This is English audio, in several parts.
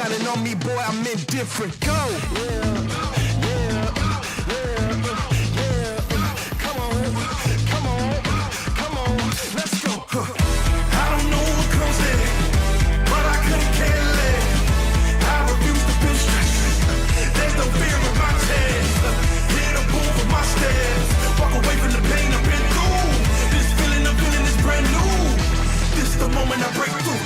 shining on me, boy, I'm indifferent. Go! Come on, let's go. I don't know what comes in, but I couldn't care less. I refuse to feel stress. There's no fear in my chest. Hear the boom of my steps. Walk away from the pain I've been through. This feeling I'm feeling is brand new. This the moment I break through.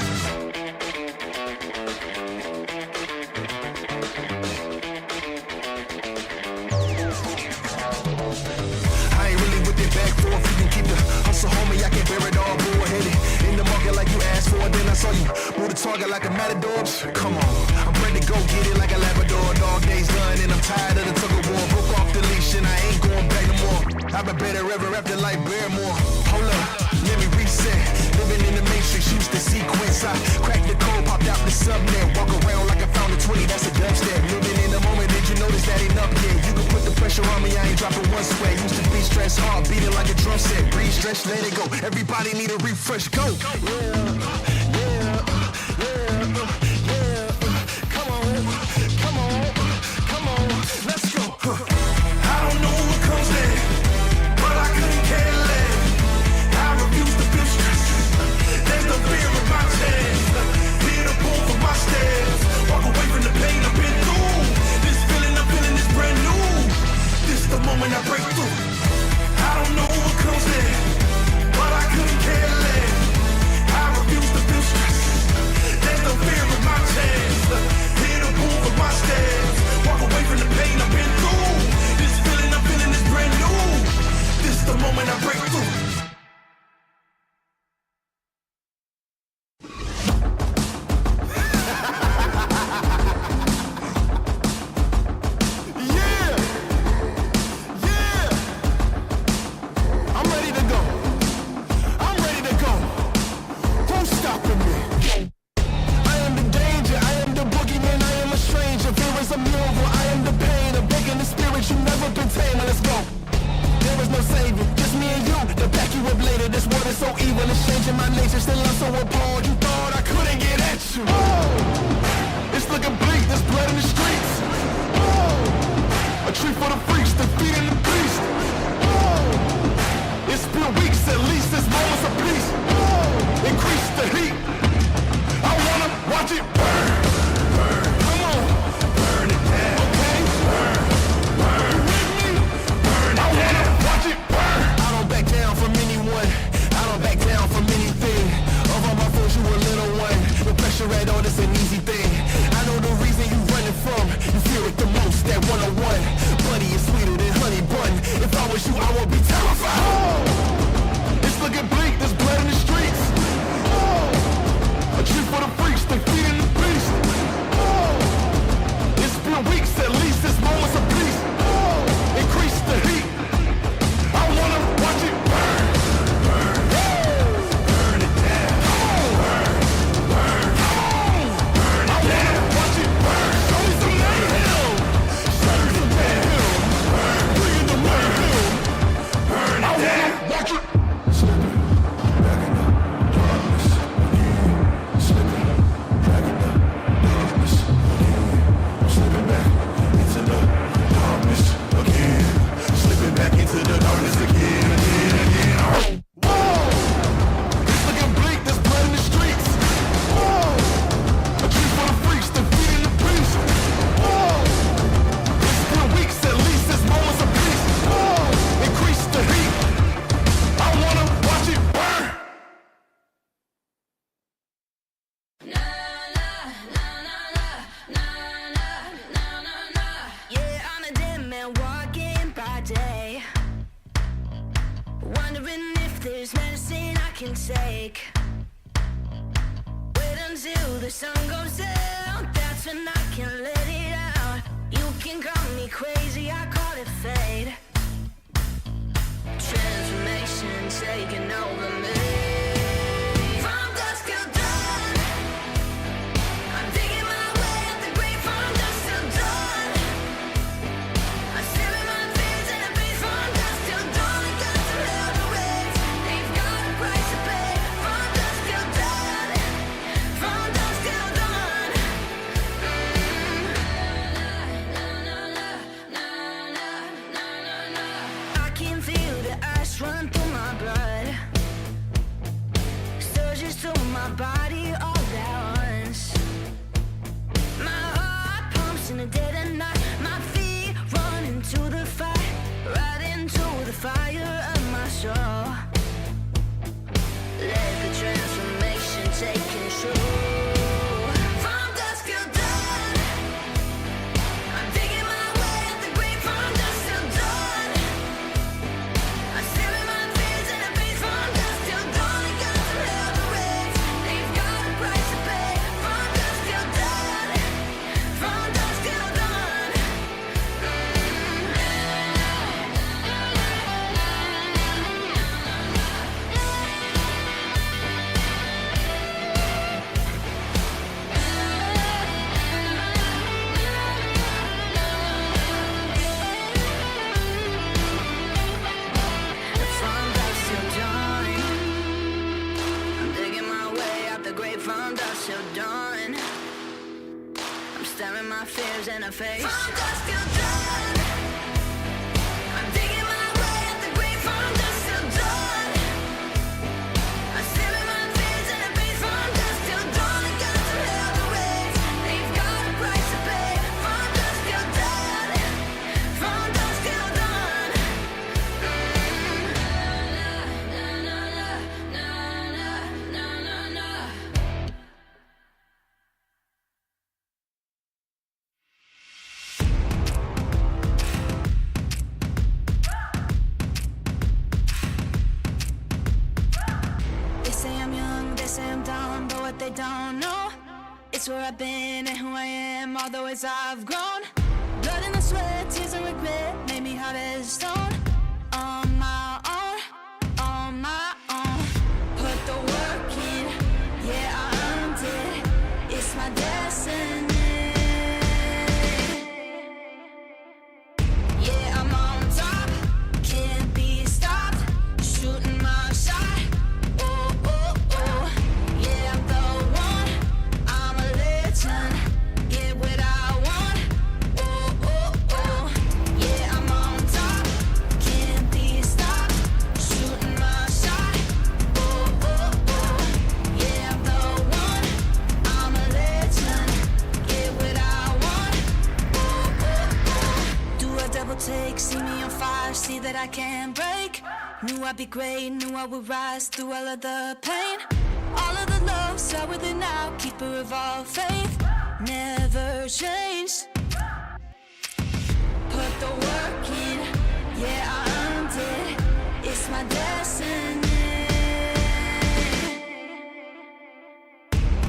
Saw you move the target like a matador. Come on, I'm ready to go get it like a Labrador. Dog days done and I'm tired of the tug of war. Broke off the leash and I ain't going back no more. I've been better ever after like Barrymore. Hold up, let me reset. Living in the matrix, used to sequence. I cracked the code, popped out the subnet. Walk around like I found a 20, that's a dubstep. Living in the moment, did you notice that ain't up yet? You can put the pressure on me, I ain't dropping one sweat. Used to be stressed hard, beating like a drum set. Breathe, stretch, let it go. Everybody need a refresh, go. Come on, let's go. I don't know what comes in, but I couldn't care less. I refuse to feel stress. There's no fear in my chest. Hear the boom of my steps. Walk away from the pain I've been through. This feeling I'm feeling is brand new. This the moment I break through. I don't know what comes in, but I couldn't care less. I refuse to feel stress. There's no fear in my chest. Hear the boom of my steps. Walk away from the pain I've been through. This feeling I'm feeling is brand new. This the moment I break through. my body all at once. My heart pumps in the dead of night. My feet run into the fire, right into the fire of my soul. Let the transformation take control. From dusk till dawn, I'm digging my way at the grave. From dusk till dawn, I'm staring my fears in the face. From dusk till dawn, they got some hell to raise. They've got a price to pay. From dusk till dawn, from dusk till dawn. From dusk till dawn, I'm digging my way out the grave. From dusk till dawn, I'm staring my fears in the face. From dusk till dawn, I'm digging my way out the grave. From dusk till dawn, I'm staring my fears in the face. From dusk till dawn, they got some hell to raise. They've got a price to pay. From dusk till dawn, from dusk till dawn. They say I'm young, they say I'm dumb, but what they don't know, it's where I've been and who I am, all the ways I've grown. Blood and the sweat, tears and regret made me hard as stone. On my own, on my own. Put the work in, yeah, I earned it. It's my destiny. Yeah, I'm on top, can't be stopped. Shooting my shot. Oh, oh, oh. Yeah, I'm the one. I'm a legend. Get what I want. Oh, oh, oh. Yeah, I'm on top, can't be stopped. Shooting my shot. Oh, oh, oh. Yeah, I'm the one. I'm a legend. Get what I want. Oh, oh, oh. Do a double take, see me on fire, see that I can't break. Knew I'd be great, knew I would rise through all of the pain. All of the love, start with it now, keeper of all faith. Never change. Put the work in, yeah, I earned it. It's my destiny.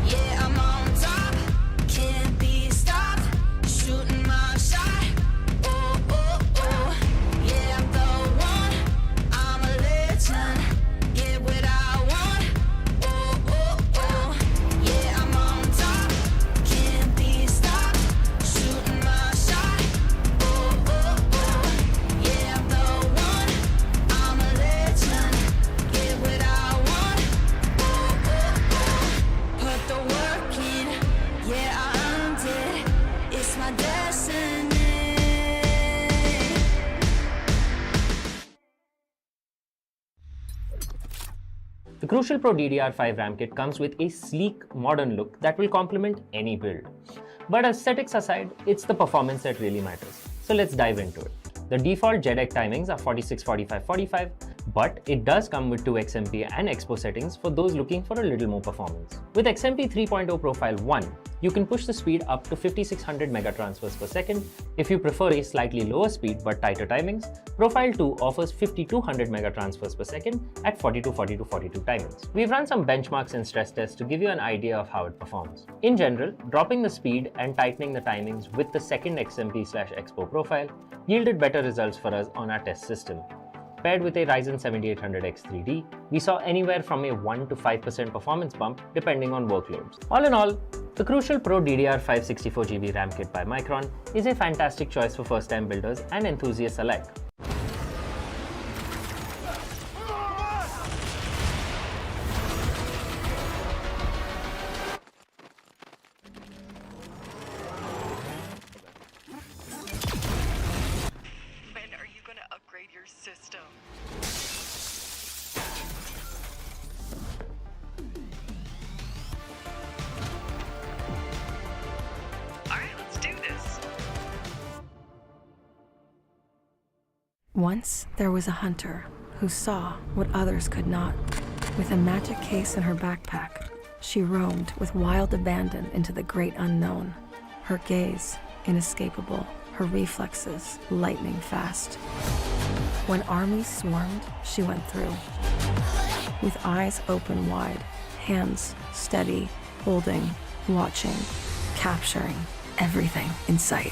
Yeah, I'm on top, can't be stopped. Shooting my shot. Oh, oh, oh. Yeah, I'm the one. I'm a legend. Get what I want. Oh, oh, oh. Yeah, I'm on top, can't be stopped. Shooting my shot. Oh, oh, oh. Yeah, I'm the one. I'm a legend. Get what I want. Oh, oh, oh. Put the work in, yeah, I earned it. It's my destiny. The Crucial Pro DDR5 RAM kit comes with a sleek, modern look that will complement any build. But aesthetics aside, it's the performance that really matters. So let's dive into it. The default JEDEC timings are 46, 45, 45, but it does come with 2 XMP and Expo settings for those looking for a little more performance. With XMP 3.0 Profile 1, you can push the speed up to 5600 megatransfers per second. If you prefer a slightly lower speed but tighter timings, Profile 2 offers 5200 megatransfers per second at 42, 42, 42 timings. We've run some benchmarks and stress tests to give you an idea of how it performs. In general, dropping the speed and tightening the timings with the second XMP/Expo profile yielded better results for us on our test system. Paired with a Ryzen 7800X 3D, we saw anywhere from a 1 to 5% performance bump depending on workloads. All in all, the Crucial Pro DDR5 64GB RAM kit by Micron is a fantastic choice for first-time builders and enthusiasts alike. When are you gonna upgrade your system? Once there was a hunter who saw what others could not. With a magic case in her backpack, she roamed with wild abandon into the great unknown. Her gaze inescapable, her reflexes lightning fast. When armies swarmed, she went through. With eyes open wide, hands steady, holding, watching, capturing everything in sight.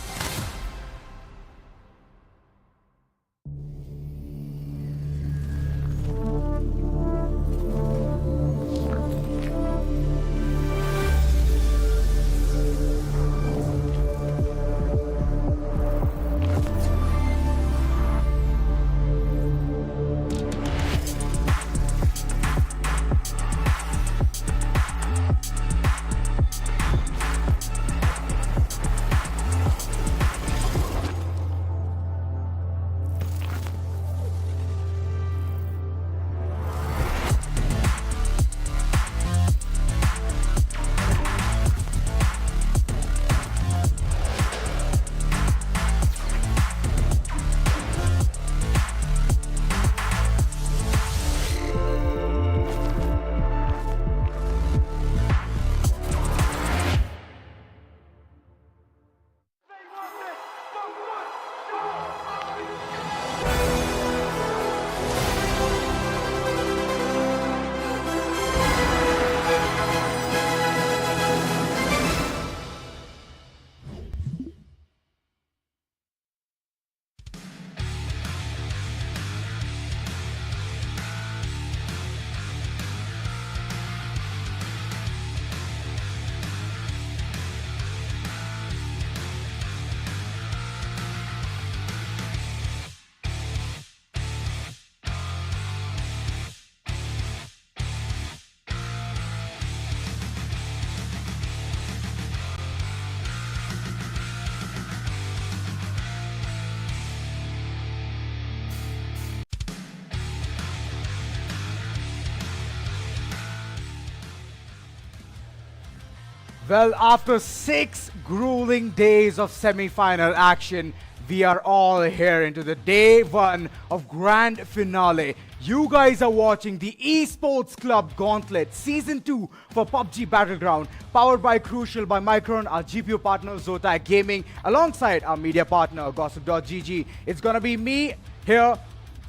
Well, after 6 grueling days of semi-final action, we are all here into the day 1 of grand finale. You guys are watching the Esports Club Gauntlet Season 2 for PUBG Battleground, powered by Crucial, by Micron, our GPU partner Zotac Gaming, alongside our media partner Gossip.gg. It's gonna be me here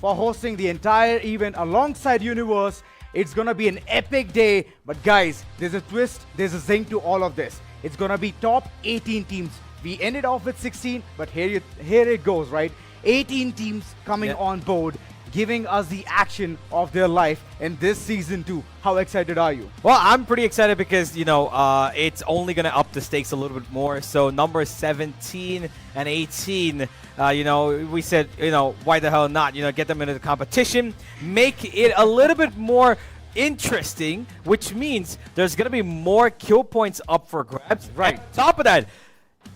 for hosting the entire event alongside Universe. It's gonna be an epic day, but guys, there's a twist, there's a zing to all of this. It's gonna be top 18 teams. We ended off with 16, but here it goes, right? 18 teams coming on board, giving us the action of their life in this season 2. How excited are you? Well, I'm pretty excited because, you know, it's only going to up the stakes a little bit more. So numbers 17 and 18, you know, we said, you know, why the hell not, you know, get them into the competition, make it a little bit more interesting, which means there's going to be more kill points up for grabs. Right. On top of that,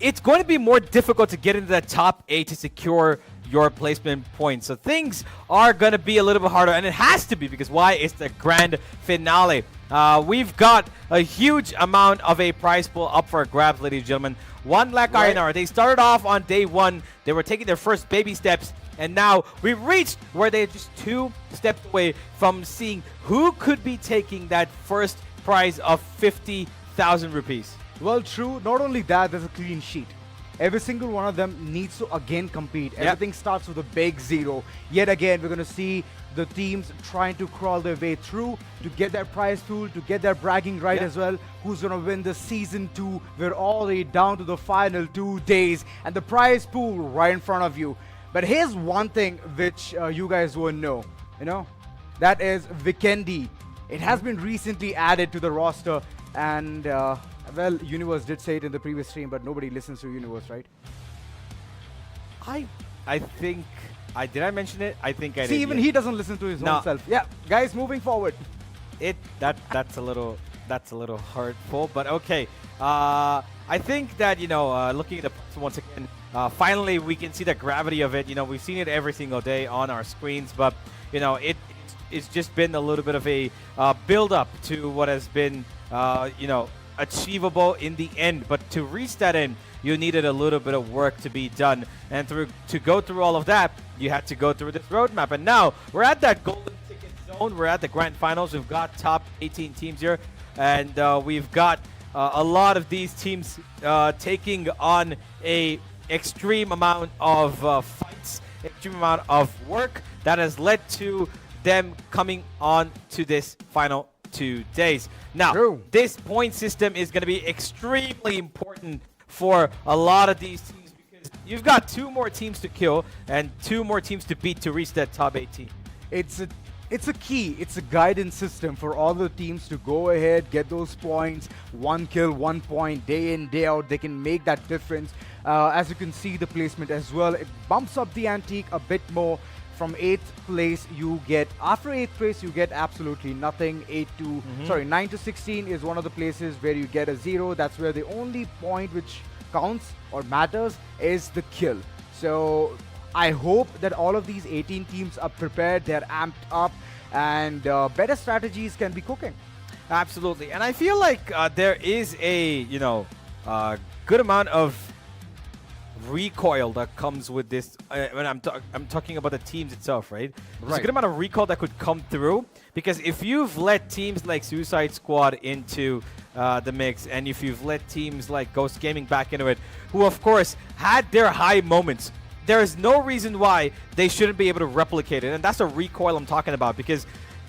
it's going to be more difficult to get into that top 8 to secure your placement points. So things are going to be a little bit harder, and it has to be, because why? It's the grand finale. We've got a huge amount of a prize pool up for grabs, ladies and gentlemen. 1 lakh INR. They started off on day 1. They were taking their first baby steps, and now we've reached where they're just 2 steps away from seeing who could be taking that first prize of 50,000 rupees. Well, true. Not only that, there's a clean sheet. Every single one of them needs to again compete. Everything starts with a big 0. Yet again, we're going to see the teams trying to crawl their way through to get their prize pool, to get their bragging right as well. Who's going to win the season 2? We're already down to the final 2 days, and the prize pool right in front of you. But here's one thing which you guys won't know, you know, that is Vikendi. It has been recently added to the roster, and well, Universe did say it in the previous stream, but nobody listens to Universe, right? I think did I mention it? I think I did. See, even he doesn't listen to his own self. Yeah, guys, moving forward. That's a little hurtful, but okay. I think that, you know, looking at the points once again, finally we can see the gravity of it. You know, we've seen it every single day on our screens, but you know, it's just been a little bit of a build up to what has been, you know, achievable in the end. But to reach that end, you needed a little bit of work to be done. And to go through all of that, you had to go through this roadmap. And now we're at that golden ticket zone. We're at the grand finals. We've got top 18 teams here. And we've got a lot of these teams taking on a extreme amount of fights, extreme amount of work that has led to them coming on to this final 2 days. Now, this point system is going to be extremely important for a lot of these teams because you've got 2 more teams to kill and 2 more teams to beat to reach that top 18. It's a key, it's a guidance system for all the teams to go ahead, get those points, 1 kill, 1 point, day in, day out. They can make that difference. As you can see, the placement as well, it bumps up the antique a bit more. From 8th place, you get, after 8th place, you get absolutely nothing. 9 to 16 is one of the places where you get a 0. That's where the only point which counts or matters is the kill. So I hope that all of these 18 teams are prepared, they're amped up, and better strategies can be cooking. Absolutely. And I feel like there is a, good amount of recoil that comes with this. When I'm talking about the teams itself, right? There's a good amount of recoil that could come through because if you've let teams like Suicide Squad into the mix, and if you've let teams like Ghost Gaming back into it, who of course had their high moments, there is no reason why they shouldn't be able to replicate it. And that's a recoil I'm talking about, because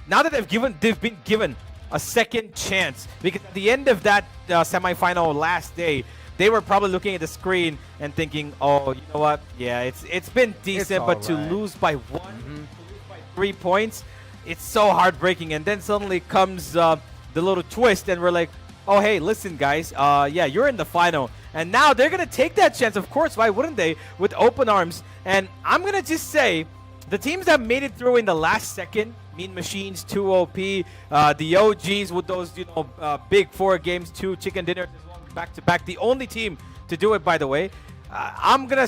now that they've been given a second chance, because at the end of that semifinal last day, they were probably looking at the screen and thinking, oh, you know what? Yeah, it's been decent, but to lose by 1, to lose by 3 points, it's so heartbreaking. And then suddenly comes the little twist, and we're like, oh, hey, listen, guys, yeah, you're in the final. And now they're going to take that chance. Of course, why wouldn't they? With open arms. And I'm going to just say, the teams that made it through in the last second, Mean Machines, 2OP, the OGs with those, big 4 games, 2 chicken dinners as well, back-to-back. The only team to do it, by the way. I'm gonna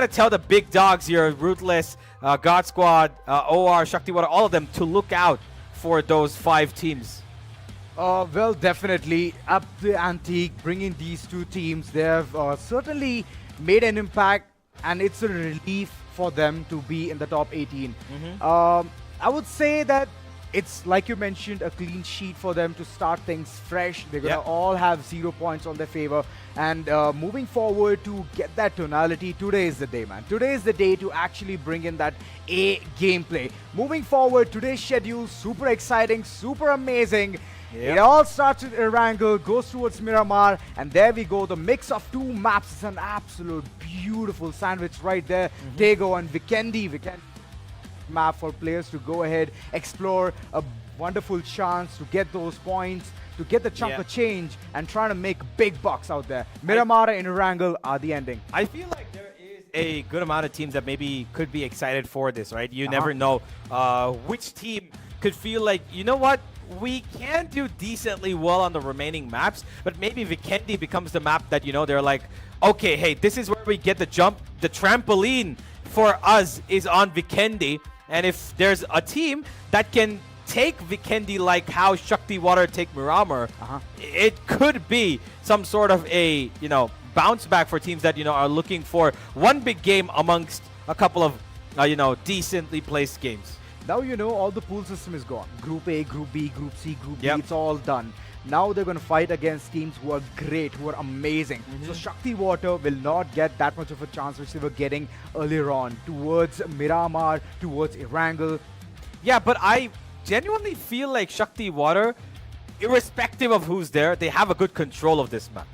tell the big dogs here, Ruthless, God Squad, OR, Shakti Water, all of them to look out for those 5 teams. Well, definitely up the ante, bringing these 2 teams. They have certainly made an impact, and it's a relief for them to be in the top 18. I would say that it's, like you mentioned, a clean sheet for them to start things fresh. They're going to all have 0 points on their favor. And moving forward to get that tonality, today is the day, man. Today is the day to actually bring in that A gameplay. Moving forward, today's schedule, super exciting, super amazing. It all starts with Erangel, goes towards Miramar, and there we go. The mix of 2 maps is an absolute beautiful sandwich right there. Tego and Vikendi map for players to go ahead, explore, a wonderful chance to get those points, to get the chunk of change, and trying to make big bucks out there. Miramar and Erangel are the ending. I feel like there is a good amount of teams that maybe could be excited for this, right? You never know which team could feel like, you know what? We can do decently well on the remaining maps, but maybe Vikendi becomes the map that, they're like, okay, hey, this is where we get the jump. The trampoline for us is on Vikendi. And if there's a team that can take Vikendi like how Shakti Water take Miramar, it could be some sort of a, bounce back for teams that, are looking for one big game amongst a couple of, decently placed games. Now all the pool system is gone. Group A, Group B, Group C, Group D, it's all done. Now they're going to fight against teams who are great, who are amazing. So Shakti Water will not get that much of a chance which they were getting earlier on towards Miramar, towards Erangel. Yeah, but I genuinely feel like Shakti Water, irrespective of who's there, they have a good control of this map.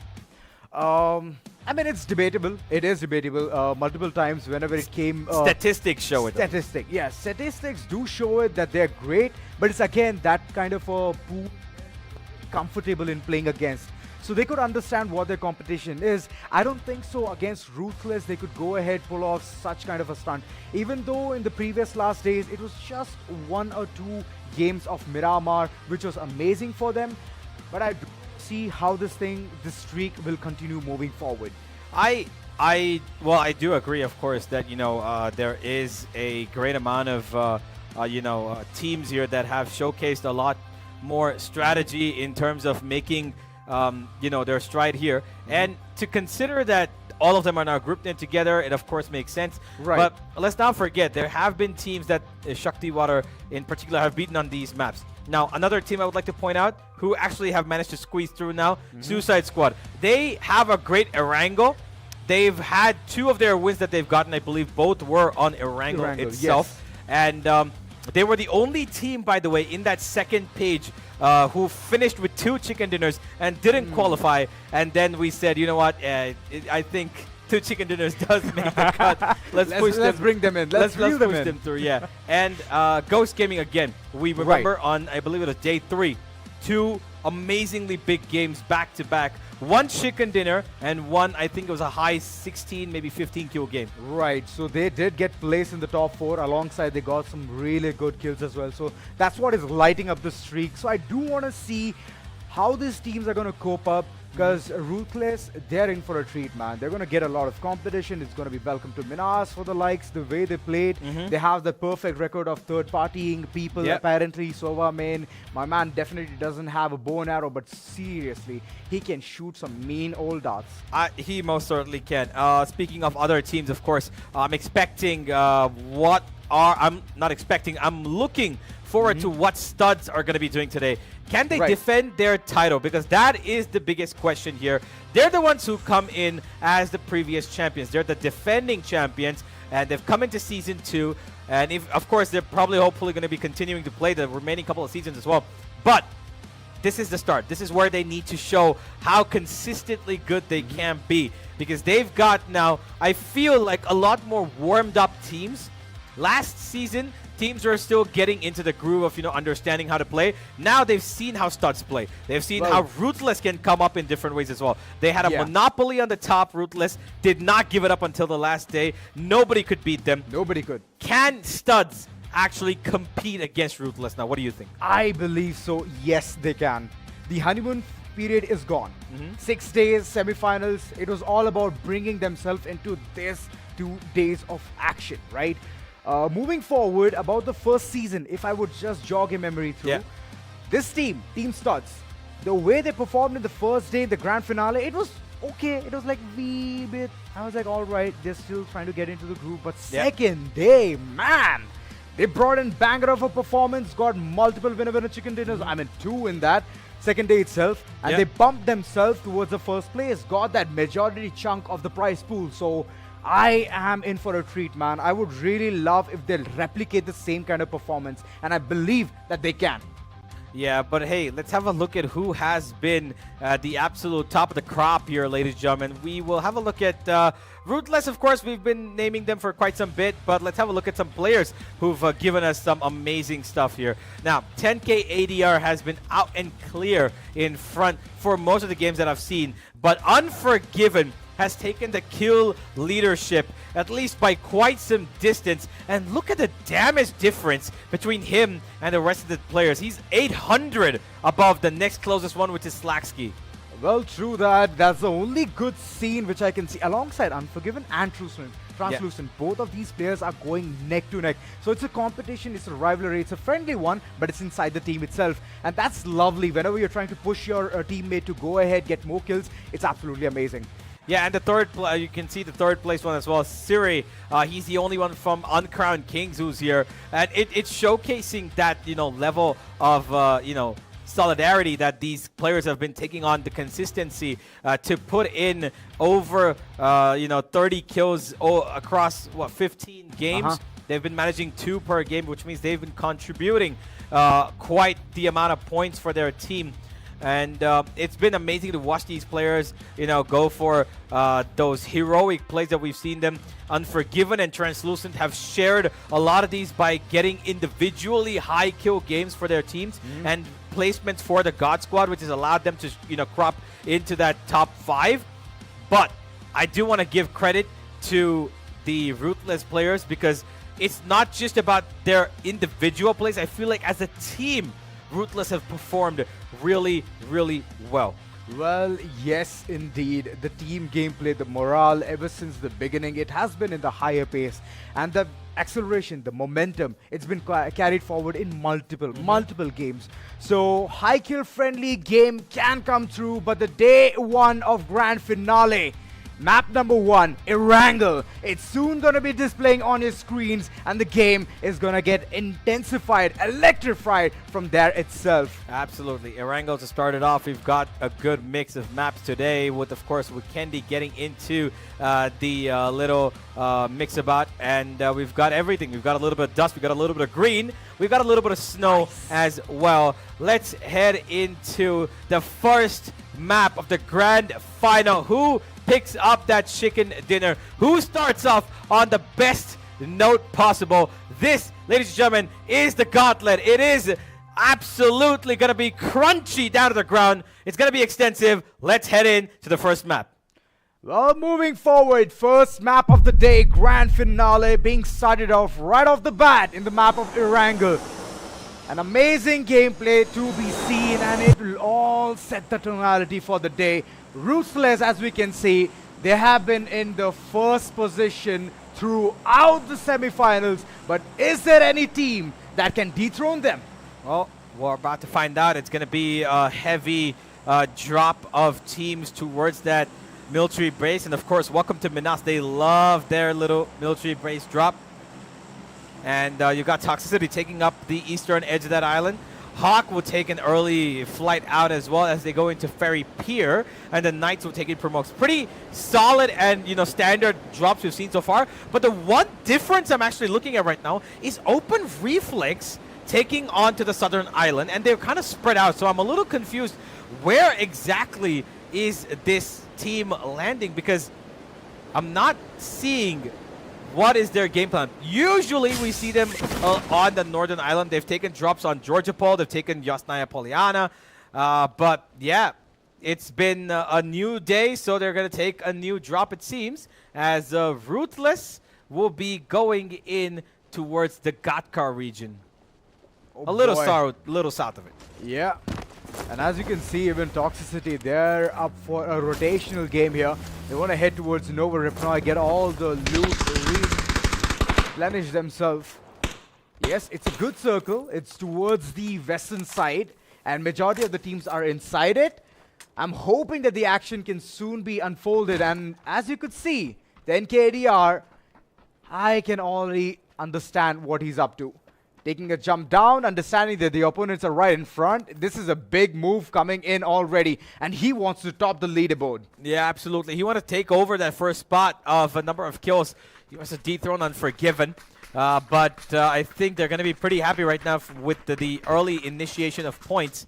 I mean, it's debatable. It is debatable. Multiple times whenever it came... statistics show it. Statistics do show it that they're great, but it's again that kind of a pool comfortable in playing against. So they could understand what their competition is. I don't think so against Ruthless they could go ahead pull off such kind of a stunt. Even though in the previous last days it was just 1 or 2 games of Miramar which was amazing for them. But I do see how this streak will continue moving forward. I do agree, of course, that there is a great amount of teams here that have showcased a lot more strategy in terms of making their stride here. And to consider that all of them are now grouped in together, it of course makes sense. Right. But let's not forget, there have been teams that Shakti Water in particular have beaten on these maps. Now, another team I would like to point out who actually have managed to squeeze through now, Suicide Squad. They have a great Erangel. They've had 2 of their wins that they've gotten. I believe both were on Erangel itself. Yes. And they were the only team, by the way, in that second page who finished with 2 chicken dinners and didn't qualify. And then we said, you know what, I think 2 chicken dinners does make the cut. Let's bring them in. Let's push them in. them through, yeah. And Ghost Gaming again. We remember on, I believe it was day 3, 2 amazingly big games back to back. 1 chicken dinner and 1, I think it was a high 16, maybe 15 kill game. Right, so they did get placed in the top 4. Alongside, they got some really good kills as well. So that's what is lighting up the streak. So I do want to see how these teams are going to cope up. Because Ruthless, they're in for a treat, man. They're going to get a lot of competition. It's going to be welcome to MINAS for the likes, the way they played. They have the perfect record of third-partying people, apparently. Sova main, my man definitely doesn't have a bow and arrow, but seriously, he can shoot some mean old darts. He most certainly can. Speaking of other teams, of course, I'm expecting I'm not expecting, I'm looking forward to what Studs are going to be doing today. Can they defend their title? Because that is the biggest question here. They're the ones who come in as the previous champions. They're the defending champions, and they've come into Season 2. And if, of course, they're probably hopefully going to be continuing to play the remaining couple of seasons as well. But this is the start. This is where they need to show how consistently good they can be. Because they've got now, I feel like, a lot more warmed up teams. Last season, teams are still getting into the groove of, understanding how to play. Now they've seen how Studs play. They've seen how Ruthless can come up in different ways as well. They had a monopoly on the top. Ruthless did not give it up until the last day. Nobody could beat them. Nobody could. Can Studs actually compete against Ruthless now? What do you think? I believe so. Yes, they can. The honeymoon period is gone. 6 days, semifinals. It was all about bringing themselves into this 2 days of action, right? Moving forward, about the first season, if I would just jog your memory through, this team, Team Studs, the way they performed in the first day, the grand finale, it was okay. It was like wee bit. I was like, all right, they're still trying to get into the groove. But second day, man, they brought in banger of a performance, got multiple winner chicken dinners. I mean, 2 in that second day itself, and they bumped themselves towards the first place, got that majority chunk of the prize pool. So I am in for a treat, man. I would really love if they'll replicate the same kind of performance, and I believe that they can. Yeah, but hey, let's have a look at who has been the absolute top of the crop here, ladies and gentlemen. We will have a look at Ruthless, of course. We've been naming them for quite some bit, but let's have a look at some players who've given us some amazing stuff here. Now, 10K ADR has been out and clear in front for most of the games that I've seen, but Unforgiven has taken the kill leadership, at least by quite some distance. And look at the damage difference between him and the rest of the players. He's 800 above the next closest one, which is Slacksky. Well, true that. That's the only good scene which I can see. Alongside Unforgiven and Translucent, both of these players are going neck to neck. So it's a competition, it's a rivalry, it's a friendly one, but it's inside the team itself. And that's lovely. Whenever you're trying to push your teammate to go ahead, get more kills, it's absolutely amazing. Yeah, and the third, you can see the third place one as well. Siri, he's the only one from Uncrowned Kings who's here, and it's showcasing that level of solidarity that these players have been taking on, the consistency to put in over 30 kills across 15 games. They've been managing 2 per game, which means they've been contributing quite the amount of points for their team. And it's been amazing to watch these players, go for those heroic plays that we've seen them. Unforgiven and Translucent have shared a lot of these by getting individually high kill games for their teams and placements for the God Squad, which has allowed them to crop into that top 5. But I do want to give credit to the Ruthless players, because it's not just about their individual plays. I feel like as a team, Ruthless have performed really, really well. Well, yes, indeed. The team gameplay, the morale, ever since the beginning, it has been in the higher pace. And the acceleration, the momentum, it's been carried forward in multiple games. So, high kill friendly game can come through, but the day one of grand finale, map number 1, Erangel. It's soon going to be displaying on your screens, and the game is going to get intensified, electrified from there itself. Absolutely. Erangel to start it off. We've got a good mix of maps today with, of course, Vikendi getting into the little mix-about. And we've got everything. We've got a little bit of dust. We've got a little bit of green. We've got a little bit of snow as well. Let's head into the first map of the grand final. Who picks up that chicken dinner? Who starts off on the best note possible? This, ladies and gentlemen, is the gauntlet. It is absolutely going to be crunchy down to the ground. It's going to be extensive. Let's head in to the first map. Well, moving forward, first map of the day, grand finale being started off right off the bat in the map of Erangel. An amazing gameplay to be seen, and it will all set the tonality for the day. Ruthless, as we can see, they have been in the first position throughout the semifinals, but is there any team that can dethrone them? Well, we're about to find out. It's going to be a heavy drop of teams towards that military base. And of course, welcome to MINAS. They love their little military base drop. And you got TOXICITY taking up the eastern edge of that island. HAVK will take an early flight out as well as they go into Ferry Pier, and the Knights will take it promotes. Pretty solid and, you know, standard drops we've seen so far. But the one difference I'm actually looking at right now is Open Reflex taking on to the southern island, and they're kind of spread out. So I'm a little confused. Where exactly is this team landing? Because I'm not seeing what is their game plan. Usually we see them on the northern island. They've taken drops on Georgiapol. They've taken Yasnaya Poliana. But yeah, it's been a new day, so they're going to take a new drop, it seems, as Ruthless will be going in towards the Gatkar region. Oh a little boy. little south of it. Yeah. And as you can see, even TOXICITY, they're up for a rotational game here. They want to head towards Nova Ripnoy, get all the loot, replenish themselves. Yes, it's a good circle. It's towards the western side, and majority of the teams are inside it. I'm hoping that the action can soon be unfolded, and as you could see, the NKDR, I can already understand what he's up to. Taking a jump down, understanding that the opponents are right in front. This is a big move coming in already, and he wants to top the leaderboard. Yeah, absolutely. He wants to take over that first spot of a number of kills. He wants to dethrone Unforgiven. But I think they're going to be pretty happy right now with the early initiation of points.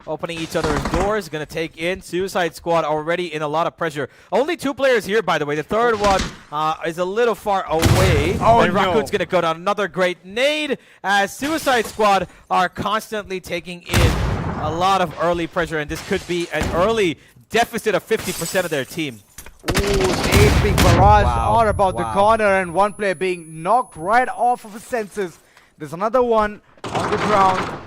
Opening each other's doors, going to take in Suicide Squad already in a lot of pressure. Only 2 players here, by the way. The third one is a little far away. Oh, and no. Raccoon's going to go down. Another great nade as Suicide Squad are constantly taking in a lot of early pressure. And this could be an early deficit of 50% of their team. Ooh, nades being barraged all about the Wow. corner, and one player being knocked right off of his senses. There's another one on the ground.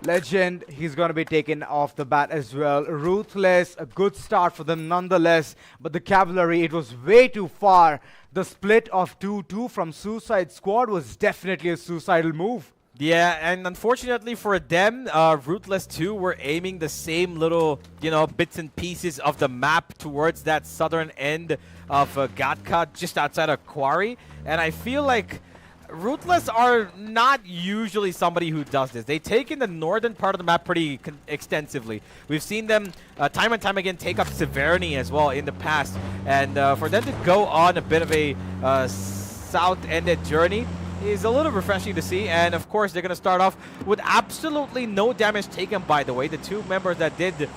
Legend, he's going to be taken off the bat as well. Ruthless, a good start for them nonetheless. But the Cavalry, it was way too far. The split of 2-2 from Suicide Squad was definitely a suicidal move. Yeah, and unfortunately for them, Ruthless 2 were aiming the same little, you know, bits and pieces of the map towards that southern end of Gatka, just outside of Quarry. And I feel like Ruthless are not usually somebody who does this. They take in the northern part of the map pretty extensively. We've seen them time and time again take up Severny as well in the past. And for them to go on a bit of a south-ended journey is a little refreshing to see. And of course, they're going to start off with absolutely no damage taken, by the way. The 2 members that did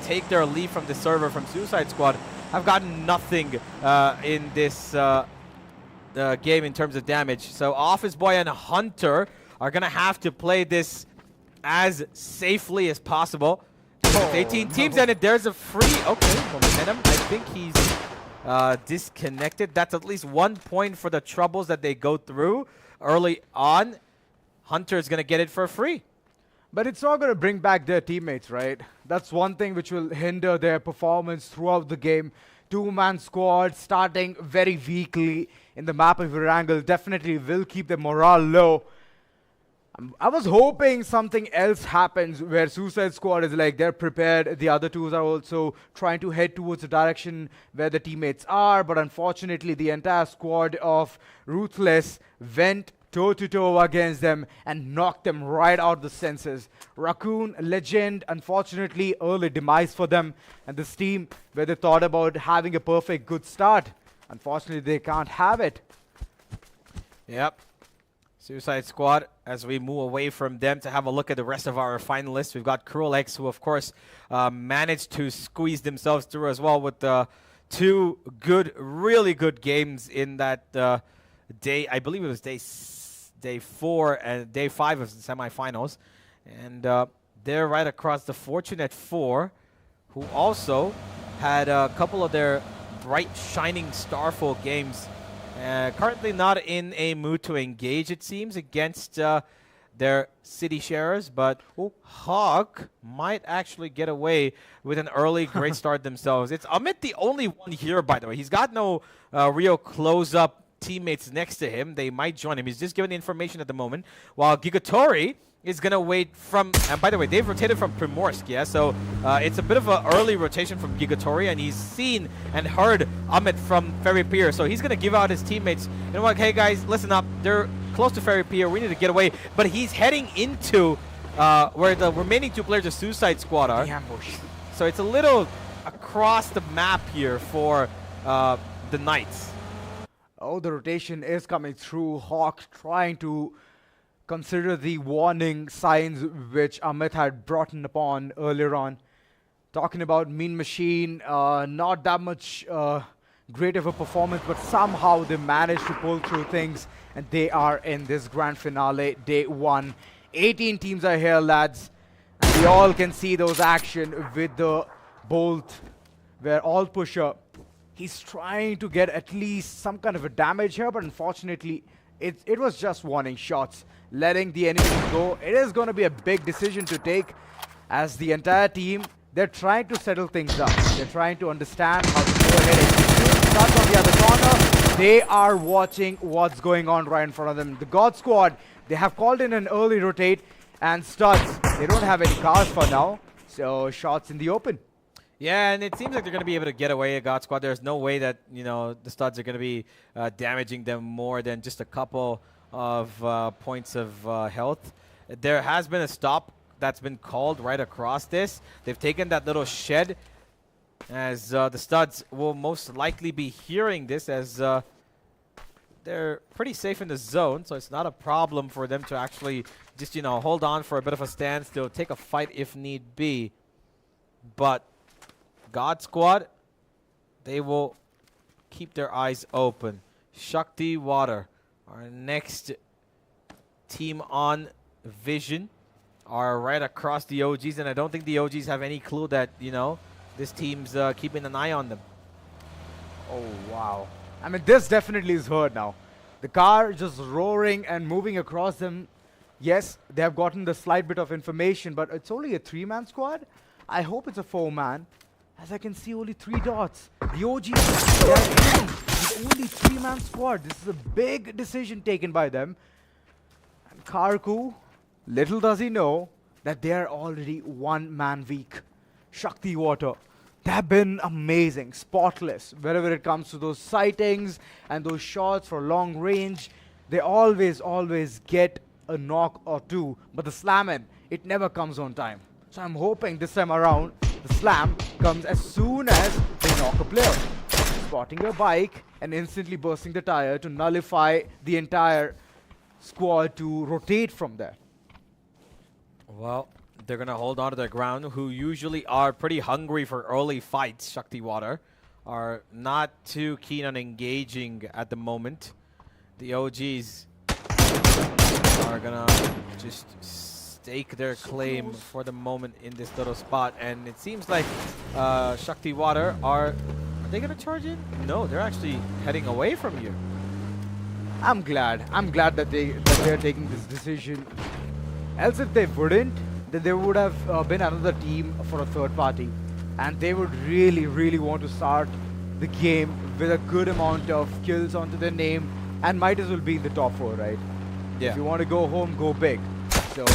take their leave from the server from Suicide Squad have gotten nothing in this game in terms of damage. So Office Boy and Hunter are going to have to play this as safely as possible. 18 teams and there's a free... Okay, momentum. I think he's disconnected. That's at least 1 point for the troubles that they go through early on. Hunter is going to get it for free. But it's not going to bring back their teammates, right? That's one thing which will hinder their performance throughout the game. Two-man squad starting very weakly in the map of Erangel definitely will keep the morale low. I was hoping something else happens where Suicide Squad is like they're prepared. The other twos are also trying to head towards the direction where the teammates are. But unfortunately, the entire squad of Ruthless went toe-to-toe against them and knocked them right out the senses. Raccoon, Legend, unfortunately, early demise for them. And this team, where they thought about having a perfect good start, unfortunately, they can't have it. Yep. Suicide Squad, as we move away from them to have a look at the rest of our finalists. We've got Cruel X, who, of course, managed to squeeze themselves through as well with two good, really good games in that day. I believe it was day 4 and day 5 of the semifinals. And they're right across the Fortunate 4, who also had a couple of their bright, shining, starful games. Currently not in a mood to engage, it seems, against their city sharers, but HAVK might actually get away with an early great start themselves. It's Amit the only one here, by the way. He's got no real close-up teammates next to him. They might join him. He's just giving the information at the moment, while Gigatori is going to wait from, and by the way, they've rotated from Primorsk, yeah? So it's a bit of an early rotation from Gigatori, and he's seen and heard Amit from Ferry Pier. So he's going to give out his teammates, you know what, hey guys, listen up. They're close to Ferry Pier. We need to get away. But he's heading into where the remaining two players of Suicide Squad are. The ambush. So it's a little across the map here for the Knights. Oh, the rotation is coming through. HAVK trying to consider the warning signs which Amit had brought in upon earlier on. Talking about Mean Machine, not that much great of a performance, but somehow they managed to pull through things, and they are in this grand finale, day 1. 18 teams are here, lads. And we all can see those action with the Bolt, where all pusher, he's trying to get at least some kind of a damage here, but unfortunately, it was just warning shots, letting the enemy go. It is going to be a big decision to take, as the entire team, they're trying to settle things up. They're trying to understand how to go ahead and execute. Studs on the other corner, they are watching what's going on right in front of them. The God Squad, they have called in an early rotate, and Studs, they don't have any cars for now, so shots in the open. Yeah, and it seems like they're going to be able to get away at God Squad. There's no way that, you know, the Studs are going to be damaging them more than just a couple of points of health. There has been a stop that's been called right across this. They've taken that little shed, as the Studs will most likely be hearing this, as they're pretty safe in the zone, so it's not a problem for them to actually just, you know, hold on for a bit of a standstill, take a fight if need be. But God Squad, they will keep their eyes open. SHAKTI Water, our next team on Vision, are right across the OGs, and I don't think the OGs have any clue that, you know, this team's keeping an eye on them. Oh, wow. I mean, this definitely is heard now. The car just roaring and moving across them. Yes, they have gotten the slight bit of information, but it's only a 3-man squad. I hope it's a 4-man, as I can see only 3 dots. The OGs, they are in with only 3-man squad. This is a big decision taken by them. And Karku, little does he know that they are already 1-man weak. SHAKTI Water, they have been amazing, spotless. Wherever it comes to those sightings and those shots for long range, they always get a knock or two. But the slamming, it never comes on time. So I'm hoping this time around, the slam comes as soon as they knock a player. Spotting a bike and instantly bursting the tire to nullify the entire squad to rotate from there. Well, they're going to hold on to their ground, who usually are pretty hungry for early fights. SHAKTI Water are not too keen on engaging at the moment. The OGs are going to just stake their claim for the moment in this little spot. And it seems like SHAKTI Water are they going to charge in? No, they're actually heading away from you. I'm glad that they're taking this decision. Else if they wouldn't, then there would have been another team for a third party, and they would really, really want to start the game with a good amount of kills onto their name, and might as well be in the top 4, right? Yeah. If you want to go home, go big. So,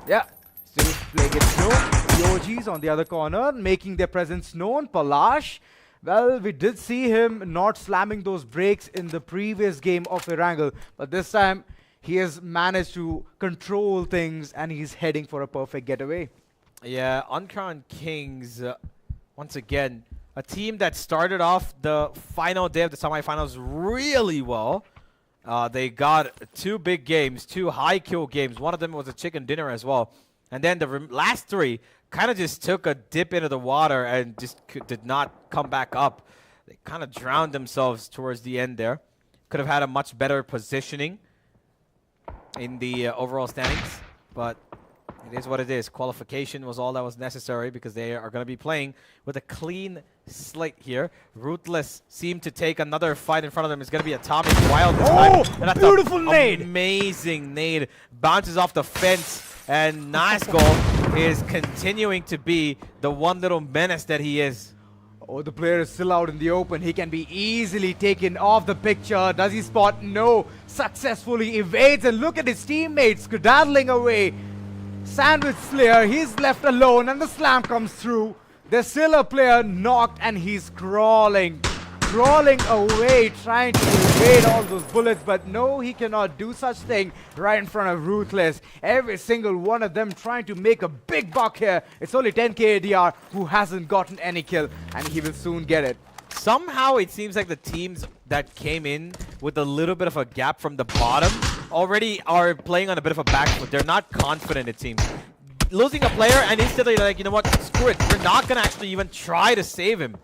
yeah, still playing it slow. D-OGS on the other corner, making their presence known. Palash, well, we did see him not slamming those brakes in the previous game of Erangel, but this time he has managed to control things and he's heading for a perfect getaway. Yeah, Uncrowned Kings, once again, a team that started off the final day of the semifinals really well. They got 2 big games, 2 high kill games. One of them was a chicken dinner as well. And then the last 3 kind of just took a dip into the water and just did not come back up. They kind of drowned themselves towards the end there. Could have had a much better positioning in the overall standings, but it is what it is. Qualification was all that was necessary because they are going to be playing with a clean slate here. Ruthless seem to take another fight in front of them. It's going to be Atomic Wild this time. And that's beautiful nade! Amazing nade. Bounces off the fence, and Nazgul is continuing to be the one little menace that he is. Oh, the player is still out in the open. He can be easily taken off the picture. Does he spot? No. Successfully evades, and look at his teammates skedaddling away. Sandwich Slayer, he's left alone, and the slam comes through. There's still a player knocked, and he's crawling away, trying to evade all those bullets, but no, he cannot do such thing right in front of Ruthless. Every single one of them trying to make a big buck here. It's only 10k ADR who hasn't gotten any kill, and he will soon get it. Somehow it seems like the teams that came in with a little bit of a gap from the bottom already are playing on a bit of a back foot. They're not confident, it seems. Losing a player and instantly like, you know what, screw it. We're not going to actually even try to save him.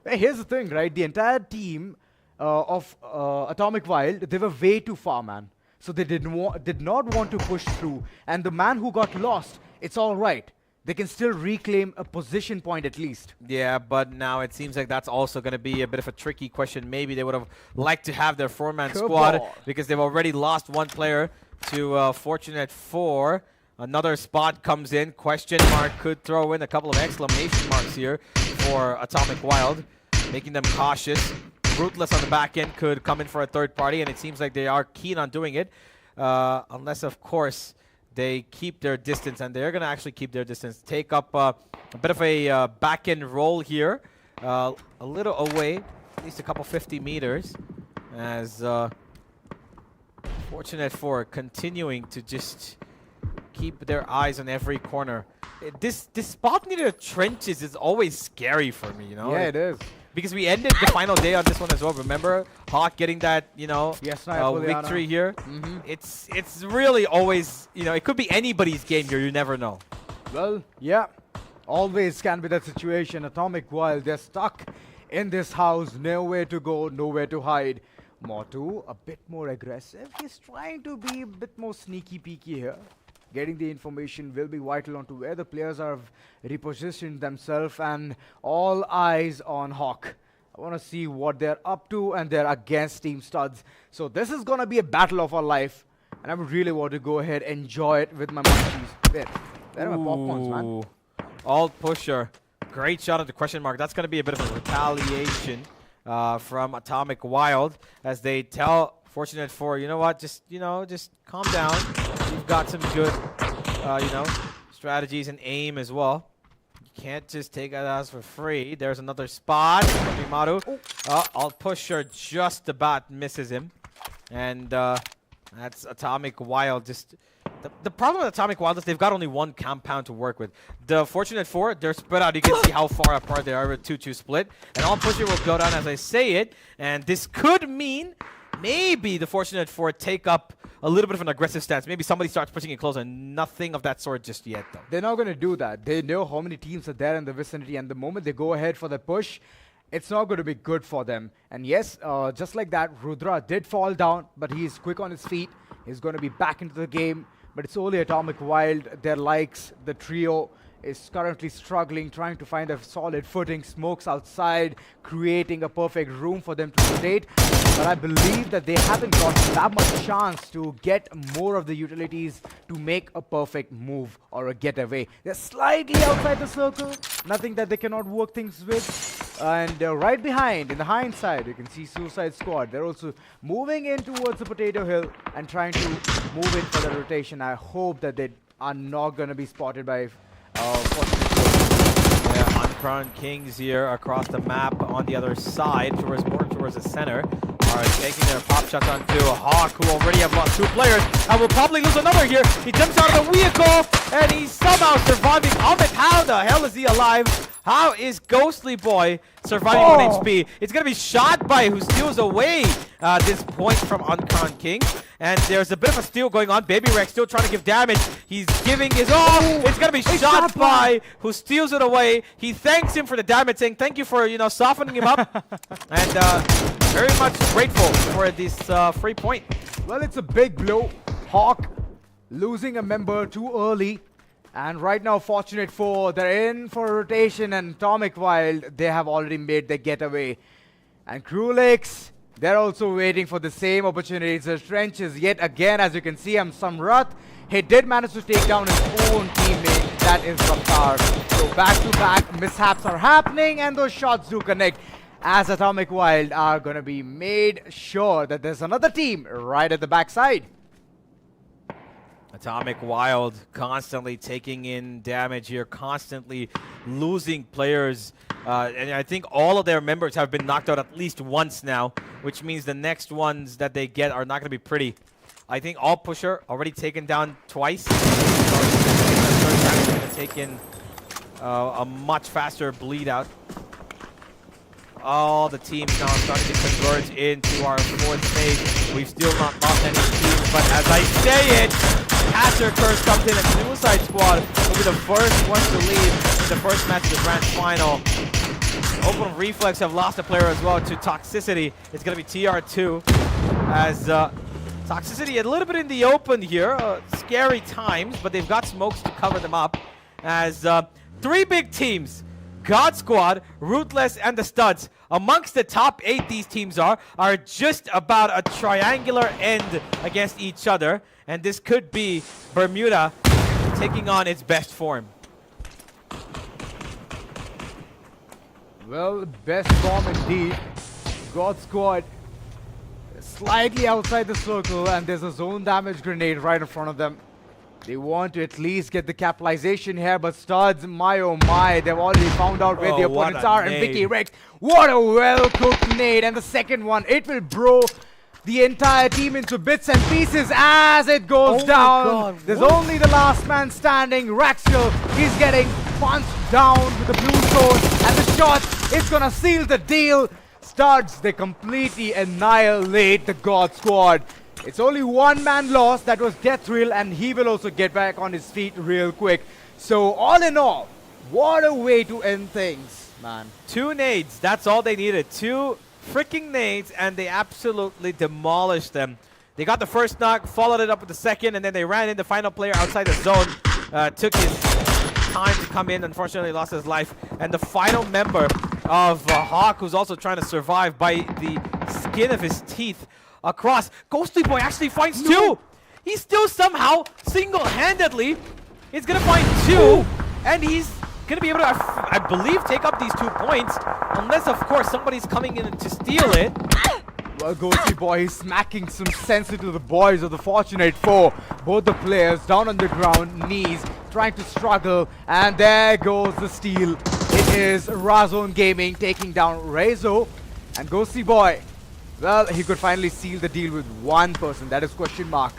Hey, here's the thing, right? The entire team of Atomic Wild, they were way too far, man. So they did not want to push through. And the man who got lost, it's all right. They can still reclaim a position point at least. Yeah, but now it seems like that's also going to be a bit of a tricky question. Maybe they would have liked to have their 4-man squad because they've already lost 1 player to Fortunate 4. Another spot comes in. Question mark could throw in a couple of exclamation marks here for Atomic Wild, making them cautious. Ruthless on the back end could come in for a third party, and it seems like they are keen on doing it. Unless, of course, they keep their distance, and they're going to actually keep their distance. Take up a bit of a back-end roll here. A little away, at least a couple 50 meters, as Fortunate 4 continuing to just keep their eyes on every corner. This spot near the trenches is always scary for me, you know? Yeah, it is. Because we ended the final day on this one as well. Remember HAVK getting that, you know, victory here? It's really always, you know, it could be anybody's game here. You never know. Well, yeah. Always can be that situation. Atomic Wild, they're stuck in this house. Nowhere to go, nowhere to hide. Motu, a bit more aggressive. He's trying to be a bit more sneaky-peeky here. Getting the information will be vital onto where the players have repositioned themselves, and all eyes on HAVK. I want to see what they're up to, and they're against Team Studs. So this is going to be a battle of our life, and I would really want to go ahead and enjoy it with my munchies. There are my popcorns, man. Alt pusher. Great shot at the question mark. That's going to be a bit of a retaliation from Atomic Wild as they tell Fortunate 4, you know what, just calm down. You've got some good, strategies and aim as well. You can't just take us for free. There's another spot. Maru. Alt pusher just about misses him. And that's Atomic Wild. Just the problem with Atomic Wild is they've got only 1 compound to work with. The Fortunate 4, they're spread out. You can see how far apart they are with 2-2 split. And Alt pusher will go down as I say it. And this could mean maybe the Fortunate 4 take up a little bit of an aggressive stance. Maybe somebody starts pushing it closer. Nothing of that sort just yet, though. They're not going to do that. They know how many teams are there in the vicinity, and the moment they go ahead for the push, it's not going to be good for them. And yes, just like that, Rudra did fall down, but he's quick on his feet. He's going to be back into the game, but it's only Atomic Wild, their likes, the trio, is currently struggling, trying to find a solid footing. Smokes outside, creating a perfect room for them to rotate. But I believe that they haven't got that much chance to get more of the utilities to make a perfect move or a getaway. They're slightly outside the circle, nothing that they cannot work things with. And right behind, in the hindsight, you can see Suicide Squad. They're also moving in towards the Potato Hill and trying to move in for the rotation. I hope that they are not going to be spotted by Yeah, Uncrowned Kings here across the map on the other side, more towards the center, are taking their pop shots onto Hawk, who already have lost 2 players, and will probably lose another here. He jumps out of the vehicle, and he's somehow surviving. Amit, how the hell is he alive? How is Ghostly Boy surviving 1 HP? It's going to be shot by who steals away this point from Uncrowned King. And there's a bit of a steal going on. Baby Rex still trying to give damage. He's giving his all. It's going to be shot by who steals it away. He thanks him for the damage, saying thank you for, softening him up. And very much grateful for this free point. Well, it's a big blow. Hawk losing a member too early. And right now, Fortunate 4, they're in for a rotation, and Atomic Wild, they have already made their getaway. And Krulix, they're also waiting for the same opportunities. The trenches, yet again, as you can see, Samrat, he did manage to take down his own teammate, that is Raptar. So back-to-back mishaps are happening, and those shots do connect, as Atomic Wild are going to be made sure that there's another team right at the backside. Atomic Wild constantly taking in damage here, constantly losing players. And I think all of their members have been knocked out at least once now, which means the next ones that they get are not going to be pretty. I think All Pusher already taken down twice. So it's going to take in a much faster bleed out. All the teams now starting to converge into our 4th phase. We've still not lost any teams, but as I say it, Catcher Curse comes in and Suicide Squad will be the first ones to leave in the first match of the grand final. Open Reflex have lost a player as well to Toxicity. It's going to be TR2 as Toxicity a little bit in the open here. Scary times, but they've got smokes to cover them up as 3 big teams. God Squad, Ruthless, and the Studs. Amongst the top 8 these teams are just about a triangular end against each other. And this could be Bermuda taking on its best form. Well, best form indeed. God Squad slightly outside the circle, and there's a zone damage grenade right in front of them. They want to at least get the capitalization here, but Studs, my oh my, they've already found out where the opponents are. And Vicky Rex, what a well-cooked nade. And the second one, it will blow the entire team into bits and pieces as it goes down. God, there's only the last man standing. Raxiel, he's getting punched down with the blue zone. And the shot, it's gonna seal the deal. Studs, they completely annihilate the God Squad. It's only 1 man lost, that was Death Thrill, and he will also get back on his feet real quick. So all in all, what a way to end things, man. 2 nades, that's all they needed. 2 freaking nades, and they absolutely demolished them. They got the first knock, followed it up with the second, and then they ran in the final player outside the zone. Took his time to come in, unfortunately lost his life. And the final member of Hawk, who's also trying to survive by the skin of his teeth, across. Ghostly Boy actually finds 2. He still somehow, single-handedly, is going to find 2. And he's going to be able to, I believe, take up these 2 points. Unless, of course, somebody's coming in to steal it. Well, Ghostly Boy is smacking some sense into the boys of the Fortunate 4. Both the players down on the ground, knees, trying to struggle. And there goes the steal. It is Razone Gaming taking down Rezo. And Ghostly Boy, well, he could finally seal the deal with 1 person. That is question mark.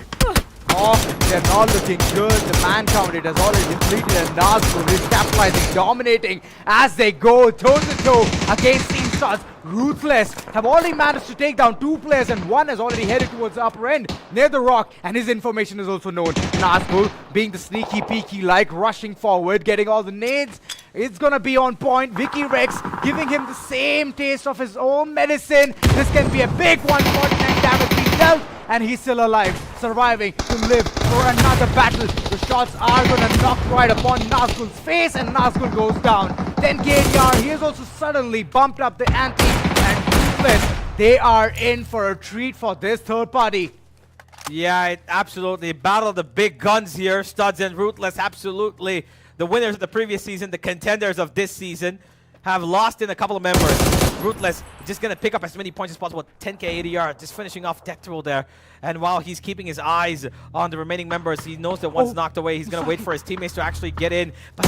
Oh, they're not looking good. The man count, it has already depleted, and Nazgul is capitalizing, dominating as they go toe-to-toe against Team Studs. Ruthless have already managed to take down 2 players, and 1 has already headed towards the upper end near the rock, and his information is also known. Nazgul being the sneaky peaky like, rushing forward, getting all the nades. It's gonna be on point. Vicky Rex giving him the same taste of his own medicine. This can be a big one. 49 damage being dealt. and he's still alive, surviving to live for another battle. The shots are gonna knock right upon Nazgul's face, and Nazgul goes down. Then KDR, he has also suddenly bumped up the ante, and Ruthless, they are in for a treat for this third party. Yeah, absolutely. Battle of the big guns here. Studs and Ruthless, absolutely. The winners of the previous season, the contenders of this season, have lost in a couple of members. Ruthless just going to pick up as many points as possible. 10k ADR, just finishing off Death Roll there. And while he's keeping his eyes on the remaining members, he knows that once knocked away, he's going to wait for his teammates to actually get in. But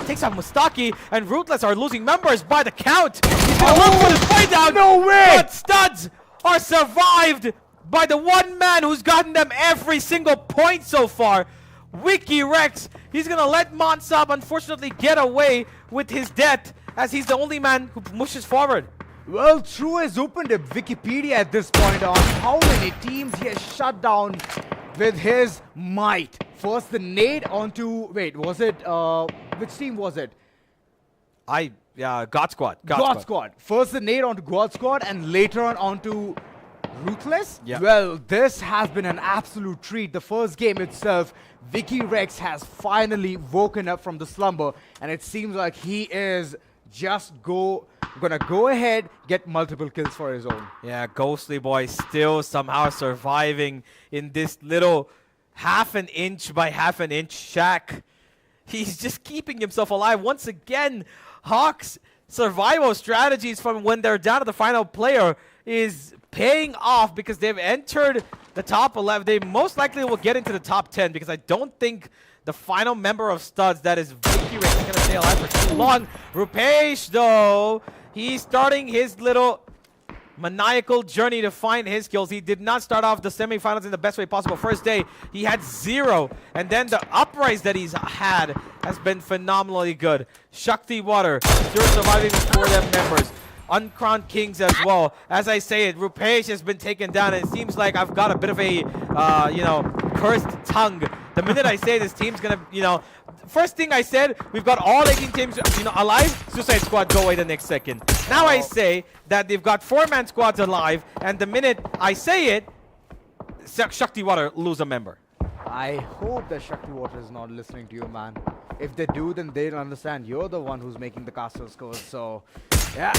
takes out Mustaki, and Ruthless are losing members by the count. He's going to look for the fight down. No way! But Studs are survived by the one man who's gotten them every single point so far. Wiki Rex, he's going to let Monsab unfortunately get away with his death, as he's the only man who pushes forward. Well, True has opened a Wikipedia at this point on how many teams he has shut down with his might. First the nade onto, wait, was it, which team was it? God Squad. God Squad. First the nade onto God Squad, and later on onto Ruthless? Yeah. Well, this has been an absolute treat. The first game itself, Wiki Rex has finally woken up from the slumber, and it seems like he is just gonna go ahead, get multiple kills for his own. Yeah, Ghostly Boy still somehow surviving in this little half an inch by half an inch shack. He's just keeping himself alive. Once again, Hawk's survival strategies from when they're down to the final player is paying off, because they've entered the top 11. They most likely will get into the top 10, because I don't think the final member of Studs, that is Vicky Rex, is going to stay alive for too long. Rupesh, though, he's starting his little maniacal journey to find his kills. He did not start off the semifinals in the best way possible. First day, he had 0, and then the uprise that he's had has been phenomenally good. Shakti Water still surviving with 4 of them members. Uncrowned Kings as well. As I say it, Rupesh has been taken down, and it seems like I've got a bit of a, cursed tongue. The minute I say this team's gonna, first thing I said, we've got all 18 teams, alive. Suicide Squad go away the next second. Now I say that they've got 4-man squads alive, and the minute I say it, Shakti Water lose a member. I hope that Shakti Water is not listening to you, man. If they do, then they'll understand you're the one who's making the caster scores. So, yeah.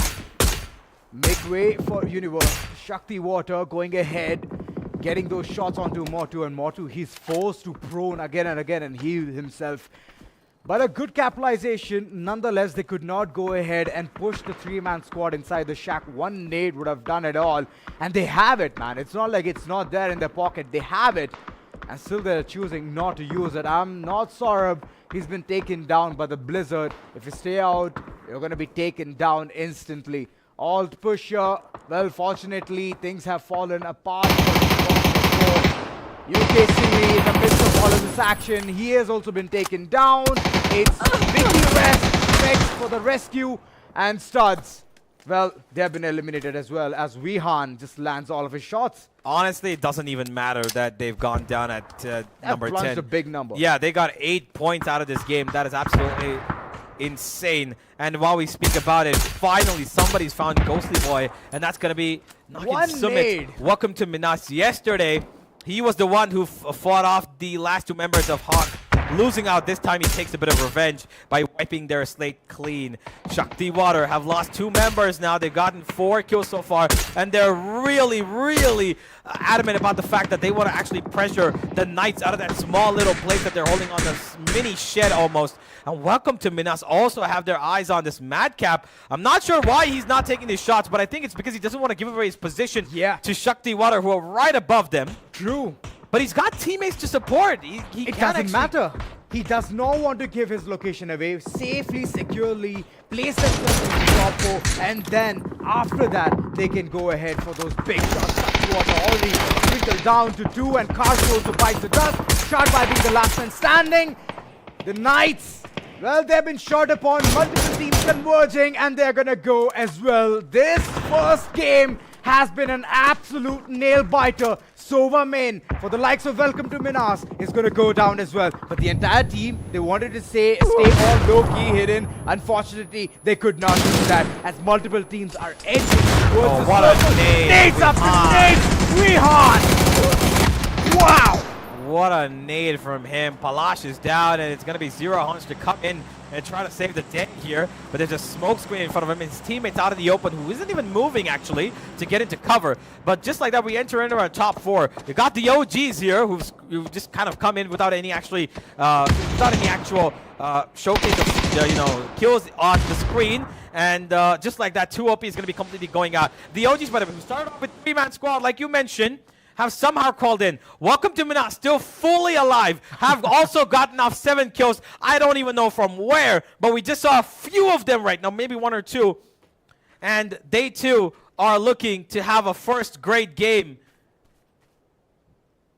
Make way for Universe. Shakti Water going ahead, getting those shots onto Motu, and Motu, he's forced to prone again and again and heal himself. But a good capitalization. Nonetheless, they could not go ahead and push the 3-man squad inside the shack. One nade would have done it all. And they have it, man. It's not like it's not there in their pocket. They have it. And still they're choosing not to use it. I'm not Saurabh. He's been taken down by the Blizzard. If you stay out, you're going to be taken down instantly. Alt pusher. Well, fortunately, things have fallen apart. UKC in the midst of all of this action. He has also been taken down. It's Vicky Rex for the rescue, and Studs. Well, they have been eliminated as well, as Wihan just lands all of his shots. Honestly, it doesn't even matter that they've gone down at number 10. A big number. Yeah, they got 8 points out of this game. That is absolutely insane. And while we speak about it, finally somebody's found Ghostly Boy, and that's going to be Noggin Summit. Welcome to Minas. Yesterday, he was the one who fought off the last 2 members of Hawk. Losing out this time, he takes a bit of revenge by wiping their slate clean. Shakti Water have lost 2 members now. They've gotten 4 kills so far, and they're really, really adamant about the fact that they want to actually pressure the Knights out of that small little place that they're holding on this mini shed almost. And Welcome to Minas also have their eyes on this Madcap. I'm not sure why he's not taking these shots, but I think it's because he doesn't want to give away his position to Shakti Water, who are right above them. True. But he's got teammates to support. It doesn't matter. He does not want to give his location away. Safely, securely, place themselves in the top 4, and then after that, they can go ahead for those big shots. Shakti Water already trickled down to 2, and Karsu also bites the dust. Shot by being the last man standing. The Knights, well, they've been shot upon. Multiple teams converging, and they're gonna go as well. This first game has been an absolute nail-biter. Sova main, for the likes of Welcome to Minas, is going to go down as well. But the entire team, they wanted to stay all low-key hidden. Unfortunately, they could not do that, as multiple teams are edging towards the what a nade. Nades after nades! Rehan! Wow! What a nade from him. Palash is down, and it's going to be Zero Hunch to come in and try to save the day here. But there's a smoke screen in front of him. His teammates out in the open, who isn't even moving, actually, to get into cover. But just like that, we enter into our top four. You got the OGs here, who've just kind of come in without any actual showcase of kills on the screen. And just like that, 2OP is going to be completely going out. The OGs, by the way, who started off with 3-man squad, like you mentioned, have somehow crawled in. Welcome to MINAS, still fully alive. Have also gotten off 7 kills. I don't even know from where, but we just saw a few of them right now, maybe 1 or 2. And they too are looking to have a first great game.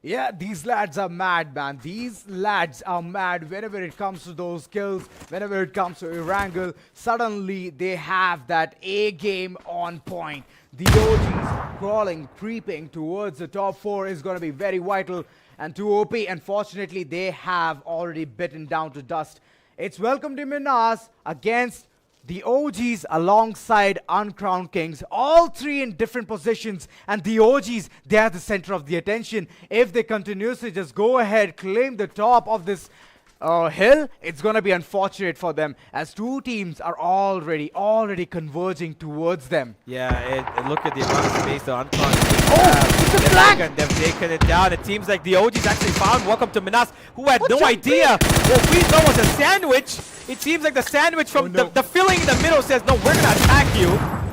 Yeah, these lads are mad, man. These lads are mad whenever it comes to those kills, whenever it comes to Erangel. Suddenly, they have that A game on point. The OGs crawling, creeping towards the top 4 is going to be very vital. And 2OP, unfortunately, they have already bitten down to dust. It's welcome to MINAS against the OGs alongside Uncrowned Kings, all 3 in different positions, and the OGs, they are the center of the attention. If they continuously just go ahead, claim the top of this hill, it's going to be unfortunate for them, as 2 teams are already converging towards them. Yeah, look at the amount of space the Uncrowned Kings it's a flank! They've taken it down. It seems like the OGs actually found Welcome to MINAS, who had no idea what we thought was a sandwich. It seems like the sandwich from the filling in the middle says, no, we're going to attack you.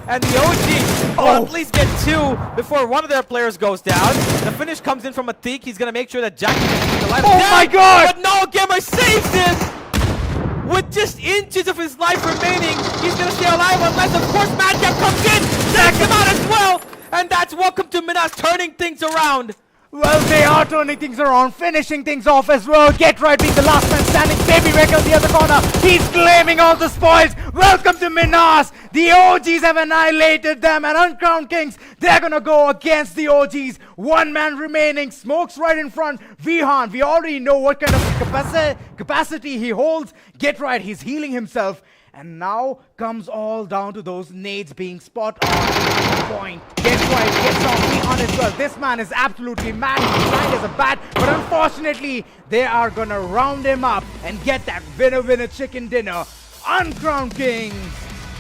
And the OGs will at least get 2 before one of their players goes down. The finish comes in from a THEK. He's going to make sure that Jackie can keep the life down. My God! But no, Gamer saves him! With just inches of his life remaining, he's going to stay alive unless, of course, Madcap comes in, takes him out as well! And that's Welcome to MINAS turning things around. Well, they are turning things around, finishing things off as well. Get Right being the last man standing. Baby Wreck on the other corner. He's claiming all the spoils. Welcome to MINAS. The OGs have annihilated them, and Uncrowned Kings, they're gonna go against the OGs. 1 man remaining. Smokes right in front. Vihan, we already know what kind of capacity he holds. Get Right, he's healing himself. And now comes all down to those nades being spot on point. Get Right gets off Vihan as well. This man is absolutely mad. He's blind as a bat. But unfortunately, they are gonna round him up and get that winner chicken dinner. Uncrowned Kings.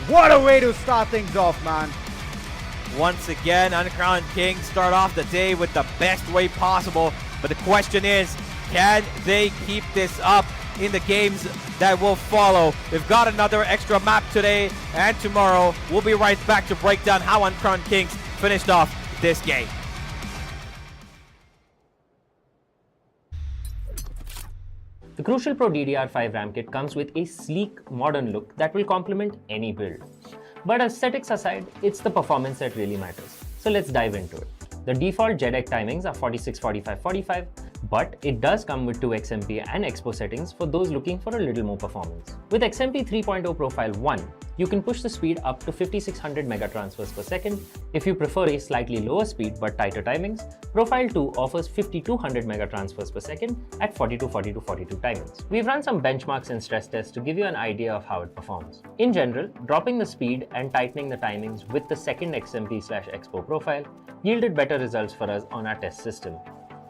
What a way to start things off, man. Once again, Uncrowned Kings start off the day with the best way possible. But the question is, can they keep this up in the games that will follow? We've got another extra map today and tomorrow. We'll be right back to break down how Uncrowned Kings finished off this game. The Crucial Pro DDR5 RAM kit comes with a sleek, modern look that will complement any build. But aesthetics aside, it's the performance that really matters. So let's dive into it. The default JEDEC timings are 46, 45, 45, but it does come with 2 XMP and Expo settings for those looking for a little more performance. With XMP 3.0 Profile 1, you can push the speed up to 5600 megatransfers per second. If you prefer a slightly lower speed but tighter timings, Profile 2 offers 5200 megatransfers per second at 42, 42, 42 timings. We've run some benchmarks and stress tests to give you an idea of how it performs. In general, dropping the speed and tightening the timings with the second XMP/Expo profile yielded better results for us on our test system.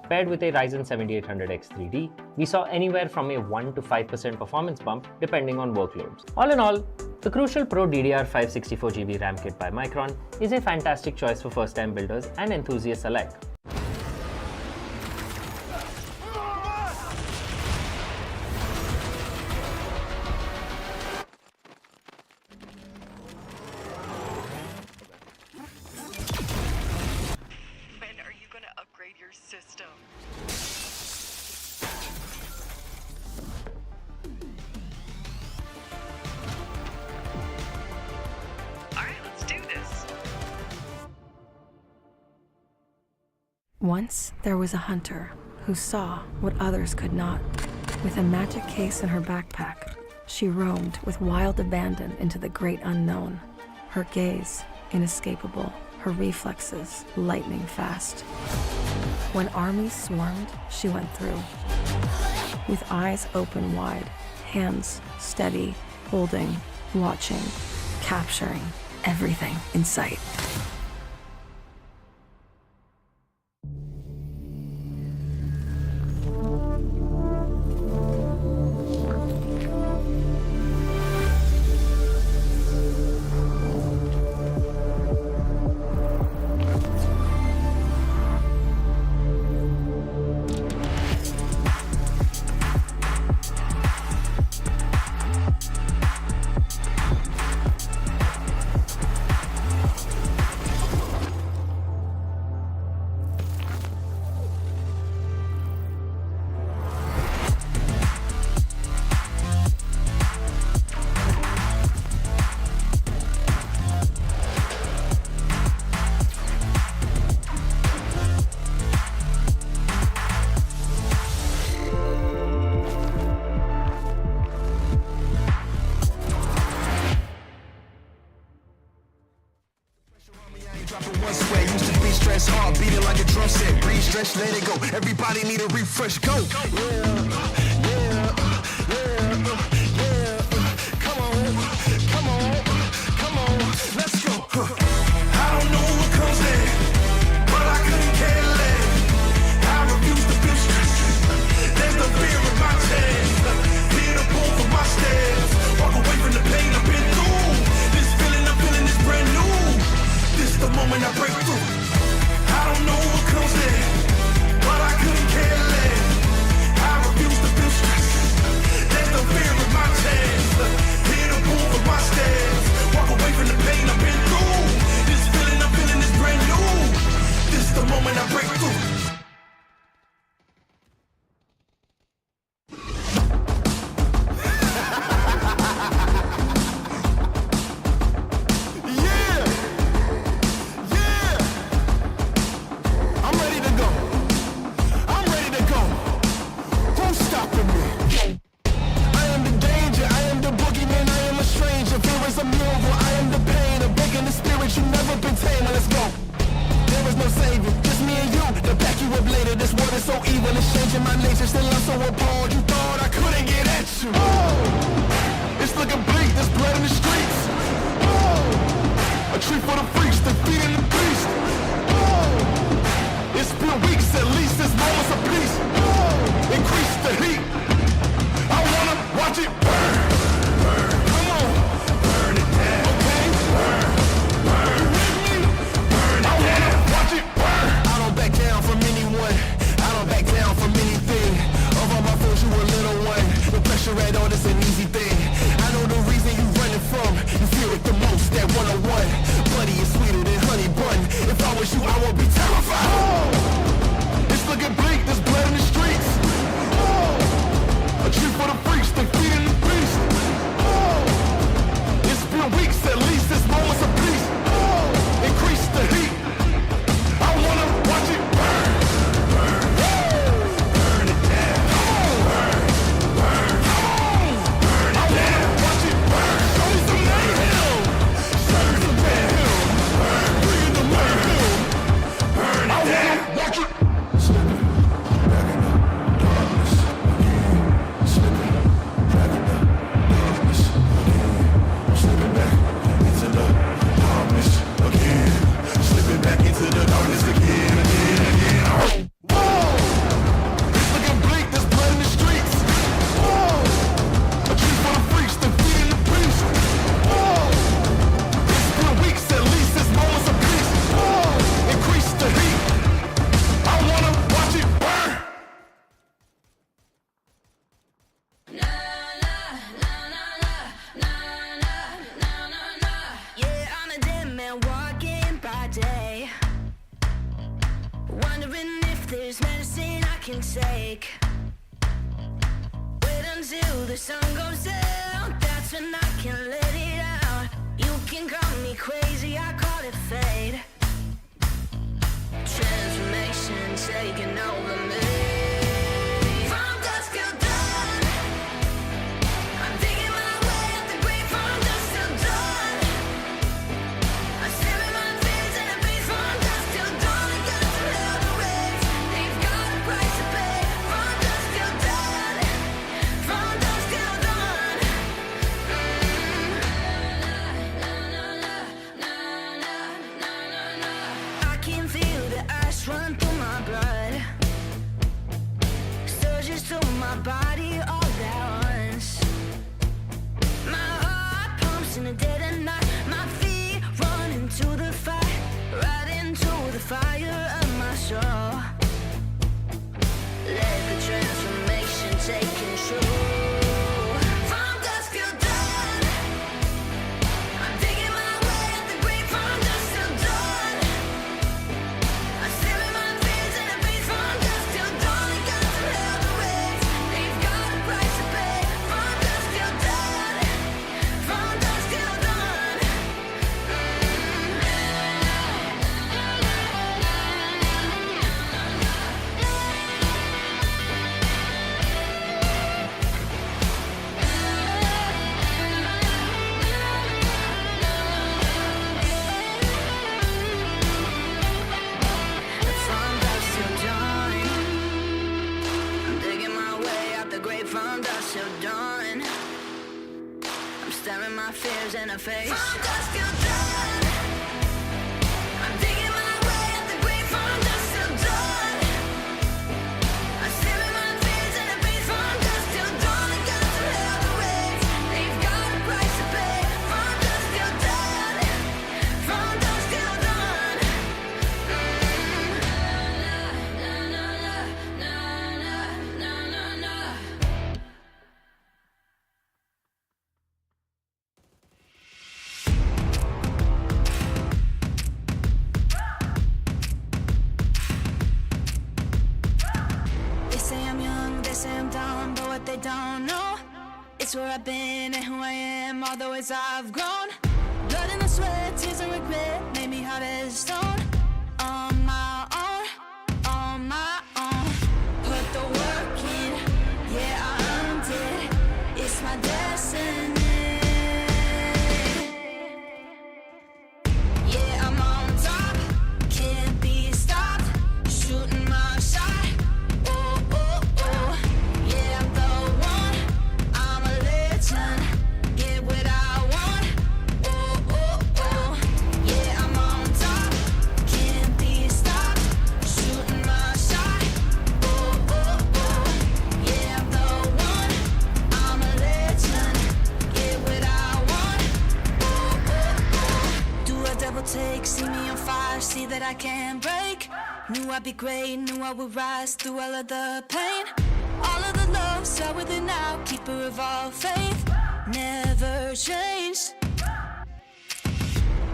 Paired with a Ryzen 7800X 3D, we saw anywhere from a 1 to 5% performance bump depending on workloads. All in all, the Crucial Pro DDR5 64GB RAM kit by Micron is a fantastic choice for first-time builders and enthusiasts alike. When are you gonna upgrade your system? Alright, let's do this. Once there was a hunter who saw what others could not. With a magic case in her backpack, she roamed with wild abandon into the great unknown. Her gaze inescapable, her reflexes lightning fast. When armies swarmed, she went through. With eyes open wide, hands steady, holding, watching, capturing everything in sight. Everybody need a refresh. Go. Yeah. Come on. Let's go. I don't know what comes next, but I couldn't care less. I refuse to feel stressed. There's no fear in my chest. Hit a pull for my steps. Walk away from the pain I've been through. This feeling I'm feeling is brand new. This the moment I break through. I don't know what comes next, but I couldn't care less. I refuse to feel stressed. There's no fear in my chest. Hit a pull for my steps. Walk away from the pain I've been through. This feeling I'm feeling is brand new. This the moment I break through. from dusk till dawn. I'm staring my fears in the face. From dusk till dawn. I'm digging my way at the grave from dusk till dawn. I'm staring my fears in the face from dusk till dawn. I got to hell to wait. They've got a price to pay. From dusk till dawn. From dusk till dawn. They say I'm young, they say I'm dumb, but what they don't know, it's where I've been and who I am, all the ways I've grown. Blood and the sweat, tears and regret made me hard as stone. On my own, on my own. Put the work in, yeah, I earned it. It's my destiny. Yeah, I'm on top, can't be stopped. Shooting my shot. Oh, oh, oh. Yeah, I'm the one. I'm a legend. Get what I want. Oh, oh, oh. Yeah, I'm on top, can't be stopped. Shooting my shot. Oh, oh, oh. Yeah, I'm the one. I'm a legend. Get what I want. Oh, oh, oh. Do a double take, see me on fire, see that I can't break. Knew I'd be great, knew I would rise through all of the pain. All of the love, start with it now, keeper of all faith. Never change.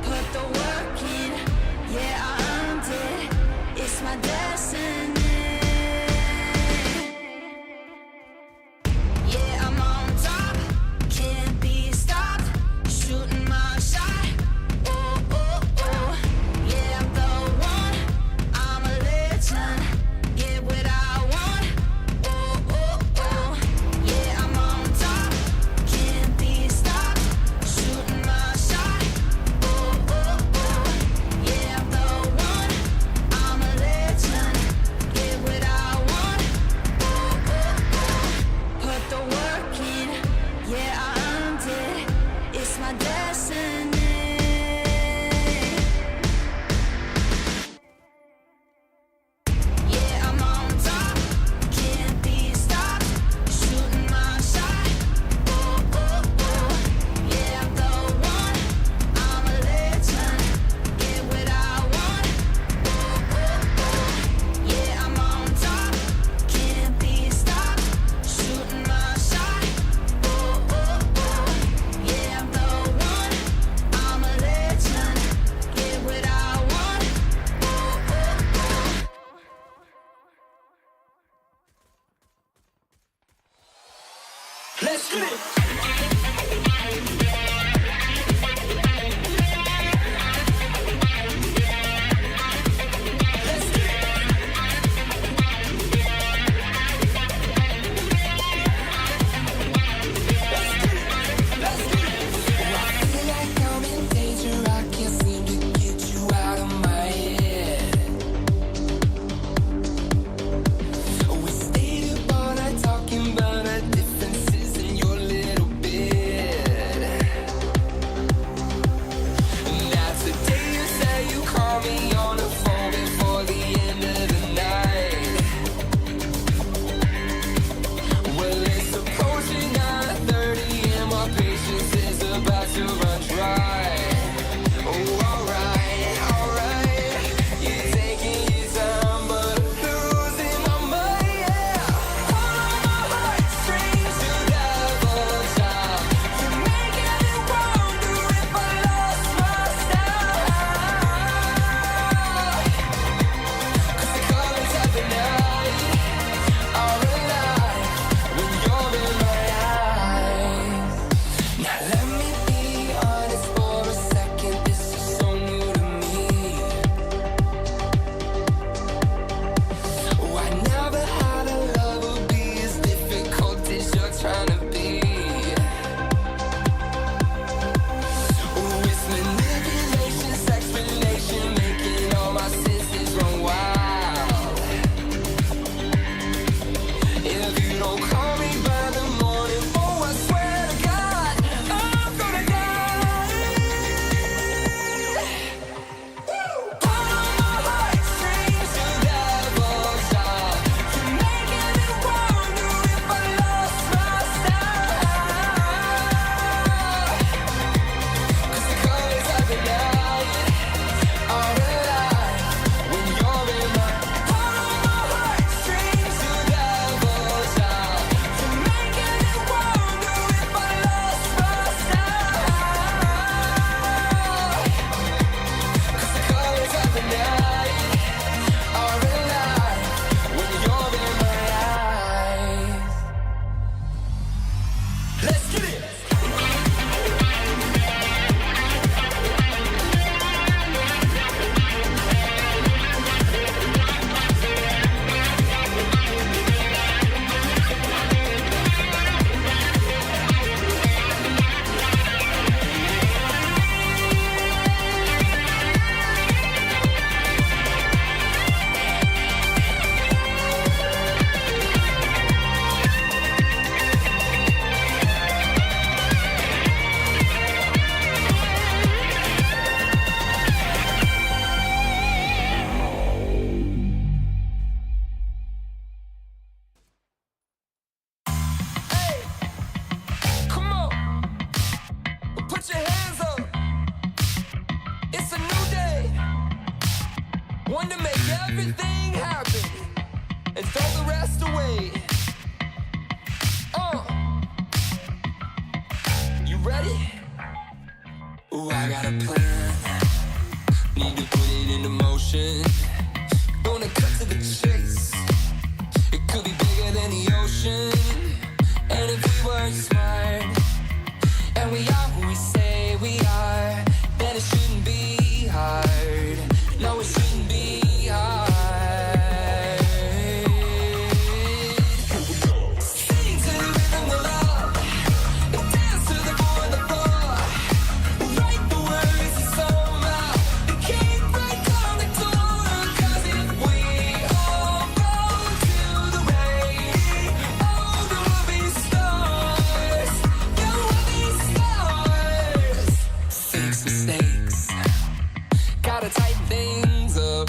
Put the work in, yeah, I earned it. It's my destiny. Yeah, I'm on top, can't be stopped. Shooting my shot. Oh, oh, oh. Yeah, I'm the one. I'm a legend. Get what I want. Oh, oh, oh. Yeah, I'm on top, can't be stopped. Shooting my shot. Oh, oh, oh. Yeah, I'm the one. I'm a legend. Get what I want. Oh, oh, oh. Put the work in, yeah, I earned it. It's my destiny. Yeah, I'm on top, can't be stopped. Shooting my shot. Oh, oh, oh. Yeah, I'm the one. I'm a legend. Get what I want. Oh, oh, oh. Yeah, I'm on top, can't be stopped. Shooting my shot. Oh, oh, oh. Yeah, I'm the one. I'm a legend. Get what I want. Oh, oh, oh. Let's get it. Feel like I'm in danger, I can't seem to get you out of my head. We stayed up all night talking about our differences and your little everything happen and throw the rest away. You ready? Ooh, I got a plan. Need to put it into motion. Gonna cut to the chase. It could be bigger than the ocean. And if we work smart, and we are who we say we are, then it shouldn't be hard. No, it shouldn't be hard. Sing to the rhythm of love, and dance to the boy on the floor. Write the words of somehow, and keep right down the door. 'Cause if we all go to the rain, oh, there will be stars. There will be stars. Fix mistakes, gotta tighten things up.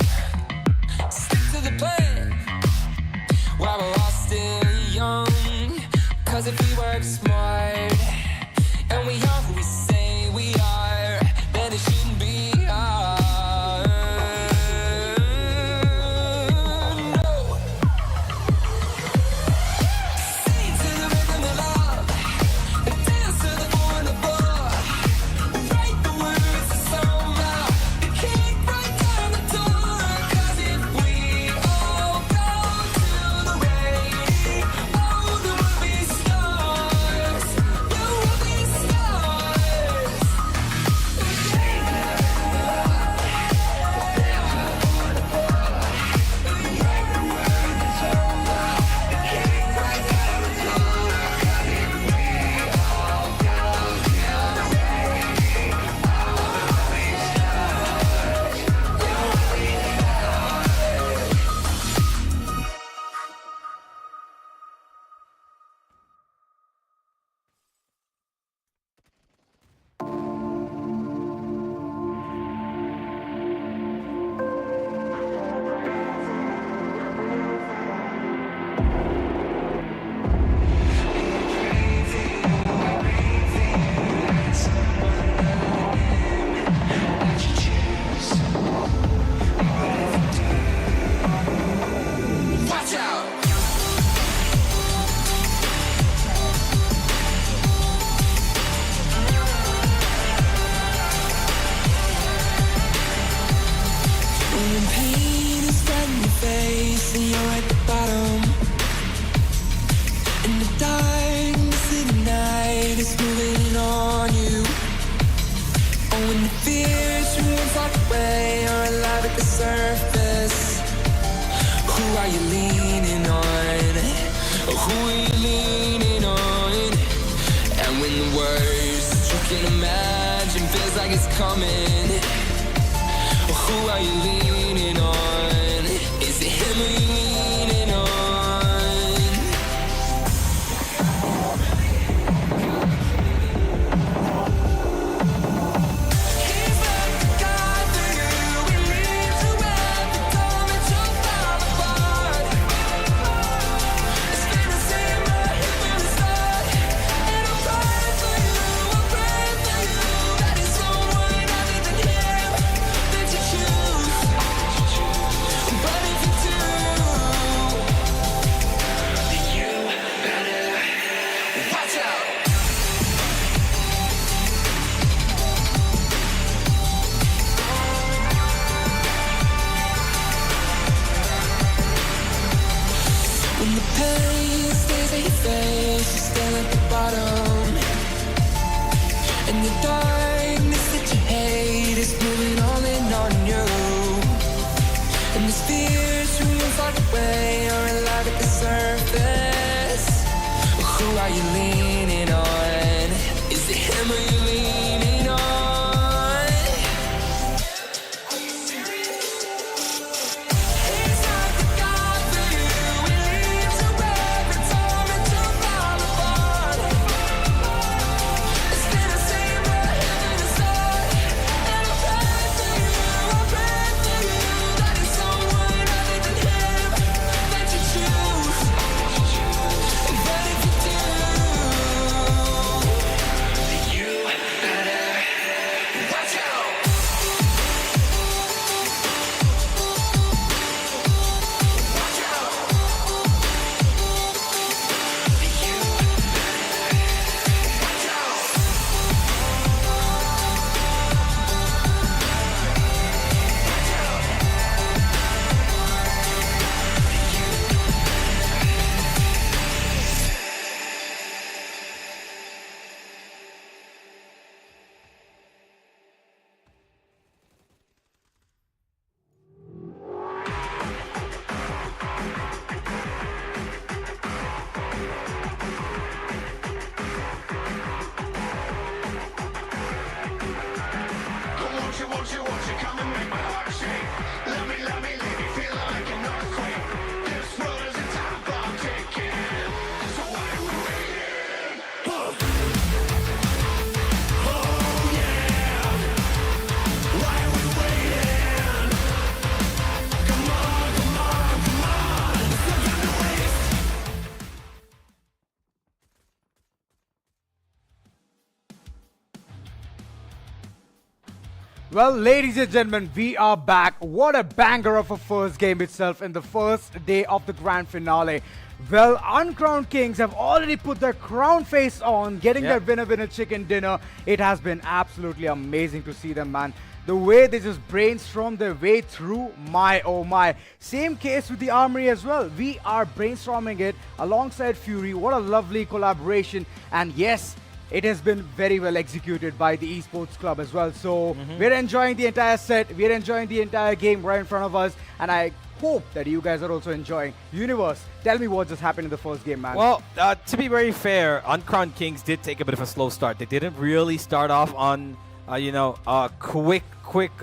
Stick to the plan while we're all still young. 'Cause if we work smart and we are who we say we are, then it shouldn't be hard. No. Sing to the rhythm of love, and dance to the boy on the floor. Write the words of somehow, and keep right down the door. 'Cause if we all go to the rain, oh, there will be stars. There will be stars. Watch out! When pain is right in your face and you're at the bottom, and the darkness of the night is moving on you. Oh, when the fears ruins walk away or alive at the surface, who are you leaning on? Who are you leaning on? And when the worst you can imagine feels like it's coming, who are you leaning on? Is it him or you leaning on? He's like the God for you. He leads you every time that you fall apart. It's been the same right here from the start. And I'm praying for you, I'm praying for you, that is someone other than him that you choose. But if you do, then you better watch out. When the pain stays at your face, you're still at the bottom, and the darkness that you hate is moving all in on you. And the fears ruins walk away or alive at the surface. Who are you leaning on? Is it him or you leaning on? He's like the God for you. He leads you every time that you fall apart. It's been the same right here from the start. And I'm praying for you, I'm praying for you, that is someone other than him that you choose. But if you do, then you Well, ladies and gentlemen, we are back. What a banger of a first game itself in the first day of the grand finale. Well, Uncrowned Kings have already put their crown face on, getting their winner chicken dinner. It has been absolutely amazing to see them, man. The way they just brainstorm their way through, my oh my. Same case with the Armory as well. We are brainstorming it alongside Fury. What a lovely collaboration. And yes, it has been very well executed by the Esports Club as well. So we're enjoying the entire set. We're enjoying the entire game right in front of us. And I hope that you guys are also enjoying. Universe, tell me what just happened in the first game, man. Well, to be very fair, Uncrowned Kings did take a bit of a slow start. They didn't really start off on, quick,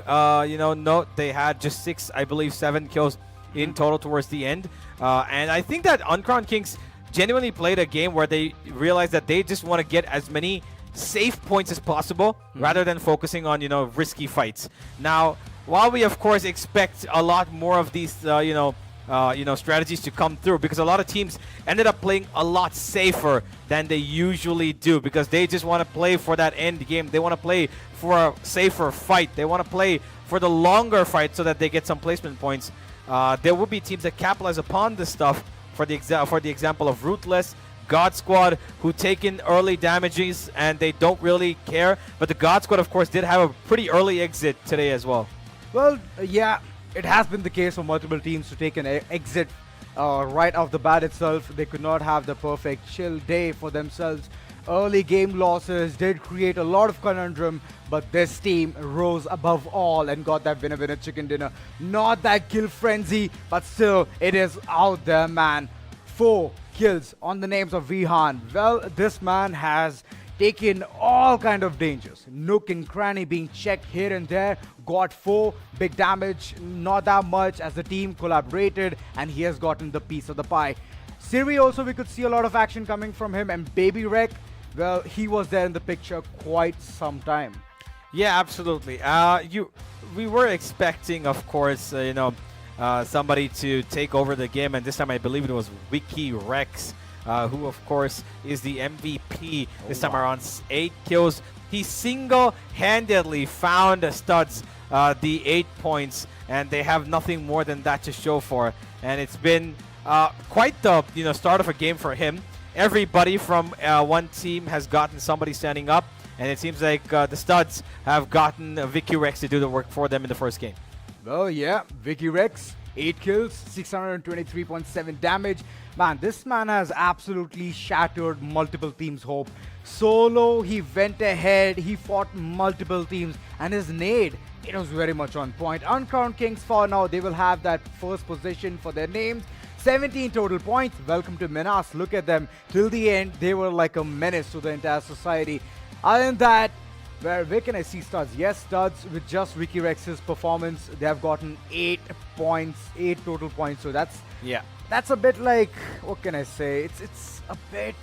note. They had just 6, I believe 7 kills in total towards the end. And I think that Uncrowned Kings genuinely played a game where they realized that they just want to get as many safe points as possible rather than focusing on, risky fights. Now, while we of course expect a lot more of these, strategies to come through, because a lot of teams ended up playing a lot safer than they usually do, because they just want to play for that end game. They want to play for a safer fight. They want to play for the longer fight so that they get some placement points. There will be teams that capitalize upon this stuff. For the example of RUTHLESS, God Squad, who take in early damages and they don't really care. But the God Squad, of course, did have a pretty early exit today as well. Well, yeah, it has been the case for multiple teams to take an exit right off the bat itself. They could not have the perfect chill day for themselves. Early game losses did create a lot of conundrum, but this team rose above all and got that winner chicken dinner. Not that kill frenzy, but still, it is out there, man. 4 kills on the names of Vihan. Well, this man has taken all kind of dangers. Nook and cranny being checked here and there. Got 4 big damage, not that much, as the team collaborated, and he has gotten the piece of the pie. Siri also, we could see a lot of action coming from him, and Baby Rek, well, he was there in the picture quite some time. Yeah, absolutely. We were expecting, of course, somebody to take over the game, and this time I believe it was Wiki Rex, who of course is the MVP this time around. 8 kills. He single-handedly found Studs the 8 points, and they have nothing more than that to show for. And it's been quite the start of a game for him. Everybody from one team has gotten somebody standing up, and it seems like the Studs have gotten Vicky Rex to do the work for them in the first game. Well, yeah, Vicky Rex, 8 kills, 623.7 damage. Man, this man has absolutely shattered multiple teams' hope. Solo, he went ahead, he fought multiple teams, and his nade, it was very much on point. Uncrowned Kings, for now, they will have that first position for their names. 17 total points. Welcome to MINAS. Look at them. Till the end, they were like a menace to the entire society. Other than that, where can I see Studs? Yes, Studs, with just Vicky Rex's performance, they have gotten 8 points, 8 total points. So that's a bit like, what can I say? It's a bit,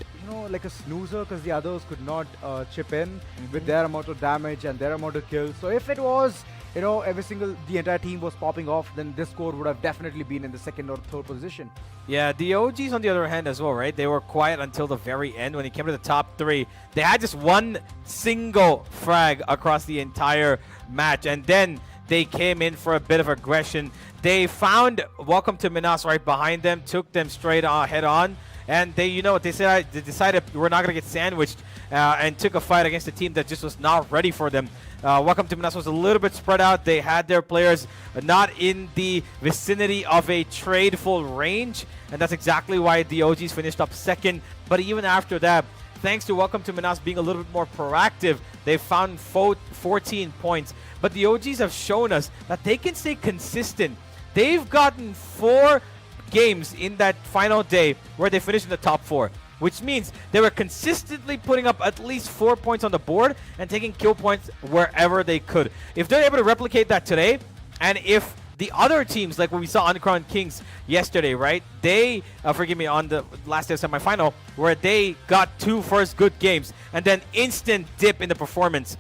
like a snoozer, because the others could not chip in with their amount of damage and their amount of kills. So if it was, the entire team was popping off, then this score would have definitely been in the 2nd or 3rd position. Yeah, the OGs on the other hand as well, right? They were quiet until the very end. When it came to the top 3, they had just one single frag across the entire match, and then they came in for a bit of aggression. They found Welcome to Minas right behind them, took them straight head on, and they decided we're not going to get sandwiched, and took a fight against a team that just was not ready for them. Welcome to Minas was a little bit spread out. They had their players not in the vicinity of a tradeful range, and that's exactly why the OGs finished up 2nd. But even after that, thanks to Welcome to Minas being a little bit more proactive, they found 14 points. But the OGs have shown us that they can stay consistent. They've gotten 4 games in that final day where they finished in the top 4, which means they were consistently putting up at least 4 points on the board and taking kill points wherever they could. If they're able to replicate that today, and if the other teams, like what we saw Uncrowned Kings yesterday, right? They, on the last day of semifinal, where they got 2 first good games and then instant dip in the performance.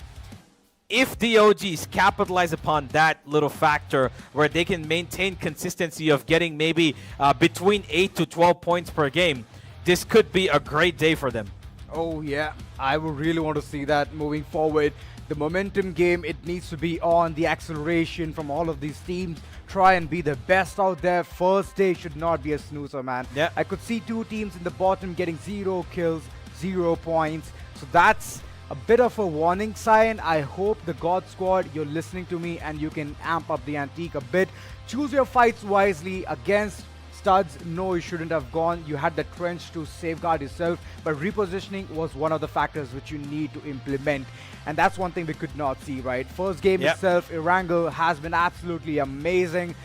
If the OGs capitalize upon that little factor where they can maintain consistency of getting maybe between 8 to 12 points per game, this could be a great day for them. Oh yeah, I would really want to see that moving forward. The momentum game, it needs to be on. The acceleration from all of these teams. Try and be the best out there. First day should not be a snoozer, man. Yeah. I could see two teams in the bottom getting 0 kills, 0 points. So that's a bit of a warning sign. I hope the God Squad, you're listening to me and you can amp up the antique a bit. Choose your fights wisely. Against Studs, no, you shouldn't have gone. You had the trench to safeguard yourself, but repositioning was one of the factors which you need to implement. And that's one thing we could not see, right? First game itself, Erangel has been absolutely amazing.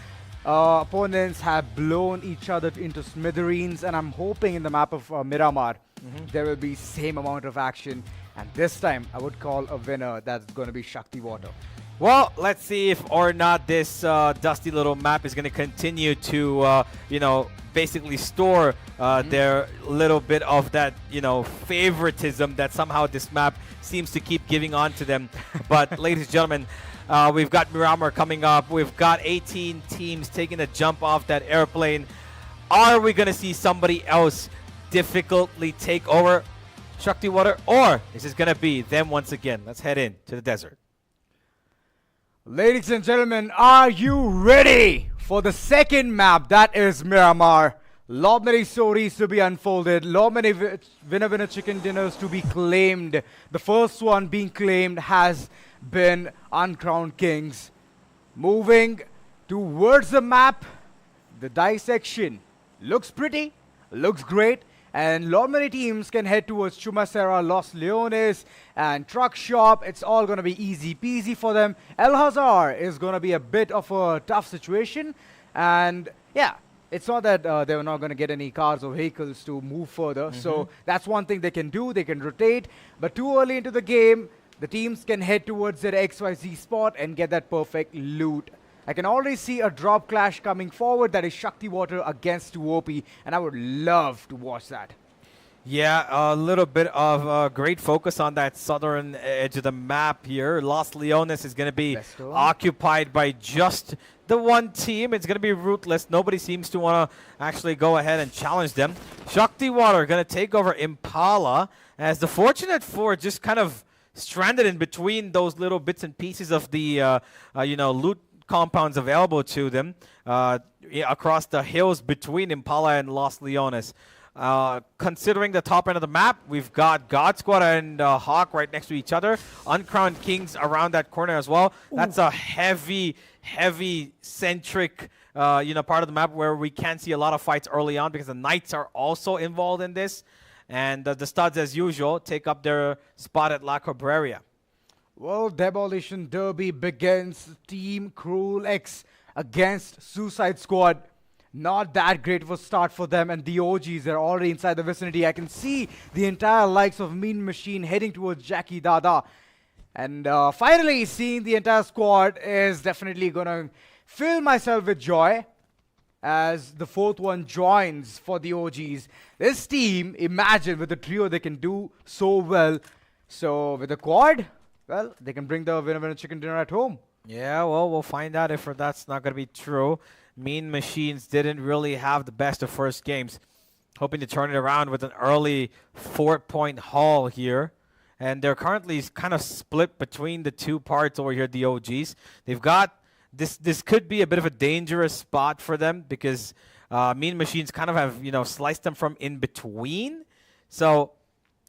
Opponents have blown each other into smithereens, and I'm hoping in the map of Miramar, there will be same amount of action. And this time, I would call a winner. That's going to be Shakti Water. Well, let's see if or not this dusty little map is going to continue to, basically store their little bit of that, favoritism that somehow this map seems to keep giving on to them. But, ladies and gentlemen, we've got Miramar coming up. We've got 18 teams taking a jump off that airplane. Are we going to see somebody else difficultly take over Shakti Water, or is this going to be them once again? Let's head in to the desert. Ladies and gentlemen, are you ready for the second map? That is Miramar. Lot many stories to be unfolded. Lot many winner chicken dinners to be claimed. The first one being claimed has been Uncrowned Kings. Moving towards the map, the dissection looks pretty, looks great. And lot many teams can head towards Chumacera, Los Leones, and Truck Shop. It's all going to be easy peasy for them. El Hazar is going to be a bit of a tough situation. And yeah, it's not that they were not going to get any cars or vehicles to move further. So that's one thing they can do. They can rotate. But too early into the game, the teams can head towards their XYZ spot and get that perfect loot. I can already see a drop clash coming forward. That is Shakti Water against 2OP, and I would love to watch that. Yeah, a little bit of great focus on that southern edge of the map here. Los Leones is going to be occupied by just the one team. It's going to be Ruthless. Nobody seems to want to actually go ahead and challenge them. Shakti Water going to take over Impala, as the Fortunate Four just kind of stranded in between those little bits and pieces of the loot compounds available to them across the hills between Impala and Los Leones. Considering the top end of the map, we've got God Squad and Hawk right next to each other. Uncrowned Kings around that corner as well. Ooh. That's a heavy centric part of the map where we can see a lot of fights early on because the Knights are also involved in this. And the Studs, as usual, take up their spot at La Cabrera. Well, Demolition Derby begins. Team Cruel X against Suicide Squad. Not that great of a start for them, and the OGs are already inside the vicinity. I can see the entire likes of Mean Machine heading towards Jackie Dada. And finally, seeing the entire squad is definitely going to fill myself with joy as the fourth one joins for the OGs. This team, imagine with the trio, they can do so well. So with the quad, well, they can bring the winner chicken dinner at home. Yeah, well, we'll find out if that's not going to be true. Mean Machines didn't really have the best of first games. Hoping to turn it around with an early 4-point haul here. And they're currently kind of split between the two parts over here, the OGs. They've got this could be a bit of a dangerous spot for them because Mean Machines kind of have, sliced them from in between. So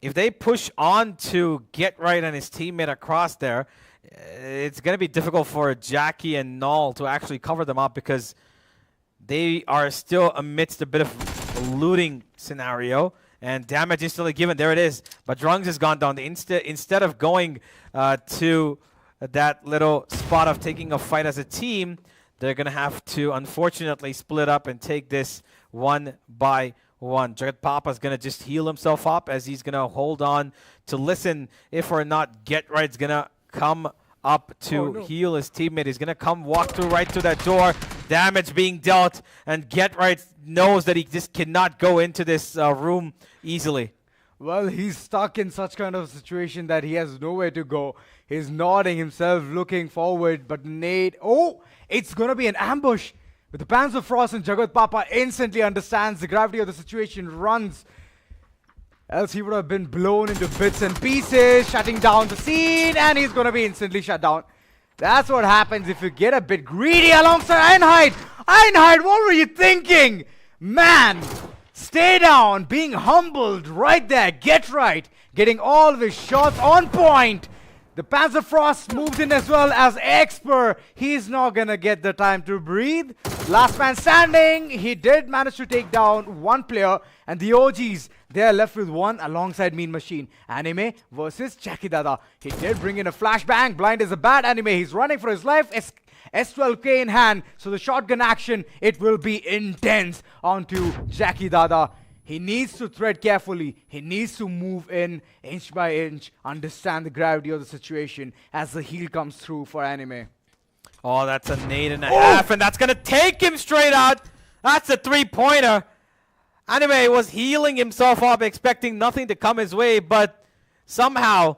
if they push on to Get Right and his teammate across there, it's going to be difficult for Jackie and Null to actually cover them up because they are still amidst a bit of a looting scenario. And damage instantly given. There it is. But Drungs has gone down. Instead of going to that little spot of taking a fight as a team, they're going to have to, unfortunately, split up and take this one by one. Jagat Papa's going to just heal himself up as he's going to hold on to listen if or not Get Right's going to come up to heal his teammate. He's going to come walk through right through that door. Damage being dealt, and Get Right knows that he just cannot go into this room easily. Well, he's stuck in such kind of situation that he has nowhere to go. He's nodding himself, looking forward, but Nate... Oh, it's going to be an ambush. With the Pans of Frost, and Jagat Papa instantly understands the gravity of the situation, runs. Else he would have been blown into bits and pieces, shutting down the scene, and he's gonna be instantly shut down. That's what happens if you get a bit greedy alongside Einheit. Einheit, what were you thinking? Man, stay down, being humbled right there. Get right, getting all of his shots on point. The Panzerfrost moved in as well as Exper. He's not gonna get the time to breathe. Last man standing. He did manage to take down one player, and the OGs, they are left with one alongside Mean Machine. Anime versus Jackie Dada. He did bring in a flashbang. Blind is a bad Anime. He's running for his life. S12K in hand. So the shotgun action, it will be intense onto Jackie Dada. He needs to tread carefully. He needs to move in inch by inch, understand the gravity of the situation as the heal comes through for Anime. Oh, that's a nade and a half, and that's going to take him straight out. That's a three-pointer. Anime was healing himself up, expecting nothing to come his way, but somehow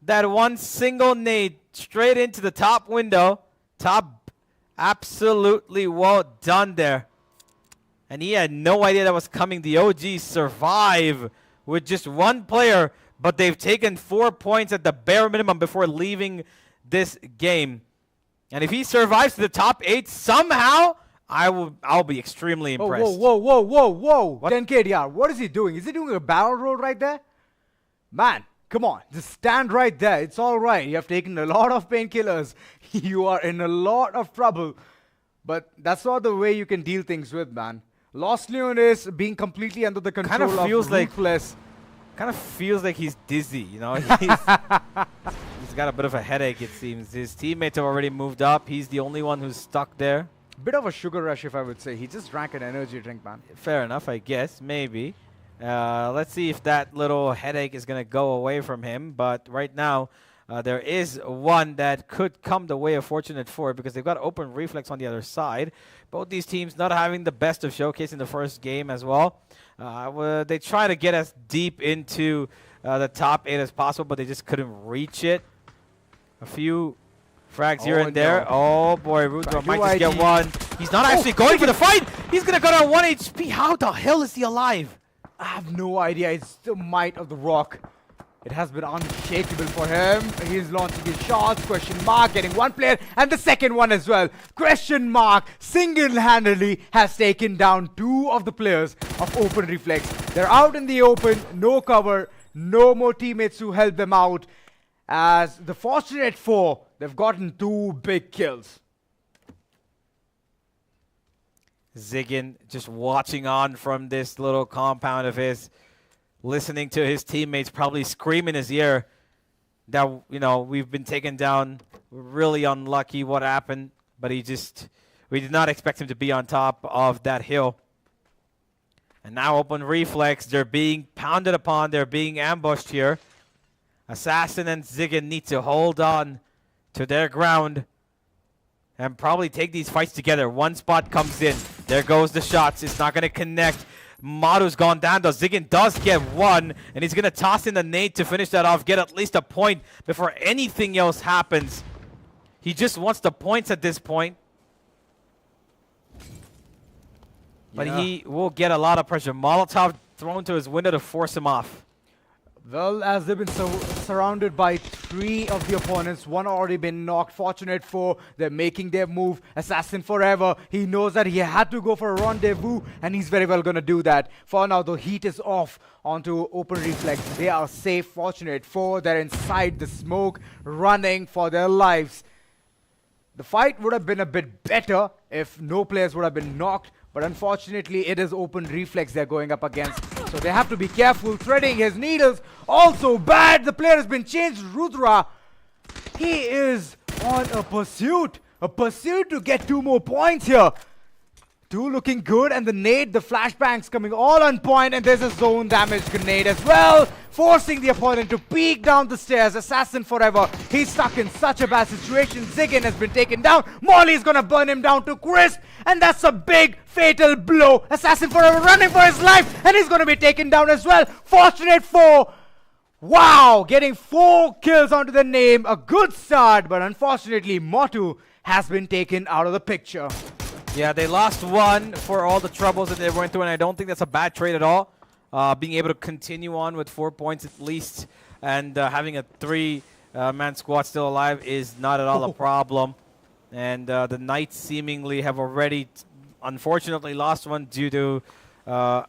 that one single nade straight into the top window. Top, absolutely well done there. And he had no idea that was coming. The OGs survive with just one player, but they've taken 4 points at the bare minimum before leaving this game. And if he survives to the top 8 somehow, I'll be extremely impressed. Whoa. 10KDR, what is he doing? Is he doing a barrel roll right there? Man, come on. Just stand right there. It's all right. You have taken a lot of painkillers. You are in a lot of trouble. But that's not the way you can deal things with, man. Lost Leon is being completely under the control of RUTHLESS. Kind of feels like he's dizzy, you know? He's got a bit of a headache, it seems. His teammates have already moved up. He's the only one who's stuck there. Bit of a sugar rush, if I would say. He just drank an energy drink, man. Fair enough, I guess. Maybe. Let's see if that little headache is going to go away from him. But right now, there is one that could come the way of Fortunate 4 because they've got open reflex on the other side. Both these teams not having the best of showcase in the first game as well. They try to get as deep into the top 8 as possible, but they just couldn't reach it. A few frags here and there. No. Oh boy, Rudra might just get one. He's not actually going for the fight. He's going to go down 1 HP. How the hell is he alive? I have no idea. It's the might of the rock. It has been unshakable for him. He's launching his shots. Question mark getting one player and the second one as well. Question mark single-handedly has taken down 2 of the players of open reflex. They're out in the open, no cover, no more teammates to help them out. As the Fortunate 4, they've gotten 2 big kills. Ziggin just watching on from this little compound of his, listening to his teammates probably scream in his ear that, you know, we've been taken down. We're really unlucky what happened, but we did not expect him to be on top of that hill. And now open reflex, they're being pounded upon, they're being ambushed here. Assassin and Ziggin need to hold on to their ground and probably take these fights together. One spot comes in. There goes the shots. It's not going to connect. Maru's gone down, though. Ziggin does get one, and he's going to toss in the nade to finish that off, get at least a point before anything else happens. He just wants the points at this point. But he will get a lot of pressure. Molotov thrown to his window to force him off. Well, as they've been surrounded by 3 of the opponents, one already been knocked. Fortunate 4, they're making their move. Assassin forever. He knows that he had to go for a rendezvous, and he's very well going to do that. For now, the heat is off onto open reflex. They are safe. Fortunate 4, they're inside the smoke, running for their lives. The fight would have been a bit better if no players would have been knocked, but unfortunately, it is open reflex they're going up against. So they have to be careful. Threading his needles. Also bad. The player has been changed. Rudra. He is on a pursuit. A pursuit to get 2 more points here. 2 looking good. And the nade, the flashbangs coming all on point. And there's a zone damage grenade as well. Forcing the opponent to peek down the stairs. Assassin forever. He's stuck in such a bad situation. Ziggin has been taken down. Molly's gonna burn him down to crisp. And that's a big fatal blow. Assassin forever running for his life. And he's gonna be taken down as well. Fortunate 4. Wow. Getting 4 kills onto the name. A good start. But unfortunately, Motu has been taken out of the picture. Yeah, they lost 1 for all the troubles that they went through, and I don't think that's a bad trade at all. being able to continue on with 4 points at least, and having a 3-man squad still alive is not at all a problem. And the Knights seemingly have already, unfortunately, lost one due to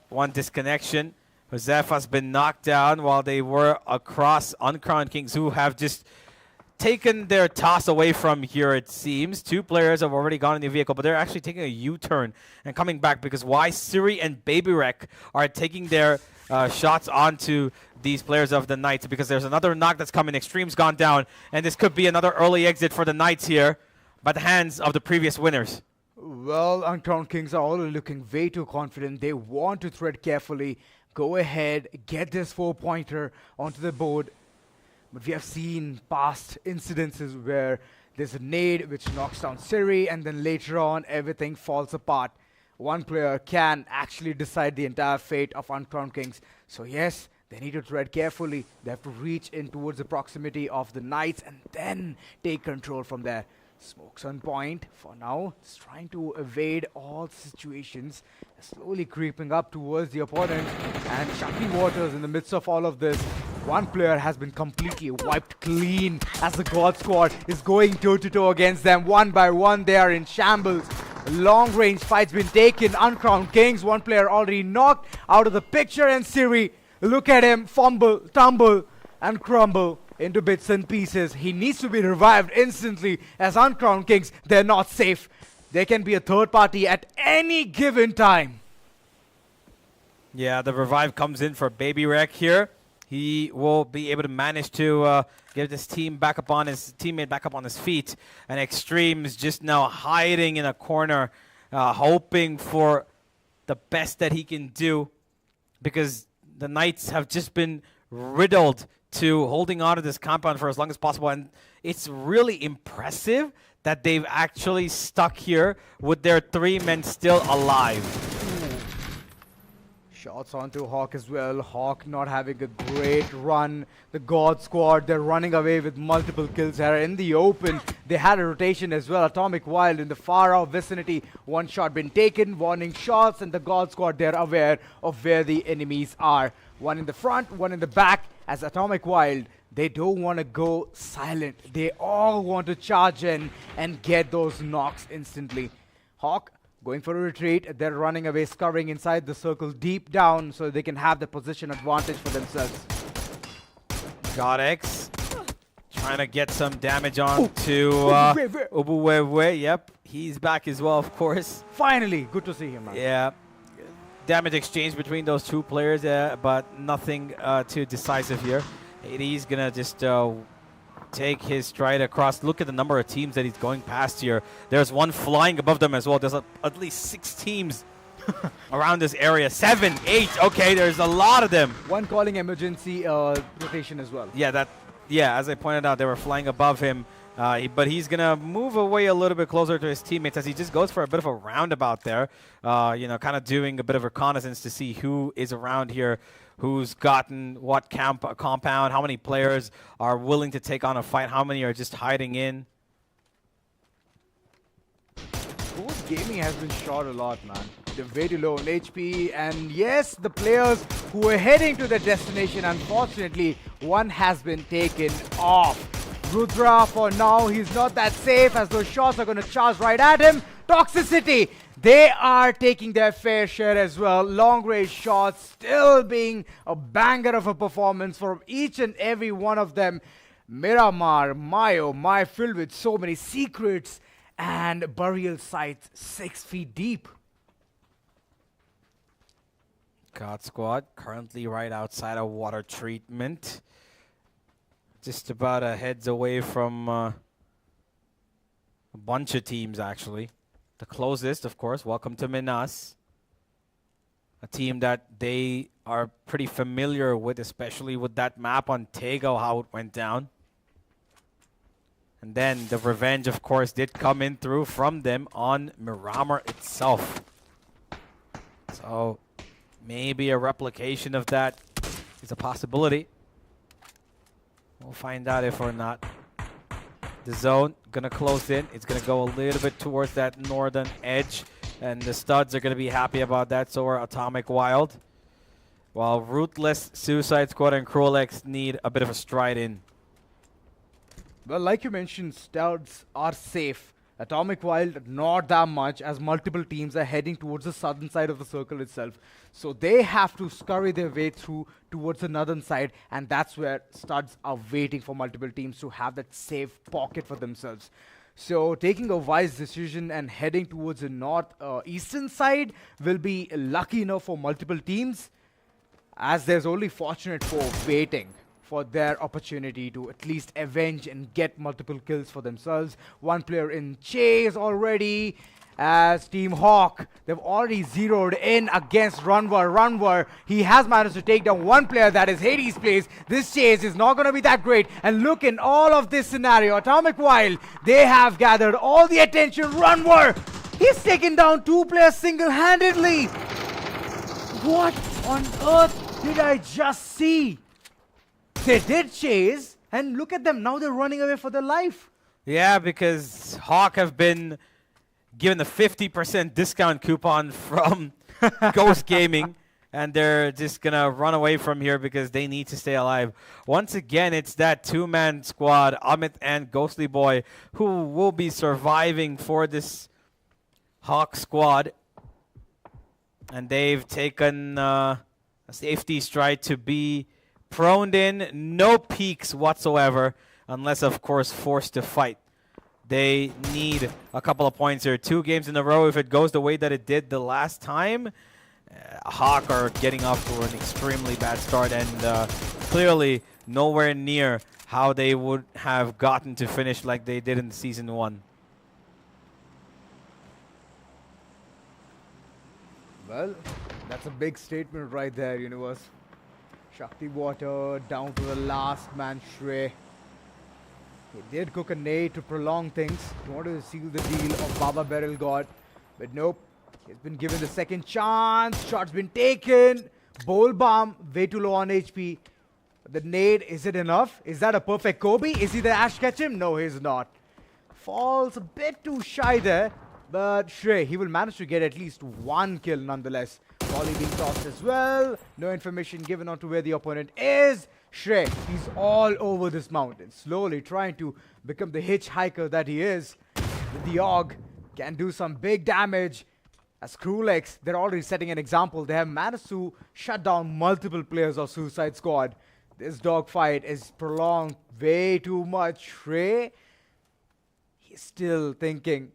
one disconnection. Joseph has been knocked down while they were across Uncrowned Kings, who have just taken their toss away from here, it seems. 2 players have already gone in the vehicle, but they're actually taking a U-turn and coming back because why Siri and Babyrek are taking their shots onto these players of the Knights, because there's another knock that's coming. Extreme's gone down, and this could be another early exit for the Knights here by the hands of the previous winners. Well, Uncrowned Kings are already looking way too confident. They want to tread carefully, go ahead, get this 4-pointer onto the board. But we have seen past incidences where there's a nade which knocks down Siri, and then later on everything falls apart. One player can actually decide the entire fate of Uncrowned Kings. So yes, they need to tread carefully. They have to reach in towards the proximity of the Knights and then take control from there. Smokes on point for now, just trying to evade all situations, slowly creeping up towards the opponent, and SHAKTI Waters in the midst of all of this. One player has been completely wiped clean as the God Squad is going toe-to-toe against them. One by one, they are in shambles. Long-range fight's been taken. Uncrowned Kings, one player already knocked out of the picture, and Siri, look at him, fumble, tumble, and crumble into bits and pieces. He needs to be revived instantly, as Uncrowned Kings, they're not safe. They can be a third party at any given time. Yeah, the revive comes in for Babyrek here. He will be able to manage to get his team back up on his teammate back up on his feet. And Extreme's just now hiding in a corner, hoping for the best that he can do, because the Knights have just been riddled to holding on to this compound for as long as possible. And it's really impressive that they've actually stuck here with their 3 men still alive. Shots onto Hawk as well. Hawk not having a great run. The God Squad, they're running away with multiple kills here in the open. They had a rotation as well. Atomic Wild in the far off vicinity. One shot been taken, warning shots, and the God Squad, they're aware of where the enemies are. One in the front, one in the back. As Atomic Wild, they don't want to go silent. They all want to charge in and get those knocks instantly. Hawk going for a retreat. They're running away, scurrying inside the circle deep down so they can have the position advantage for themselves. D-OGS trying to get some damage on to Ubuwewe. Yep, he's back as well, of course. Finally, good to see him, man. Yeah. Damage exchange between those 2 players, but nothing too decisive here. He's going to just take his stride across. Look at the number of teams that he's going past here. There's one flying above them as well. There's at least 6 teams around this area. 7, 8. Okay, there's a lot of them. One calling emergency rotation as well. Yeah, as I pointed out, they were flying above him. But he's going to move away a little bit closer to his teammates as he just goes for a bit of a roundabout there. You know, kind of doing a bit of reconnaissance to see who is around here, who's gotten what compound, how many players are willing to take on a fight, how many are just hiding in. Sports Gaming has been shot a lot, man. They're way too low on HP, and yes, the players who are heading to their destination, unfortunately, one has been taken off. Rudra, for now, he's not that safe as those shots are going to charge right at him. TOXICITY, they are taking their fair share as well. Long range shots still being a banger of a performance from each and every one of them. Miramar, my filled with so many secrets and burial sites 6 feet deep. God Squad currently right outside of water treatment. Just about a heads away from a bunch of teams, actually. The closest, of course, welcome to MINAS. A team that they are pretty familiar with, especially with that map on Tego, how it went down. And then the revenge, of course, did come in through from them on Miramar itself. So maybe a replication of that is a possibility. We'll find out if or not. The zone gonna close in. It's gonna go a little bit towards that northern edge, and the studs are gonna be happy about that. So are Atomic Wild. While Ruthless, Suicide Squad, and Krolex need a bit of a stride in. Well, like you mentioned, Studs are safe. Atomic Wild, not that much, as multiple teams are heading towards the southern side of the circle itself. So they have to scurry their way through towards the northern side, and that's where Studs are waiting for multiple teams to have that safe pocket for themselves. So taking a wise decision and heading towards the north-eastern side will be lucky enough for multiple teams, as there's only Fortunate 4 waiting for their opportunity to at least avenge and get multiple kills for themselves. One player in chase already, as Team Hawk, they've already zeroed in against Runwar. Runwar, he has managed to take down one player, that is Hades Place. This chase is not going to be that great. And look in all of this scenario, Atomic Wild, they have gathered all the attention. Runwar, he's taken down 2 players single-handedly. What on earth did I just see? They did chase, and look at them, now they're running away for their life. Yeah, because Hawk have been given a 50% discount coupon from Ghost Gaming, and they're just going to run away from here because they need to stay alive. Once again, it's that 2-man squad, Amit and Ghostly Boy, who will be surviving for this Hawk squad. And they've taken a safety stride to be proned in, no peaks whatsoever, unless, of course, forced to fight. They need a couple of points here. 2 games in a row. If it goes the way that it did the last time, Hawk are getting off to an extremely bad start, and clearly nowhere near how they would have gotten to finish like they did in Season 1. Well, that's a big statement right there, Universe. Shakti Water down to the last man, Shrey. He did cook a nade to prolong things. He wanted to seal the deal of Baba Beryl God. But nope. He's been given the second chance. Shot's been taken. Bowl Bomb, way too low on HP. The nade, is it enough? Is that a perfect Kobe? Is he the Ash Ketchum? No, he's not. Falls a bit too shy there. But Shrey, he will manage to get at least 1 kill nonetheless. Volley being tossed as well. No information given on to where the opponent is. Shrey, he's all over this mountain, slowly trying to become the hitchhiker that he is. The Og can do some big damage. As Krolex, they're already setting an example. They have managed to shut down multiple players of Suicide Squad. This dogfight is prolonged way too much. Shrey, he's still thinking,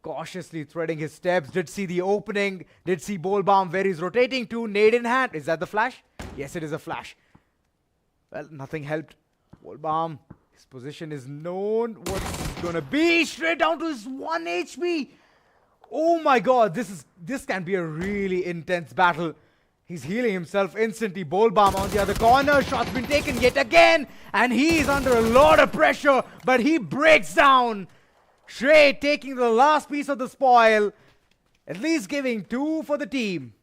cautiously threading his steps. Did see the opening. Did see Bowl Bomb where he's rotating to. Nade in hand. Is that the flash? Yes, it is a flash. Well, nothing helped. Bowl Bomb. His position is known. What's going to be? Straight down to his 1 HP. Oh my god. This can be a really intense battle. He's healing himself instantly. Bowl Bomb on the other corner. Shot's been taken yet again. And he's under a lot of pressure. But he breaks down. Shrey taking the last piece of the spoil, at least giving 2 for the team.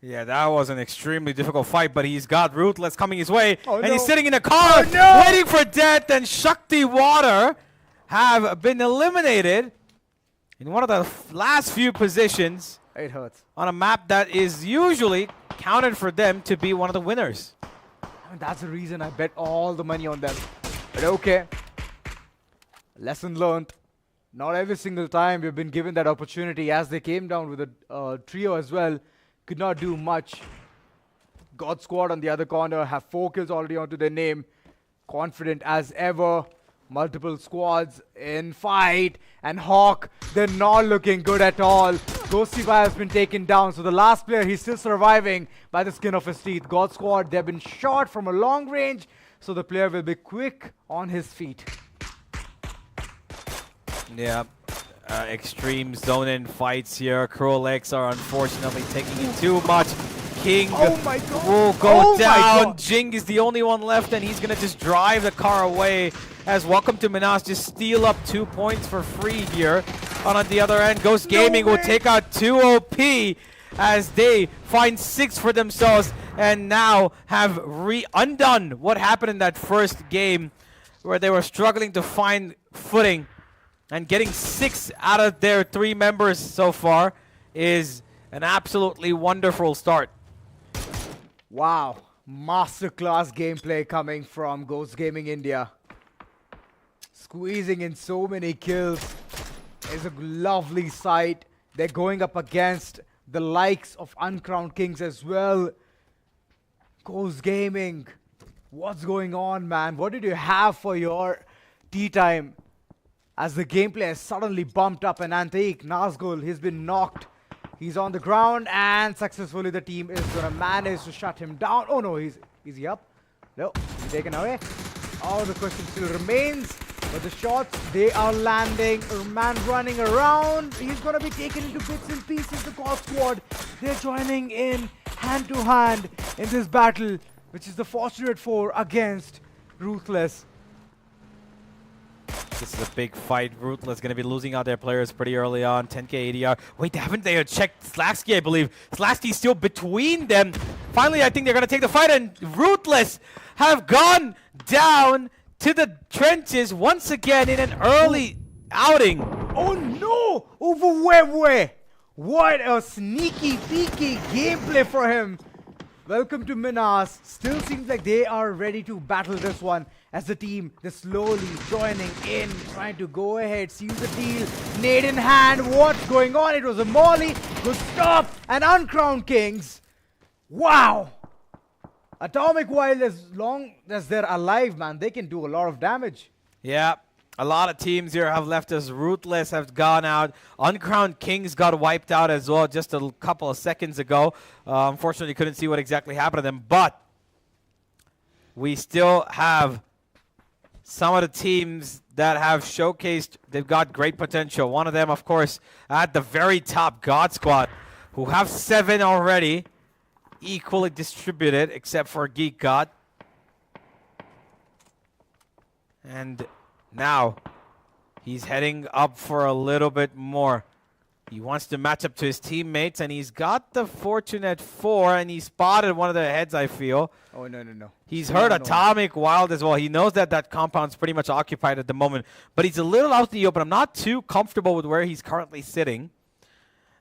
Yeah, that was an extremely difficult fight, but he's got Ruthless coming his way, and no. he's sitting in a car waiting for death, and Shakti Water have been eliminated in one of the last few positions. It hurts. On a map that is usually counted for them to be one of the winners. And that's the reason I bet all the money on them. But okay. Lesson learned. Not every single time we've been given that opportunity, as they came down with a trio as well. Could not do much. God Squad on the other corner have 4 kills already onto their name. Confident as ever. Multiple squads in fight. And Hawk, they're not looking good at all. Ghosty Boy has been taken down. So the last player, he's still surviving by the skin of his teeth. God Squad, they've been shot from a long range. So the player will be quick on his feet. Yeah, extreme zone-in fights here. Krolex are unfortunately taking it too much. King will go down. Jing is the only one left, and he's going to just drive the car away. As Welcome to Minas just steal up 2 points for free here. On the other end, Ghost Gaming will take out 2 OP as they find 6 for themselves and now have undone what happened in that first game where they were struggling to find footing. And getting 6 out of their 3 members so far is an absolutely wonderful start. Wow. Masterclass gameplay coming from Ghost Gaming India. Squeezing in so many kills is a lovely sight. They're going up against the likes of Uncrowned Kings as well. Ghost Gaming, what's going on, man? What did you have for your tea time? As the gameplay has suddenly bumped up, and Antique Nazgul, he's been knocked. He's on the ground, and successfully the team is gonna manage to shut him down. Oh no, is he up? No, he's taken away. Oh, the question still remains. But the shots, they are landing. A man running around. He's gonna be taken into bits and pieces. The God Squad, they're joining in hand to hand in this battle, which is the Fortunate Four against Ruthless. This is a big fight. Ruthless going to be losing out their players pretty early on. 10k ADR. Wait, haven't they checked Slaksky, I believe? Slaksky's still between them. Finally, I think they're going to take the fight, and Ruthless have gone down to the trenches once again in an early outing. Oh no! Over Webway! What a sneaky peeky gameplay for him. Welcome to Minas. Still seems like they are ready to battle this one. As the team, they're slowly joining in, trying to go ahead, seal the deal. Nade in hand, what's going on? It was a Molly, good stop, and Uncrowned Kings. Wow! Atomic Wild, as long as they're alive, man, they can do a lot of damage. Yeah, a lot of teams here have left us. Ruthless have gone out. Uncrowned Kings got wiped out as well just a couple of seconds ago. Unfortunately, couldn't see what exactly happened to them, but we still have some of the teams that have showcased they've got great potential. One of them, of course, at the very top, God Squad, who have 7 already, equally distributed, except for Geek God. And now he's heading up for a little bit more. He wants to match up to his teammates, and he's got the Fortunate Four, and he spotted one of their heads, I feel. Oh, no. He's heard Atomic Wild as well. He knows that that compound's pretty much occupied at the moment, but he's a little out in the open. I'm not too comfortable with where he's currently sitting,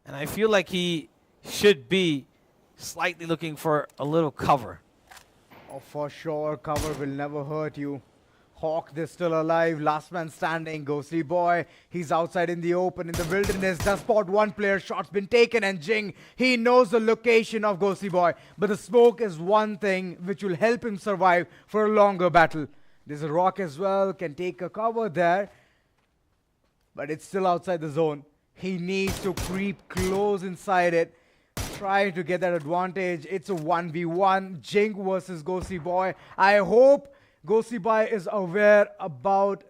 and I feel like he should be slightly looking for a little cover. Oh, for sure, cover will never hurt you. Hawk, they're still alive. Last man standing. Ghostly Boy, he's outside in the open, in the wilderness. Does spot one player. Shot's been taken, and Jing, he knows the location of Ghostly Boy. But the smoke is one thing which will help him survive for a longer battle. There's a rock as well. Can take a cover there. But it's still outside the zone. He needs to creep close inside it. Try to get that advantage. It's a 1v1. Jing versus Ghostly Boy. I hope Ghostly Boy is aware about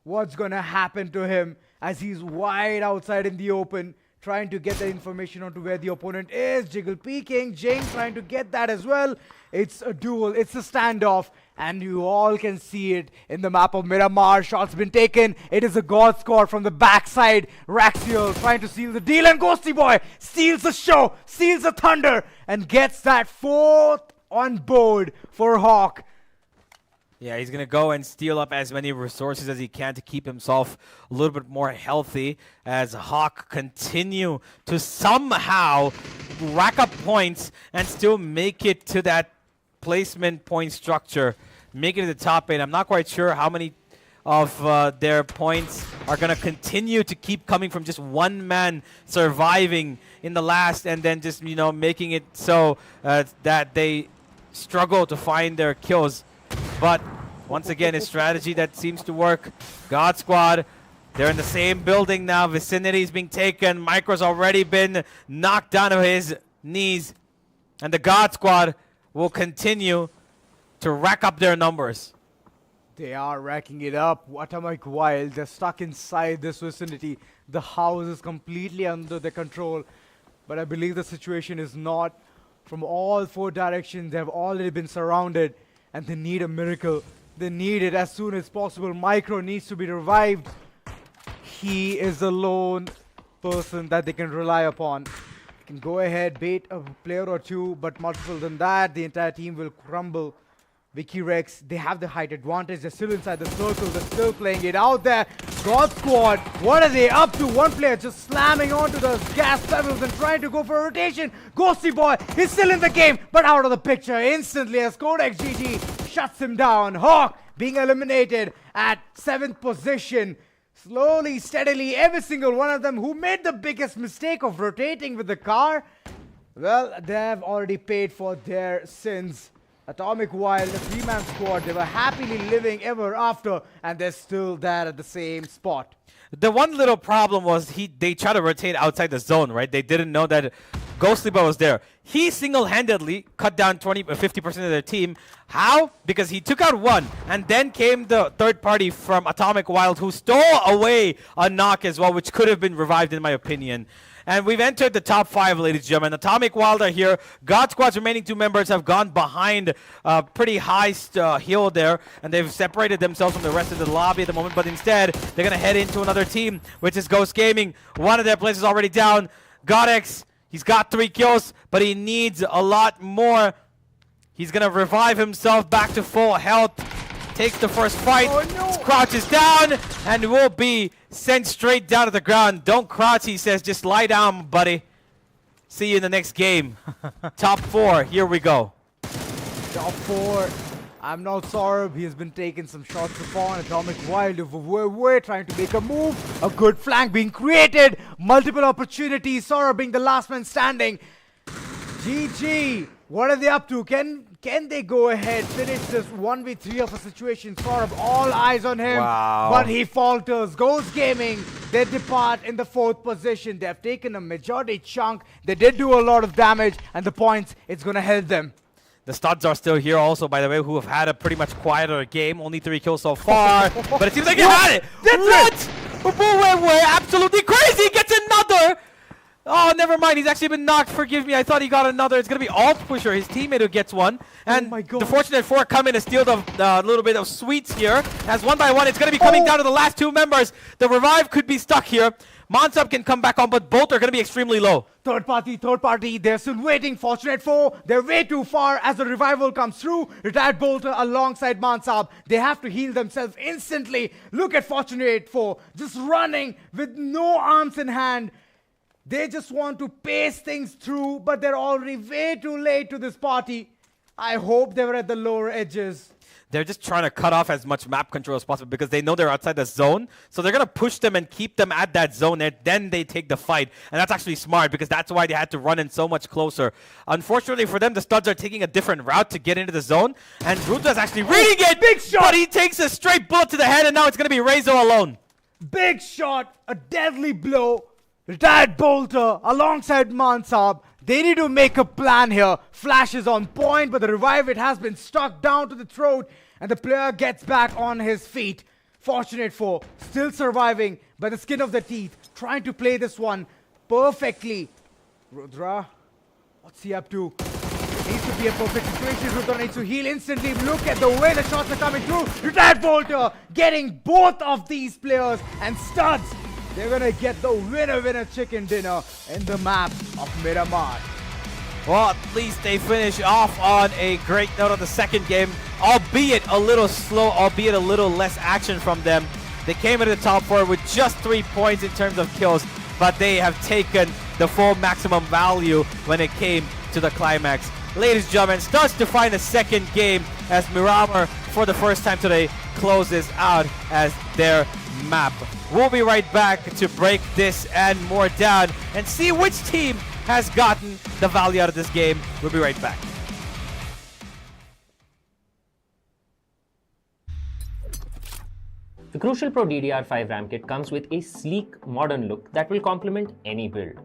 what's gonna happen to him, as he's wide outside in the open, trying to get the information onto where the opponent is. Jiggle peeking, Jing trying to get that as well. It's a duel, it's a standoff, and you all can see it in the map of Miramar. Shots been taken. It is a God Squad from the backside. Raxiel trying to seal the deal, and Ghostly Boy steals the show, steals the thunder, and gets that 4th on board for Hawk. Yeah, he's going to go and steal up as many resources as he can to keep himself a little bit more healthy, as Hawk continue to somehow rack up points and still make it to that placement point structure, make it to the top 8. I'm not quite sure how many of their points are going to continue to keep coming from just one man surviving in the last, and then just, you know, making it so that they struggle to find their kills. But once again, a strategy that seems to work. God Squad, they're in the same building now. Vicinity's being taken. Micro's already been knocked down to his knees. And the God Squad will continue to rack up their numbers. They are racking it up. Atomic Wild, they're stuck inside this vicinity. The house is completely under their control. But I believe the situation is not. From all 4 directions, they have already been surrounded. And they need a miracle. They need it as soon as possible. Micro needs to be revived. He is the lone person that they can rely upon. They can go ahead, bait a player or two, but multiple than that, the entire team will crumble. Vicky Rex, they have the height advantage. They're still inside the circle. They're still playing it out there. God Squad, what are they up to? One player just slamming onto the gas pedals and trying to go for a rotation. Ghosty Boy is still in the game, but out of the picture instantly as Codex GG shuts him down. Hawk being eliminated at 7th position. Slowly, steadily, every single one of them who made the biggest mistake of rotating with the car, well, they have already paid for their sins. Atomic Wild, the 3-man squad, they were happily living ever after, and they're still there at the same spot. The one little problem was they tried to rotate outside the zone, right? They didn't know that Ghostly Boy was there. He single-handedly cut down 50% of their team. How? Because he took out one, and then came the third party from Atomic Wild who stole away a knock as well, which could have been revived in my opinion. And we've entered the top 5, ladies and gentlemen. Atomic Wild are here. God Squad's remaining 2 members have gone behind a pretty high hill there, and they've separated themselves from the rest of the lobby at the moment. But instead, they're going to head into another team, which is Ghost Gaming. One of their players is already down. Godex, he's got 3 kills, but he needs a lot more. He's going to revive himself back to full health. Takes the first fight, crouches down, and will be sent straight down to the ground. Don't crouch, he says. Just lie down, buddy. See you in the next game. Top 4, here we go. Top 4. I'm not Saurabh. He has been taking some shots upon Atomic Wild. We're trying to make a move. A good flank being created. Multiple opportunities. Saurabh being the last man standing. GG. What are they up to? Can they go ahead, finish this 1v3 of a situation? Saurabh, all eyes on him. Wow. But he falters. Ghost Gaming, they depart in the 4th position. They have taken a majority chunk. They did do a lot of damage, and the points, it's going to help them. The studs are still here also, by the way, who have had a pretty much quieter game. Only 3 kills so far. But it seems like he had it. What? Wait, absolutely crazy. Gets another. Oh, never mind. He's actually been knocked. Forgive me. I thought he got another. It's going to be Alt Pusher, his teammate, who gets one. And my God. the Fortunate 4 come in and steal the little bit of sweets here. As 1 by 1, it's going to be coming down to the last 2 members. The revive could be stuck here. Monsub can come back on, but both are going to be extremely low. Third party, they're still waiting. Fortunate 4, they're way too far as the revival comes through. Retired Bolter alongside Mansab. They have to heal themselves instantly. Look at Fortunate 4, just running with no arms in hand. They just want to pace things through, but they're already way too late to this party. I hope they were at the lower edges. They're just trying to cut off as much map control as possible because they know they're outside the zone. So they're going to push them and keep them at that zone, and then they take the fight. And that's actually smart because that's why they had to run in so much closer. Unfortunately for them, the studs are taking a different route to get into the zone. And Ruthless actually reading it. Big shot! But he takes a straight bullet to the head, and now it's going to be Rezo alone. Big shot, a deadly blow. Retired Bolter alongside Mansab. They need to make a plan here. Flash is on point, but the revive, it has been stuck down to the throat, and the player gets back on his feet. Fortunate 4, still surviving by the skin of their teeth, trying to play this one perfectly. Rudra, what's he up to? Needs to be a perfect situation. Rudra needs to heal instantly. Look at the way the shots are coming through. Retired Bolter getting both of these players, and studs. They're gonna get the winner chicken dinner in the map of Miramar. Well, at least they finish off on a great note on the second game, albeit a little slow, albeit a little less action from them. They came into the top 4 with just 3 points in terms of kills, but they have taken the full maximum value when it came to the climax. Ladies and gentlemen, starts to find a second game as Miramar, for the first time today, closes out as their map. We'll be right back to break this and more down and see which team has gotten the value out of this game. We'll be right back. The Crucial Pro DDR5 RAM kit comes with a sleek, modern look that will complement any build.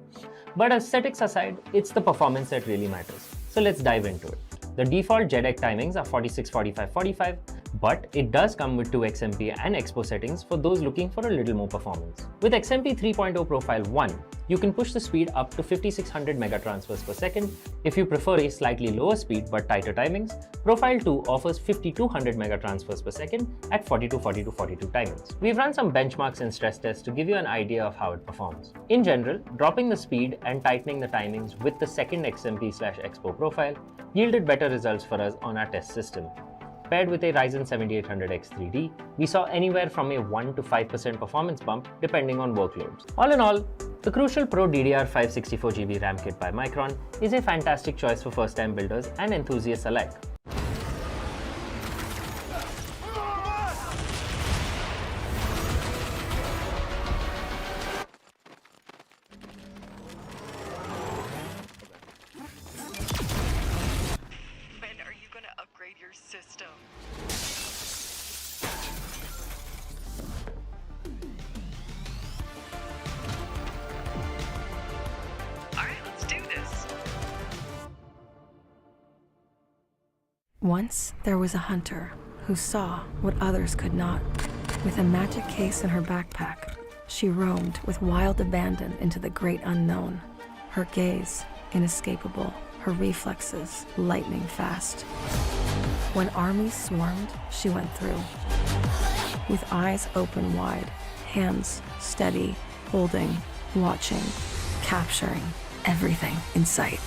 But aesthetics aside, it's the performance that really matters. So let's dive into it. The default JEDEC timings are 46, 45, 45, but it does come with 2 XMP and Expo settings for those looking for a little more performance. With XMP 3.0 Profile 1, you can push the speed up to 5600 megatransfers per second. If you prefer a slightly lower speed but tighter timings, Profile 2 offers 5200 megatransfers per second at 42, 42, 42 timings. We've run some benchmarks and stress tests to give you an idea of how it performs. In general, dropping the speed and tightening the timings with the second XMP/Expo profile yielded better results for us on our test system. paired with a Ryzen 7800X 3D, we saw anywhere from a 1 to 5% performance bump depending on workloads. All in all, the Crucial Pro DDR5 64GB RAM kit by Micron is a fantastic choice for first-time builders and enthusiasts alike. When are you gonna upgrade your system? Alright, let's do this. Once there was a hunter who saw what others could not. With a magic case in her backpack, she roamed with wild abandon into the great unknown. Her gaze inescapable, her reflexes lightning fast. When armies swarmed, she went through. With eyes open wide, hands steady, holding, watching, capturing everything in sight.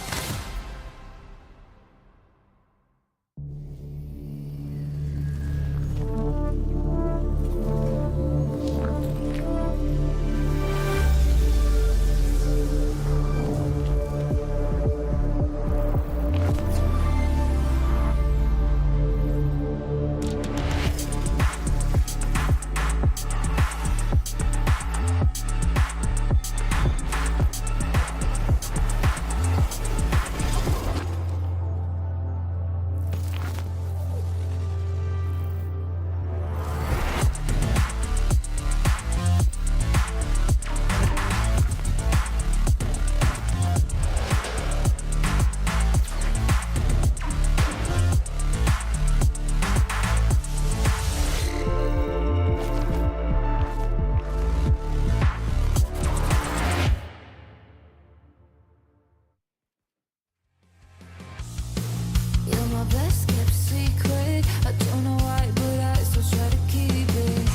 You're my best kept secret. I don't know why, but I still try to keep it.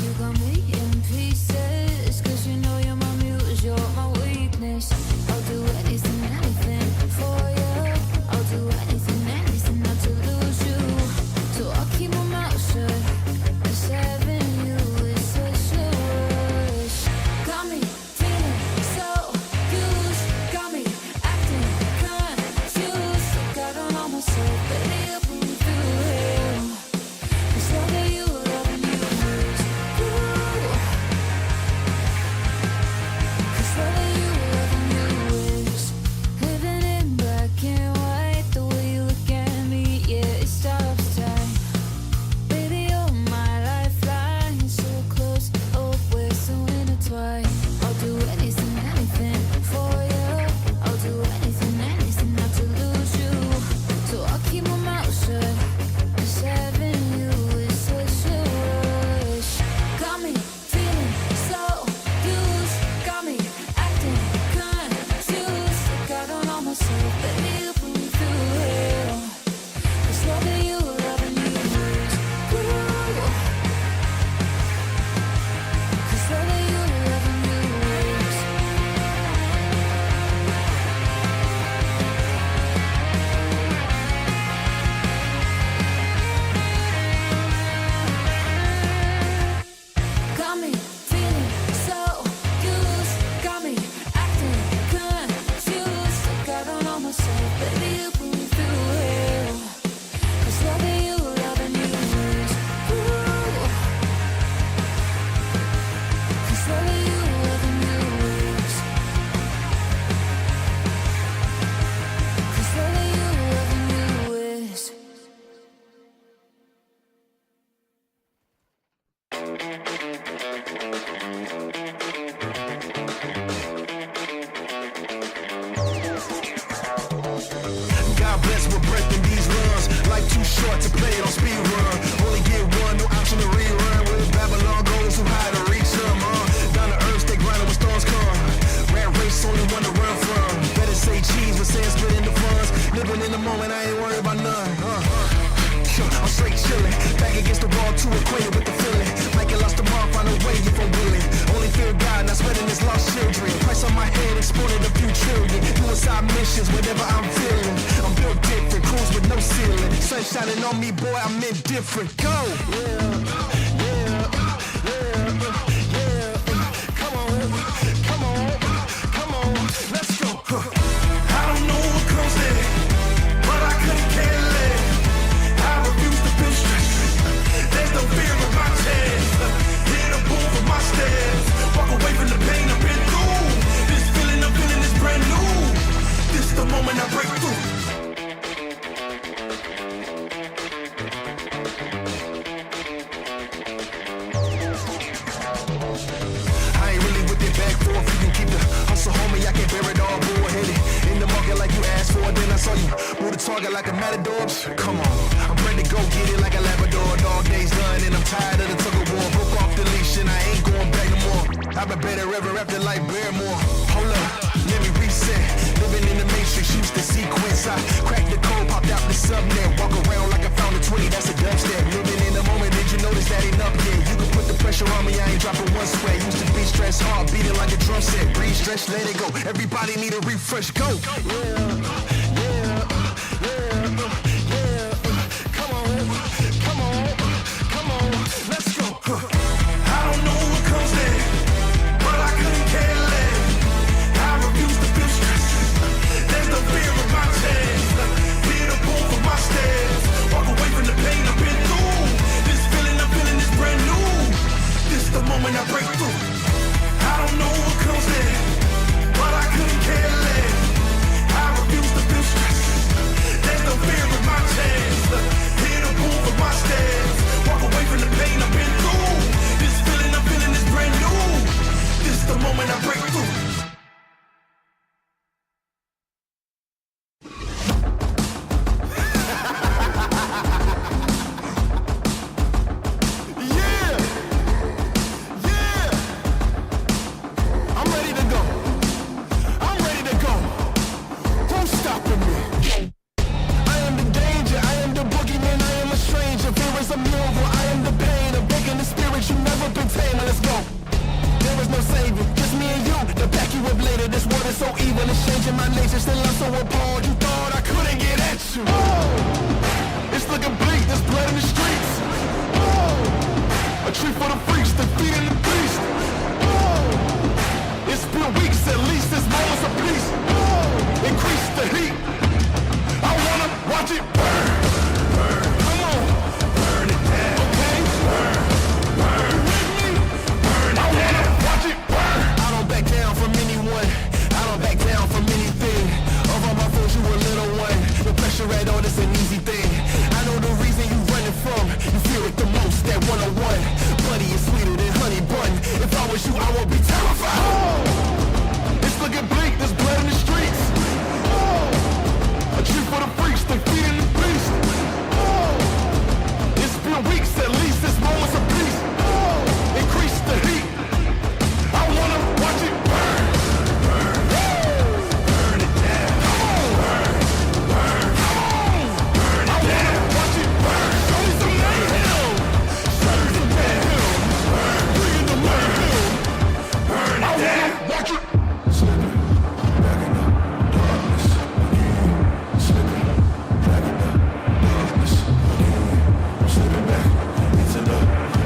You got me in pieces, 'cause you know you're my muse, you're my weakness. I'll do anything, anything for you. I'll do anything, anything not to lose you. So I'll keep my mouth shut. 'Cause having you is such a rush. Got me feeling so used. Got me acting confused. Got on all myself, baby, I'll pull you through hell. 'Cause loving you is you. 'Cause loving you is living in black and white. The way you look at me, yeah, it stops time. Baby, you're my lifeline. So close, oh, we're so intertwined. I'll do anything, anything for you. I'll do anything, anything not to lose you. So I'll keep my mouth shut. 'Cause having you is such a rush. Got me feeling so used. Got me acting confused. Got on all myself, baby, you pull me through hell. 'Cause loving you is you. 'Cause loving you is got me feeling so used. Got me acting confused. Got on all myself, baby, you pull me through hell. 'Cause loving you is you. 'Cause loving you is 'Cause loving you is God bless, we're breaking these runs. Life too short to play it on speed run. Only get one, no option to rerun. With Babylon goes too high to reach them. Down to earth, stay grinding when storms come. Rat race, only one to run from. Better say cheese, but say split in the funds. Living in the moment, I ain't worried about none. I'm straight chillin', back against the wall, too acquainted with the feeling. Like you lost tomorrow, find a way if I'm willing. Only fear God, not sweating his lost children. Price on my head, exported a few trillion. Doing side missions whenever I'm feeling. I'm built different, cruise with no ceiling. Sun shining on me, boy, I'm indifferent. Go! Come on, let's go. I don't know what comes next, but I couldn't care less. I refuse to feel stress. There's no fear in my chest. Hit a boom for my steps. Walk away from the pain I've been through. This feeling I'm feeling is brand new. This the moment I break through. I ain't really with it back for if you can keep the hustle, homie. I can't bear it all, bullheaded. In the market like you asked for, then I saw you move the target like a matador. Come on, I'm ready to go get it like a Labrador. Dog days done, and I'm tired of the tug of war. Broke off the leash, and I ain't going back no more. I've been better ever after like Barrymore. Hold up, let me reset. Living in the matrix, used the sequence. I cracked the code, popped out the subnet. Walk around like I found a 20, that's a dubstep. Living in the moment, did you notice that ain't up yet? You can put the pressure on me, I ain't dropping one sweat. Used to be stressed hard, beating like a drum set. Breathe, stretch, let it go. Everybody need a refresh, go. Come on, let's go. I don't know what comes next, but I couldn't care less. I refuse to feel stress. There's no fear in my chest. Hit a boom for my steps. Walk away from the pain I've been through. This feeling I'm feeling is brand new. This the moment I break through. I don't know what comes next, but I couldn't care less. I refuse to feel stress. There's no fear in my chest. Hit a boom for my steps. Walk away from the pain I've been through. This feeling I'm feeling is brand new. This the moment I break through. I'm ready to go. Who's stopping me? I am the danger, I am the boogeyman, I am a stranger. Fear is a miracle, I am the pain. I'm breaking the spirit, you never been tamed. Let's go. There is no savior, just me and you. To back you up later, this world is so evil. It's changing my nature, still I'm so appalled. You thought I couldn't get at you. It's looking bleak, there's blood in the streets. A treat for the freaks, the feet in the beast. It's been weeks, at least there's moments of peace. Increase the heat. I wanna watch it burn. Come on. Burn it down. Okay? Burn. You with me? Burn it down. Watch it burn. I don't back down from anyone. I don't back down from anything. Of all my foes, you a little one. The pressure at all, this an easy thing. I know the reason you running from. You feel it the most, that 101. Bloody is sweeter than honey bun. If I was you, I would be terrified. It's looking bleak, there's blood in the streets. A treat for the freaks, the feet in the beast. It's been weeks, at least there's moments of peace. Increase the heat. I wanna watch it burn. Burn it down. Burn. I wanna watch it burn. Show me some mayhem. Show me some mayhem. Bring in the mayhem. Burn it down. Watch it. Slipping back in the darkness again. Slipping back in the darkness again. Slipping back into the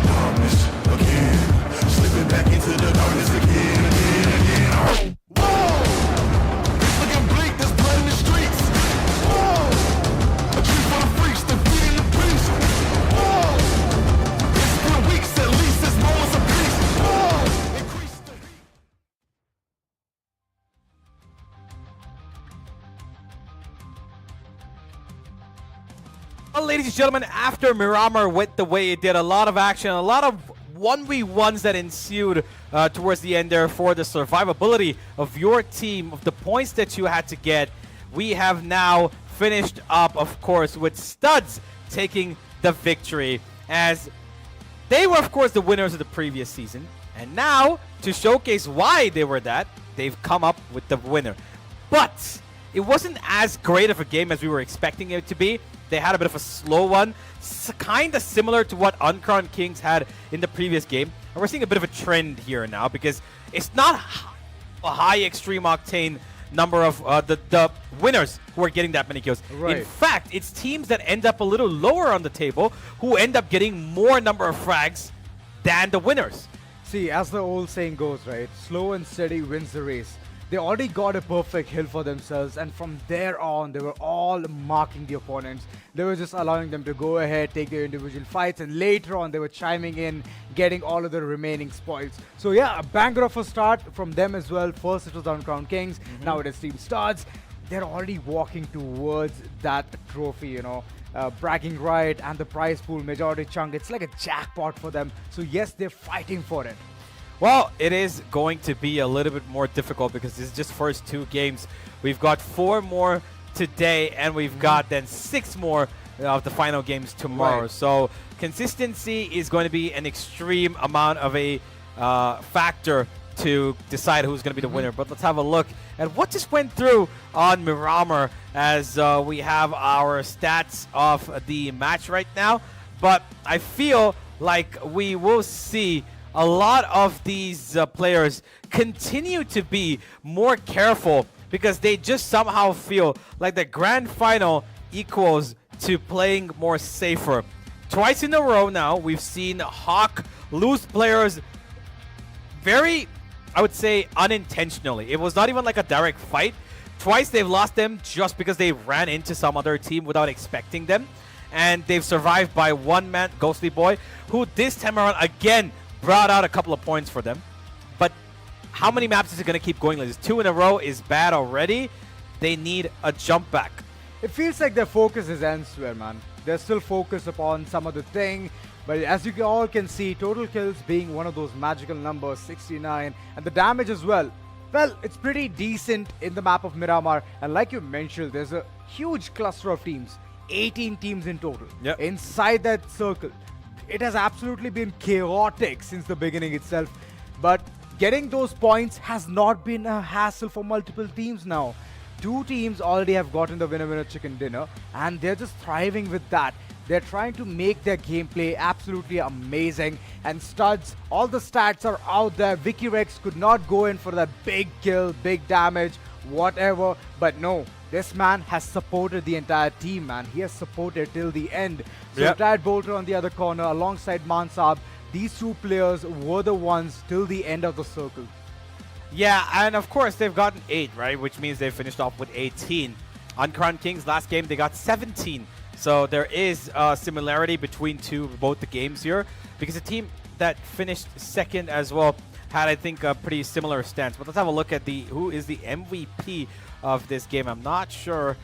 darkness again. Slipping back into the darkness again. Whoa! It's looking bleak, there's blood in the streets. Whoa! A treat for the freaks, the feet in the beast. Whoa! It's been weeks, at least there's moments of peace. Whoa! Increase the heat. Well, ladies and gentlemen, after Miramar went the way it did, a lot of action, a lot of 1v1s that ensued towards the end there for the survivability of your team, of the points that you had to get. We have now finished up, of course, with Studs taking the victory, as they were, of course, the winners of the previous season. And now, to showcase why they were that, they've come up with the winner. But it wasn't as great of a game as we were expecting it to be. They had a bit of a slow one, kind of similar to what Uncrowned Kings had in the previous game. And we're seeing a bit of a trend here now, because it's not a high extreme octane number of the winners who are getting that many kills. Right. In fact, it's teams that end up a little lower on the table who end up getting more number of frags than the winners. See, as the old saying goes, right? Slow and steady wins the race. They already got a perfect hill for themselves, and from there on, they were all marking the opponents. They were just allowing them to go ahead, take their individual fights, and later on, they were chiming in, getting all of the remaining spoils. So yeah, a banger of a start from them as well. First, it was Uncrowned Kings. Now it is Team Studs. They're already walking towards that trophy, you know. Bragging right, and the prize pool majority chunk. It's like a jackpot for them. So yes, they're fighting for it. Well, it is going to be a little bit more difficult because this is just first 2 games. We've got 4 more today, and we've got then 6 more of the final games tomorrow. Right. So consistency is going to be an extreme amount of a factor to decide who's going to be the winner. But let's have a look at what just went through on Miramar as we have our stats of the match right now. But I feel like we will see a lot of these players continue to be more careful because they just somehow feel like the grand final equals to playing more safer. Twice in a row now, we've seen HAVK lose players very, I would say, unintentionally. It was not even like a direct fight. Twice they've lost them just because they ran into some other team without expecting them. And they've survived by one man, Ghostly Boy, who this time around again brought out a couple of points for them. But how many maps is it going to keep going like this? 2 in a row is bad already. They need a jump back. It feels like their focus is elsewhere, man. They're still focused upon some other thing. But as you all can see, total kills being one of those magical numbers, 69. And the damage as well. Well, it's pretty decent in the map of Miramar. And like you mentioned, there's a huge cluster of teams. 18 teams in total. Yep. Inside that circle. It has absolutely been chaotic since the beginning itself. But getting those points has not been a hassle for multiple teams now. 2 teams already have gotten the winner chicken dinner, and they're just thriving with that. They're trying to make their gameplay absolutely amazing. And Studs, all the stats are out there. Vicky Rex could not go in for that big kill, big damage, whatever. But no, this man has supported the entire team, man. He has supported till the end. So Yep. Retired Bolter on the other corner alongside Mansab. These 2 players were the ones till the end of the circle. Yeah, and of course they've gotten 8, right? Which means they finished off with 18. Uncrowned Kings, last game, they got 17. So there is a similarity between both the games here. Because the team that finished second as well had, I think, a pretty similar stance. But let's have a look at who is the MVP of this game. I'm not sure.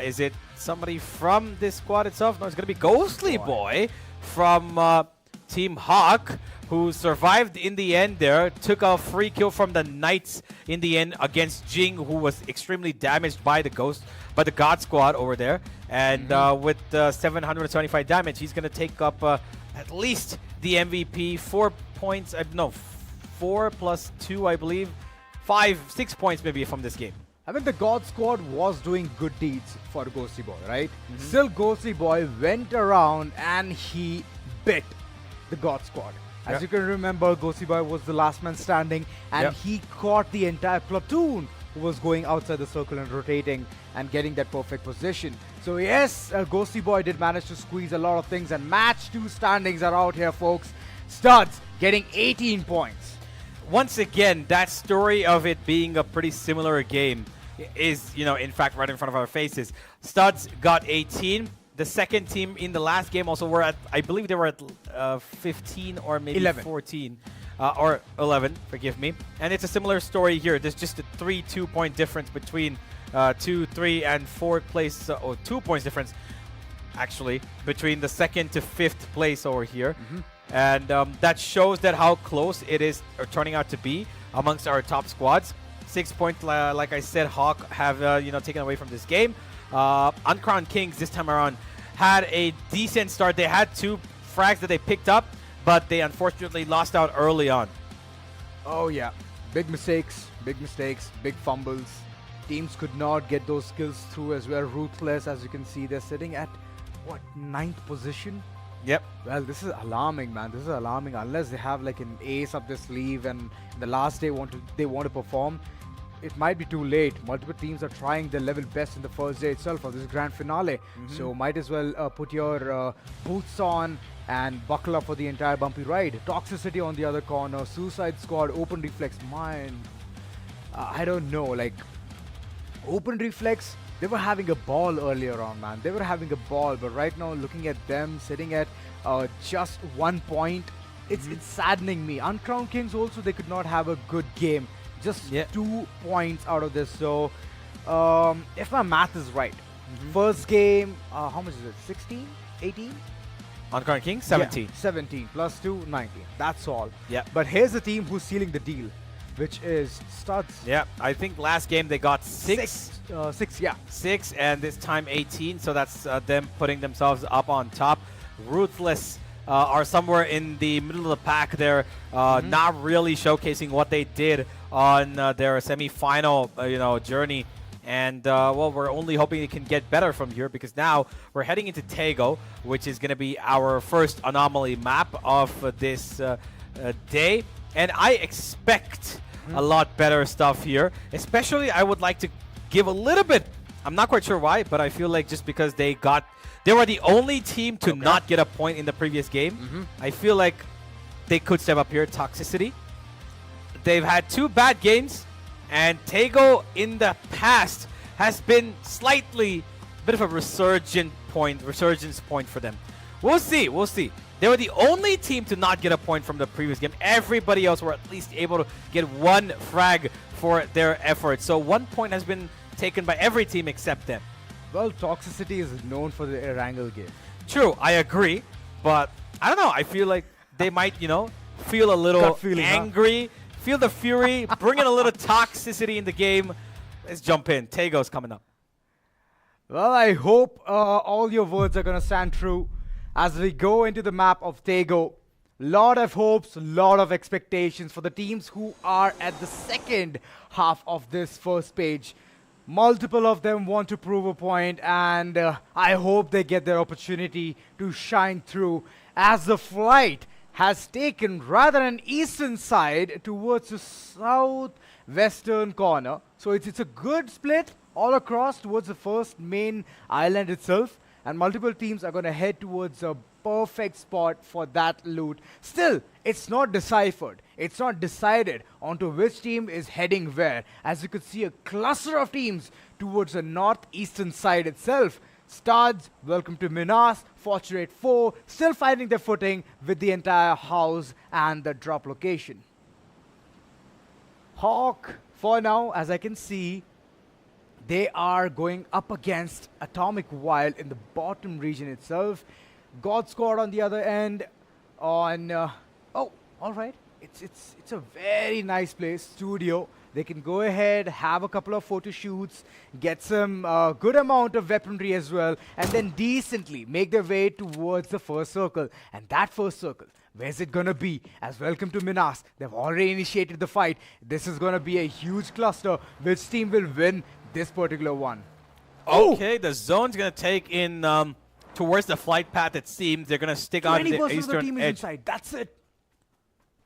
Is it somebody from this squad itself? No, it's going to be Ghostly Boy from Team HAVK, who survived in the end there, took a free kill from the Knights in the end against Jing, who was extremely damaged by the God Squad over there. And with 775 damage, he's going to take up at least the MVP. 4 points, no, 4 plus 2, I believe. 6 points maybe from this game. I mean, the God Squad was doing good deeds for Ghostly Boy, right? Still, Ghostly Boy went around and he bit the God Squad. As you can remember, Ghostly Boy was the last man standing, and he caught the entire platoon who was going outside the circle and rotating and getting that perfect position. So yes, Ghostly Boy did manage to squeeze a lot of things, and match 2 standings are out here, folks. Studs getting 18 points. Once again, that story of it being a pretty similar game is, in fact, right in front of our faces. Studs got 18. The second team in the last game also were at, I believe they were at 15 or maybe 11. 14 or 11, forgive me. And it's a similar story here. There's just a 3-2 point difference between 2, 3, and 4th place, or 2 points difference, actually, between the 2nd to 5th place over here. And that shows that how close it is turning out to be amongst our top squads. 6 points, like I said, HAVK have taken away from this game. Uncrowned Kings this time around had a decent start. They had 2 frags that they picked up, but they unfortunately lost out early on. Oh yeah, big mistakes, big fumbles. Teams could not get those skills through as well. Ruthless, as you can see, they're sitting at, what, 9th position? Yep. Well, this is alarming, man. This is alarming. Unless they have like an ace up their sleeve and the last day they want to perform. it might be too late. Multiple teams are trying their level best in the first day itself of this grand finale. So might as well put your boots on and buckle up for the entire bumpy ride. Toxicity on the other corner, Suicide Squad, Open Reflex, mine. I don't know, like Open Reflex, they were having a ball earlier on, man. They were having a ball, but right now looking at them sitting at just 1 point, it's saddening me. Uncrowned Kings also, they could not have a good game. Just 2 points out of this. So if my math is right, first game, how much is it? 16? 18? Uncrowned King, 17. Yeah, 17 plus 2, 19. That's all. Yeah. But here's the team who's sealing the deal, which is Studs. Yeah, I think last game they got 6. 6, yeah. 6, and this time 18, so that's them putting themselves up on top. Ruthless are somewhere in the middle of the pack there, not really showcasing what they did on their semi-final journey. And, well, we're only hoping it can get better from here, because now we're heading into Tego, which is going to be our first anomaly map of this day. And I expect a lot better stuff here. Especially, I would like to give a little bit, I'm not quite sure why, but I feel like just because they were the only team to not get a point in the previous game. I feel like they could step up here. Toxicity. They've had 2 bad games, and Tego in the past has been slightly a bit of a resurgence point for them. We'll see. We'll see. They were the only team to not get a point from the previous game. Everybody else were at least able to get 1 frag for their effort. So 1 point has been taken by every team except them. Well, Toxicity is known for the Erangel game. True, I agree. But I don't know. I feel like they might, feel a little Gut feeling, angry, feel the fury, bring in a little toxicity in the game. Let's jump in. Tego's coming up. Well, I hope all your words are going to stand true as we go into the map of Tego. Lot of hopes, lot of expectations for the teams who are at the second half of this first page. Multiple of them want to prove a point, and I hope they get their opportunity to shine through, as the flight has taken rather an eastern side towards the southwestern corner. So it's a good split all across towards the first main island itself, and multiple teams are going to head towards a perfect spot for that loot. Still, it's not deciphered. It's not decided onto which team is heading where. As you could see, a cluster of teams towards the northeastern side itself. Studs, welcome to MINAS, Fortunate 4, still finding their footing with the entire house and the drop location. Hawk, for now, as I can see, they are going up against Atomic Wild in the bottom region itself. God Squad on the other end on... oh, all right. It's a very nice place, studio. They can go ahead, have a couple of photo shoots, get some good amount of weaponry as well, and then decently make their way towards the first circle. And that first circle, where's it gonna be? As welcome to MINAS, they've already initiated the fight. This is gonna be a huge cluster. Which team will win this particular one? Okay, the zone's gonna take in towards the flight path. It seems they're gonna stick on the 20% of the eastern team is edge. inside. That's it.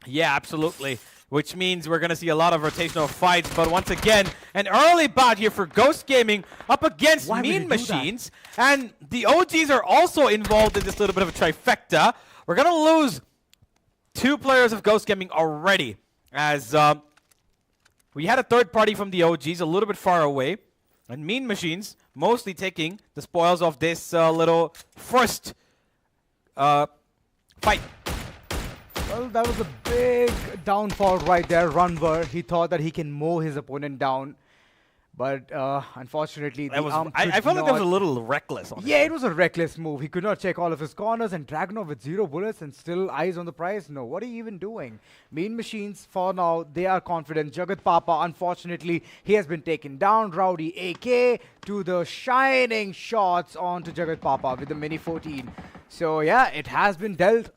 Yeah, absolutely. Which means we're going to see a lot of rotational fights. But once again, an early bout here for Ghost Gaming up against Why would you Mean do Machines. And the OGs are also involved in this little bit of a trifecta. We're going to lose 2 players of Ghost Gaming already, as we had a third party from the OGs a little bit far away. And Mean Machines mostly taking the spoils of this little first fight. Well, that was a big downfall right there. Runver, he thought that he can mow his opponent down. But unfortunately, That was, I felt like that was a little reckless. On his Yeah, part. it was a reckless move. He could not check all of his corners, and Dragunov with 0 bullets and still eyes on the prize. No, what are you even doing? Mean Machines, for now, they are confident. Jagat Papa, unfortunately, he has been taken down. Rowdy AK to the shining shots onto Jagat Papa with the Mini 14. So yeah, it has been dealt.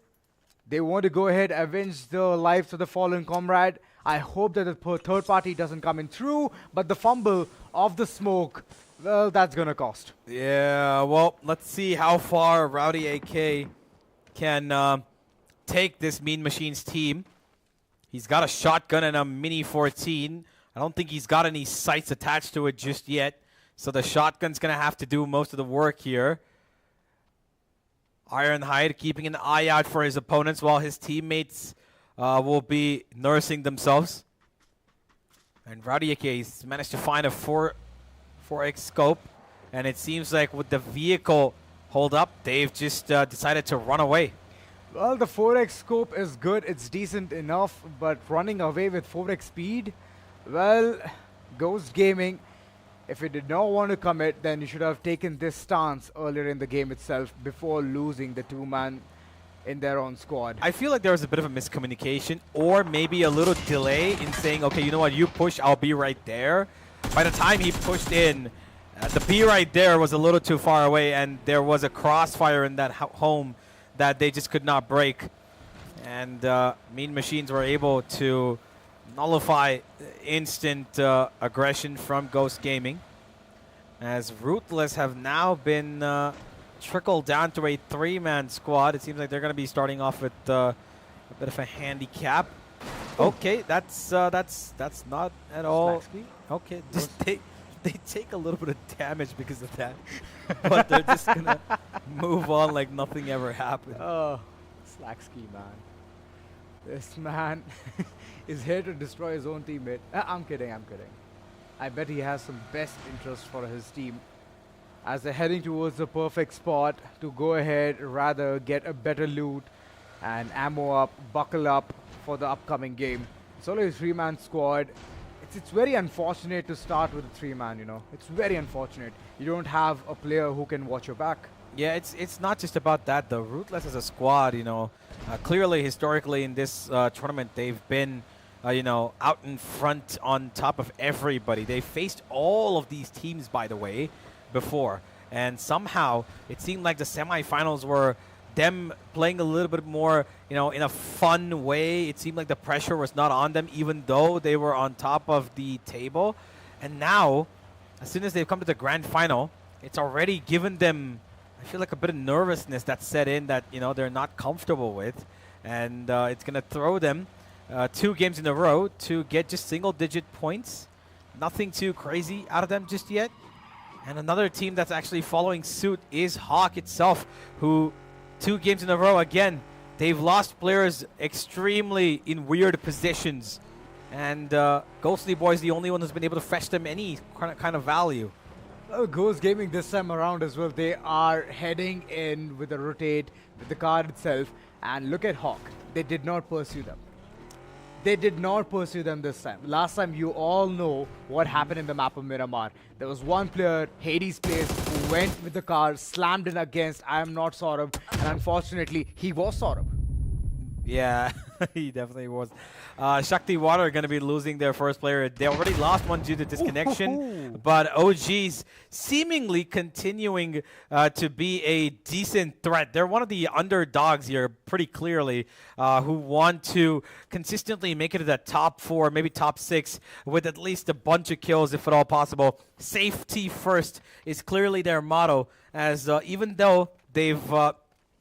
They want to go ahead, avenge the lives of the fallen comrade. I hope that the third party doesn't come in through, but the fumble of the smoke, well, that's going to cost. Yeah, well, let's see how far Rowdy AK can take this Mean Machines team. He's got a shotgun and a Mini 14. I don't think he's got any sights attached to it just yet. So the shotgun's going to have to do most of the work here. Ironhide keeping an eye out for his opponents while his teammates will be nursing themselves. And RUTHLESS managed to find a 4x scope. And it seems like with the vehicle hold up, they've just decided to run away. Well, the 4x scope is good. It's decent enough. But running away with 4x speed, well, Ghost Gaming, if you did not want to commit, then you should have taken this stance earlier in the game itself before losing the 2-man in their own squad. I feel like there was a bit of a miscommunication or maybe a little delay in saying, okay, you know what, you push, I'll be right there. By the time he pushed in, the be right there was a little too far away, and there was a crossfire in that home that they just could not break. And Mean Machines were able to nullify instant aggression from Ghost Gaming, as RUTHLESS have now been trickled down to a 3-man squad. It seems like they're going to be starting off with a bit of a handicap. Okay, that's not at all. Okay, just they take a little bit of damage because of that, but they're just gonna move on like nothing ever happened. Oh, Slacksky, man. This man is here to destroy his own teammate. I'm kidding, I'm kidding. I bet he has some best interest for his team as they're heading towards the perfect spot to go ahead, rather get a better loot and ammo up, buckle up for the upcoming game. It's only a 3-man squad. It's very unfortunate to start with a 3-man, you know. It's very unfortunate. You don't have a player who can watch your back. Yeah, it's not just about that. The RUTHLESS as a squad, you know, clearly historically in this tournament, they've been, you know, out in front on top of everybody. They faced all of these teams, by the way, before. And somehow it seemed like the semifinals were them playing a little bit more, you know, in a fun way. It seemed like the pressure was not on them, even though they were on top of the table. And now, as soon as they've come to the grand final, it's already given them, I feel like, a bit of nervousness that set in that, you know, they're not comfortable with. And it's going to throw them 2 games in a row to get just single-digit points. Nothing too crazy out of them just yet. And another team that's actually following suit is HAVK itself, who 2 games in a row, again, they've lost players extremely in weird positions. And Ghostly Boy is the only one who's been able to fetch them any kind of value. Well, Ghost Gaming this time around as well, they are heading in with a rotate with the card itself. And look at HAVK. They did not pursue them. They did not pursue them this time. Last time, you all know what happened in the map of Miramar. There was one player, Hades plays, who went with the car, slammed in against I am not Saurabh, and unfortunately, he was Saurabh. Yeah, he definitely was. SHAKTI Water are going to be losing their first player. They already lost one due to disconnection, but OG's seemingly continuing to be a decent threat. They're one of the underdogs here, pretty clearly, who want to consistently make it to the top 4, maybe top 6, with at least a bunch of kills, if at all possible. Safety first is clearly their motto, as even though they've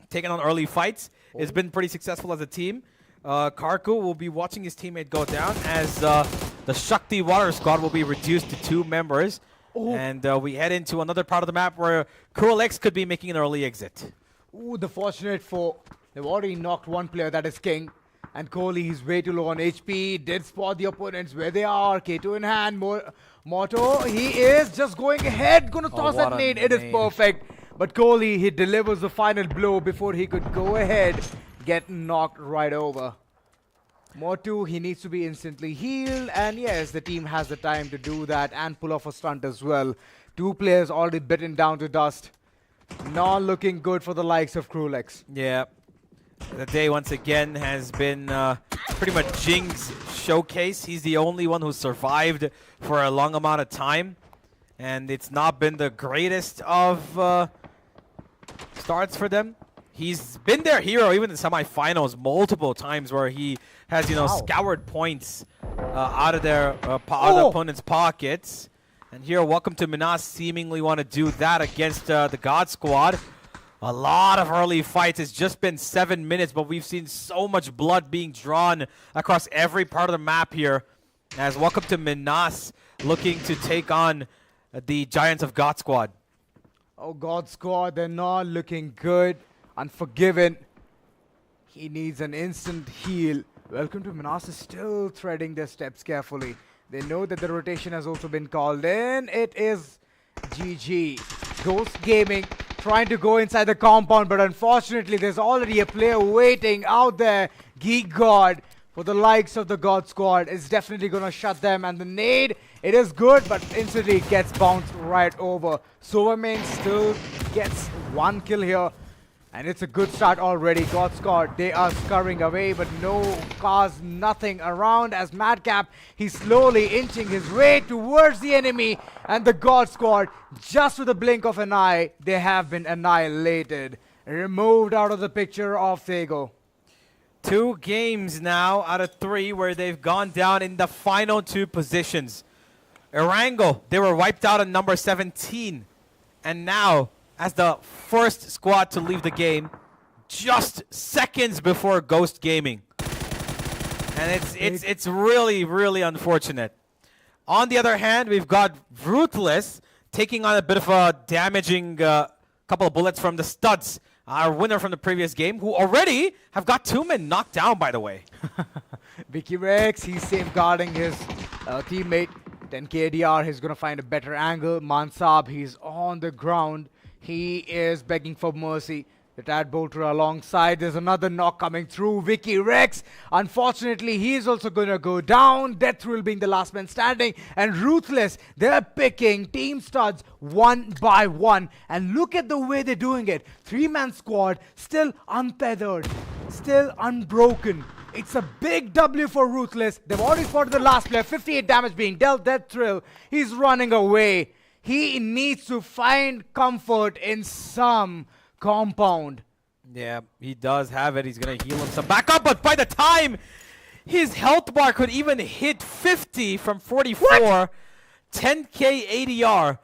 taken on early fights, it's been pretty successful as a team. Karku will be watching his teammate go down as the SHAKTI Water squad will be reduced to 2 members. And we head into another part of the map where Cruel-X could be making an early exit. Ooh, the fortunate foe. They've already knocked one player, that is King. And Kohli is way too low on HP. Did spot the opponents where they are. K2 in hand. Moto, he is just going ahead. Gonna toss that nade. It is perfect. But Kohli, he delivers the final blow before he could go ahead, get knocked right over. Motu, he needs to be instantly healed, and yes, the team has the time to do that and pull off a stunt as well. 2 players already bitten down to dust. Not looking good for the likes of Cruel-X. Yeah. The day once again has been pretty much Jing's showcase. He's the only one who survived for a long amount of time. And it's not been the greatest of starts for them. He's been their hero even in the semifinals multiple times where he has, you know, scoured points out of their opponent's pockets. And here, welcome to MINAS seemingly want to do that against the God Squad. A lot of early fights. It's just been 7 minutes, but we've seen so much blood being drawn across every part of the map here. As welcome to MINAS looking to take on the Giants of God Squad. Oh, God Squad, they're not looking good. Unforgiven. He needs an instant heal. Welcome to MINAS is still threading their steps carefully. They know that the rotation has also been called in. It is GG. Ghost Gaming trying to go inside the compound, but unfortunately there's already a player waiting out there. Geek God, for the likes of the God Squad, is definitely going to shut them. And the nade, it is good, but instantly it gets bounced right over. Silvermane still gets one kill here. And it's a good start already. God Squad, they are scurrying away, but no cars, nothing around. As Madcap, he's slowly inching his way towards the enemy. And the God Squad, just with a blink of an eye, they have been annihilated. Removed out of the picture of Thego. 2 games now out of 3 where they've gone down in the final 2 positions. Erangel, they were wiped out on number 17. And now, as the first squad to leave the game, just seconds before Ghost Gaming. And it's really, really unfortunate. On the other hand, we've got RUTHLESS taking on a bit of a damaging couple of bullets from the Studs, our winner from the previous game, who already have got 2 men knocked down, by the way. Vicky Rex, he's safeguarding his teammate. 10k ADR, he's going to find a better angle. Mansab, he's on the ground. He is begging for mercy. The Tad Bolter alongside. There's another knock coming through. Vicky Rex, unfortunately, he is also going to go down. Death Thrill being the last man standing. And RUTHLESS, they're picking Team Studs one by one. And look at the way they're doing it. 3-man squad, still untethered, still unbroken. It's a big W for RUTHLESS. They've already spotted the last player. 58 damage being dealt. Death Thrill, he's running away. He needs to find comfort in some compound. Yeah, he does have it. He's going to heal himself back up, but by the time his health bar could even hit 50 from 44, what? 10k ADR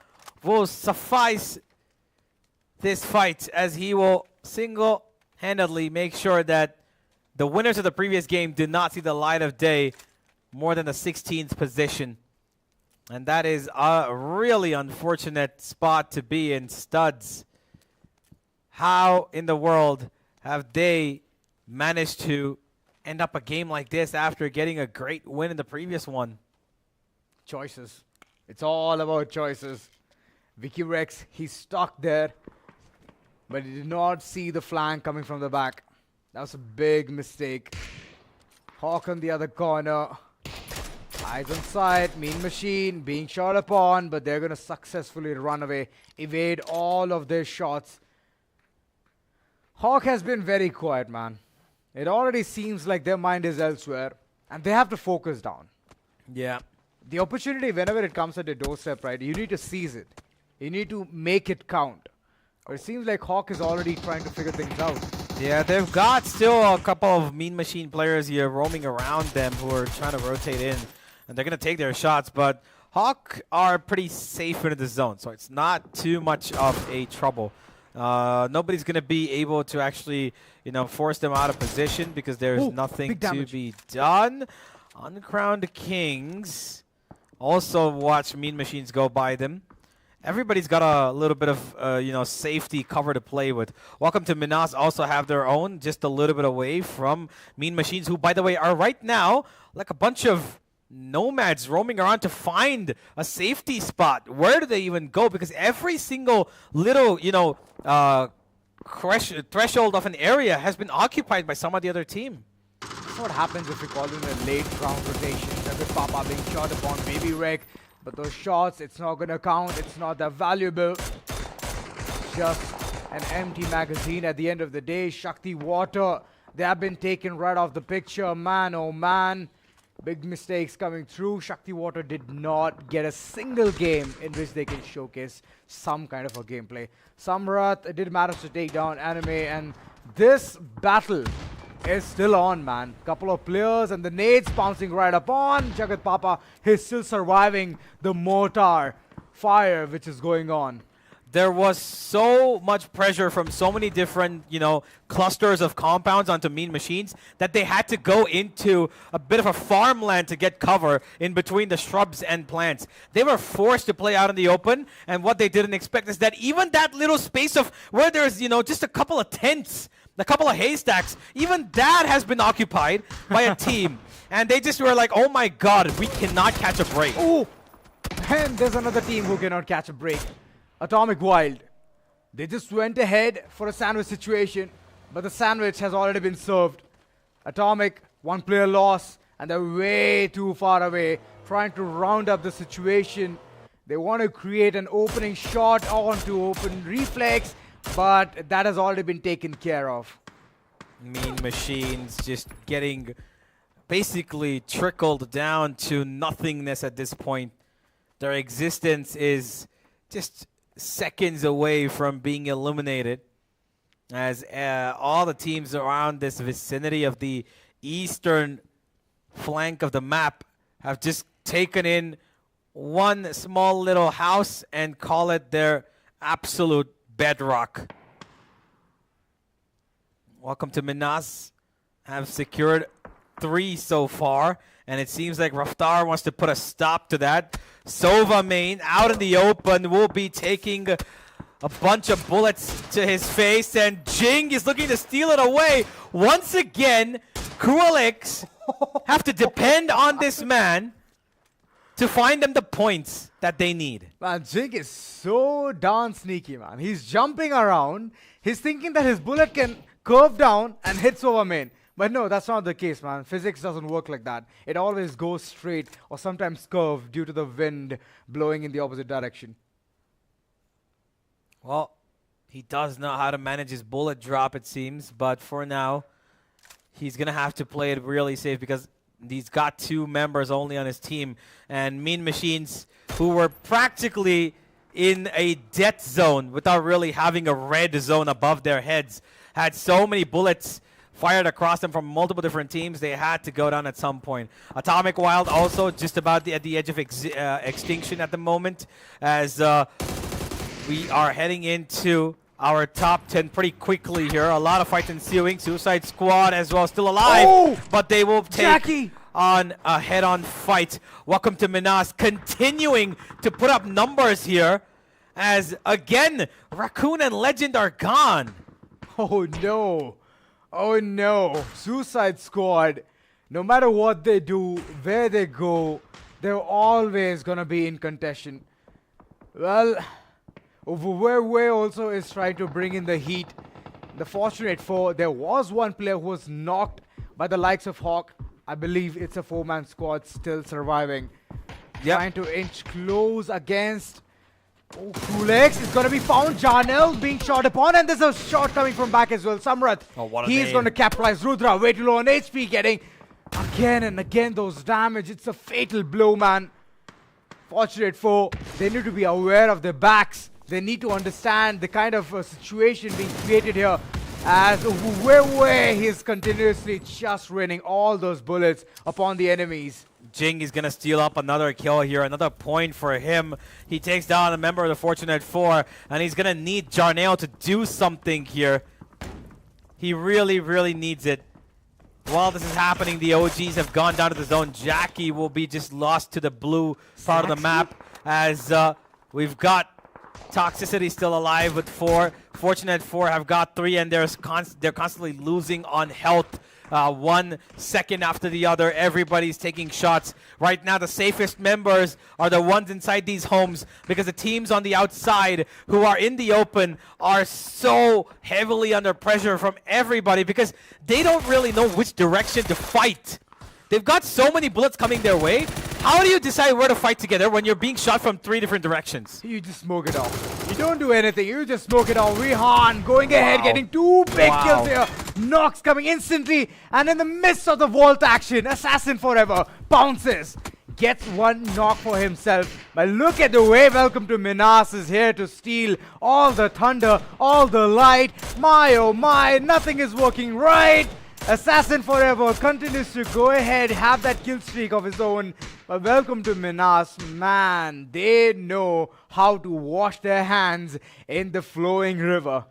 will suffice this fight, as he will single-handedly make sure that the winners of the previous game did not see the light of day more than the 16th position. And that is a really unfortunate spot to be in. Studs, how in the world have they managed to end up a game like this after getting a great win in the previous one? Choices. It's all about choices. Vicky Rex, he's stuck there, but he did not see the flank coming from the back. That was a big mistake. Hawk on the other corner. Eyes on sight, Mean Machine being shot upon, but they're going to successfully run away, evade all of their shots. Hawk has been very quiet, man. It already seems like their mind is elsewhere, and they have to focus down. Yeah. The opportunity, whenever it comes at your doorstep, right, you need to seize it. You need to make it count. But it seems like Hawk is already trying to figure things out. Yeah, they've got still a couple of Mean Machine players here roaming around them who are trying to rotate in. And they're going to take their shots, but Hawk are pretty safe in the zone, so it's not too much of a trouble. Nobody's going to be able to actually, force them out of position because there's nothing to be done. Uncrowned Kings also watch Mean Machines go by them. Everybody's got a little bit of, safety cover to play with. Welcome to MINAS also have their own, just a little bit away from Mean Machines, who, by the way, are right now like a bunch of nomads roaming around to find a safety spot. Where do they even go? Because every single little, threshold of an area has been occupied by some of the other team. That's what happens if you call in a late round rotation. With Papa being shot upon Baby Wreck. But those shots, it's not going to count. It's not that valuable. Just an empty magazine at the end of the day. SHAKTI Water, they have been taken right off the picture. Man, oh man. Big mistakes coming through. SHAKTI Water did not get a single game in which they can showcase some kind of a gameplay. Samrat did manage to take down Anime, and this battle is still on, man. Couple of players and the nades bouncing right upon Jagat Papa. He's still surviving the mortar fire which is going on. there was so much pressure from so many different, clusters of compounds onto Mean Machines that they had to go into a bit of a farmland to get cover in between the shrubs and plants. They were forced to play out in the open, and what they didn't expect is that even that little space of where there's, just a couple of tents, a couple of haystacks, even that has been occupied by a team. And they just were like, oh my god, we cannot catch a break. Oh, and there's another team who cannot catch a break. Atomic Wild. They just went ahead for a sandwich situation, but the sandwich has already been served. Atomic, one player loss, and they're way too far away, trying to round up the situation. They want to create an opening shot onto open reflex, but that has already been taken care of. Mean Machines just getting basically trickled down to nothingness at this point. Their existence is just seconds away from being eliminated, as all the teams around this vicinity of the eastern flank of the map have just taken in one small little house and call it their absolute bedrock. Welcome to MINAS. Have secured 3 so far, and it seems like Raftar wants to put a stop to that. Sova main out in the open will be taking a bunch of bullets to his face, and Jing is looking to steal it away. Once again, Cruelix have to depend on this man to find them the points that they need. Man, Jing is so darn sneaky, man. He's jumping around. He's thinking that his bullet can curve down and hit Sova main. But no, that's not the case, man. Physics doesn't work like that. It always goes straight or sometimes curved due to the wind blowing in the opposite direction. Well, he does know how to manage his bullet drop, it seems. But for now, he's going to have to play it really safe because he's got 2 members only on his team. And Mean Machines, who were practically in a death zone without really having a red zone above their heads, had so many bullets fired across them from multiple different teams, they had to go down at some point. Atomic Wild also just about at the edge of extinction at the moment, as we are heading into our top 10 pretty quickly here. A lot of fights ensuing. Suicide Squad as well, still alive, but they will take on a head-on fight. Welcome to MINAS, continuing to put up numbers here, as again, Raccoon and Legend are gone. Oh no. Oh no, Suicide Squad, no matter what they do, where they go, they're always gonna be in contention. Well, Overway also is trying to bring in the heat. The fortunate for, there was one player who was knocked by the likes of HAVK. I believe it's a 4-man squad still surviving. Trying to inch close against... Oh, Kulex is going to be found. Jarnell being shot upon, and there's a shot coming from back as well. Samrat, he's going to capitalize. Rudra, way too low on HP, getting again and again those damage. It's a fatal blow, man. Fortunate foe, they need to be aware of their backs. They need to understand the kind of situation being created here, as Wewe, he is continuously just raining all those bullets upon the enemies. Jing is going to steal up another kill here, another point for him. He takes down a member of the Fortunate 4, and he's going to need Jarnell to do something here. He really, really needs it. While this is happening, the OGs have gone down to the zone. Jackie will be just lost to the blue part of the map, as we've got Toxicity still alive with 4. Fortunate 4 have got 3, and they're constantly losing on health. 1 second after the other, everybody's taking shots. Right now, the safest members are the ones inside these homes, because the teams on the outside who are in the open are so heavily under pressure from everybody, because they don't really know which direction to fight. They've got so many bullets coming their way. How do you decide where to fight together when you're being shot from 3 different directions? You just smoke it off. You don't do anything. You just smoke it off. Rihan going ahead, getting 2 big kills here. Nox coming instantly. And in the midst of the vault action, Assassin Forever bounces. Gets 1 knock for himself. But look at the way Welcome to MINAS is here to steal all the thunder, all the light. My oh my, nothing is working right. Assassin Forever continues to go ahead, have that kill streak of his own. But welcome to Minas. Man, they know how to wash their hands in the flowing river.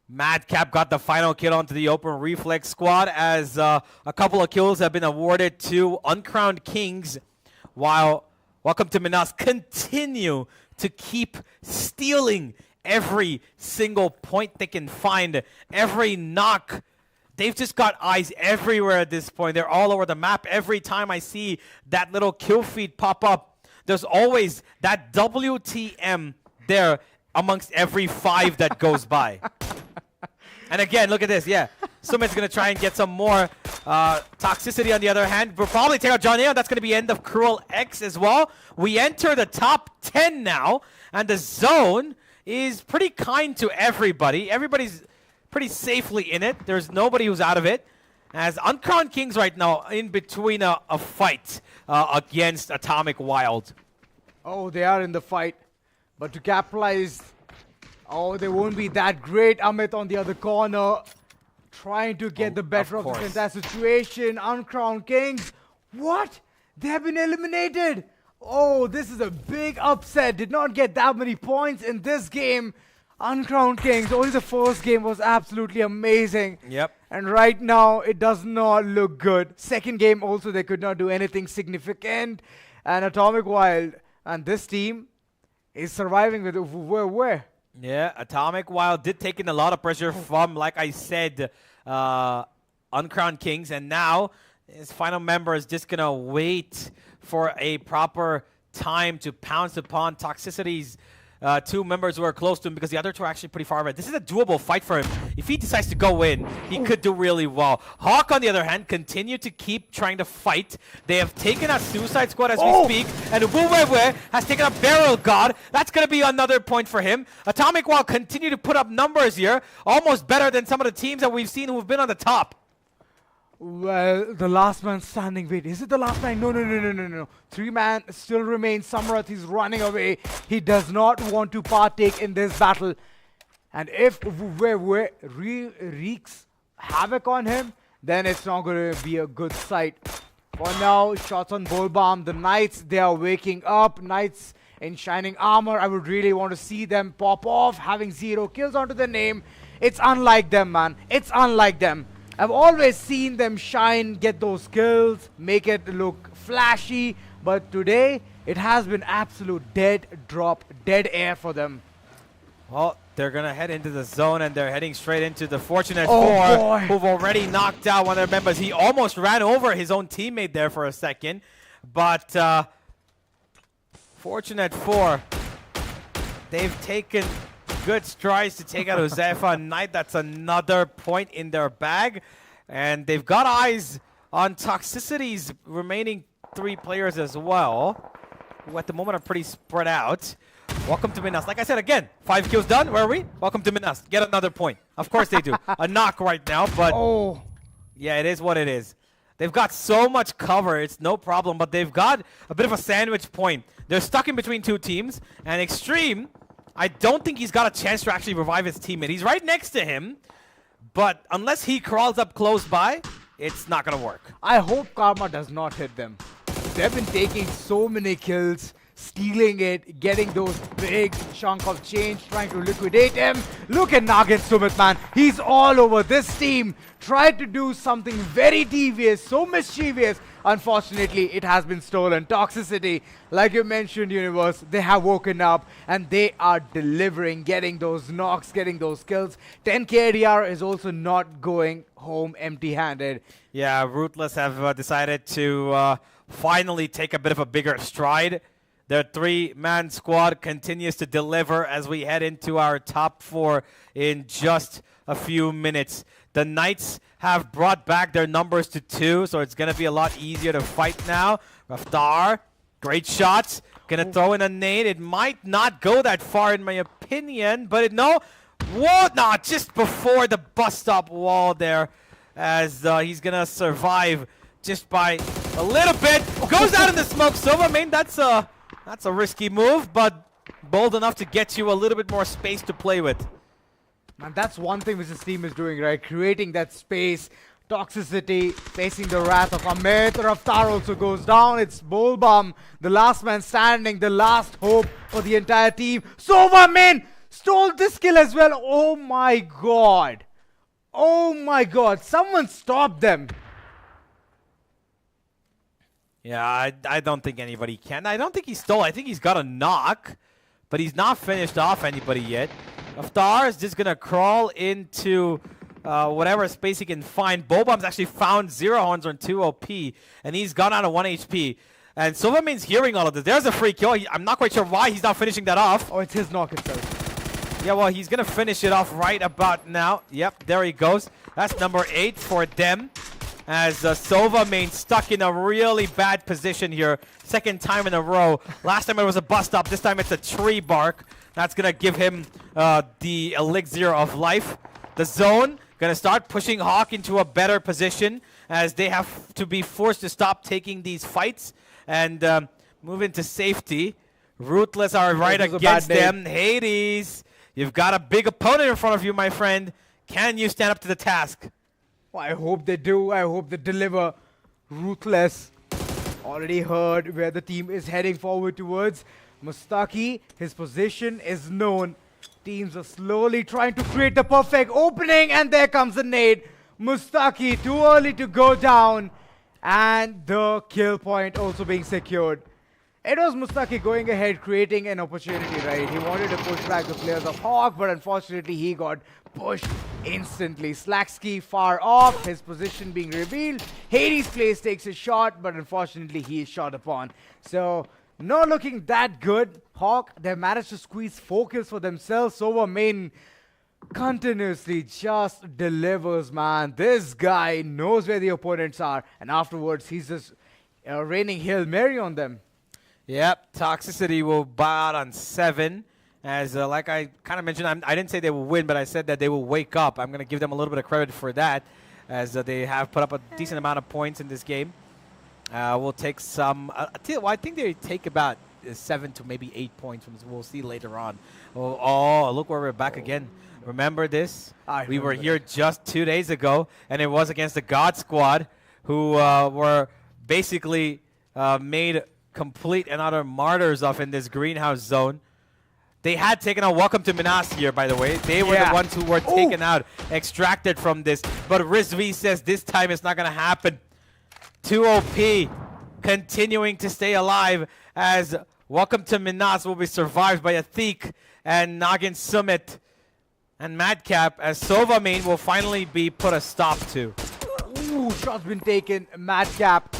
Madcap got the final kill onto the open reflex squad as a couple of kills have been awarded to Uncrowned Kings, while Welcome to Minas continue to keep stealing every single point they can find, every knock. They've just got eyes everywhere at this point. They're all over the map. Every time I see that little kill feed pop up, there's always that WTM there amongst every 5 that goes by. And again, look at this. Yeah, Sumit's going to try and get some more toxicity on the other hand. We'll probably take out John Ayo. That's going to be end of Cruel X as well. We enter the top 10 now, and the zone is pretty kind to everybody. Everybody's pretty safely in it. There's nobody who's out of it. As Uncrowned Kings right now in between a fight against Atomic Wild. Oh, they are in the fight. But to capitalize, oh, they won't be that great. Amit on the other corner, trying to get the better of the entire situation. Uncrowned Kings, what? They have been eliminated. Oh, this is a big upset. Did not get that many points in this game. Uncrowned Kings, only the first game was absolutely amazing. Yep. And right now, it does not look good. Second game also, they could not do anything significant. And Atomic Wild, and this team is surviving with where? Yeah, Atomic Wild did take in a lot of pressure from, like I said, Uncrowned Kings. And now his final member is just going to wait for a proper time to pounce upon Toxicity's 2 members who are close to him, because the other 2 are actually pretty far away. This is a doable fight for him. If he decides to go in, he could do really well. HAVK, on the other hand, continue to keep trying to fight. They have taken a Suicide Squad as we speak, and Wuwewe has taken a Barrel God. That's going to be another point for him. Atomic Wild continue to put up numbers here, almost better than some of the teams that we've seen who've been on the top. Well, the last man standing. Wait, is it the last man? No. 3 man still remains. Samrat is running away. He does not want to partake in this battle. And if Wuwewe wreaks havoc on him, then it's not going to be a good sight. For now, shots on Bullbomb. The Knights, they are waking up. Knights in shining armor. I would really want to see them pop off, having 0 kills onto their name. It's unlike them, man. It's unlike them. I've always seen them shine, get those kills, make it look flashy, but today it has been absolute dead air for them. Well, they're going to head into the zone, and they're heading straight into the Fortunate 4, who've already knocked out one of their members. He almost ran over his own teammate there for a second, but Fortunate 4, they've taken good strides to take out Josefa Knight. That's another point in their bag. And they've got eyes on Toxicity's remaining 3 players as well, who at the moment are pretty spread out. Welcome to Minas. Like I said, again, 5 kills done. Where are we? Welcome to Minas. Get another point. Of course they do. A knock right now, but yeah, it is what it is. They've got so much cover, it's no problem, but they've got a bit of a sandwich point. They're stuck in between 2 teams, and Extreme, I don't think he's got a chance to actually revive his teammate. He's right next to him, but unless he crawls up close by, it's not going to work. I hope Karma does not hit them. They've been taking so many kills, stealing it, getting those big chunk of change, trying to liquidate him. Look at Nagin Sumit, man. He's all over this team. Tried to do something very devious, so mischievous. Unfortunately, it has been stolen. Toxicity, like you mentioned, Universe, they have woken up and they are delivering, getting those knocks, getting those kills. 10 KDR is also not going home empty-handed. Yeah, Ruthless have decided to finally take a bit of a bigger stride. Their 3-man squad continues to deliver as we head into our top 4 in just a few minutes. The Knights have brought back their numbers to 2, so it's going to be a lot easier to fight now. Raftar, great shots. Going to throw in a nade. It might not go that far in my opinion, but just before the bus stop wall there, as he's going to survive just by a little bit. Goes out in the smoke. Silva, man, that's a risky move, but bold enough to get you a little bit more space to play with. Man, that's one thing which this team is doing, right? Creating that space, TOXICITY facing the wrath of Amit. Raftar also goes down. It's Bolbam, the last man standing, the last hope for the entire team. Sova Min stole this kill as well. Oh my god. Oh my god. Someone stop them. Yeah, I don't think anybody can. I don't think he stole. I think he's got a knock, but he's not finished off anybody yet. Raftar is just going to crawl into whatever space he can find. Bobom's actually found 0 horns on 2 OP, and he's gone out of 1 HP. And Silvermane's hearing all of this. There's a free kill. I'm not quite sure why he's not finishing that off. Oh, it's his knock itself. Yeah, well, he's going to finish it off right about now. Yep, there he goes. That's number 8 for them. As Silvermane stuck in a really bad position here. Second time in a row. Last time it was a bus stop. This time it's a tree bark. That's going to give him the elixir of life. The zone going to start pushing HAVK into a better position as they have to be forced to stop taking these fights and move into safety. Ruthless are right against them. Hades, you've got a big opponent in front of you, my friend. Can you stand up to the task? Well, I hope they do. I hope they deliver. Ruthless. Already heard where the team is heading forward towards. Mustaki, his position is known. Teams are slowly trying to create the perfect opening, and there comes the nade. Mustaki too early to go down, and the kill point also being secured. It was Mustaki going ahead, creating an opportunity, right? He wanted to push back the players of HAVK, but unfortunately he got pushed instantly. SHAKTI far off, his position being revealed. Hades plays takes a shot, but unfortunately he is shot upon. So, not looking that good. HAVK, they managed to squeeze 4 kills for themselves. Over main continuously just delivers, man. This guy knows where the opponents are, and afterwards he's just raining Hail Mary on them. Yep, Toxicity will bow out on 7. As like I kind of mentioned, I didn't say they will win, but I said that they will wake up. I'm going to give them a little bit of credit for that, as they have put up a decent amount of points in this game. We'll take some. I think they take about 7 to maybe 8 points. We'll see later on. Oh, look where we're back again. Remember this? We were here just 2 days ago, and it was against the God Squad, who were basically made complete and utter martyrs of in this greenhouse zone. They had taken out Welcome to Minas here, by the way. They were the ones who were taken out, extracted from this. But Rizvi says this time it's not going to happen. 2 OP continuing to stay alive as Welcome to Minas will be survived by Athik and Nagin Summit and Madcap, as Sovamane will finally be put a stop to. Ooh, shot's been taken. Madcap.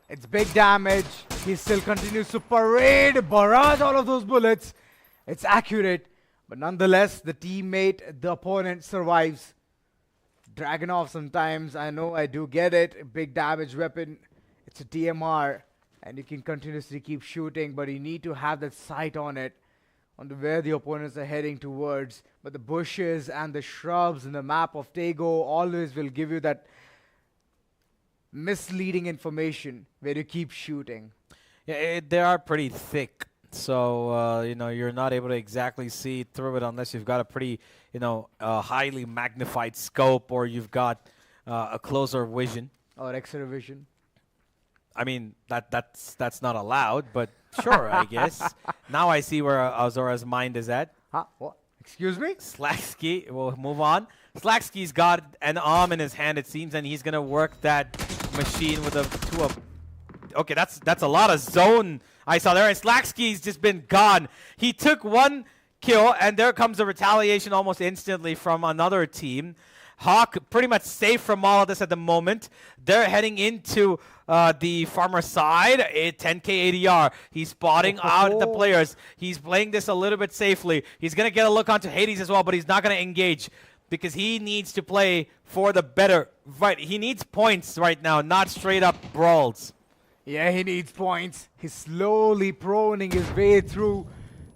It's big damage. He still continues to barrage all of those bullets. It's accurate, but nonetheless, the teammate, the opponent survives. Dragunov sometimes, I know, I do get it. Big damage weapon. It's a DMR, and you can continuously keep shooting, but you need to have that sight on it, on where the opponents are heading towards. But the bushes and the shrubs and the map of Tego always will give you that misleading information where you keep shooting. Yeah, they are pretty thick, so you know, you're not able to exactly see through it unless you've got a pretty, you know, highly magnified scope, or you've got a closer vision or X-ray vision. I mean, that's not allowed, but sure, I guess. Now I see where Azora's mind is at. Huh? What? Excuse me? Slaksky, we'll move on. Slaksky's got an arm in his hand, it seems, and he's gonna work that machine with okay, that's a lot of zone I saw there, and Slaksky's just been gone. He took 1 kill, and there comes a retaliation almost instantly from another team. HAVK pretty much safe from all of this at the moment. They're heading into the farmer side. A 10k ADR. He's spotting out the players. He's playing this a little bit safely. He's going to get a look onto Hades as well, but he's not going to engage because he needs to play for the better fight. He needs points right now, not straight up brawls. Yeah, he needs points. He's slowly proning his way through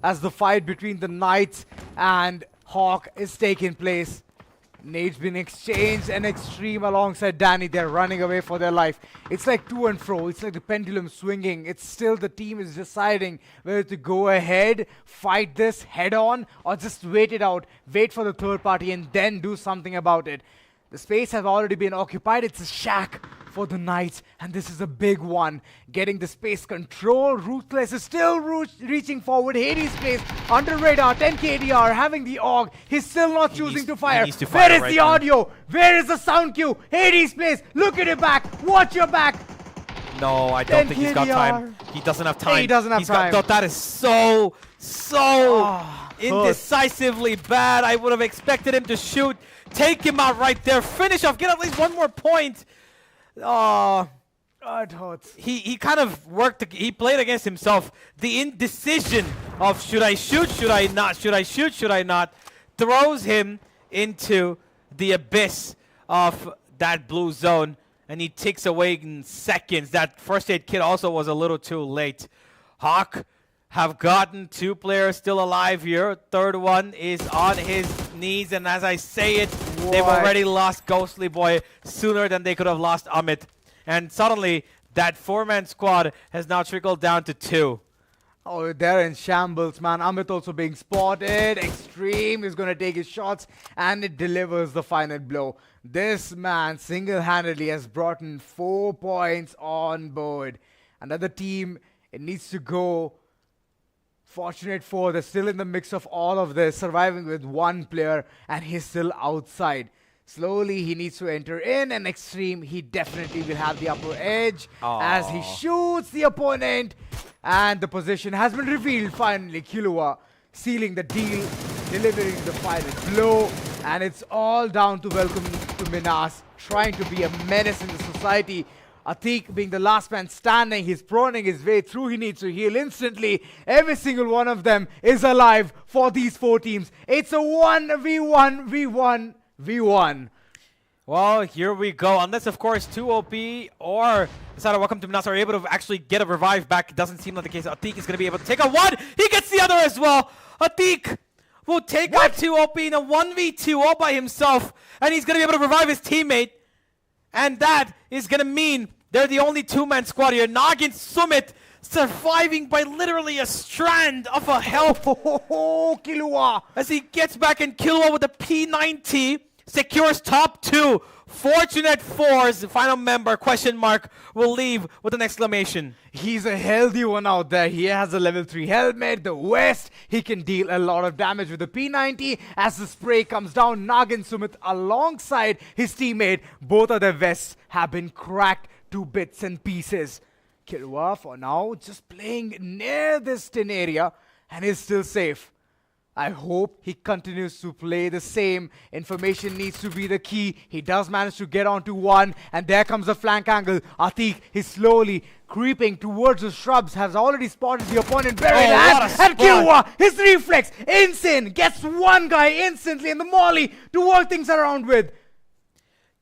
as the fight between the Knights and HAVK is taking place. Nade's been exchanged and Extreme alongside Danny. They're running away for their life. It's like to and fro. It's like the pendulum swinging. It's still the team is deciding whether to go ahead, fight this head on, or just wait it out, wait for the third party and then do something about it. The space has already been occupied. It's a shack for the Knights, and this is a big one. Getting the space control. Ruthless is still reaching forward. Hades plays under radar, 10 KDR, having the AUG. He's still not choosing to fire. needs to fire Where is right the now. audio? Where is the sound cue? Hades plays. Look at your back. Watch your back. No, I Then don't think he's got time. KDR. He doesn't have time. He doesn't have He's time. That is so indecisively bad. I would have expected him to shoot, take him out right there, finish off, get at least one more point. Oh, It hurts. he kind of worked. He played against himself. The indecision of should I shoot, should I not, should I shoot, should I not, throws him into the abyss of that blue zone, and he ticks away in seconds. That first aid kit also was a little too late. HAVK have gotten 2 players still alive here. Third one is on his knees, and as I say it, they've What? already lost Ghostly Boy sooner than they could have lost Amit. And suddenly, that 4-man squad has now trickled down to 2. Oh, they're in shambles, man. Amit also being spotted. Extreme is going to take his shots, and it delivers the final blow. This man single-handedly has brought in 4 points on board. Another team, it needs to go. Fortunate 4, they're still in the mix of all of this, surviving with 1 player, and he's still outside. Slowly, he needs to enter in, and Extreme, he definitely will have the upper edge as he shoots the opponent. And the position has been revealed finally. Killua sealing the deal, delivering the final blow. And it's all down to welcome to Minas, trying to be a menace in the society. Atik being the last man standing, he's proning his way through. He needs to heal instantly. Every single one of them is alive for these 4 teams. It's a 1v1v1v1. Well, here we go. Unless, of course, 2OP or Sada Welcome to Minas are able to actually get a revive back. It doesn't seem like the case. Atik is going to be able to take a 1. He gets the other as well. Atik will take out 2OP in a 1v2 all by himself. And he's going to be able to revive his teammate. And that is going to mean they're the only 2-man squad here. Nagin Summit surviving by literally a strand of a health. Oh, Killua! As he gets back, and Killua with the P90 secures top 2. Fortunate 4's final member, question mark, will leave with an exclamation. He's a healthy one out there. He has a level 3 helmet, the West. He can deal a lot of damage with the P90. As the spray comes down, Nagin Sumit alongside his teammate, both of their vests have been cracked to bits and pieces. Killua, for now, just playing near this tin area and is still safe. I hope he continues to play the same. Information needs to be the key. He does manage to get onto 1, and there comes the flank angle. Atik is slowly creeping towards the shrubs, has already spotted the opponent very fast. And Killua, his reflex, insane, gets 1 guy instantly in the molly to work things around with.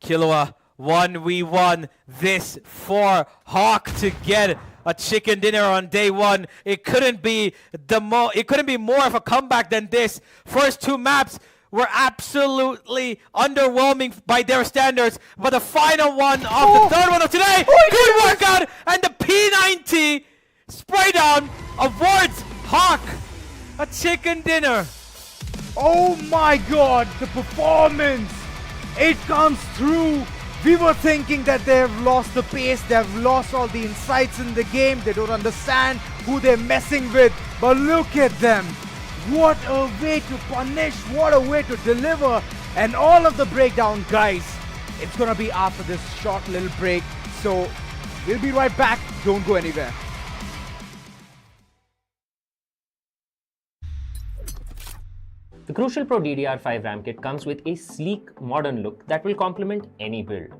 Killua 1v1 this for HAVK to get a chicken dinner on day 1. It couldn't be more of a comeback than this. First 2 maps were absolutely underwhelming by their standards, but the final one of the third one of today, good workout, and the P90 spray down awards HAVK a chicken dinner. Oh my god, the performance! It comes through. We were thinking that they've lost the pace, they've lost all the insights in the game, they don't understand who they're messing with. But look at them. What a way to punish, what a way to deliver. And all of the breakdown, guys, it's gonna be after this short little break. So we'll be right back, don't go anywhere. The Crucial Pro DDR5 RAM kit comes with a sleek, modern look that will complement any build.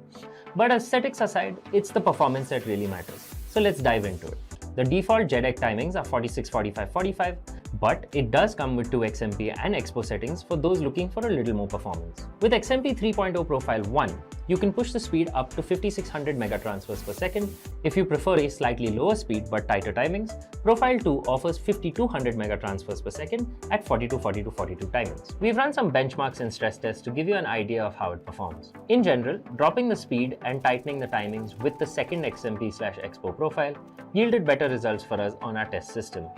But aesthetics aside, it's the performance that really matters. So let's dive into it. The default JEDEC timings are 46, 45, 45, but it does come with 2 XMP and Expo settings for those looking for a little more performance. With XMP 3.0 Profile 1, you can push the speed up to 5600 megatransfers per second. If you prefer a slightly lower speed but tighter timings, Profile 2 offers 5200 megatransfers per second at 42, 42, 42 timings. We've run some benchmarks and stress tests to give you an idea of how it performs. In general, dropping the speed and tightening the timings with the second XMP/Expo profile yielded better results for us on our test system.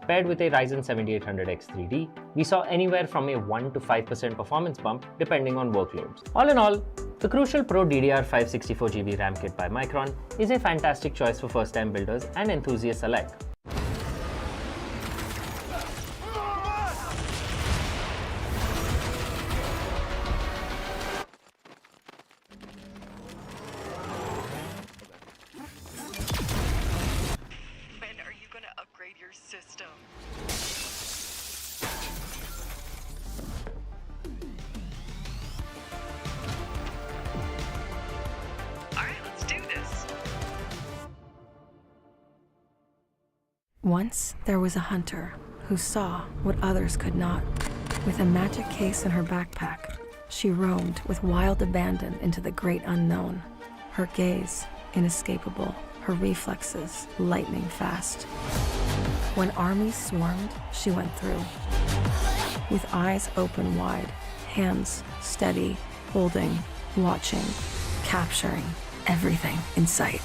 paired with a Ryzen 7800X 3D, we saw anywhere from a 1 to 5% performance bump depending on workloads. All in all, the Crucial Pro DDR5 64GB RAM kit by Micron is a fantastic choice for first-time builders and enthusiasts alike. When are you gonna upgrade your system? Alright, let's do this. Once there was a hunter who saw what others could not. With a magic case in her backpack, she roamed with wild abandon into the great unknown. Her gaze inescapable, her reflexes lightning fast. When armies swarmed, she went through. With eyes open wide, hands steady, holding, watching, capturing everything in sight.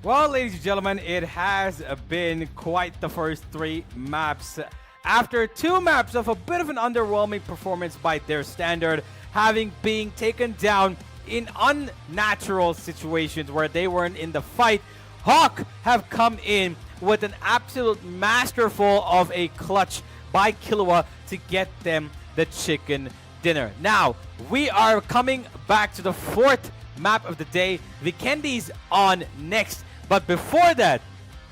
Well, ladies and gentlemen, it has been quite the first 3 maps. After 2 maps of a bit of an underwhelming performance by their standard, having been taken down in unnatural situations where they weren't in the fight, HAVK have come in with an absolute masterful of a clutch by Killua to get them the chicken dinner. Now, we are coming back to the 4th map of the day. Vikendi's on next. But before that,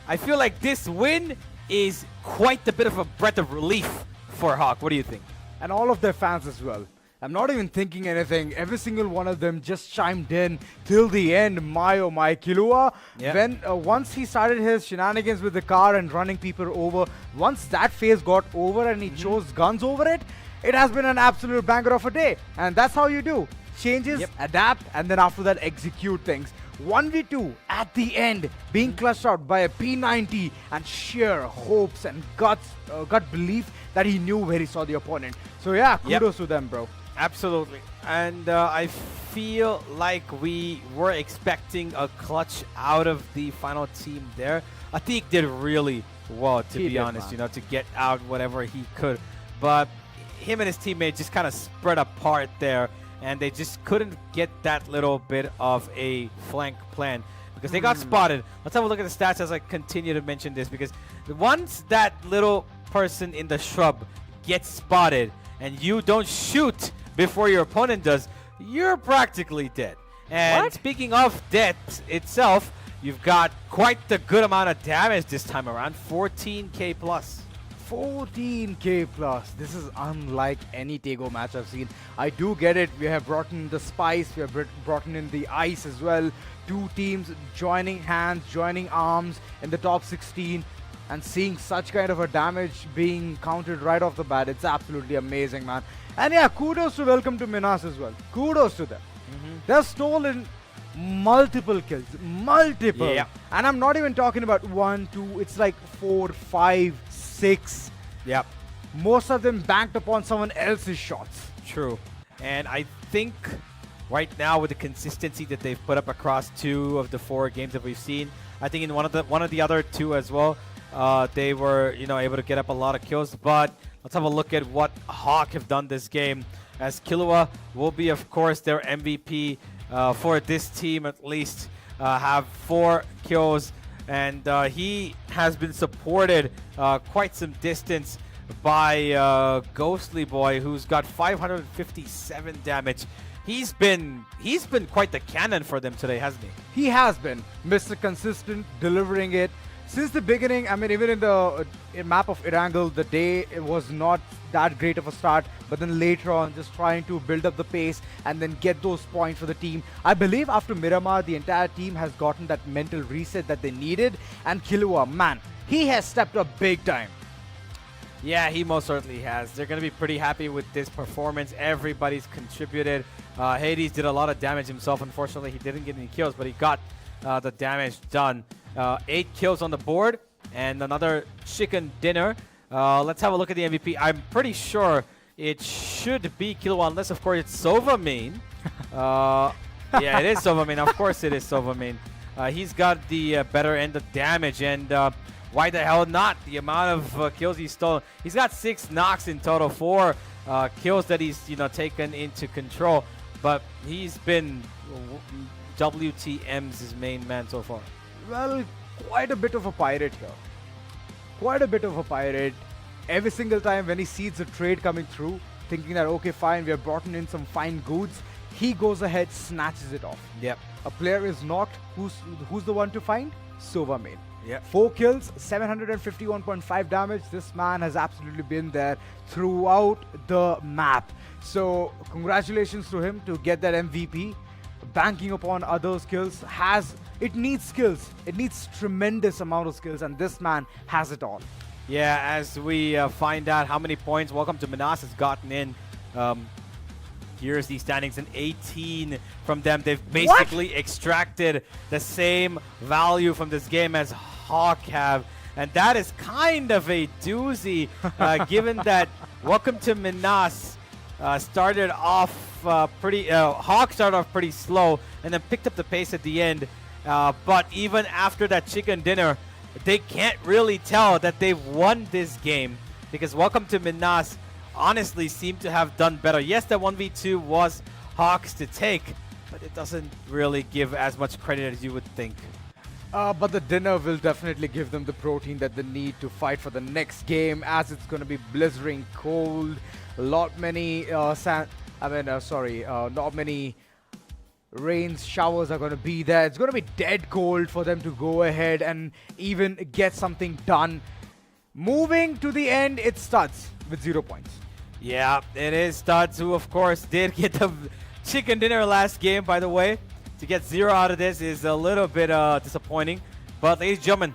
I feel like this win is quite a bit of a breath of relief for HAVK. What do you think? And all of their fans as well. I'm not even thinking anything. Every single one of them just chimed in till the end. My oh my, Killua. Yep. When once he started his shenanigans with the car and running people over, once that phase got over and he chose guns over it, it has been an absolute banger of a day. And that's how you do. Changes, adapt, and then after that execute things. 1v2 at the end, being clutched out by a P90 and sheer hopes and gut belief that he knew where he saw the opponent. So yeah, kudos to them, bro. Absolutely. And I feel like we were expecting a clutch out of the final team there. THEK did really well, to be honest, man. To get out whatever he could. But him and his teammate just kind of spread apart there, and they just couldn't get that little bit of a flank plan because they got spotted. Let's have a look at the stats as I continue to mention this, because once that little person in the shrub gets spotted and you don't shoot before your opponent does, you're practically dead. And speaking of death itself, you've got quite the good amount of damage this time around, 14k plus. 14k plus. This is unlike any Tego match I've seen. I do get it. We have brought in the spice. We have brought in the ice as well. 2 teams joining hands, joining arms in the top 16, and seeing such kind of a damage being counted right off the bat. It's absolutely amazing, man. And yeah, kudos to Welcome to Minas as well. Kudos to them. They've stolen multiple kills. Multiple. Yeah. And I'm not even talking about 1, 2. It's like 4, 5, 6. Yep. Most of them banked upon someone else's shots. True. And I think right now with the consistency that they've put up across 2 of the 4 games that we've seen, I think in one of the other 2 as well, they were able to get up a lot of kills. But let's have a look at what HAVK have done this game, as Killua will be, of course, their MVP for this team, at least. Have 4 kills, and he has been supported quite some distance by Ghostly Boy, who's got 557 damage. He's been quite the cannon for them today, hasn't he? He has been Mr. Consistent, delivering it since the beginning. I mean, even in the map of Erangel, the day it was not that great of a start, but then later on just trying to build up the pace and then get those points for the team. I believe after Miramar, the entire team has gotten that mental reset that they needed, and Killua, man, he has stepped up big time. Yeah, he most certainly has. They're going to be pretty happy with this performance. Everybody's contributed. Hades did a lot of damage himself. Unfortunately, he didn't get any kills, but he got the damage done. 8 kills on the board and another chicken dinner. Let's have a look at the MVP. I'm pretty sure it should be Killua, unless, of course, it's Sovamine. Yeah, it is Sovamine. Of course it is Sovamine. He's got the better end of damage, and why the hell not? The amount of kills he's stolen. He's got 6 knocks in total, 4 kills that he's taken into control. But he's been WTM's his main man so far. Well, quite a bit of a pirate here. Quite a bit of a pirate. Every single time when he sees a trade coming through, thinking that, okay, fine, we have brought in some fine goods, he goes ahead, snatches it off. Yep. A player is knocked. Who's the one to find? Sovamine. Yep. 4 kills, 751.5 damage. This man has absolutely been there throughout the map. So congratulations to him to get that MVP. Banking upon other skills, it needs skills. It needs tremendous amount of skills, and this man has it all. Yeah, as we find out how many points Welcome to Minas has gotten in. Here's the standings, and 18 from them. They've basically extracted the same value from this game as HAVK have. And that is kind of a doozy, given that Welcome to Minas started off HAVK started off pretty slow and then picked up the pace at the end. But even after that chicken dinner, they can't really tell that they've won this game because Welcome to Minas honestly seemed to have done better. Yes, that 1v2 was Hawks to take, but it doesn't really give as much credit as you would think. But the dinner will definitely give them the protein that they need to fight for the next game, as it's going to be blizzarding cold. Not many not many rains, showers are going to be there. It's going to be dead cold for them to go ahead and even get something done. Moving to the end, it's Studs with 0 points. Yeah, it is Studs, who of course did get the chicken dinner last game, by the way. To get 0 out of this is a little bit disappointing. But ladies and gentlemen,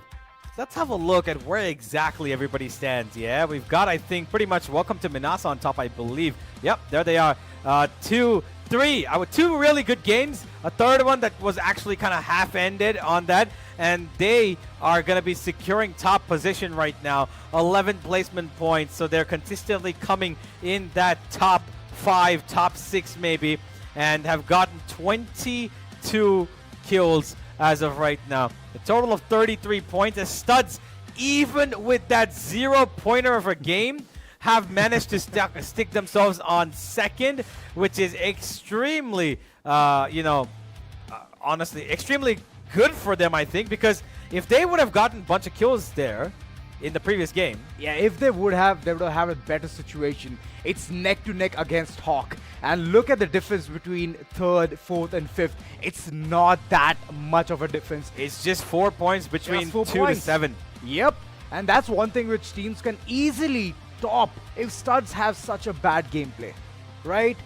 let's have a look at where exactly everybody stands. Yeah, we've got, I think, pretty much Welcome to Minas on top, I believe. Yep, there they are. 2, 3. Two really good games. A third one that was actually kind of half-ended on that. And they are going to be securing top position right now. 11 placement points. So they're consistently coming in that top 5, top 6 maybe. And have gotten 22 kills as of right now. A total of 33 points. As Studs, even with that 0-pointer of a game, have managed to stick themselves on second, which is extremely, honestly, extremely good for them, I think, because if they would have gotten a bunch of kills there in the previous game. Yeah, if they would have a better situation. It's neck to neck against Hawk. And look at the difference between 3rd, 4th, and 5th. It's not that much of a difference. It's just 4 points between 2 to 7. Yep. And that's one thing which teams can easily top if Studs have such a bad gameplay, right?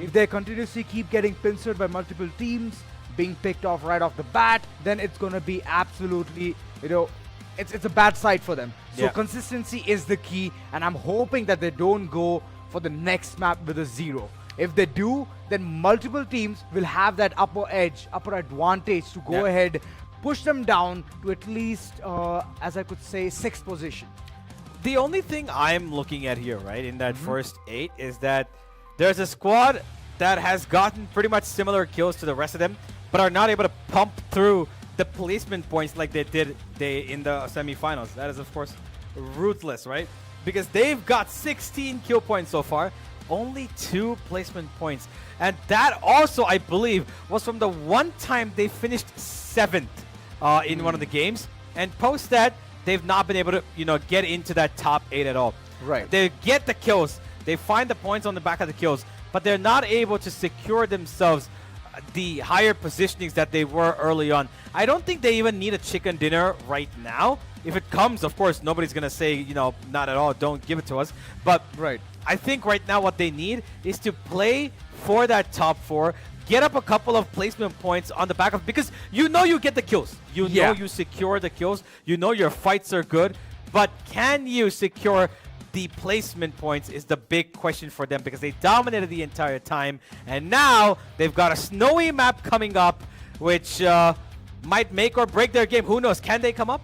If they continuously keep getting pincered by multiple teams, being picked off right off the bat, then it's going to be absolutely, it's a bad sight for them. So Yeah. consistency is the key, and I'm hoping that they don't go for the next map with a 0. If they do, then multiple teams will have that upper edge, upper advantage to go Yeah. ahead, push them down to at least, as I could say, 6th position. The only thing I'm looking at here, right, in that first 8 is that there's a squad that has gotten pretty much similar kills to the rest of them, but are not able to pump through the placement points like they did in the semifinals. That is, of course, Ruthless, right? Because they've got 16 kill points so far, only 2 placement points. And that also, I believe, was from the one time they finished 7th in one of the games. And post that, they've not been able to, get into that top 8 at all. Right. They get the kills. They find the points on the back of the kills, but they're not able to secure themselves the higher positionings that they were early on. I don't think they even need a chicken dinner right now. If it comes, of course, nobody's going to say, not at all, don't give it to us. But Right. I think right now what they need is to play for that top 4, get up a couple of placement points on the back of, because you get the kills. You know you secure the kills. You know your fights are good. But can you secure the placement points is the big question for them, because they dominated the entire time. And now they've got a snowy map coming up, which might make or break their game. Who knows? Can they come up?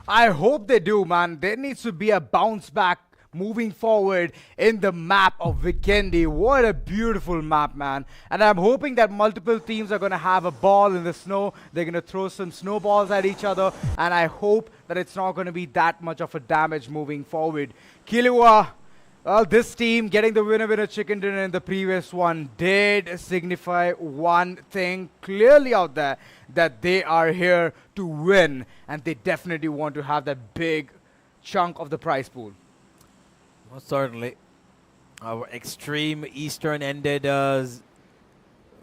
I hope they do, man. There needs to be a bounce back moving forward in the map of Vikendi. What a beautiful map, man. And I'm hoping that multiple teams are going to have a ball in the snow. They're going to throw some snowballs at each other. And I hope that it's not going to be that much of a damage moving forward. Killua, well, this team getting the winner chicken dinner in the previous one did signify one thing clearly out there, that they are here to win. And they definitely want to have that big chunk of the prize pool. Most certainly. Our extreme eastern ended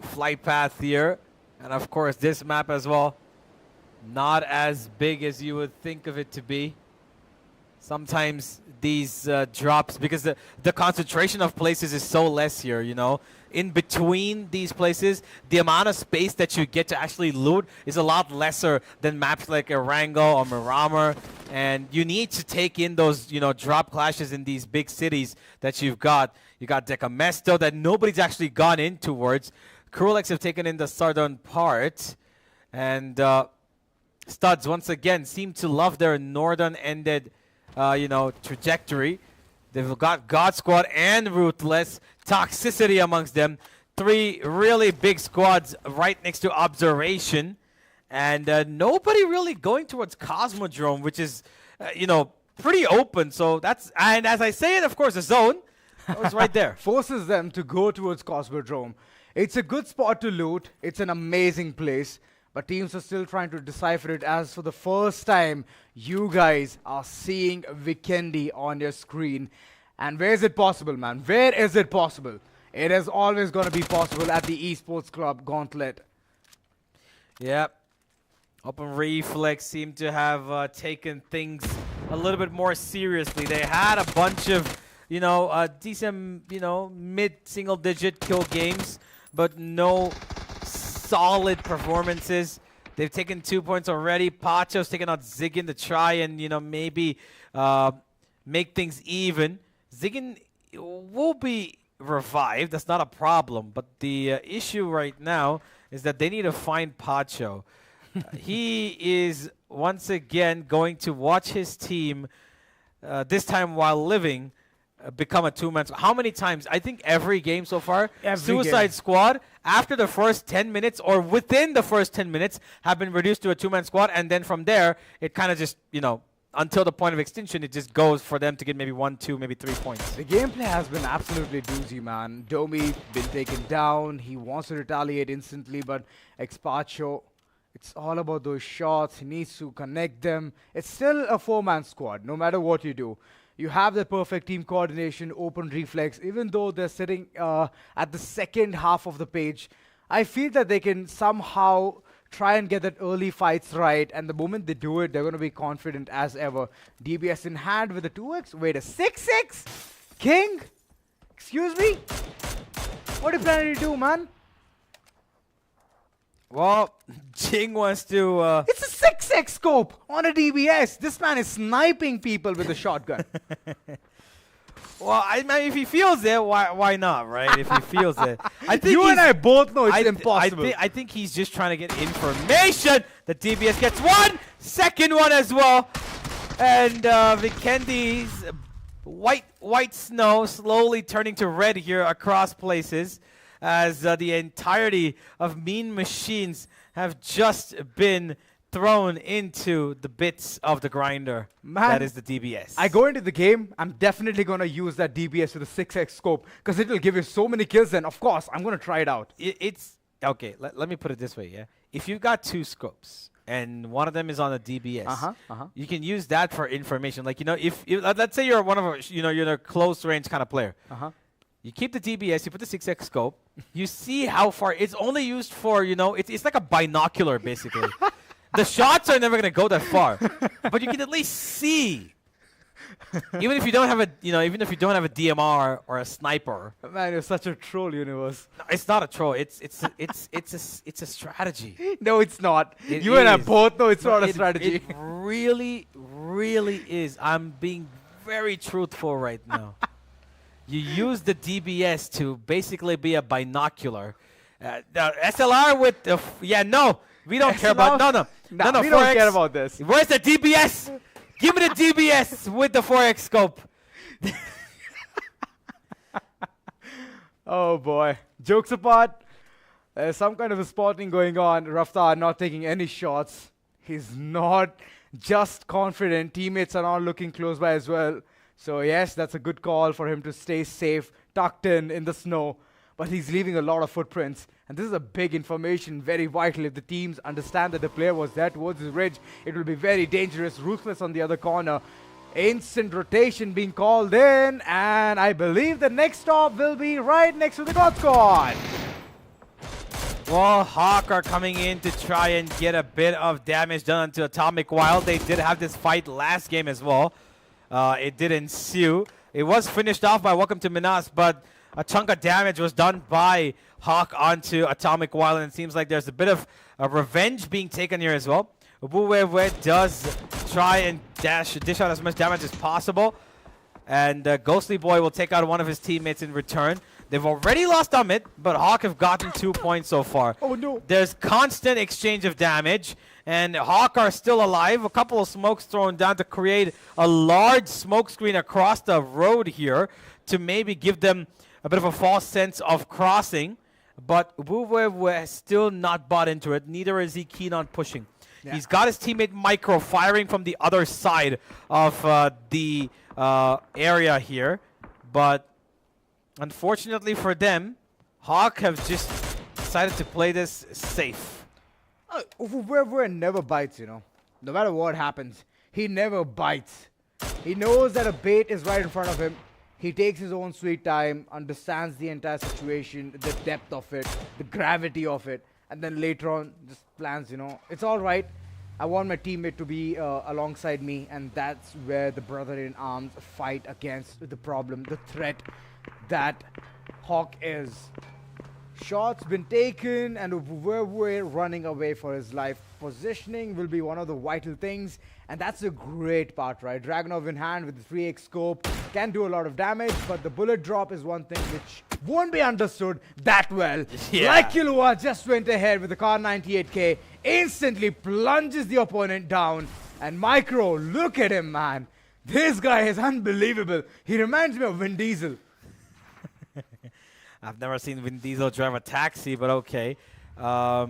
flight path here. And of course this map as well. Not as big as you would think of it to be. Sometimes these drops, because the concentration of places is so less here, in between these places, the amount of space that you get to actually loot is a lot lesser than maps like Erangel or Miramar. And you need to take in those, drop clashes in these big cities that you've got. You got Decamesto that nobody's actually gone in towards. Crulex have taken in the southern part. And Studs, once again, seem to love their northern-ended, trajectory. They've got God Squad and Ruthless, Toxicity amongst them. 3 really big squads right next to Observation. And nobody really going towards Cosmodrome, which is, pretty open. So and as I say it, of course, the zone was right there. Forces them to go towards Cosmodrome. It's a good spot to loot. It's an amazing place. But teams are still trying to decipher it, as for the first time, you guys are seeing Vikendi on your screen. And where is it possible, man? Where is it possible? It is always going to be possible at the Esports Club Gauntlet. Yep. Open Reflex seem to have taken things a little bit more seriously. They had a bunch of, decent, mid-single-digit kill games, but no solid performances. They've taken 2 points already. Pacho's taken out Ziggin to try and, maybe make things even. Ziggin will be revived. That's not a problem. But the issue right now is that they need to find Pacho. He is once again going to watch his team, this time while living, become a two-man squad. How many times? I think every game so far, Suicide Squad, after the first 10 minutes or within the first 10 minutes, have been reduced to a two-man squad. And then from there, it kind of just, until the point of extinction, it just goes for them to get maybe 1, 2, maybe 3 points. The gameplay has been absolutely doozy, man. Domi been taken down. He wants to retaliate instantly, but Expacho, it's all about those shots. He needs to connect them. It's still a four-man squad, no matter what you do. You have the perfect team coordination, open reflex. Even though they're sitting at the second half of the page, I feel that they can somehow try and get that early fights right. And the moment they do it, they're going to be confident as ever. DBS in hand with a 2x. Wait, a 6x? King? Excuse me? What are you planning to do, man? Well, Jing wants to... It's a 6x scope on a DBS. This man is sniping people with a shotgun. Well, I mean, if he feels it, why not, right? If he feels it. I think you and I both know it's impossible. I think he's just trying to get information. The DBS gets one, second one as well. And Vikendi's white snow slowly turning to red here across places, as the entirety of Mean Machines have just been thrown into the bits of the grinder. Man, that is the DBS. I go into the game, I'm definitely going to use that DBS with a 6x scope, because it will give you so many kills, and of course, I'm going to try it out. It's okay, let me put it this way, yeah? If you've got 2 scopes, and one of them is on a DBS, you can use that for information. Like, if let's say you're one of you're a close range kind of player. You keep the DBS, you put the 6x scope, you see how far. It's only used for, it's like a binocular, basically. The shots are never going to go that far, but you can at least see. Even if you don't have a, even if you don't have a DMR or a sniper. Man, you're such a troll, Universe. No, it's not a troll. It's a strategy. No, it's not. It you and I is. both know it's not a strategy. It really, really is. I'm being very truthful right now. You use the DBS to basically be a binocular. The SLR with the we don't care about no. We 4X. don't care about this. Where's the DBS? Give me the DBS with the 4X scope. Oh boy. Jokes apart, there's some kind of a spotting going on. Raftar not taking any shots. He's not just confident. Teammates are not looking close by as well. So yes, that's a good call for him to stay safe, tucked in the snow. But he's leaving a lot of footprints. And this is a big information, very vital. If the teams understand that the player was there towards his ridge, it will be very dangerous. Ruthless on the other corner. Instant rotation being called in. And I believe the next stop will be right next to the God Squad. Well, HAVK are coming in to try and get a bit of damage done to Atomic Wild. They did have this fight last game as well. It did ensue. It was finished off by Welcome to Minas, but a chunk of damage was done by HAVK onto Atomic Wild, and it seems like there's a bit of revenge being taken here as well. Ubuwewe does try and dish out as much damage as possible, and Ghostly Boy will take out one of his teammates in return. They've already lost Amit, but HAVK have gotten 2 points so far. Oh no. There's constant exchange of damage, and HAVK are still alive. A couple of smokes thrown down to create a large smoke screen across the road here to maybe give them a bit of a false sense of crossing. but Wu has still not bought into it. Neither is he keen on pushing. Yeah. He's got his teammate Micro firing from the other side of the area here, but unfortunately for them, HAVK have just decided to play this safe. Wu never bites, you know. No matter what happens, he never bites. He knows that a bait is right in front of him. He takes his own sweet time, understands the entire situation, the depth of it, the gravity of it, and then later on just plans, you know, it's all right. I want my teammate to be alongside me, and that's where the brother in arms fight against the problem, the threat that HAVK is. Shots been taken, and we're running away for his life. Positioning will be one of the vital things, and that's a great part, right? Dragunov in hand with the 3x scope can do a lot of damage, but the bullet drop is one thing which won't be understood that well. Yeah. Like Killua just went ahead with the Car 98K, instantly plunges the opponent down, and Micro, look at him, man. This guy is unbelievable. He reminds me of Vin Diesel. I've never seen Vin Diesel drive a taxi, but okay.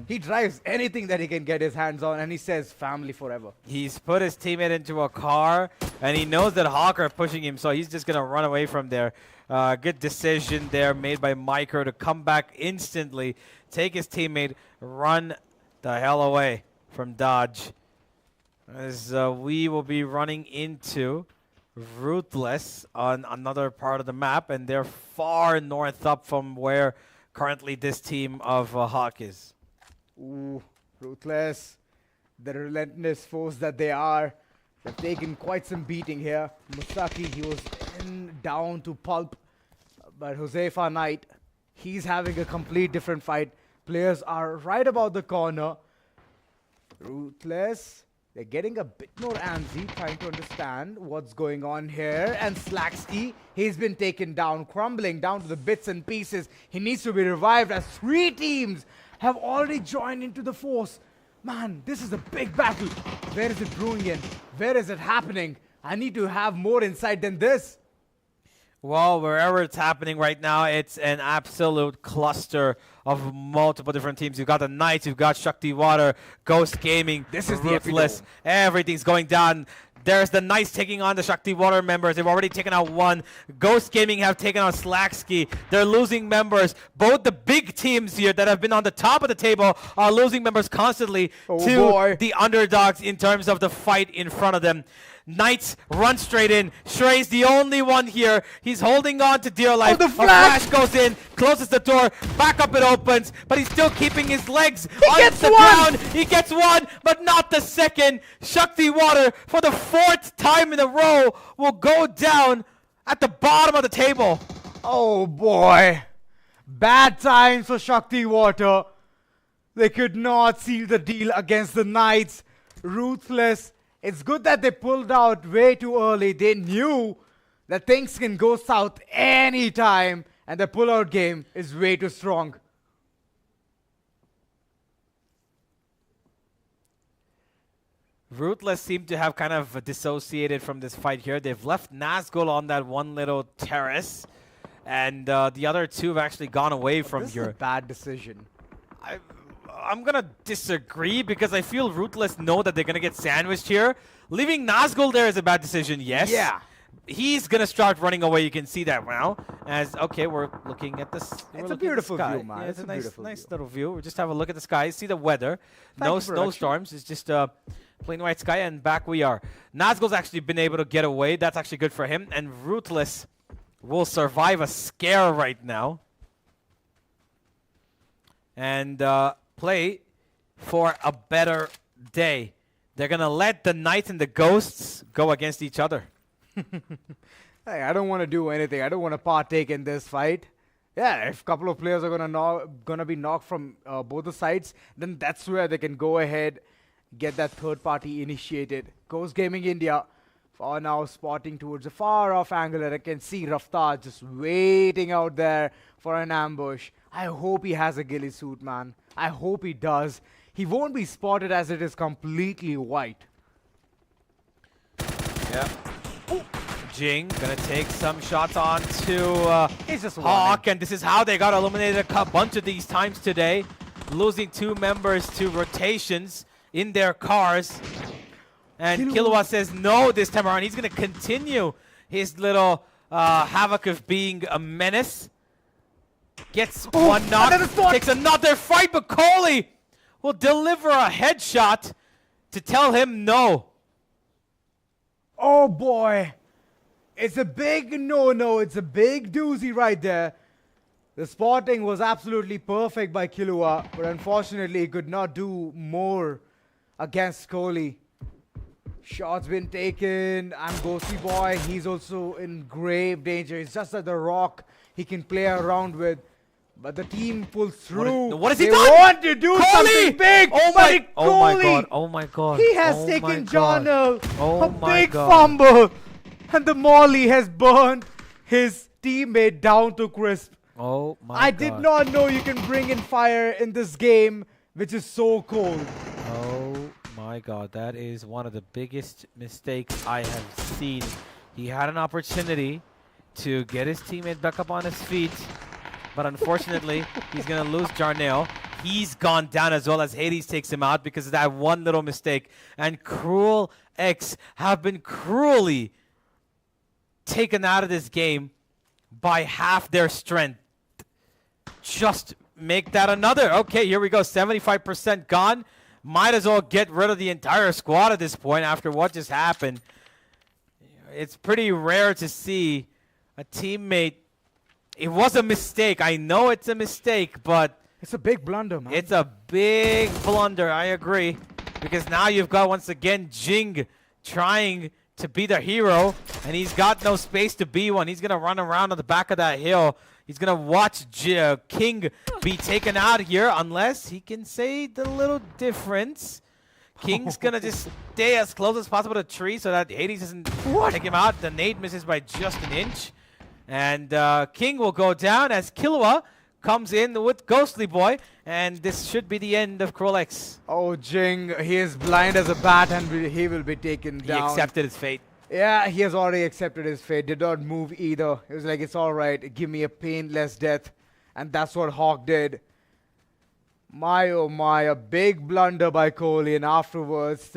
He drives anything that he can get his hands on, and he says family forever. He's put his teammate into a car, and he knows that HAVK are pushing him, so he's just going to run away from there. Good decision there made by Micro to come back instantly, take his teammate, run the hell away from Dodge. As we will be running into Ruthless on another part of the map, and they're far north up from where currently this team of HAVK is. Ooh, Ruthless, the relentless force that they are. They've taken quite some beating here. Musaki, he was down to pulp, but Josefa Knight, he's having a complete different fight. Players are right about the corner. Ruthless, they're getting a bit more antsy, trying to understand what's going on here. And SHAKTI, he's been taken down, crumbling down to the bits and pieces. He needs to be revived as 3 teams have already joined into the force. Man, this is a big battle. Where is it brewing in? Where is it happening? I need to have more insight than this. Well, wherever it's happening right now, it's an absolute cluster of multiple different teams. You've got the Knights, you've got SHAKTI Water, Ghost Gaming, This is the Ruthless. epitome. Everything's going down. There's the Knights taking on the SHAKTI Water members. They've already taken out one. Ghost Gaming have taken on SHAKTI. They're losing members. Both the big teams here that have been on the top of the table are losing members constantly to boy. the underdogs in terms of the fight in front of them. Knights run straight in. Shrey's the only one here. He's holding on to dear life. the A flash! flash goes in, closes the door, back up it opens, but he's still keeping his legs on gets the one! ground. He gets one, but not the second. SHAKTI Water, for the 4th time in a row, will go down at the bottom of the table. Oh boy. Bad times for SHAKTI Water. They could not seal the deal against the Knights. Ruthless. It's good that they pulled out way too early. They knew that things can go south anytime, and the pull-out game is way too strong. Ruthless seem to have kind of dissociated from this fight here. They've left Nazgul on that one little terrace, and the other two have actually gone away from This is here. a bad decision. I'm gonna disagree because I feel Ruthless know that they're gonna get sandwiched here. Leaving Nazgul there is a bad decision, yes. Yeah. He's gonna start running away. You can see that now. As okay, we're looking at this. It's a beautiful sky. view, man. Yeah, It's a nice, beautiful nice view. little view. We just have a look at the sky. See the weather. No you, production. snowstorms. It's just plain white sky, and back we are. Nazgul's actually been able to get away. That's actually good for him. And Ruthless will survive a scare right now. And play for a better day. They're going to let the Knights and the Ghosts go against each other. Hey, I don't want to do anything. I don't want to partake in this fight. Yeah, if a couple of players are gonna be knocked from both the sides, then that's where they can go ahead, get that third party initiated. Ghost Gaming India for now spotting towards a far off angle, and I can see Raftar just waiting out there for an ambush. I hope he has a ghillie suit, man. I hope he does. He won't be spotted as it is completely white. Yeah. Jing gonna take some shots onto He's just Hawk, and this is how they got eliminated a bunch of these times today, losing 2 members to rotations in their cars. And Killua says no this time around. He's gonna continue his little HAVK of being a menace. Gets one knock, takes another fight, but Coley will deliver a headshot to tell him no. Oh boy. It's a big no-no. It's a big doozy right there. The spotting was absolutely perfect by Killua, but unfortunately he could not do more against Kohli. Shots been taken, and Ghosty Boy, he's also in grave danger. It's just like the rock he can play around with. But the team pulls through. What has he they done? want to do something big. Oh but my Kohli, god! Oh my god! he has Oh taken my god. Jarnell. Oh a my big god. fumble. And the Molly has burned his teammate down to crisp. Oh my I god! did not know you can bring in fire in this game, which is so cold. Oh my god! That is one of the biggest mistakes I have seen. He had an opportunity to get his teammate back up on his feet, but unfortunately, he's gonna lose Jarnell. He's gone down as well as Hades takes him out because of that one little mistake. And Cruel X have been cruelly taken out of this game by half their strength. Just make that another. Okay, here we go. 75% gone. Might as well get rid of the entire squad at this point after what just happened. It's pretty rare to see a teammate. It was a mistake. I know it's a mistake, but It's a big blunder, man. it's a big blunder. I agree. Because now you've got, once again, Jing trying to be the hero, and he's got no space to be one. He's going to run around on the back of that hill. He's going to watch King be taken out here, unless he can say the little difference. King's going to just stay as close as possible to the tree so that Hades doesn't take him out. The nade misses by just an inch. And King will go down as Killua comes in with Ghostly Boy, and this should be the end of Cruel X. Oh, Jing, he is blind as a bat and he will be taken He down. accepted his fate. Yeah, he has already accepted his fate. Did not move either. It was like, it's alright, give me a painless death. And that's what Hawk did. My oh my, a big blunder by Kohli, and afterwards,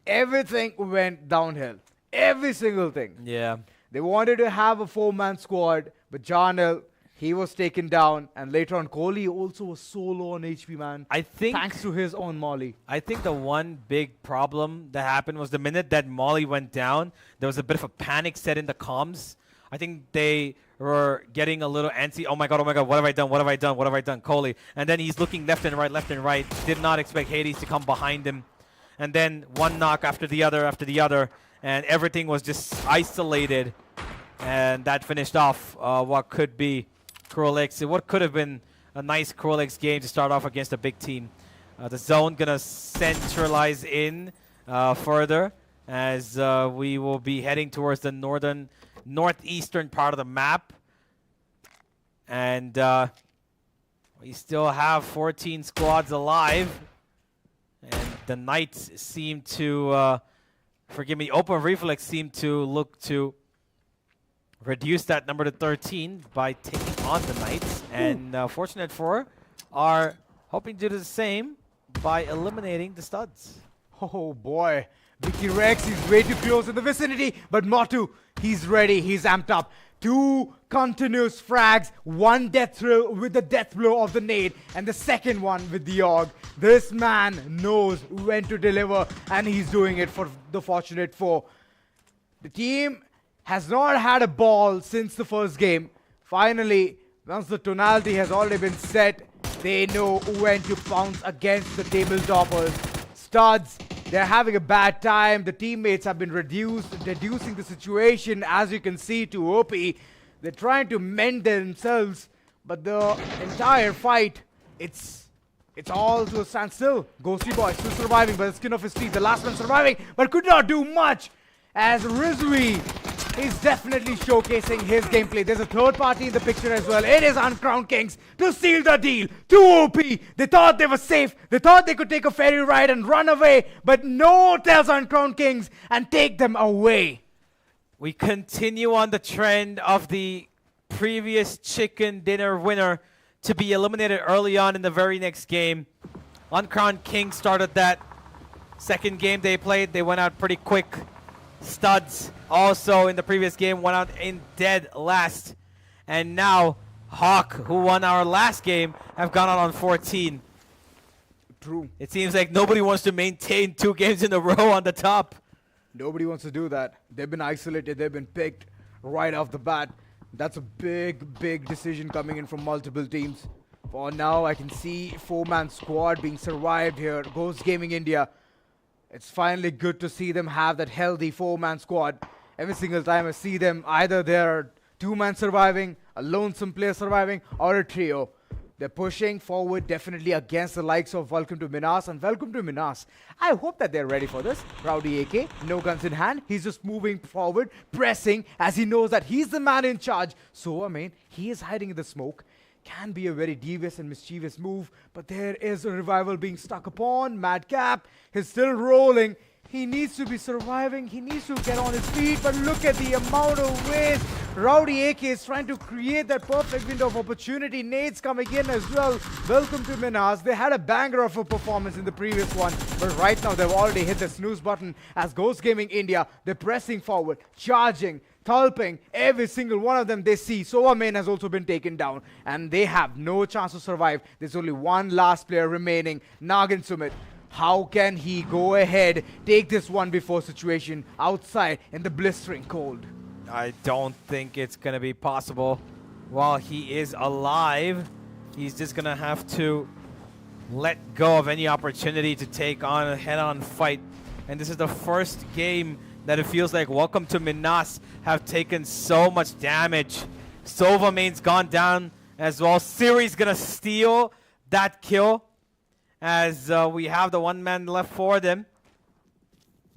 everything went downhill. Every single thing. Yeah. They wanted to have a 4-man squad, but Jarnell, he was taken down, and later on, Kohli also was so low on HP, man. I think Thanks to his own Molly. I think the one big problem that happened was the minute that Molly went down, there was a bit of a panic set in the comms. I think they were getting a little antsy. Oh my god, what have I done? What have I done? What have I done? Kohli. And then he's looking left and right. Did not expect Hades to come behind him. And then one knock after the other, and everything was just isolated. And that finished off what could be Cruel X. What could have been a nice Cruel X game to start off against a big team. The zone gonna centralize in further as we will be heading towards the northeastern part of the map. And we still have 14 squads alive. And the Knights seem to, Open Reflex seem to look to reduce that number to 13 by taking on the Knights. And Fortunate 4 are hoping to do the same by eliminating the Studs. Oh boy. Vicky Rex is way too close in the vicinity, but Motu, he's ready, he's amped up. 2 continuous frags, 1 death throw with the death blow of the nade, and the second one with the AUG. This man knows when to deliver, and he's doing it for the Fortunate 4. The team has not had a ball since the first game. Finally, once the tonality has already been set, they know when to pounce against the table toppers. Studs, they're having a bad time. The teammates have been reducing the situation, as you can see, to OP. They're trying to mend themselves, but the entire fight, it's all to a standstill. Ghosty Boy still surviving by the skin of his teeth. The last one surviving, but could not do much, as Rizwi is definitely showcasing his gameplay. There's a third party in the picture as well. It is Uncrowned Kings to seal the deal. 2 OP. They thought they were safe. They thought they could take a ferry ride and run away. But no tells Uncrowned Kings and take them away. We continue on the trend of the previous chicken dinner winner to be eliminated early on in the very next game. Uncrowned King started that second game they played. They went out pretty quick. Studs also in the previous game went out in dead last. And now HAVK, who won our last game, have gone out on 14. True. It seems like nobody wants to maintain 2 games in a row on the top. Nobody wants to do that. They've been isolated. They've been picked right off the bat. That's a big decision coming in from multiple teams. For now, I can see 4-man squad being survived here. Ghost Gaming India. It's finally good to see them have that healthy 4-man squad. Every single time I see them, either they're 2-man surviving, a lonesome player surviving, or a trio. They're pushing forward definitely against the likes of Welcome to Minas and Welcome to Minas. I hope that they're ready for this. Rowdy AK, no guns in hand. He's just moving forward, pressing as he knows that he's the man in charge. So, I mean, he is hiding in the smoke. Can be a very devious and mischievous move, but there is a revival being stuck upon. Madcap is still rolling. He needs to be surviving. He needs to get on his feet, but look at the amount of waste. Rowdy AK is trying to create that perfect window of opportunity. Nades coming in as well. Welcome to Minas. They had a banger of a performance in the previous one, but right now they've already hit the snooze button as Ghost Gaming India. They're pressing forward, charging, tulping every single one of them they see. Sova Main has also been taken down, and they have no chance to survive. There's only one last player remaining, Nagin Sumit. How can he go ahead, take this 1v4 situation outside in the blistering cold? I don't think it's going to be possible. While he is alive, he's just going to have to let go of any opportunity to take on a head-on fight. And this is the first game that it feels like Welcome to Minas have taken so much damage. Sova Main's gone down as well. Siri's going to steal that kill as we have the one man left for them.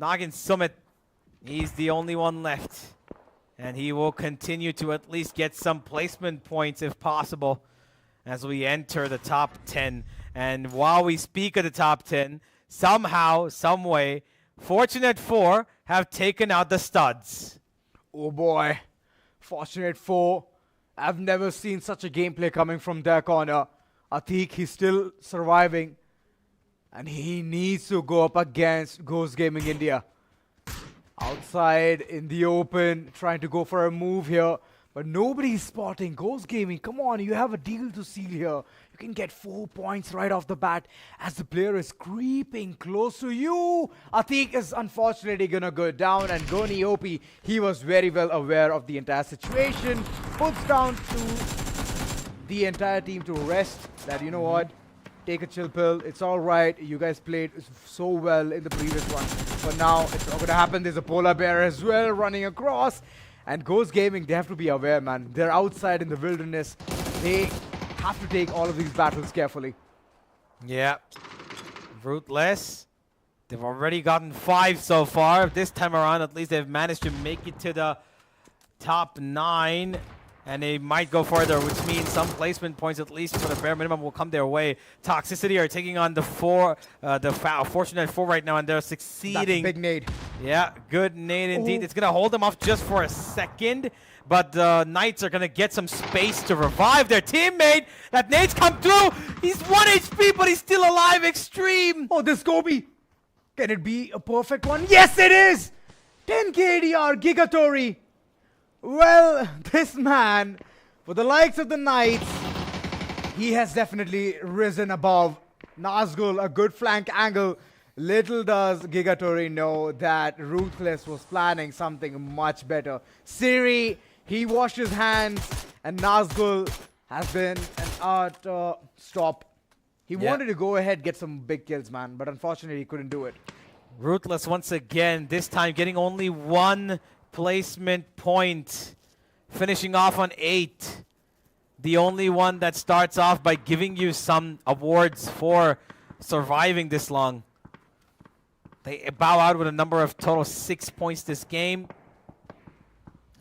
Nagin Sumit, he's the only one left. And he will continue to at least get some placement points if possible as we enter the top 10. And while we speak of the top 10, somehow, some way, Fortunate 4 have taken out the Studs. Oh boy, Fortunate 4. I've never seen such a gameplay coming from their corner. Atik, he's still surviving. And he needs to go up against Ghost Gaming India. Outside in the open, trying to go for a move here. But nobody's spotting Ghost Gaming. Come on, you have a deal to seal here. You can get 4 points right off the bat as the player is creeping close to you. Atik is unfortunately gonna go down, and Goni OP, he was very well aware of the entire situation. Puts down to the entire team to rest that, you know what, take a chill pill. It's all right. You guys played so well in the previous one. But now it's not gonna happen. There's a polar bear as well running across. And Ghost Gaming, they have to be aware, man. They're outside in the wilderness. They have to take all of these battles carefully. Yeah. Ruthless. They've already gotten 5 so far. This time around, at least they've managed to make it to the top 9. And they might go further, which means some placement points, at least for the bare minimum, will come their way. Toxicity are taking on the Fortunate 4 right now, and they're succeeding. That's a big nade. Yeah, good nade indeed. It's going to hold them off just for a second, but the Knights are going to get some space to revive their teammate. That nade's come through. He's 1 HP, but he's still alive. Extreme. Oh, this Gobi. Can it be a perfect one? Yes, it is. 10 KDR Gigatory. Well, this man, for the likes of the Knights, he has definitely risen above. Nazgul, a good flank angle. Little does Gigatory know that Ruthless was planning something much better. Siri, he washed his hands, and Nazgul has been an art stop. He wanted to go ahead, get some big kills, man, but unfortunately he couldn't do it. Ruthless once again, this time getting only 1 placement point, finishing off on 8. The only one that starts off by giving you some awards for surviving this long. They bow out with a number of total 6 points this game.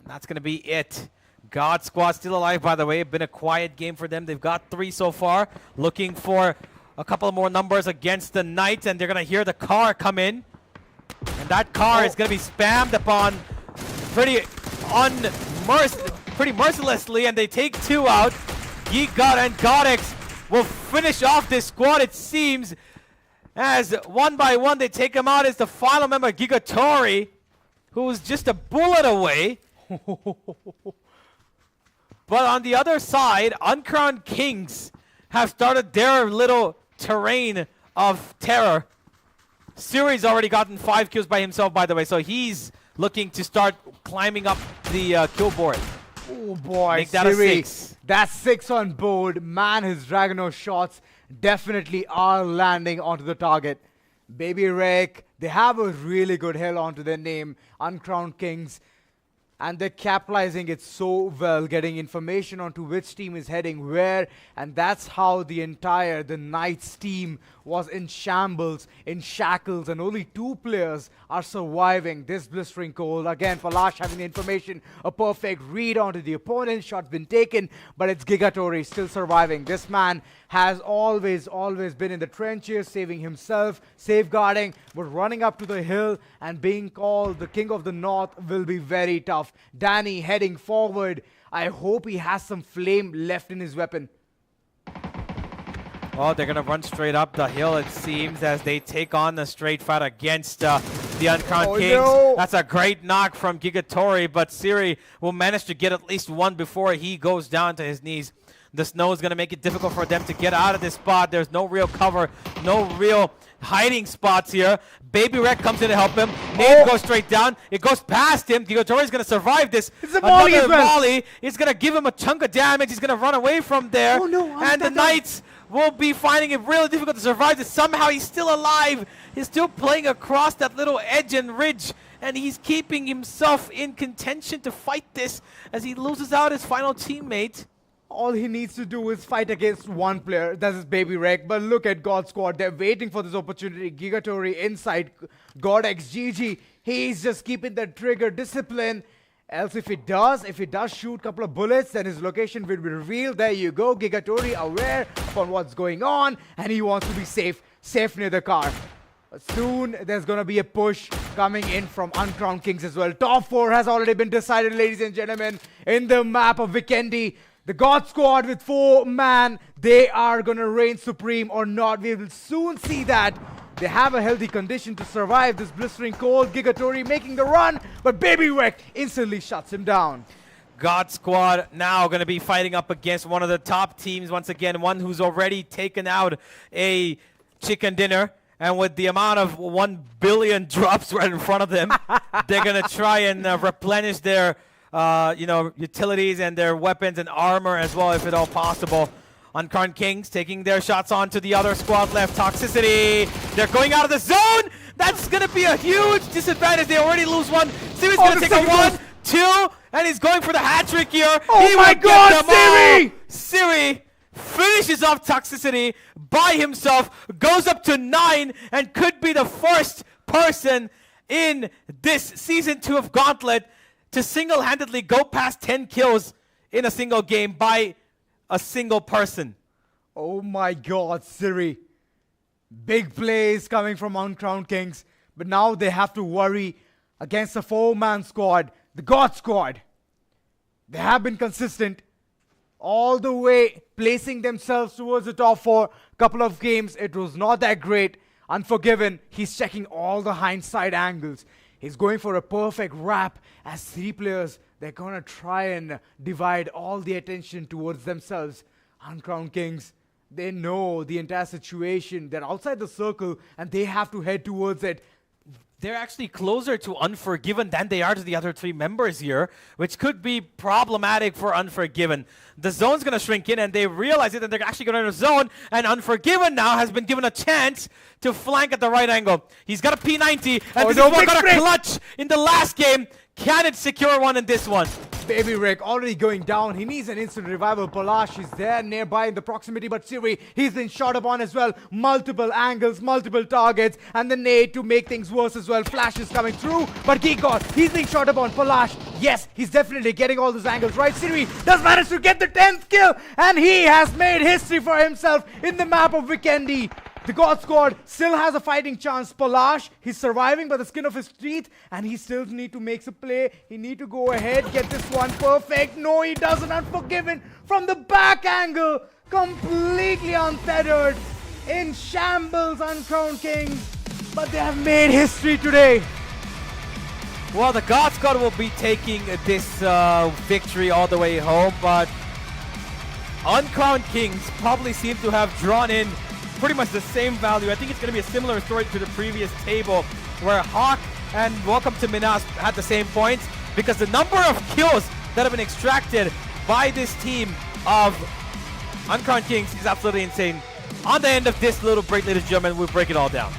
And that's going to be it. God Squad still alive, by the way. Been a quiet game for them. They've got 3 so far. Looking for a couple more numbers against the Knights, and they're going to hear the car come in. And that car is going to be spammed upon pretty pretty mercilessly, and they take 2 out. Giga and Godex will finish off this squad, it seems, as one by one they take him out. As the final member, Gigatori, who was just a bullet away. But on the other side, Uncrowned Kings have started their little terrain of terror. Siri's already gotten 5 kills by himself, by the way, so he's looking to start climbing up the kill board. Oh boy, Make that a Siri, 6. that's 6 on board. Man, his Dragono shots definitely are landing onto the target. Baby Rek, they have a really good hill onto their name, Uncrowned Kings. And they're capitalizing it so well, getting information onto which team is heading where, and that's how the Knights team was in shambles, in shackles, and only 2 players are surviving this blistering cold. Again, Palash having the information, a perfect read onto the opponent, shot's been taken, but it's Gigatori still surviving. This man has always been in the trenches, saving himself, safeguarding, but running up to the hill and being called the King of the North will be very tough. Danny heading forward. I hope he has some flame left in his weapon. Oh, they're going to run straight up the hill, it seems, as they take on the straight fight against the Uncrowned Kings. No. That's a great knock from Gigatori, but Siri will manage to get at least one before he goes down to his knees. The snow is going to make it difficult for them to get out of this spot. There's no real cover, no real hiding spots here. Baby Rek comes in to help him. Nade goes straight down. It goes past him. Gigatori is going to survive this. It's a Molly as well. Molly is going to give him a chunk of damage. He's going to run away from there. Oh, no, and the Knights will be finding it really difficult to survive this. Somehow he's still alive. He's still playing across that little edge and ridge, and he's keeping himself in contention to fight this as he loses out his final teammate. All he needs to do is fight against one player. That's his Baby Rek. But look at God Squad. They're waiting for this opportunity. Gigatori inside. Godex GG. He's just keeping the trigger discipline. Else if he does shoot a couple of bullets, then his location will be revealed. There you go. Gigatori aware of what's going on. And he wants to be safe near the car. But soon there's going to be a push coming in from Uncrowned Kings as well. Top 4 has already been decided, ladies and gentlemen, in the map of Vikendi. The God Squad with 4 man, they are going to reign supreme or not. We will soon see that. They have a healthy condition to survive this blistering cold. Gigatori making the run, but Baby Rek instantly shuts him down. God Squad now going to be fighting up against one of the top teams once again, one who's already taken out a chicken dinner. And with the amount of 1 billion drops right in front of them, they're going to try and replenish their utilities and their weapons and armor as well, if at all possible. Uncrowned Kings taking their shots on to the other squad left. Toxicity. They're going out of the zone. That's going to be a huge disadvantage. They already lose one. Siri's going to take a 1, 2, and he's going for the hat trick here. Oh my God, Siri! Siri finishes off Toxicity by himself, goes up to 9, and could be the first person in this Season 2 of Gauntlet to single-handedly go past 10 kills in a single game by a single person. Oh my God, Siri. Big plays coming from Uncrowned Kings. But now they have to worry against a 4-man squad, the God Squad. They have been consistent all the way, placing themselves towards the top 4. Couple of games, it was not that great. Unforgiven, he's checking all the hindsight angles. He's going for a perfect wrap as 3 players. They're going to try and divide all the attention towards themselves. Uncrowned Kings, they know the entire situation. They're outside the circle and they have to head towards it. They're actually closer to Unforgiven than they are to the other 3 members here, which could be problematic for Unforgiven. The zone's going to shrink in, and they realize it, and they're actually going to zone, and Unforgiven now has been given a chance to flank at the right angle. He's got a P90, and this is what got a clutch in the last game. Can it secure one in this one? Baby Rek already going down. He needs an instant revival. Palash is there nearby in the proximity, but Siri, he's been shot upon as well. Multiple angles, multiple targets, and the nade to make things worse as well. Flash is coming through, but Gigot, he's being shot upon. Palash, yes, he's definitely getting all those angles right. Siri does manage to get the 10th kill, and he has made history for himself in the map of Vikendi. The God Squad still has a fighting chance. Palash, he's surviving by the skin of his teeth, and he still need to make a play. He need to go ahead, get this one perfect. No, he doesn't. Unforgiven from the back angle. Completely untethered. In shambles, Uncrowned Kings. But they have made history today. Well, the God Squad will be taking this victory all the way home, but Uncrowned Kings probably seem to have drawn in pretty much the same value. I think it's going to be a similar story to the previous table where HAVK and Welcome to MINAS had the same points, because the number of kills that have been extracted by this team of Uncrowned Kings is absolutely insane. On the end of this little break, ladies and gentlemen, we'll break it all down.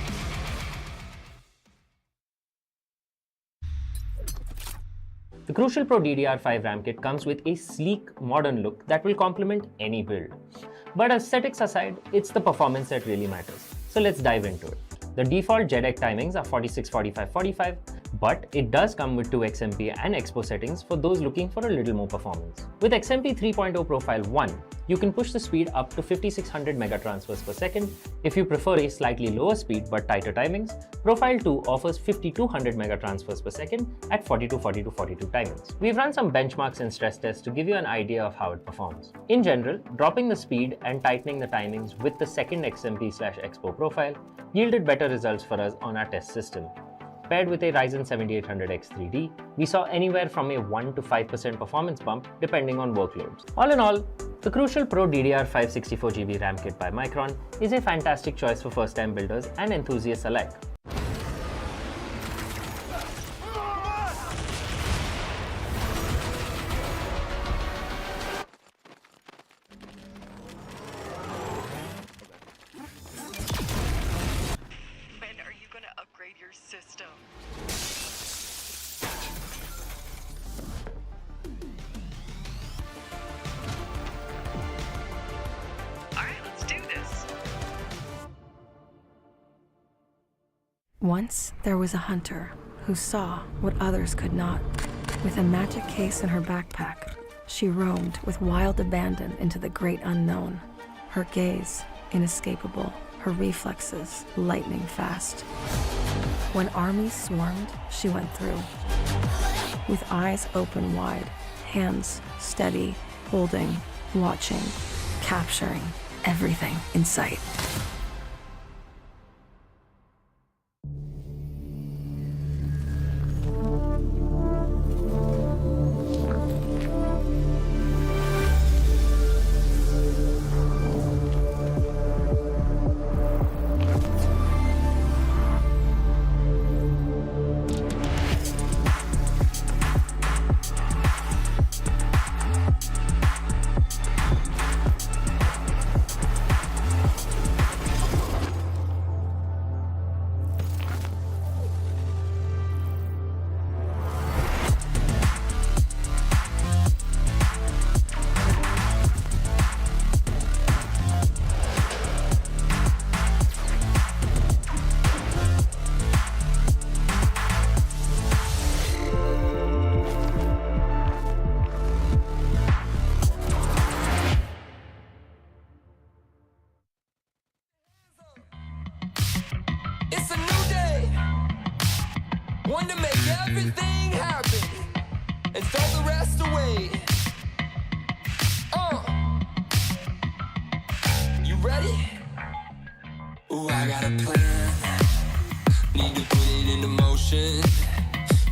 The Crucial Pro DDR5 RAM kit comes with a sleek, modern look that will complement any build. But aesthetics aside, it's the performance that really matters. So let's dive into it. The default JEDEC timings are 46, 45, 45, but it does come with 2 XMP and Expo settings for those looking for a little more performance. With XMP 3.0 Profile 1, you can push the speed up to 5600 mega transfers per second. If you prefer a slightly lower speed but tighter timings, Profile 2 offers 5200 mega transfers per second at 42, 42, 42 timings. We've run some benchmarks and stress tests to give you an idea of how it performs. In general, dropping the speed and tightening the timings with the second XMP/Expo profile yielded better results for us on our test system. Paired with a Ryzen 7800X 3D, we saw anywhere from a 1 to 5% performance bump depending on workloads. All in all, the Crucial Pro DDR5 64GB RAM kit by Micron is a fantastic choice for first-time builders and enthusiasts alike. When are you gonna upgrade your system? Alright, let's do this. Once there was a hunter who saw what others could not. With a magic case in her backpack, she roamed with wild abandon into the great unknown. Her gaze inescapable, her reflexes lightning fast. When armies swarmed, she went through. With eyes open wide, hands steady, holding, watching, capturing everything in sight. It's a new day, one to make everything happen and throw the rest away. You ready? Ooh, I got a plan. Need to put it into motion.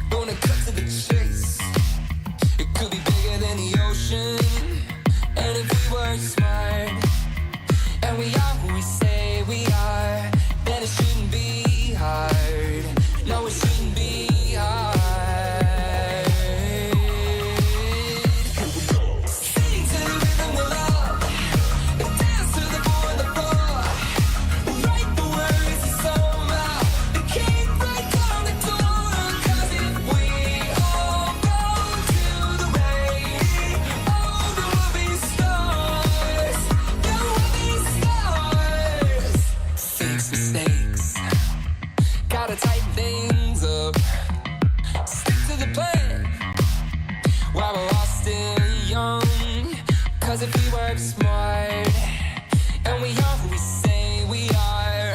Gonna cut to the chase. It could be bigger than the ocean. And if we work smart, and we are who we say we are, then it shouldn't be hard. No, it shouldn't be hard. Sing to the rhythm we love, and dance to the boy on the floor. Write the words to somehow, the king right down the door. 'Cause if we all go to the rain, oh, there will be stars. There will be stars. Fix mistakes, gotta tighten things up. Stick to the plan while we're all still young. 'Cause if we work smart and we are who we say we are,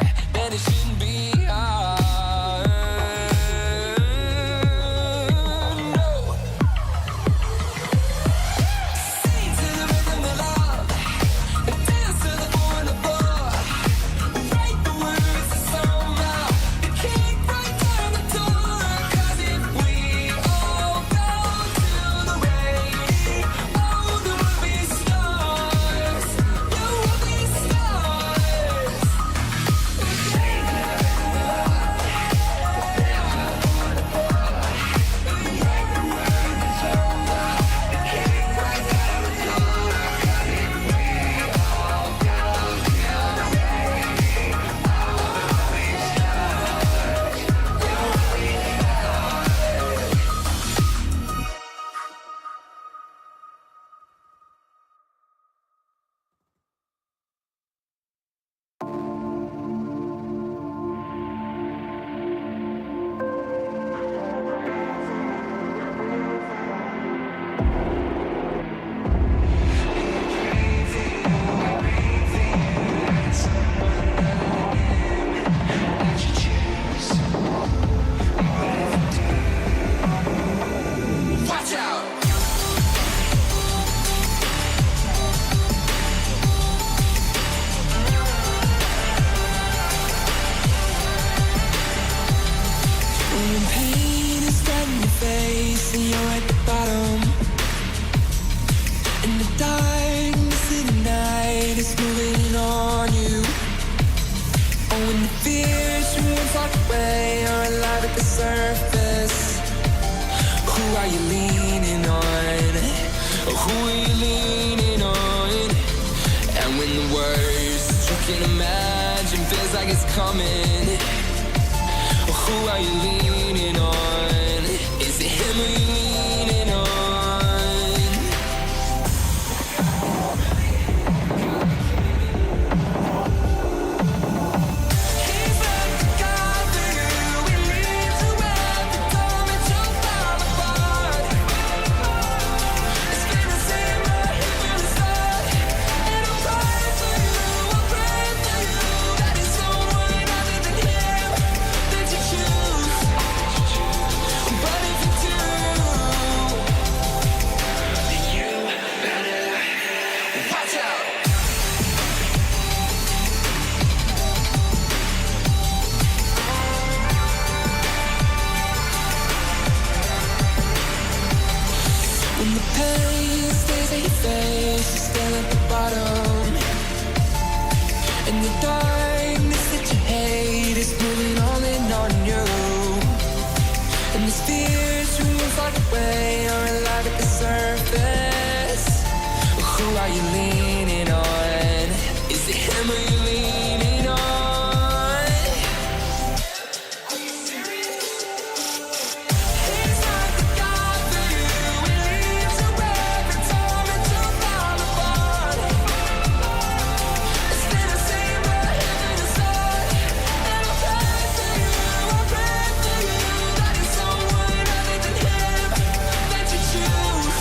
And when the fears ruins lock away are alive at the surface, who are you leaning on? Who are you leaning on? And when the worst you can imagine feels like it's coming, who are you leaning on? Is it him or you leaning on? He's like the God for you. He leads you every time that you fall apart. It's been the same right here from the start. And I'll pray for you, I'll pray for you, that it's someone other than him that you choose. But if you do, then you better watch out. When the pain stays at your face, you're still at the bottom. And the darkness that you hate is moving all in on you. And these fears ruins lock away are alive at the surface. Who are you leaning on? Is it him or you leaning on? He's like the God for you. He leads you every time that you fall apart. It's been the same right here from the start. And I'll pray for you, I'll pray for you, that it's someone other than him that you choose.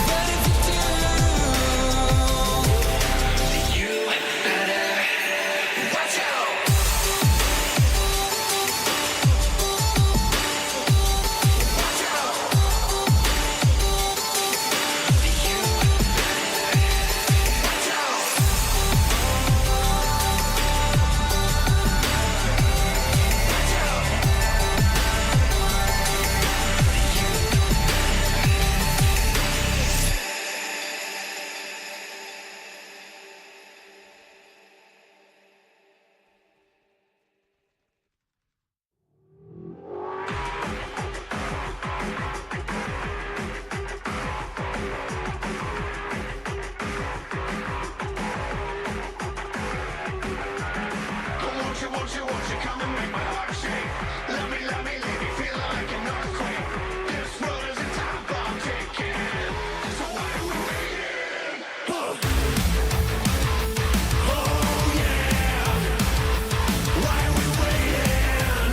But if you do, then you better watch out. Watch out. Then you better watch out. Won't you come and make my heart shake? Let me, leave me feel like an earthquake. This world is a time bomb ticking. So why are we waiting? Oh yeah. Why are we waiting?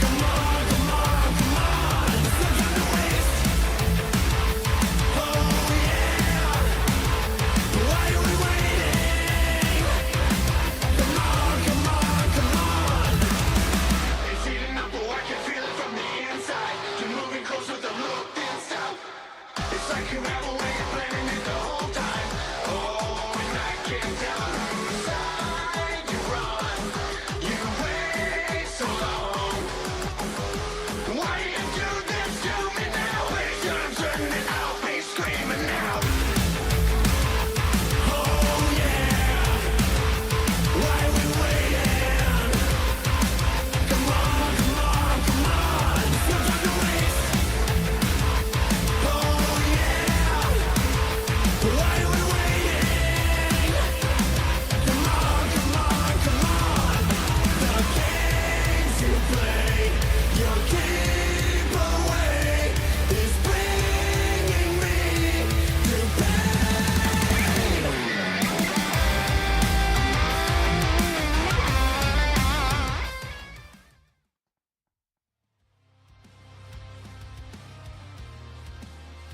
Come on, come on, come on. There's no time to waste. Oh yeah. Why are we waiting? Come on, come on, come on. It's heating up, oh I can feel it from the inside. You're moving closer, the look didn't stop. It's like you have a way of planning it the whole time. Oh, and I can't tell whose side you're on. You wait so long. Why do you do this to me now? Please don't turn it out, be screaming out. Oh yeah. Why are we waiting? Come on, come on, come on. There's no time to waste. Oh yeah. Why are we waiting? Come on, come on, come on. The games you play, your giveaway is bringing me to pain.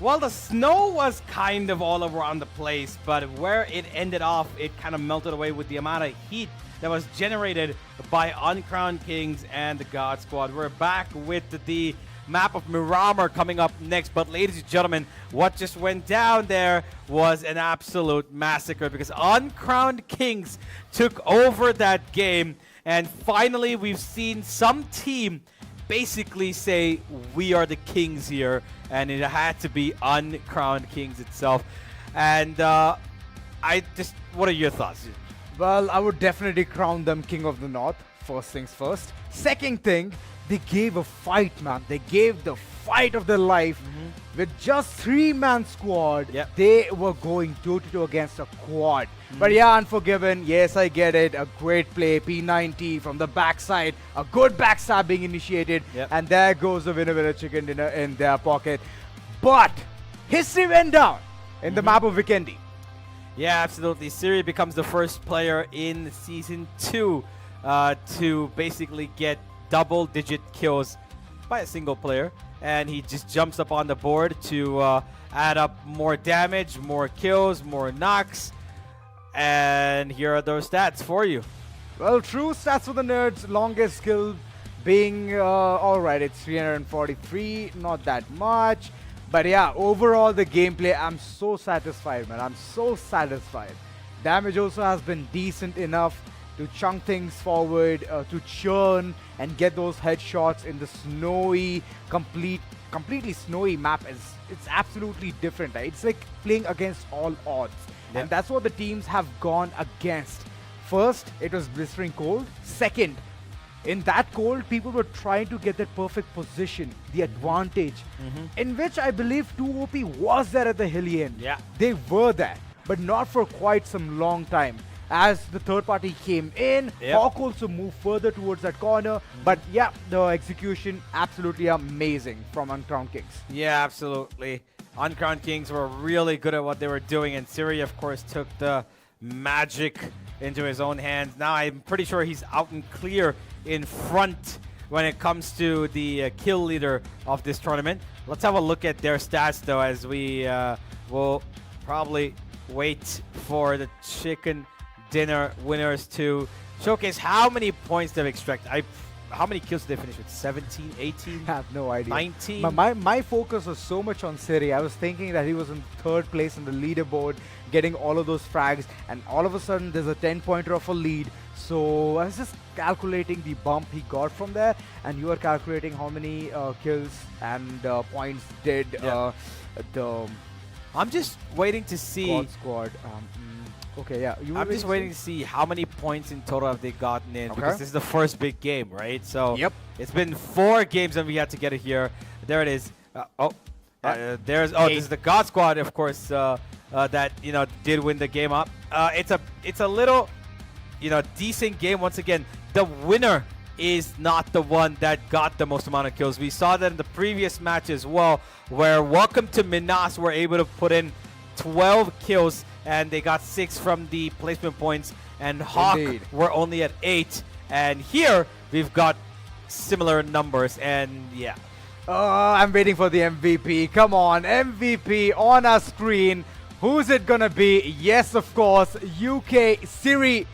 Well, the snow was kind of all around the place, but where it ended off, it kind of melted away with the amount of heat that was generated by Uncrowned Kings and the God Squad. We're back with the map of Miramar coming up next, but ladies and gentlemen, what just went down there was an absolute massacre because Uncrowned Kings took over that game, and finally we've seen some team basically say, we are the kings here, and it had to be Uncrowned Kings itself. And what are your thoughts? Well, I would definitely crown them King of the North. First things first. Second thing, they gave a fight, man. They gave the fight of their life. With just 3-man squad, Yep. they were going toe-to-toe against a quad. But yeah, Unforgiven, yes, I get it. A great play, P90 from the backside. A good backstab being initiated. Yep. And there goes the winner chicken dinner in their pocket. But history went down in the map of Vikendi. Yeah, absolutely. Siri becomes the first player in Season 2 to basically get double-digit kills by a single player. And he just jumps up on the board to add up more damage, more kills, more knocks. And here are those stats for you. Well, true stats for the nerds. Longest kill being, alright, it's 343. Not that much. But yeah, overall the gameplay, I'm so satisfied, man. I'm so satisfied. Damage also has been decent enough to chunk things forward, to churn and get those headshots in the snowy, completely snowy map. It's absolutely different. Right? It's like playing against all odds. Yep. And that's what the teams have gone against. First, it was blistering cold. Second, in that cold, people were trying to get that perfect position, the advantage, in which I believe 2OP was there at the hilly end. Yeah. They were there, but not for quite some long time. As the third party came in, Yep. Hawk also moved further towards that corner. But yeah, the execution absolutely amazing from Uncrowned Kings. Yeah, absolutely. Uncrowned Kings were really good at what they were doing, and Siri, of course, took the magic into his own hands. Now I'm pretty sure he's out and clear in front when it comes to the kill leader of this tournament. Let's have a look at their stats, though, as we will probably wait for the chicken dinner winners to showcase how many points they've extracted. How many kills did they finish with? 17, 18? I have no idea. 19? My focus was so much on Siri. I was thinking that he was in third place in the leaderboard, getting all of those frags, and all of a sudden there's a 10-pointer of a lead. So I was just calculating the bump he got from there, and you are calculating how many kills and points did Yeah. the I'm just waiting to see. squad. Okay, yeah. You were I'm just to waiting say? to see how many points in total have they gotten in, Okay. because this is the first big game, right? So Yep. it's been 4 games and we had to get it here. There it is. This is the God Squad, of course, that did win the game up. It's a little, decent game. Once again, the winner is not the one that got the most amount of kills. We saw that in the previous match as well, where Welcome to Minas were able to put in 12 kills, and they got 6 from the placement points, and Hawk Indeed. were only at 8. And here we've got similar numbers, and yeah. I'm waiting for the MVP. Come on, MVP on our screen. Who's it gonna be? Yes, of course, UK Siri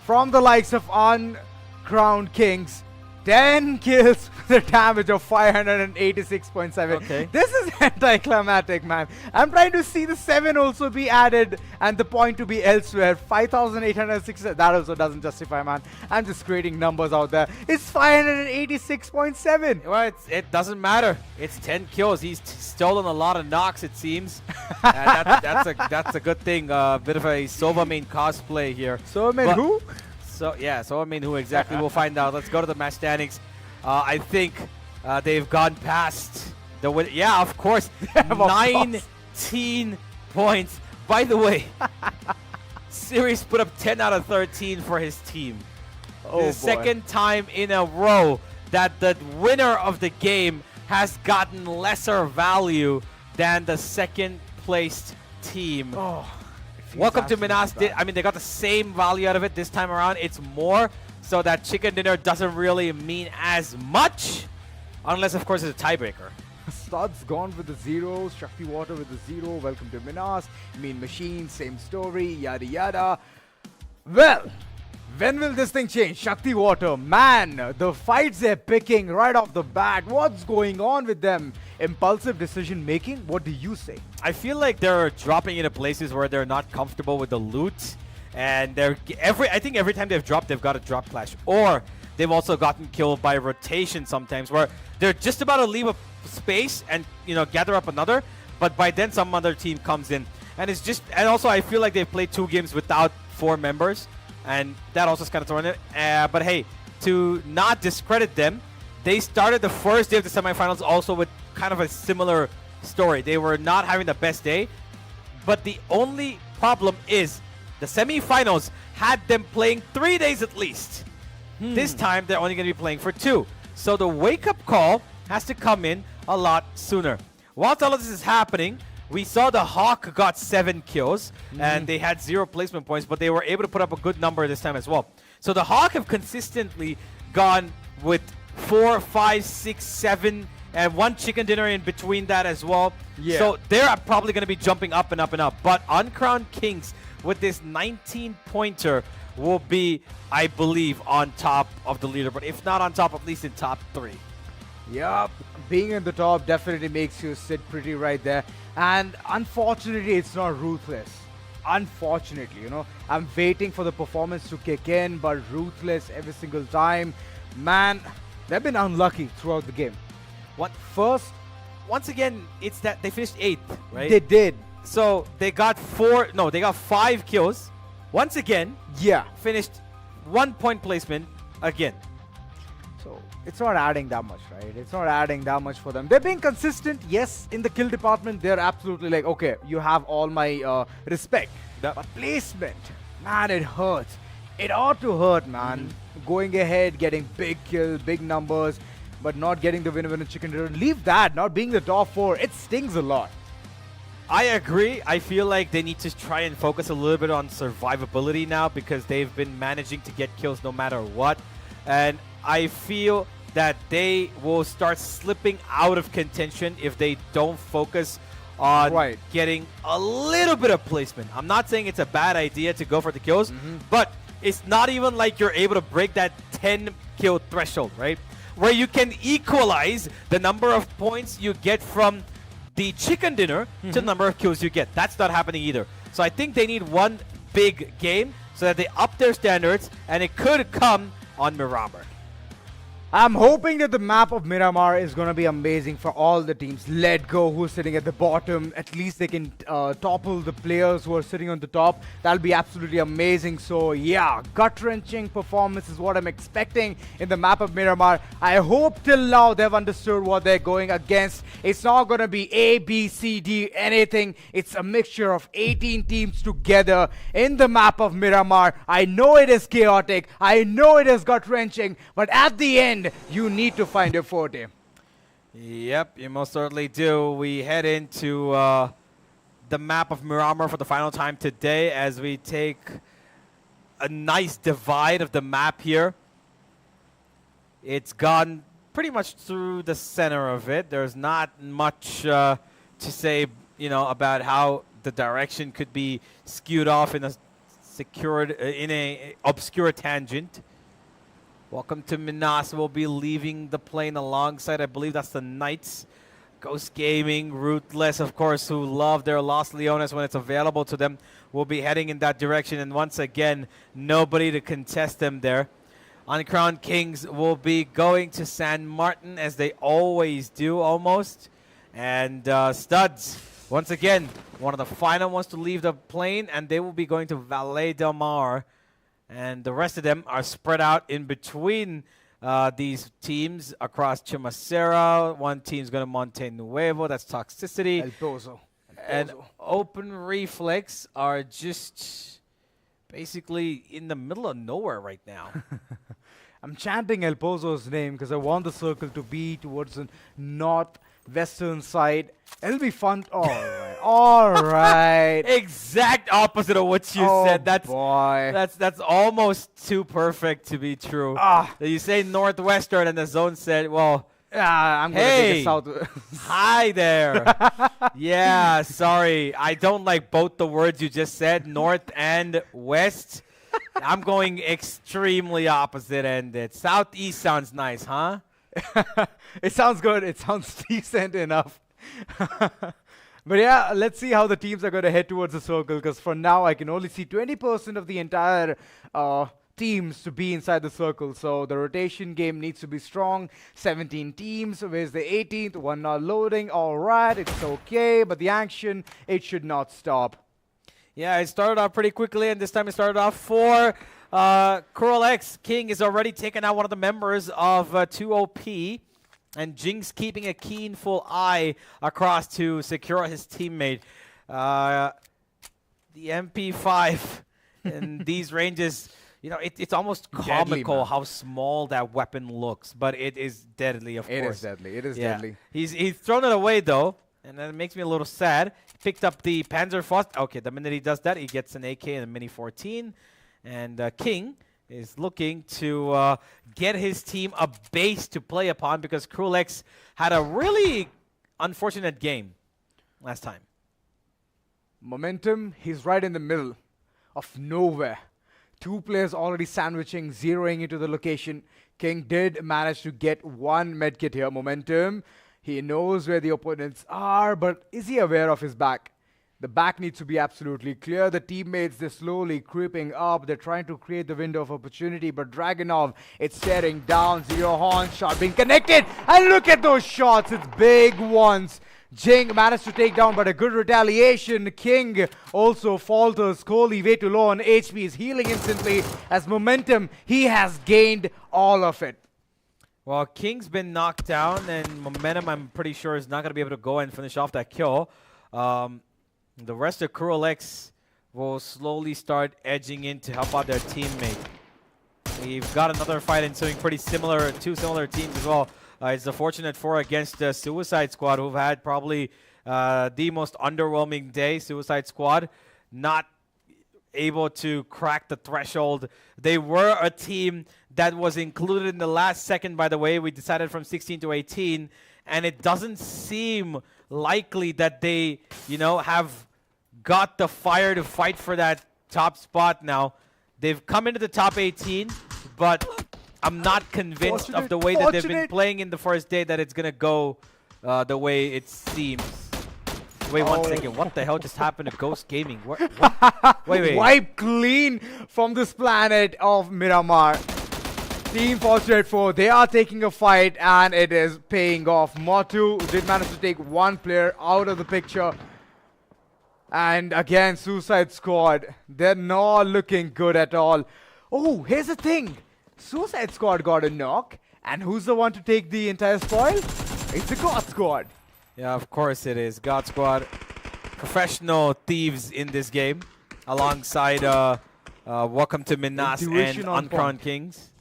from the likes of Uncrowned Kings. 10 kills with a damage of 586.7. Okay. This is anticlimactic, man. I'm trying to see the 7 also be added and the point to be elsewhere. 5,806. That also doesn't justify, man. I'm just creating numbers out there. It's 586.7. Well, it doesn't matter. It's 10 kills. He's stolen a lot of knocks, it seems. And that's a good thing. Bit of a Sova main cosplay here. So, man, But- who? So I mean, who exactly? We'll find out. Let's go to the match standings. I think they've gone past the win. Yeah, of course. Of course. 19 points. By the way, Series put up 10 out of 13 for his team. Oh, The boy. second time in a row that the winner of the game has gotten lesser value than the second placed team. Oh, it feels Welcome to absolutely Minas. bad. They got the same value out of it this time around. It's more, so that chicken dinner doesn't really mean as much, unless, of course, it's a tiebreaker. Stud's gone with the 0, Shakti Water with the 0, welcome to Minas, Mean Machine, same story, yada yada. Well, when will this thing change? Shakti Water, man, the fights they're picking right off the bat, what's going on with them? Impulsive decision making, what do you say? I feel like they're dropping into places where they're not comfortable with the loot, and I think every time they've dropped, they've got a drop clash, or they've also gotten killed by rotation sometimes, where they're just about to leave a space and gather up another, but by then some other team comes in, and also I feel like they've played 2 games without 4 members, and that also is kind of throwing it. But hey, to not discredit them, they started the first day of the semifinals also with kind of a similar story. They were not having the best day, but the only problem is the semifinals had them playing 3 days at least. This time, they're only going to be playing for 2. So the wake-up call has to come in a lot sooner. Whilst all of this is happening, we saw the HAVK got 7 kills, and they had 0 placement points, but they were able to put up a good number this time as well. So the HAVK have consistently gone with 4, 5, 6, 7, and 1 chicken dinner in between that as well. Yeah. So they're probably going to be jumping up and up and up. But Uncrowned Kings with this 19-pointer will be, I believe, on top of the leaderboard. If not on top, at least in top 3. Yup, being in the top definitely makes you sit pretty right there. And unfortunately, it's not Ruthless. Unfortunately, you know, I'm waiting for the performance to kick in, but Ruthless every single time, man, they've been unlucky throughout the game. Once again, it's that they finished 8th, right? They did. So they got 5 kills. Once again, Yeah. finished 1 point placement again. So it's not adding that much, right? It's not adding that much for them. They're being consistent, yes, in the kill department. They're absolutely like, okay, you have all my respect. Yep. But placement, man, it hurts. It ought to hurt, man. Going ahead, getting big kills, big numbers, but not getting the winner chicken dinner. Leave that, not being the top 4. It stings a lot. I agree. I feel like they need to try and focus a little bit on survivability now because they've been managing to get kills no matter what. And I feel that they will start slipping out of contention if they don't focus on getting a little bit of placement. I'm not saying it's a bad idea to go for the kills, but it's not even like you're able to break that 10 kill threshold, right? Where you can equalize the number of points you get from the chicken dinner to the number of kills you get. That's not happening either. So I think they need one big game so that they up their standards, and it could come on Miramar. I'm hoping that the map of Miramar is going to be amazing for all the teams. Let Go, who's sitting at the bottom. At least they can topple the players who are sitting on the top. That'll be absolutely amazing. So yeah, gut-wrenching performance is what I'm expecting in the map of Miramar. I hope till now they've understood what they're going against. It's not going to be A, B, C, D, anything. It's a mixture of 18 teams together in the map of Miramar. I know it is chaotic. I know it is gut-wrenching. But at the end, you need to find your forte. Yep, you most certainly do. We head into the map of Miramar for the final time today as we take a nice divide of the map here. It's gone pretty much through the center of it. There's not much to say, you know, about how the direction could be skewed off in a secured, in a obscure tangent. Welcome to MINAS. We'll be leaving the plane alongside, I believe that's the Knights. Ghost Gaming, Ruthless, of course, who love their Los Leones when it's available to them, will be heading in that direction. And once again, nobody to contest them there. Uncrowned Kings will be going to San Martin, as they always do, almost. And Studs, once again, one of the final ones to leave the plane, and they will be going to Valle del Mar. And the rest of them are spread out in between these teams across Chimacera. One team's going to Monte Nuevo. That's Toxicity. El Pozo. And Open Reflex are just basically in the middle of nowhere right now. I'm chanting El Pozo's name because I want the circle to be towards the northwestern side. It'll be fun. All right. All right. Exact opposite of what you said. That's boy. That's almost too perfect to be true. You say northwestern, and the zone said, "Well, I'm gonna take a south." Hi there. Yeah, sorry, I don't like both the words you just said, north and west. I'm going extremely opposite-ended. Southeast sounds nice, huh? It sounds good. It sounds decent enough. But yeah, let's see how the teams are going to head towards the circle, because for now I can only see 20% of the entire teams to be inside the circle. So the rotation game needs to be strong. 17 teams. Where's the 18th? One not loading. All right, it's okay. But the action, it should not stop. Yeah, it started off pretty quickly, and this time it started off for Cruel X King is already taken out one of the members of 2OP, and Jinx keeping a keenful eye across to secure his teammate. The MP5 in these ranges, you know, it's almost comical man. how small that weapon looks, but it is deadly, of It course. is deadly. It is Yeah. deadly. He's thrown it away though, and that makes me a little sad. Picked up the Panzerfaust. Okay, the minute he does that, he gets an AK and a Mini 14. And King is looking to get his team a base to play upon because Cruel X had a really unfortunate game last time. Momentum, he's right in the middle of nowhere. Two players already sandwiching, zeroing into the location. King did manage to get one medkit here. Momentum, he knows where the opponents are, but is he aware of his back? The back needs to be absolutely clear. The teammates, they're slowly creeping up. They're trying to create the window of opportunity, but Dragunov, it's staring down. Zero Horn shot being connected. And look at those shots. It's big ones. Jing managed to take down, but a good retaliation. King also falters. Kohli way too low on HP. Is healing instantly as Momentum, he has gained all of it. Well, King's been knocked down, and Momentum, I'm pretty sure, is not going to be able to go and finish off that kill. The rest of Cruel X will slowly start edging in to help out their teammate. We've got another fight ensuing, pretty similar, two similar teams as well. It's the Fortunate Four against Suicide Squad, who've had probably the most underwhelming day. Suicide Squad not able to crack the threshold. They were a team that was included in the last second, by the way. We decided from 16 to 18, and it doesn't seem likely that they, you know, have got the fire to fight for that top spot now. They've come into the top 18, but I'm not convinced of the way that they've been playing in the first day that it's going to go the way it seems. Wait 1 second. What the hell just happened to Ghost Gaming? What? Wait. Wipe clean from this planet of Miramar. Team Fortunate 4, they are taking a fight and it is paying off. Motu did manage to take one player out of the picture. And again, Suicide Squad, they're not looking good at all. Oh, here's the thing. Suicide Squad got a knock. And who's the one to take the entire spoil? It's the God Squad. Yeah, of course it is. God Squad, professional thieves in this game, alongside Welcome to Minas and Intuition on Uncrowned point. Kings.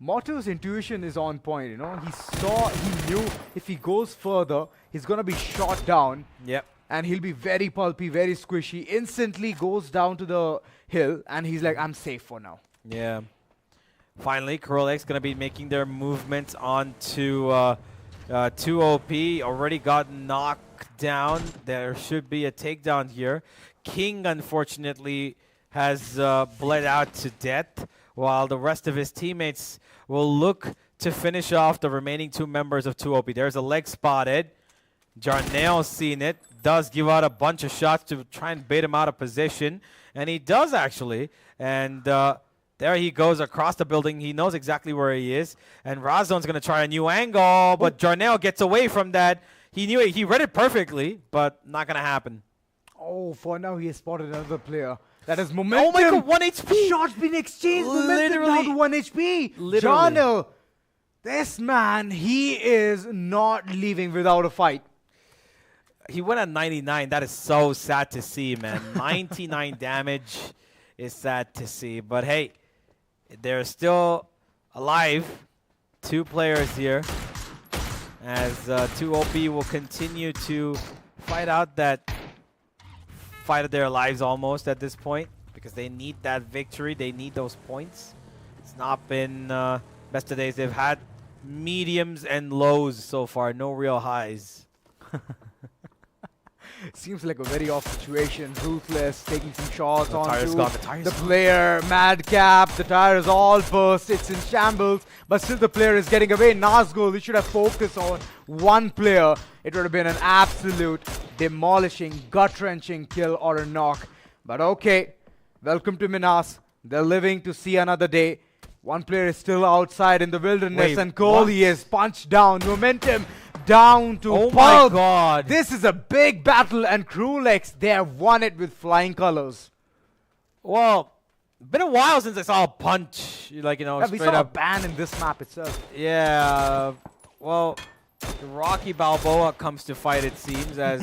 Motu's intuition is on point, you know. He knew if he goes further, he's going to be shot down. Yep. And he'll be very pulpy, very squishy. Instantly goes down to the hill and he's like, I'm safe for now. Yeah. Finally, Cruel X going to be making their movements onto 2OP. Already got knocked down. There should be a takedown here. King, unfortunately, has bled out to death, while the rest of his teammates will look to finish off the remaining two members of 2OP. There's a leg spotted. Jarnail's seen it. Does give out a bunch of shots to try and bait him out of position. And he does, actually. And there he goes across the building. He knows exactly where he is. And Razon's going to try a new angle, but Jarnail gets away from that. He knew it. He read it perfectly, but not going to happen. Oh, for now he has spotted another player. That is Momentum. Oh my god, 1 HP! Shots being exchanged. Momentum Literally. down to 1 HP. Literally. Jarnail, this man, he is not leaving without a fight. He went at 99. That is so sad to see, man. 99 damage is sad to see. But hey, they're still alive. Two players here. As 2OP will continue to fight out that fight of their lives almost at this point. Because they need that victory. They need those points. It's not been best of days. They've had mediums and lows so far. No real highs. Seems like a very off situation. Ruthless taking some shots The on tire's gone, the tire's the gone. player. Madcap, the tire is all burst. It's in shambles, but still the player is getting away. Nazgul, we should have focused on one player. It would have been an absolute demolishing, gut-wrenching kill or a knock. But okay, welcome to Minas. They're living to see another day. One player is still outside in the wilderness, Wait, and Kohli what? is punched down. Momentum down to Oh my pulp. god. This is a big battle, and Cruel X, they have won it with flying colors. Well, been a while since I saw a punch, like, you know, Yeah, we straight saw a up. ban in this map itself. Yeah, well, the Rocky Balboa comes to fight, it seems, as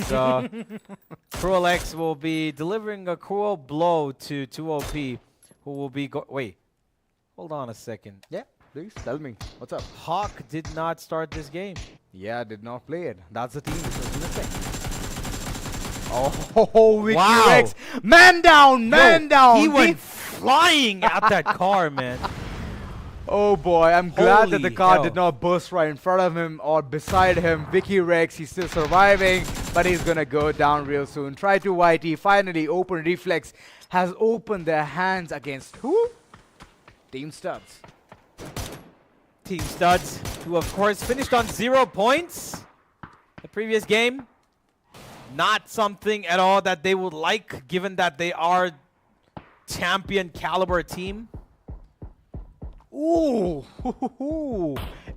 Cruel X will be delivering a cruel blow to 2OP, who will be wait, hold on a second. Yeah, please tell me. What's up? Hawk did not start this game. Yeah, did not play it. That's the team which was missing. Oh, Vicky Wow. Rex. Man down, man down. He went flying out that car, man. Oh boy, I'm glad that Holy the car hell. did not burst right in front of him or beside him. Vicky Rex, he's still surviving, but he's gonna go down real soon. Try to YT, finally Open Reflex has opened their hands against who? Team Studs. Team Studs, who of course finished on 0 points the previous game. Not something at all that they would like, given that they are champion caliber team. Ooh,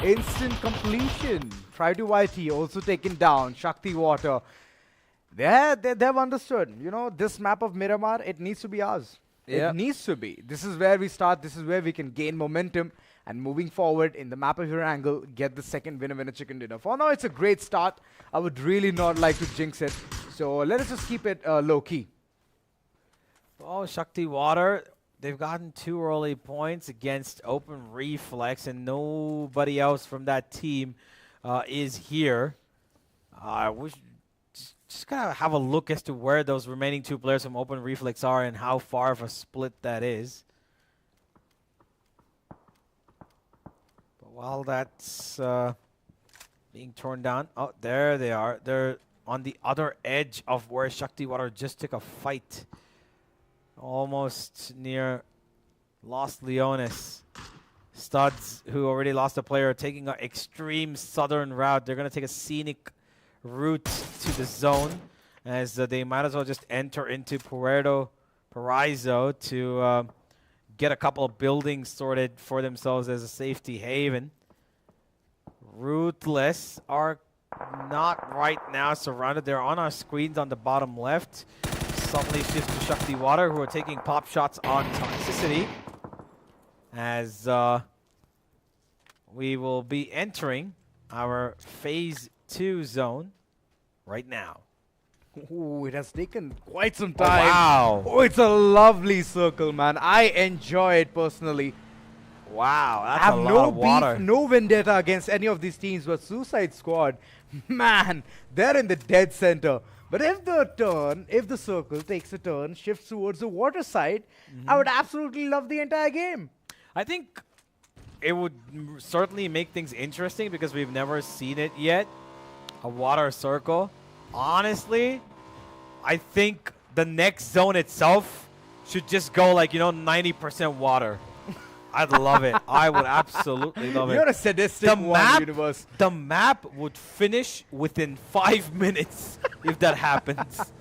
instant completion. Try to YT, also taken down. Shakti Water. They've understood. You know, this map of Miramar, it needs to be ours. Yeah. It needs to be. This is where we start. This is where we can gain momentum. And moving forward in the map of Erangel, get the second winner chicken dinner. For now, it's a great start. I would really not like to jinx it. So let us just keep it low-key. Oh, Shakti Water, they've gotten 2 early points against Open Reflex, and nobody else from that team is here. I wish just gotta have a look as to where those remaining 2 players from Open Reflex are and how far of a split that is. But while that's being torn down, oh, there they are. They're on the other edge of where Shakti Water just took a fight. Almost near Los Leones. Studs, who already lost a player, taking an extreme southern route. They're going to take a scenic route to the zone, as they might as well just enter into Puerto Paraiso to get a couple of buildings sorted for themselves as a safety haven. Ruthless are not right now surrounded. They're on our screens on the bottom left. Suddenly shifts to Shakti Water, who are taking pop shots on Toxicity, as we will be entering our Phase 2 zone right now. Ooh, it has taken quite some Oh, time. wow. Oh, it's a lovely circle, man. I enjoy it personally. Wow, I that's have a no lot of water. beef, no vendetta against any of these teams, but Suicide Squad, man, they're in the dead center. But if the circle takes a turn, shifts towards the water side, I would absolutely love the entire game. I think it would certainly make things interesting because we've never seen it yet. A water circle. Honestly, I think the next zone itself should just go like, 90% water. I'd love it. I would absolutely love it. You're a sadistic universe. The map would finish within 5 minutes if that happens.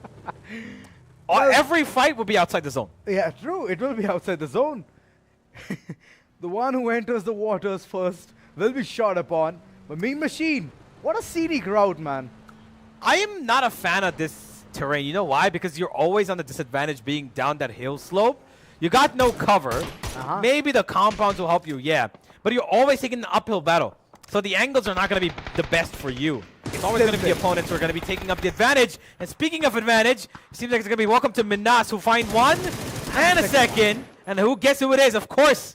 Every fight would be outside the zone. Yeah, true. It will be outside the zone. The one who enters the waters first will be shot upon. But Mean Machine, what a scenic route, man. I am not a fan of this terrain. You know why? Because you're always on the disadvantage being down that hill slope. You got no cover. Maybe the compounds will help you, yeah. But you're always taking an uphill battle. So the angles are not going to be the best for you. It's always going to be opponents who are going to be taking up the advantage. And speaking of advantage, it seems like it's going to be welcome to MINAS, who find 1 and a second. And who guess who it is? Of course,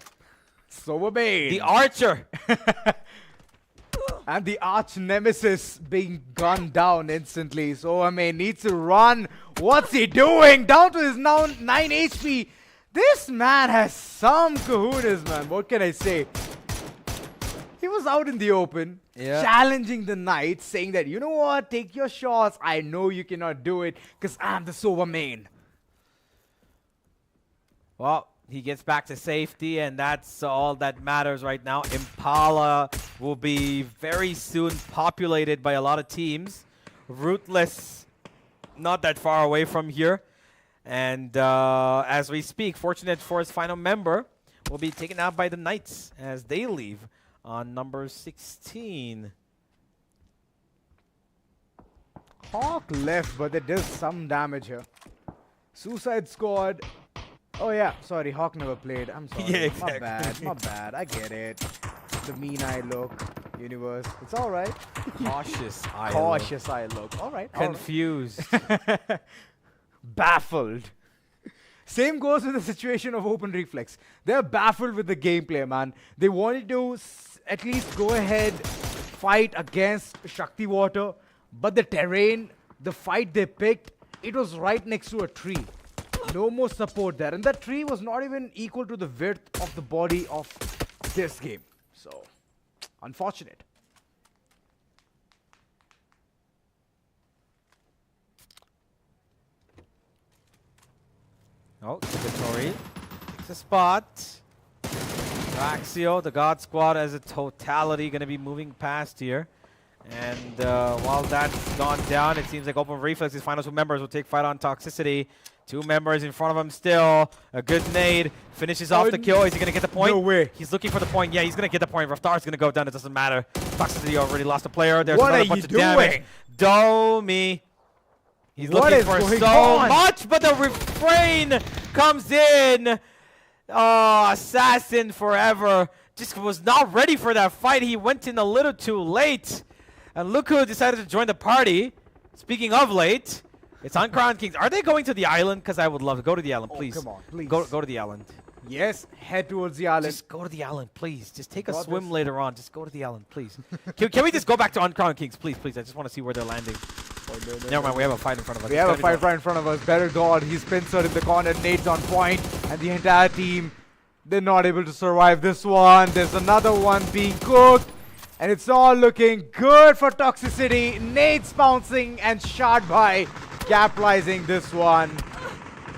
Sobermain. the Archer. And the arch nemesis being gunned down instantly. Sobermain needs to run. What's he doing? Down to his now 9 HP. This man has some kahunas, man. What can I say? He was out in the open, challenging the Knights, saying that, you know what, take your shots. I know you cannot do it because I'm the Sobermain. Well, he gets back to safety, and that's all that matters right now. Impala will be very soon populated by a lot of teams. Ruthless, not that far away from here. And as we speak, Fortunate Force final member will be taken out by the Knights as they leave on number 16. Hawk left, but they did some damage here. Suicide Squad Oh yeah, sorry, Hawk never played. I'm sorry. Yeah, exactly. My bad. I get it. The mean eye look, universe. It's all right. Cautious eye. Cautious eye look. All right. all right. Confused. Baffled. Same goes with the situation of Open Reflex. They're baffled with the gameplay, man. They wanted to at least go ahead, fight against Shakti Water, but the terrain, the fight they picked, it was right next to a tree. No more support there. And that tree was not even equal to the width of the body of this game. So, unfortunate. Oh, Tori takes a spot. Raxio, the God Squad as a totality, going to be moving past here. And while that's gone down, it seems like Open Reflex's final 2 members will take fight on Toxicity. 2 members in front of him still. A good nade. Finishes off the kill. Is he going to get the point? No way. He's looking for the point. Yeah, he's going to get the point. Raftar's going to go down. It doesn't matter. Toxicity already lost a player. There's What another are bunch you of damage. doing? Domi. He's What looking is for going so on? much, but the refrain comes in. Oh, Assassin forever. Just was not ready for that fight. He went in a little too late. And look who decided to join the party. Speaking of late, it's Uncrowned Kings. Are they going to the island? Because I would love to go to the island, please. Come on, please. Go to the island. Yes, head towards the island. Just go to the island, please. Just take a Got swim this. later on. Just go to the island, please. can we just go back to Uncrowned Kings, please, please? I just want to see where they're landing. Never mind, we have a fight in front of us. We It's have a gotta be fight the- right in front of us. Better God, he's pincered in the corner. Nate's on point, and the entire team, they're not able to survive this one. There's another one being cooked, and it's all looking good for Toxicity. Nate's bouncing, and Shardbai capitalizing this one.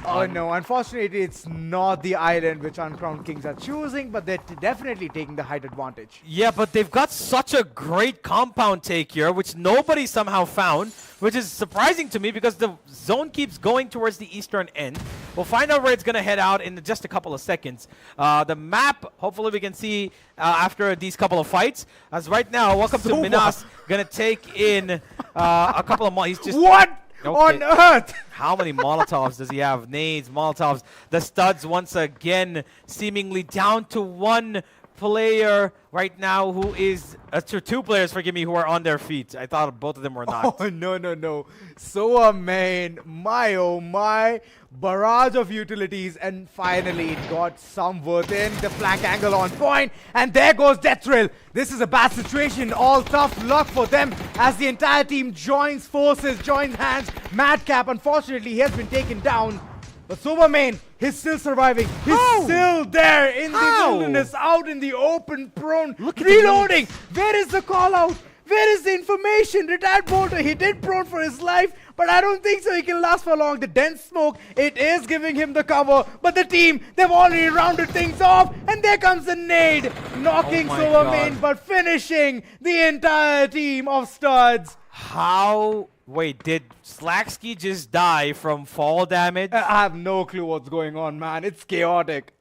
Oh no, unfortunately it's not the island which Uncrowned Kings are choosing, but they're definitely taking the height advantage. Yeah, but they've got such a great compound take here, which nobody somehow found, which is surprising to me because the zone keeps going towards the eastern end. We'll find out where it's going to head out in just a couple of seconds. The map, hopefully we can see after these couple of fights. As right now, welcome to So Minas, going to take in a couple of... He's just... What Okay. on earth? How many Molotovs does he have? Nades, Molotovs. The studs once again seemingly down to 1 player right now who is... 2 players, forgive me, who are on their feet. I thought both of them were not. Oh, no. So, man, my oh my. Barrage of utilities, and finally it got some worth in. The flank angle on point, and there goes Death Thrill. This is a bad situation. All tough luck for them as the entire team joins forces, joins hands. Madcap, unfortunately, he has been taken down. But Superman, he's still surviving. He's still there in the wilderness, out in the open, prone, reloading. Where is the call out? Where is the information? Retired bolter, he did prone for his life, but I don't think so he can last for long. The dense smoke, it is giving him the cover, but the team, they've already rounded things off, and there comes the nade, knocking my Silvermane, God. but finishing the entire team of studs. How... Wait, did Slacksky just die from fall damage? I have no clue what's going on, man. It's chaotic.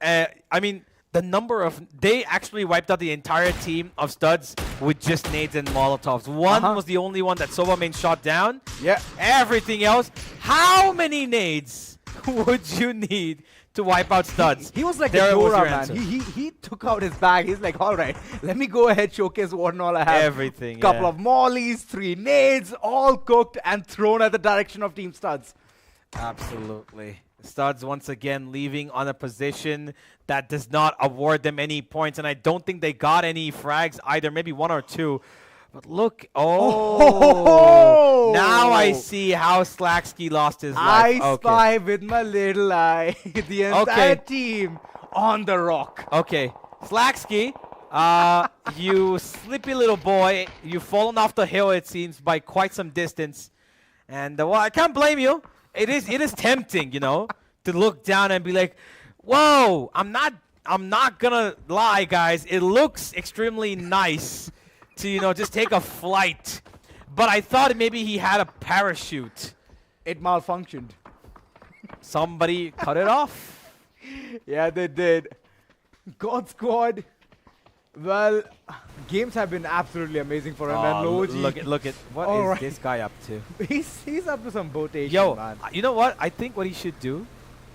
I mean, the number of... They actually wiped out the entire team of studs with just nades and Molotovs. One was the only one that Silvermane shot down. Yeah. Everything else. How many nades would you need to wipe out studs? He was like There the was Dora, your man. answer. He took out his bag. He's like, all right, let me go ahead, showcase what and all I have. Everything, Couple yeah. of mollies, 3 nades, all cooked and thrown at the direction of Team Studs. Absolutely. Studs once again leaving on a position that does not award them any points, and I don't think they got any frags either, maybe 1 or 2. But look, Oh. now I see how Slacksky lost his life. I spy with my little eye the entire team on the rock. Okay, Slacksky, you sleepy little boy, you've fallen off the hill, it seems, by quite some distance. And, well, I can't blame you. It is tempting, you know, to look down and be like, whoa, I'm not gonna lie, guys. It looks extremely nice to, you know, just take a flight. But I thought maybe he had a parachute. It malfunctioned. Somebody cut it off. Yeah, they did. God Squad. Well, games have been absolutely amazing for him. And Oh, Logi, look at what All is right. this guy up to? he's up to some botation, Yo, man. you know what? I think what he should do.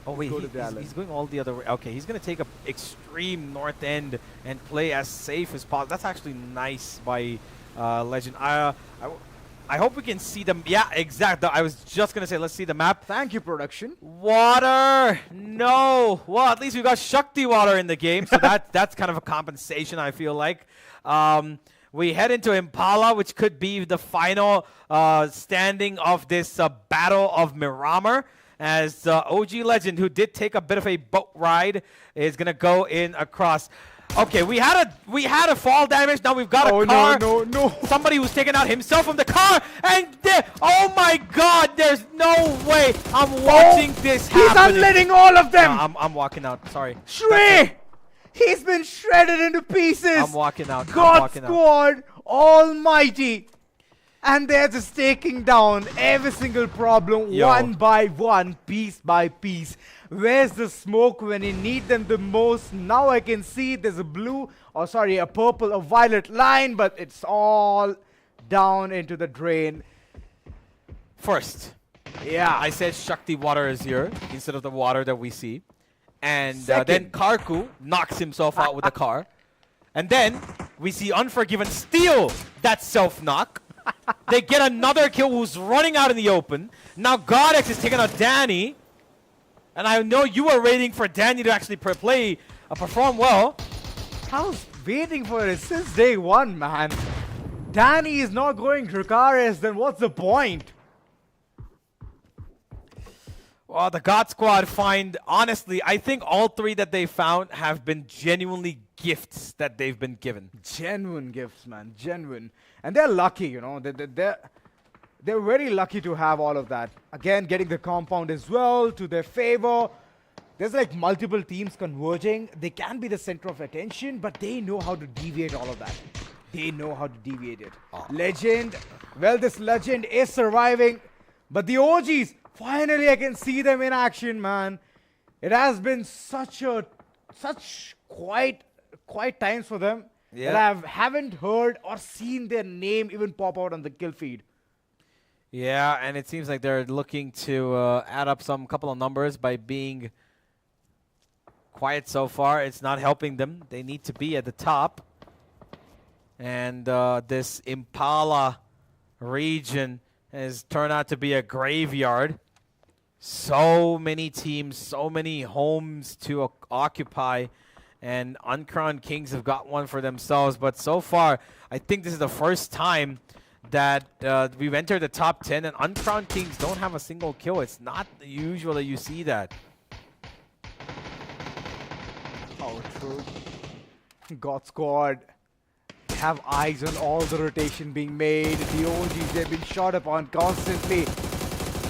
Oh wait, go to Dallas. he's going all the other way. Okay, he's gonna take a extreme north end and play as safe as possible. That's actually nice by Legend. I hope we can see them. Yeah, exactly. I was just gonna say, let's see the map. Thank you, production. Water! No! Well, at least we got SHAKTI water in the game, so that's kind of a compensation, I feel like. We head into Impala, which could be the final standing of this Battle of Miramar, as OG Legend, who did take a bit of a boat ride, is gonna go in across. Okay, we had a fall damage. Now we've got a car. No. Somebody who's taken out himself from the car, and oh my God! There's no way I'm watching this He's happen. unletting all of them. No, I'm walking out. Sorry. Shrey! He's been shredded into pieces. I'm walking out. God Squad Almighty. And they're just taking down every single problem one by one, piece by piece. Where's the smoke when you need them the most? Now I can see there's a blue, or sorry, a purple, a violet line, but it's all down into the drain. First, Yeah. I said SHAKTI water is here instead of the water that we see. And then Second. Karku knocks himself out with the car. And then we see Unforgiven steal that self-knock. They get another kill who's running out in the open. Now GODX is taking out Danny. And I know you were waiting for Danny to actually perform well. I was waiting for it since day one, man. Danny is not going Dracarys, then what's the point? Well, the God Squad honestly, I think all three that they found have been genuinely gifts that they've been given. Genuine gifts, man. Genuine. And they're lucky, you know. They're very lucky to have all of that. Again, getting the compound as well to their favor. There's like multiple teams converging. They can be the center of attention, but they know how to deviate all of that. They know how to deviate it. Legend. Well, this Legend is surviving. But the OGs, finally I can see them in action, man. It has been such quiet times for them that I haven't heard or seen their name even pop out on the kill feed. Yeah, and it seems like they're looking to add up some couple of numbers by being quiet so far. It's not helping them. They need to be at the top. And this Impala region has turned out to be a graveyard. So many teams, so many homes to occupy. And Uncrowned Kings have got one for themselves. But so far, I think this is the first time that we've entered the top 10 and Uncrowned Kings don't have a single kill. It's not usual that you see that. Oh, true. God Squad have eyes on all the rotation being made. The OGs, they've been shot upon constantly.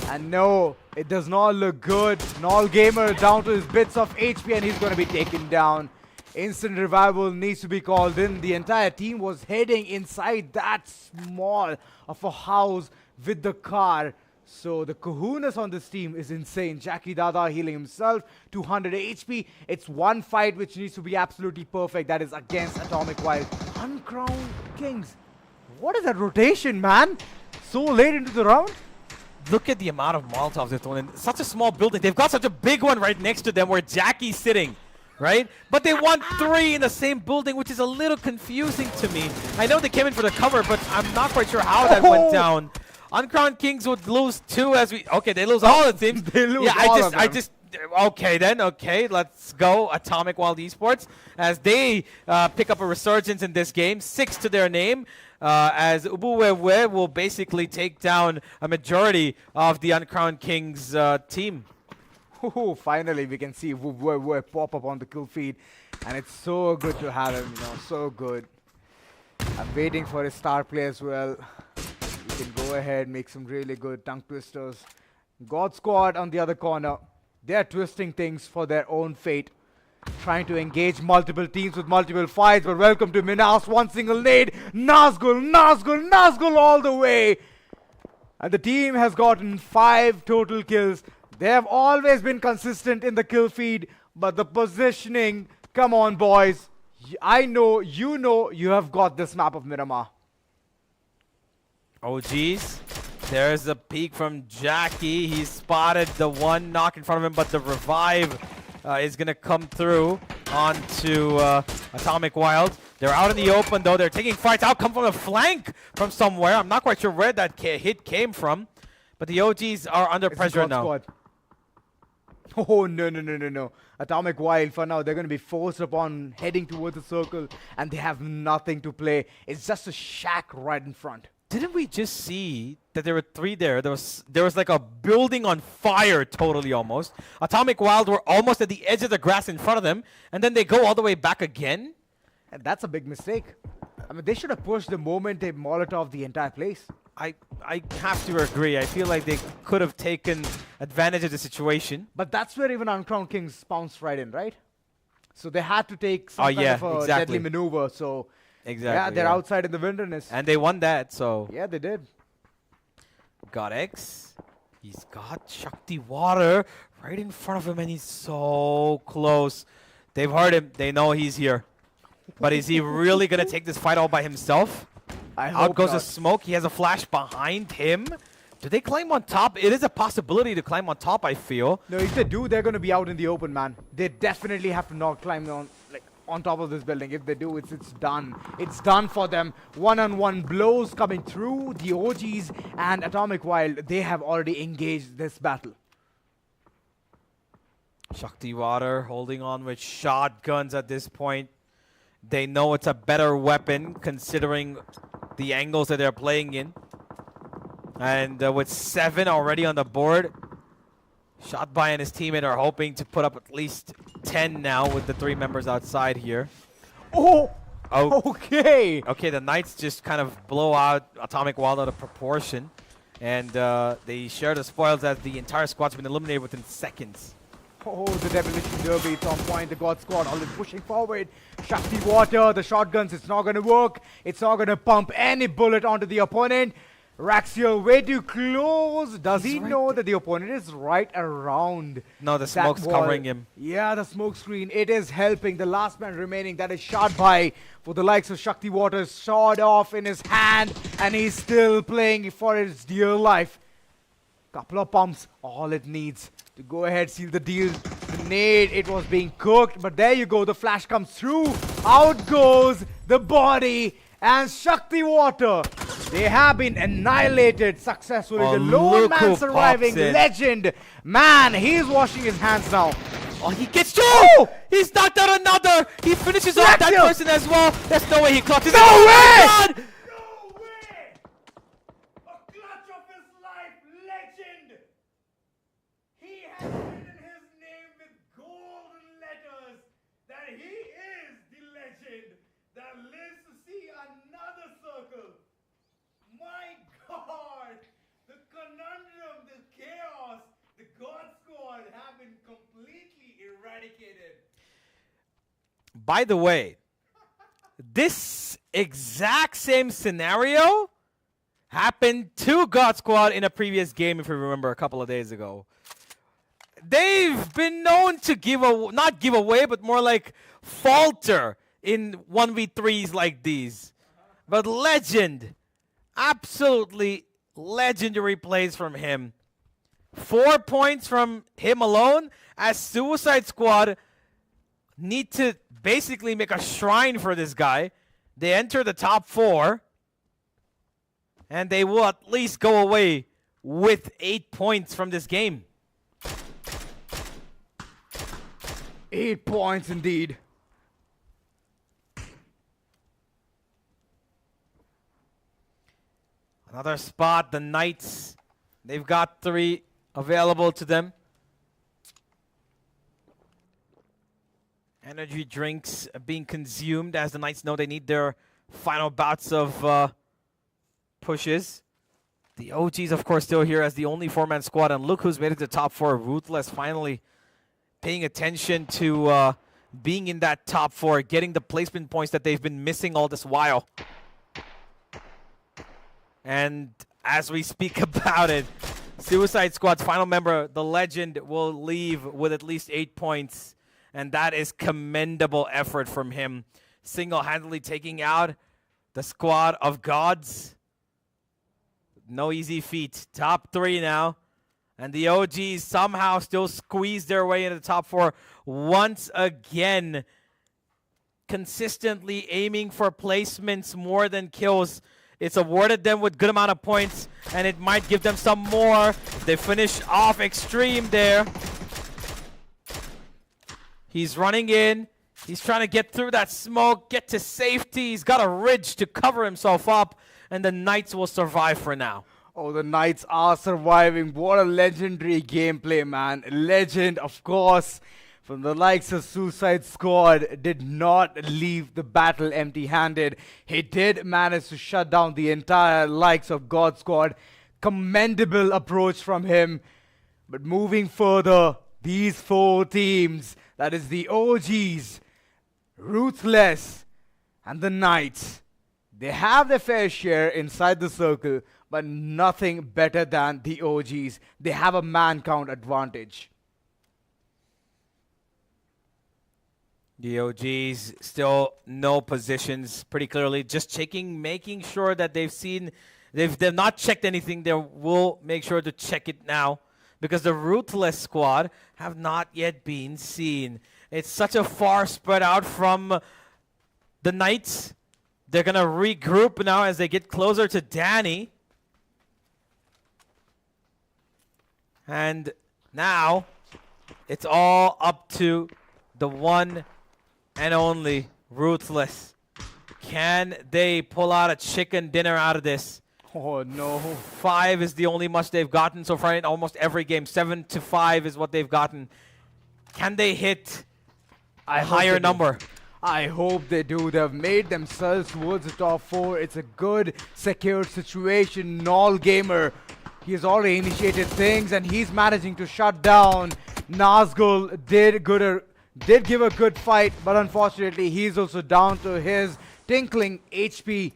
And no, it does not look good. Null Gamer down to his bits of HP and he's going to be taken down. Instant revival needs to be called in. The entire team was heading inside that small of a house with the car. So the kahunas on this team is insane. Jackie Dada healing himself, 200 HP. It's one fight which needs to be absolutely perfect. That is against Atomic Wild. Uncrowned Kings. What is that rotation, man? So late into the round? Look at the amount of Molotovs they've thrown in. Such a small building. They've got such a big one right next to them where Jackie's sitting. Right? But they want 3 in the same building, which is a little confusing to me. I know they came in for the cover, but I'm not quite sure how that went down. Uncrowned Kings would lose 2 as we... Okay, they lose all the teams. They lose all of them. Okay then, okay, let's go Atomic Wild Esports as they pick up a resurgence in this game, 6 to their name, as Ubuwewe will basically take down a majority of the Uncrowned Kings team. Ooh, finally we can see Ubuwewe pop up on the kill feed, and it's so good to have him, you know, so good. I'm waiting for his star play as well. You can go ahead, make some really good tongue twisters. God Squad on the other corner. They're twisting things for their own fate. Trying to engage multiple teams with multiple fights, but welcome to Minas. One single nade. Nazgul all the way. And the team has gotten 5 total kills. They have always been consistent in the kill feed, but the positioning, come on boys. I know you have got this map of Miramar. OGs There's a peek from Jackie. He spotted the one knock in front of him, but the revive is going to come through onto Atomic Wild. They're out in the open, though. They're taking fights out, come from the flank from somewhere. I'm not quite sure where that hit came from, but the OGs are under pressure now. Squad. Oh, no. Atomic Wild, for now, they're going to be forced upon heading towards the circle, and they have nothing to play. It's just a shack right in front. Didn't we just see that there were 3 there? There was like a building on fire, totally almost. Atomic Wild were almost at the edge of the grass in front of them, and then they go all the way back again? And that's a big mistake. I mean, they should have pushed the moment they Molotov the entire place. I have to agree. I feel like they could have taken advantage of the situation. But that's where even Uncrowned Kings bounced right in, right? So they had to take some kind of a deadly maneuver. So yeah, they're outside in the wilderness. And they won that, so. Yeah, they did. Got X. He's got Shakti Water right in front of him, and he's so close. They've heard him. They know he's here. But is he really going to take this fight all by himself? Out goes the smoke. He has a flash behind him. Do they climb on top? It is a possibility to climb on top, I feel. No, if they do, they're going to be out in the open, man. They definitely have to not climb on top of this building. If they do, it's done. It's done for them. One-on-one blows coming through. The OGs and Atomic Wild, they have already engaged this battle. Shakti Water holding on with shotguns at this point. They know it's a better weapon considering the angles that they're playing in. And with 7 already on the board, Shotby and his teammate are hoping to put up at least 10 now with the 3 members outside here. Oh! Okay! Okay, the Knights just kind of blow out Atomic Wild out of proportion. And they share the spoils as the entire squad's been eliminated within seconds. Oh, the Demolition Derby, it's on point. The God Squad already pushing forward. Shakti Water, the shotguns, it's not going to work. It's not going to pump any bullet onto the opponent. Raxiel way too close. Does he know that the opponent is right around? No, the smoke's covering him. Yeah, the smoke screen. It is helping. The last man remaining, that is shot by for the likes of Shakti Water, shot off in his hand, and he's still playing for his dear life. Couple of pumps, all it needs to go ahead, seal the deal. The nade, it was being cooked, but there you go. The flash comes through. Out goes the body, and Shakti Water, they have been annihilated successfully. The lone man surviving, Legend. Man, he's washing his hands now. Oh, he gets two! Oh! He's knocked out another! He finishes off that person as well. There's no way he clutches it. No way! No way! A clutch of his life, Legend! He has written his name with golden letters that he is the legend that lives to see another circle. My God! The conundrum, the chaos, the God Squad have been completely eradicated. By the way, this exact same scenario happened to God Squad in a previous game, if you remember, a couple of days ago. They've been known to not give away, but more like falter in 1v3s like these. But Legend, absolutely legendary plays from him. 4 points from him alone, as Suicide Squad need to basically make a shrine for this guy. They enter the top 4, and they will at least go away with 8 points from this game. 8 points indeed. Another spot, the Knights. They've got 3 available to them. Energy drinks being consumed as the Knights know they need their final bouts of pushes. The OGs, of course, still here as the only 4-man squad. And look who's made it to the top 4. Ruthless finally paying attention to being in that top 4, getting the placement points that they've been missing all this while. And as we speak about it, Suicide Squad's final member, the Legend, will leave with at least 8 points. And that is commendable effort from him. Single-handedly taking out the squad of gods. no easy feat. Top 3 now. And the OGs somehow still squeeze their way into the top 4 once again. Consistently aiming for placements more than kills. It's awarded them with good amount of points, and it might give them some more. They finish off Extreme there. He's running in. He's trying to get through that smoke, get to safety. He's got a ridge to cover himself up, and the Knights will survive for now. Oh, the Knights are surviving. What a legendary gameplay, man. Legend, of course, from the likes of Suicide Squad, did not leave the battle empty-handed. He did manage to shut down the entire likes of God Squad. Commendable approach from him. But moving further, these 4 teams, that is the OGs, Ruthless, and the Knights, they have their fair share inside the circle, but nothing better than the OGs. They have a man count advantage. The OGs still no positions pretty clearly. Just checking, making sure that they've not checked anything. They will make sure to check it now, because the Ruthless squad have not yet been seen. It's such a far spread out from the Knights. They're going to regroup now as they get closer to Danny. And now it's all up to the one and only Ruthless. Can they pull out a chicken dinner out of this? Oh no. 5 is the only much they've gotten so far in almost every game. 7 to 5 is what they've gotten. Can they hit a higher number? I hope they do. They've made themselves towards the top 4. It's a good, secure situation. Null Gamer, he has already initiated things, and he's managing to shut down. Nazgul did give a good fight, but unfortunately he's also down to his tinkling HP.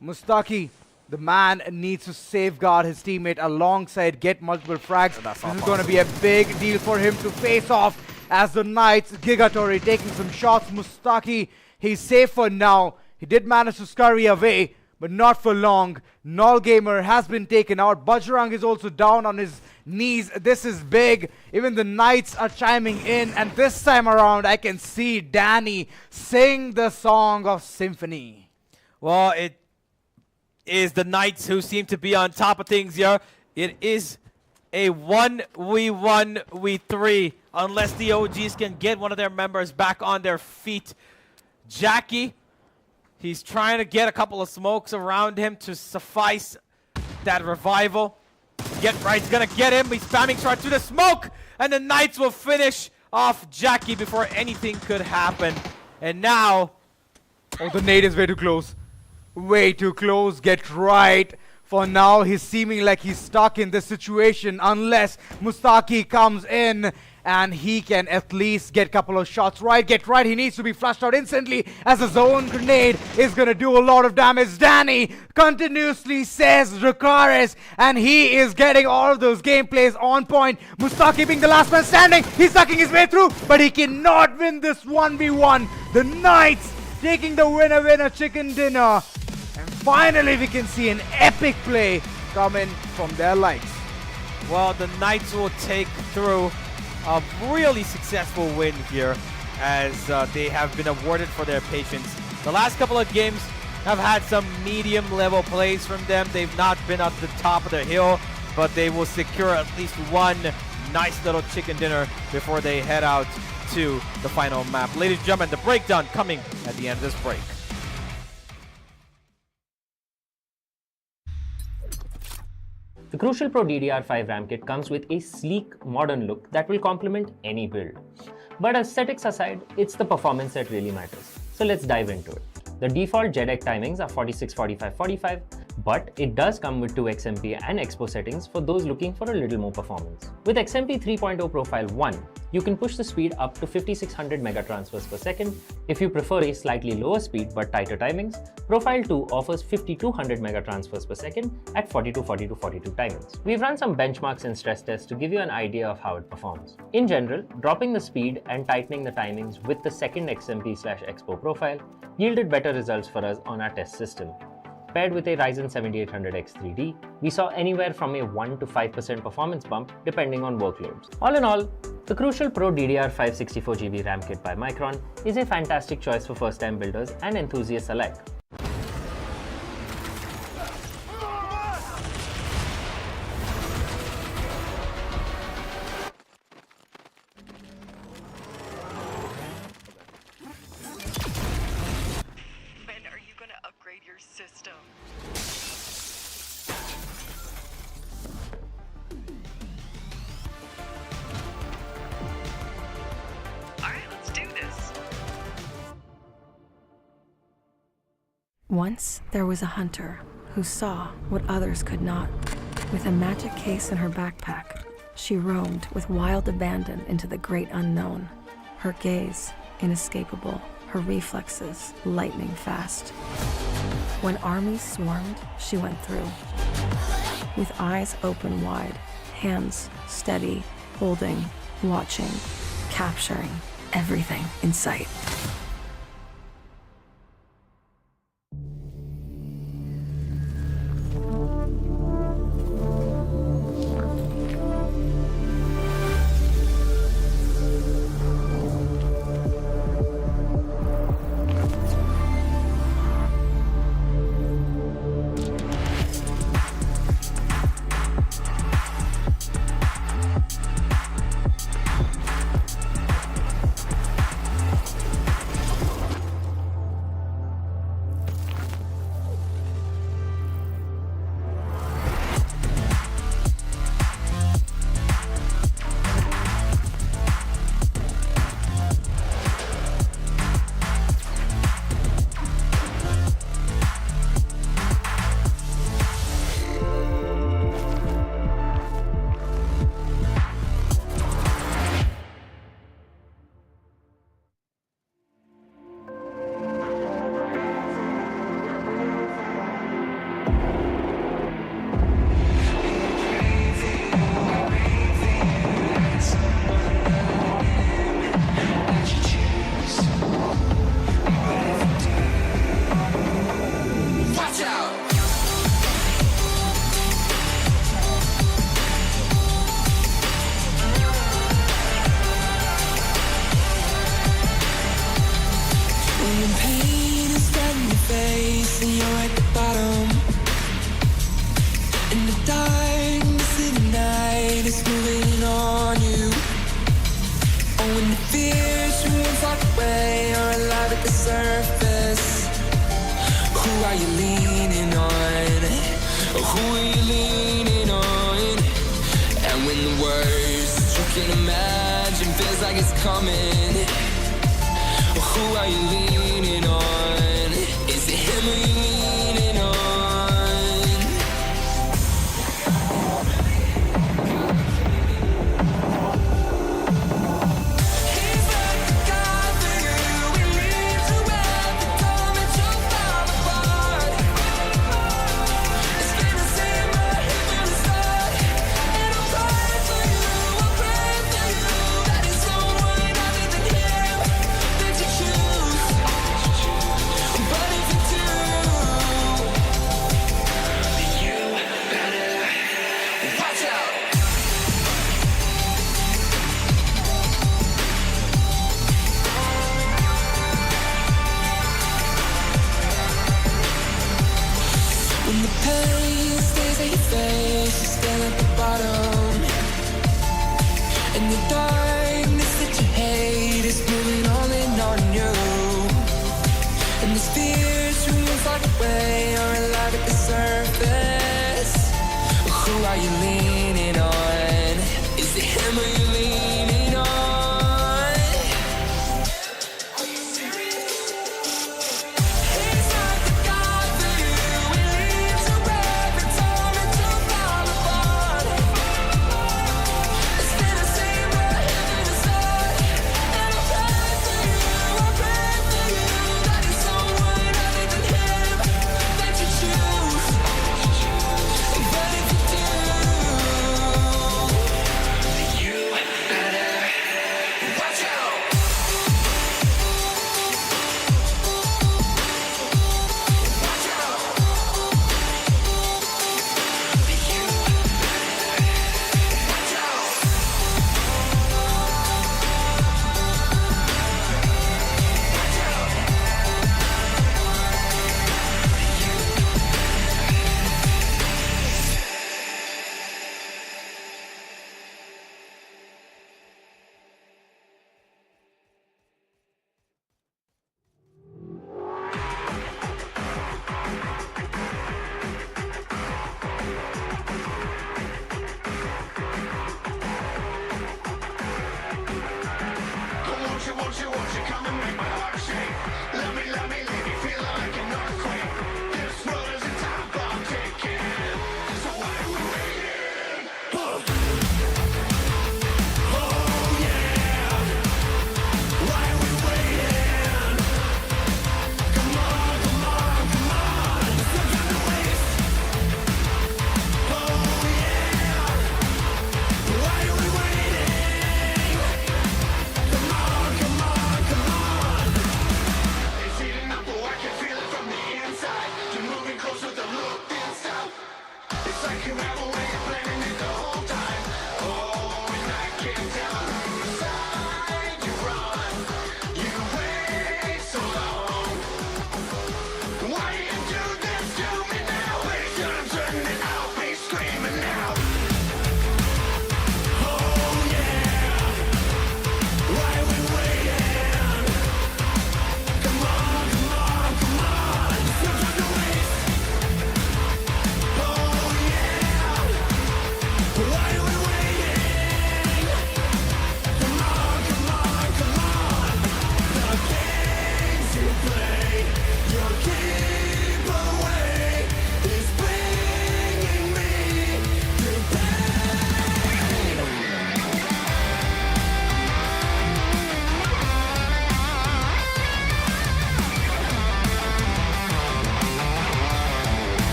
Mustaki, the man, needs to safeguard his teammate alongside get multiple frags. This is going to be a big deal for him to face off as the Knights. Gigatory taking some shots. Mustaki, he's safe for now. He did manage to scurry away, but not for long. Null Gamer has been taken out. Bajrang is also down on his knees. This is big. Even the Knights are chiming in, and this time around I can see Danny sing the song of Symphony. Well, it is the Knights who seem to be on top of things here. It is a 1v1v3 unless the OGs can get one of their members back on their feet. Jackie, he's trying to get a couple of smokes around him to suffice that revival. Get right, he's gonna get him. He's spamming right through the smoke, and the Knights will finish off Jackie before anything could happen. And now, oh, the nade is way too close. Way too close. Get right. For now, he's seeming like he's stuck in this situation unless Mustaki comes in and he can at least get a couple of shots right. Get right. He needs to be flushed out instantly as his own grenade is going to do a lot of damage. Danny continuously says Dracarys, and he is getting all of those gameplays on point. Mustaki being the last man standing. He's sucking his way through, but he cannot win this 1v1. The Knights taking the winner chicken dinner. And finally, we can see an epic play coming from their likes. well, the Knights will take through a really successful win here as they have been awarded for their patience. The last couple of games have had some medium level plays from them. They've not been at the top of the hill, but they will secure at least one nice little chicken dinner before they head out to the final map. Ladies and gentlemen, the breakdown coming at the end of this break. The Crucial Pro DDR5 RAM kit comes with a sleek, modern look that will complement any build. But aesthetics aside, it's the performance that really matters. So let's dive into it. The default JEDEC timings are 46, 45, 45, but it does come with 2 XMP and Expo settings for those looking for a little more performance. With XMP 3.0 Profile 1, you can push the speed up to 5600 megatransfers per second. If you prefer a slightly lower speed but tighter timings, Profile 2 offers 5200 megatransfers per second at 42, 42, 42 timings. We've run some benchmarks and stress tests to give you an idea of how it performs. In general, dropping the speed and tightening the timings with the second XMP/Expo profile yielded better results for us on our test system. Paired with a Ryzen 7800X 3D, we saw anywhere from a 1 to 5% performance bump depending on workloads. All in all, the Crucial Pro DDR5 64GB RAM kit by Micron is a fantastic choice for first-time builders and enthusiasts alike. When are you gonna upgrade your system? Alright, let's do this. Once there was a hunter who saw what others could not. With a magic case in her backpack, she roamed with wild abandon into the great unknown. Her gaze inescapable, her reflexes lightning fast. When armies swarmed, she went through. With eyes open wide, hands steady, holding, watching, capturing everything in sight.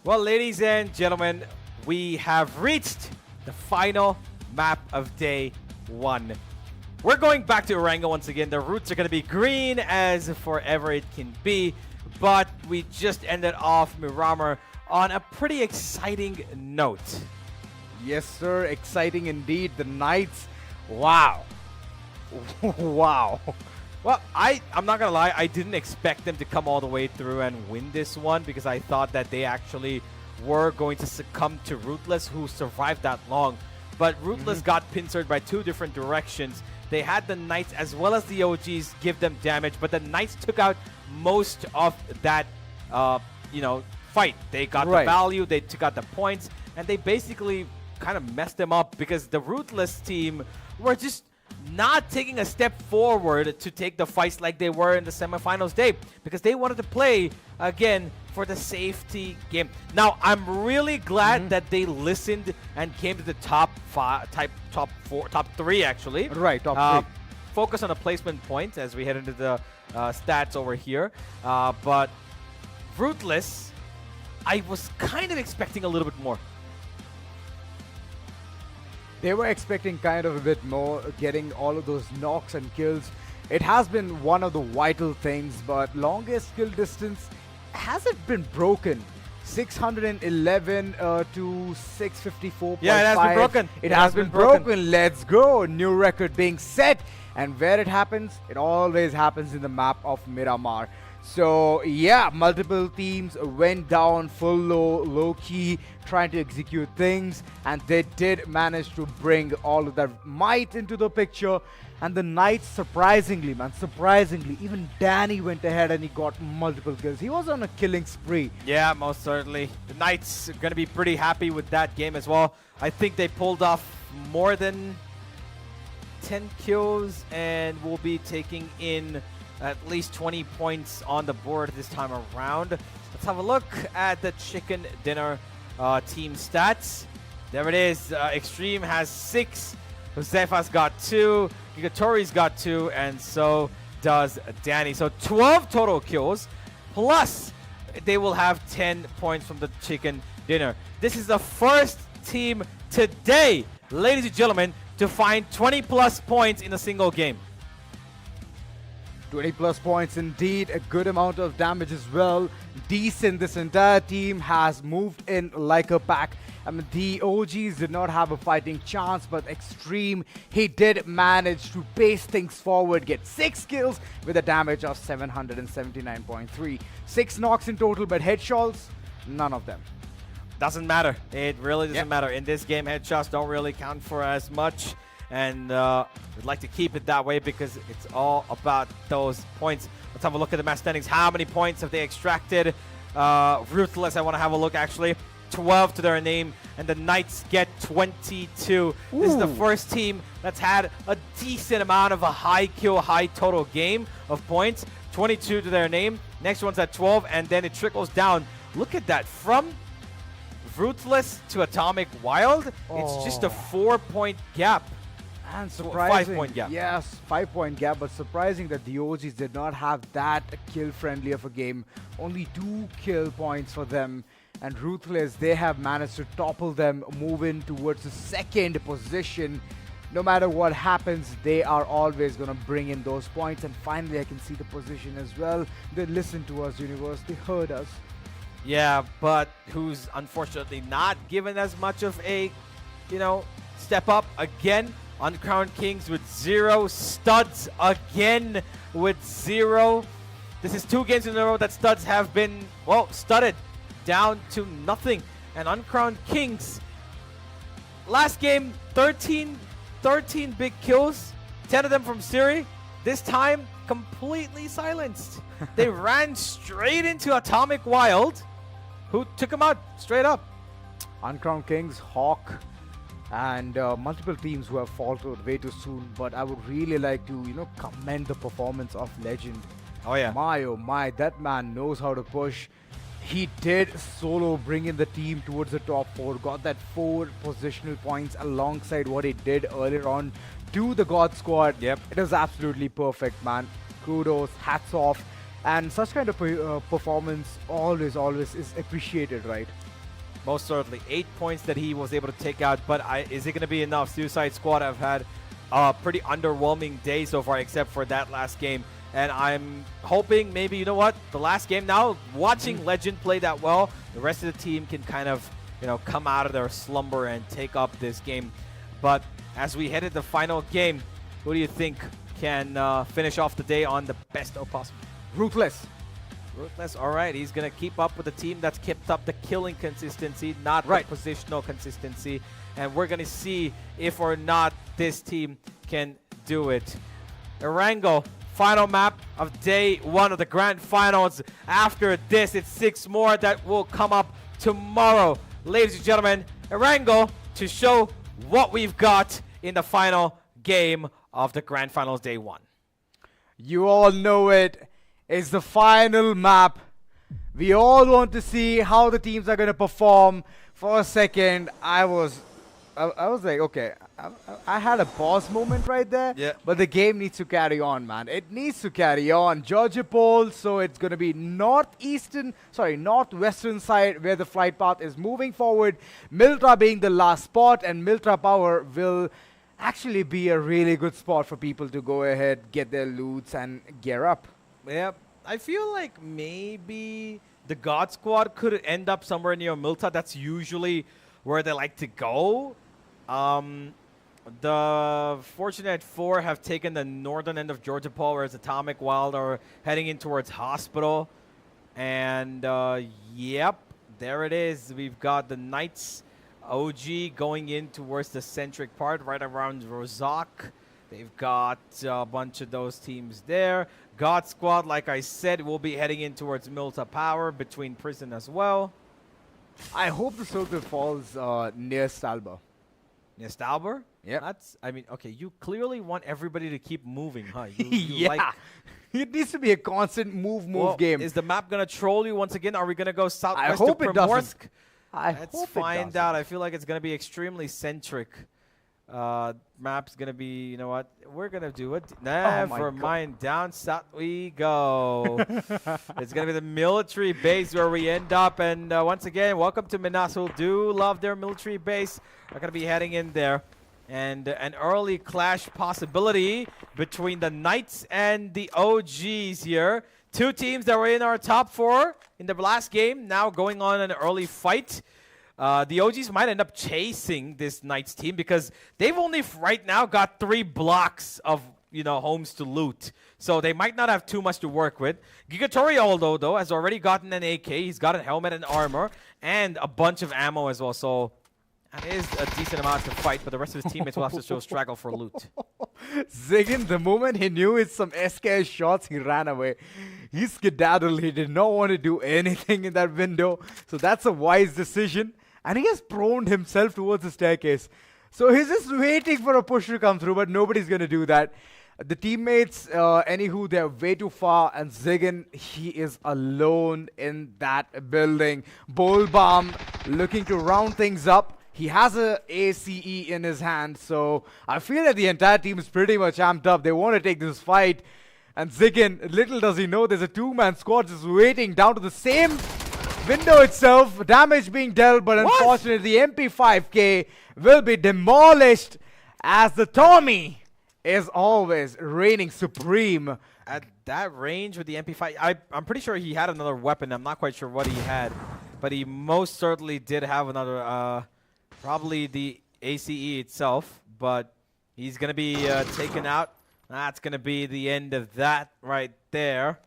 Well, ladies and gentlemen, we have reached the final map of day 1. We're going back to Erangel once again. The routes are going to be green as forever it can be, but we just ended off Miramar on a pretty exciting note. Yes, sir. Exciting indeed. The Knights. Wow. Wow. Well, I'm not gonna lie, I didn't expect them to come all the way through and win this one because I thought that they actually were going to succumb to Ruthless, who survived that long. But Ruthless got pincered by 2 different directions. They had the Knights as well as the OGs give them damage, but the Knights took out most of that, fight. They got the value, they took out the points, and they basically kind of messed them up because the Ruthless team were just not taking a step forward to take the fights like they were in the semifinals day because they wanted to play again for the safety game. Now, I'm really glad that they listened and came to the top 3 actually. Right, top 3. Focus on the placement points as we head into the stats over here. But Ruthless, I was kind of expecting a little bit more. They were expecting kind of a bit more, getting all of those knocks and kills. It has been one of the vital things, but longest kill distance hasn't been broken. 611 to 654.5. Yeah, it has been broken. It has been broken. Let's go. New record being set. And where it happens, it always happens in the map of Miramar. So yeah, multiple teams went down full low key, trying to execute things, and they did manage to bring all of their might into the picture. And the Knights, surprisingly, even Danny went ahead and he got multiple kills. He was on a killing spree. Yeah, most certainly. The Knights are going to be pretty happy with that game as well. I think they pulled off more than 10 kills and will be taking in at least 20 points on the board this time around. Let's have a look at the chicken dinner team stats. There it is. Extreme has 6. Josefa's got 2. Gigatori's got 2. And so does Danny. So 12 total kills. Plus, they will have 10 points from the chicken dinner. This is the first team today, ladies and gentlemen, to find 20 plus points in a single game. 20 plus points indeed, a good amount of damage as well. Decent, this entire team has moved in like a pack. I mean, the OGs did not have a fighting chance, but Extreme, he did manage to pace things forward, get 6 kills with a damage of 779.3. 6 knocks in total, but headshots, none of them. Doesn't matter. It really doesn't matter. In this game, headshots don't really count for as much. And we'd like to keep it that way because it's all about those points. Let's have a look at the match standings. How many points have they extracted? Ruthless, I want to have a look actually. 12 to their name, and the Knights get 22. Ooh. This is the first team that's had a decent amount of a high kill, high total game of points. 22 to their name. Next one's at 12, and then it trickles down. Look at that. From Ruthless to Atomic Wild, it's just a 4-point gap. And surprising, 5-point gap. Yes, 5-point gap, but surprising that the OGs did not have that kill-friendly of a game. Only 2 kill points for them. And Ruthless, they have managed to topple them, move in towards the 2nd position. No matter what happens, they are always going to bring in those points. And finally, I can see the position as well. They listened to us, Universe. They heard us. Yeah, but who's unfortunately not given as much of a, step up again? Uncrowned Kings with 0. Studs again with 0. This is 2 games in a row that Studs have been, studded down to nothing. And Uncrowned Kings, last game, 13 big kills, 10 of them from Siri. This time, completely silenced. They ran straight into Atomic Wild, who took him out straight up. Uncrowned Kings, Hawk, and multiple teams who have faltered way too soon. But I would really like to, commend the performance of Legend. Oh, yeah. My, oh my, that man knows how to push. He did solo bring in the team towards the top 4, got that 4 positional points alongside what he did earlier on to the God Squad. Yep. It was absolutely perfect, man. Kudos, hats off. And such kind of performance always is appreciated, right? Most certainly. 8 points that he was able to take out, but is it going to be enough? Suicide Squad have had a pretty underwhelming day so far, except for that last game. And I'm hoping maybe, you know what, the last game now, watching Legend play that well, the rest of the team can kind of, you know, come out of their slumber and take up this game. But as we head into the final game, who do you think can finish off the day on the best of possible? Ruthless. Ruthless, all right. He's going to keep up with the team that's kept up the killing consistency, not the positional consistency. And we're going to see if or not this team can do it. Erangel, final map of day 1 of the grand finals. After this, it's 6 more that will come up tomorrow. Ladies and gentlemen, Erangel to show what we've got in the final game of the grand finals day 1. You all know it. It's the final map. We all want to see how the teams are going to perform. For a second, I was like, okay, I had a pause moment right there. Yeah. But the game needs to carry on, man. It needs to carry on. Georgia Pole, so it's going to be northwestern side where the flight path is moving forward. Miltra being the last spot, and Miltra Power will actually be a really good spot for people to go ahead, get their loots, and gear up. Yeah, I feel like maybe the God Squad could end up somewhere near Milta. That's usually where they like to go. The Fortunate Four have taken the northern end of Georgia Pole, whereas Atomic Wild are heading in towards Hospital. And yep, there it is. We've got the Knights OG going in towards the centric part, right around Rozak. They've got a bunch of those teams there. God Squad, like I said, will be heading in towards Milta Power between Prison as well. I hope the circle falls near Stalber. Near Stalber? Yep. That's, I mean, okay, you clearly want everybody to keep moving, huh? You Yeah. like, It needs to be a constant move well, game. Is the map going to troll you once again? Are we going to go southwest I hope to it doesn't. Primorsk? Let's Let's find out. I feel like it's going to be extremely centric. Map's going to be, you know what? We're going to do it. Never mind. Down south we go. It's going to be the military base where we end up. And once again, welcome to Minas, who do love their military base. We're going to be heading in there. And an early clash possibility between the Knights and the OGs here. Two teams that were in our top 4 in the last game, now going on an early fight. The OGs might end up chasing this Knights team because they've only right now got 3 blocks of, you know, homes to loot. So they might not have too much to work with. Gigatorial, though, has already gotten an AK. He's got a helmet and armor and a bunch of ammo as well. So that is a decent amount to fight, but the rest of his teammates will have to show straggle for loot. Ziggin, the moment he knew it's some SKS shots, he ran away. He skedaddled. He did not want to do anything in that window. So that's a wise decision. And he has proned himself towards the staircase. So he's just waiting for a push to come through, but nobody's going to do that. The teammates, anywho, they're way too far. And Ziggin, he is alone in that building. Bolbam looking to round things up. He has a ACE in his hand, so I feel that the entire team is pretty much amped up. They want to take this fight. And Ziggin, little does he know, there's a 2-man squad just waiting down to the same window itself. Damage being dealt, but unfortunately the MP5K will be demolished as the Tommy is always reigning supreme. At that range with the MP5, I'm pretty sure he had another weapon. I'm not quite sure what he had, but he most certainly did have another... probably the ACE itself, but he's going to be taken out. That's going to be the end of that right there.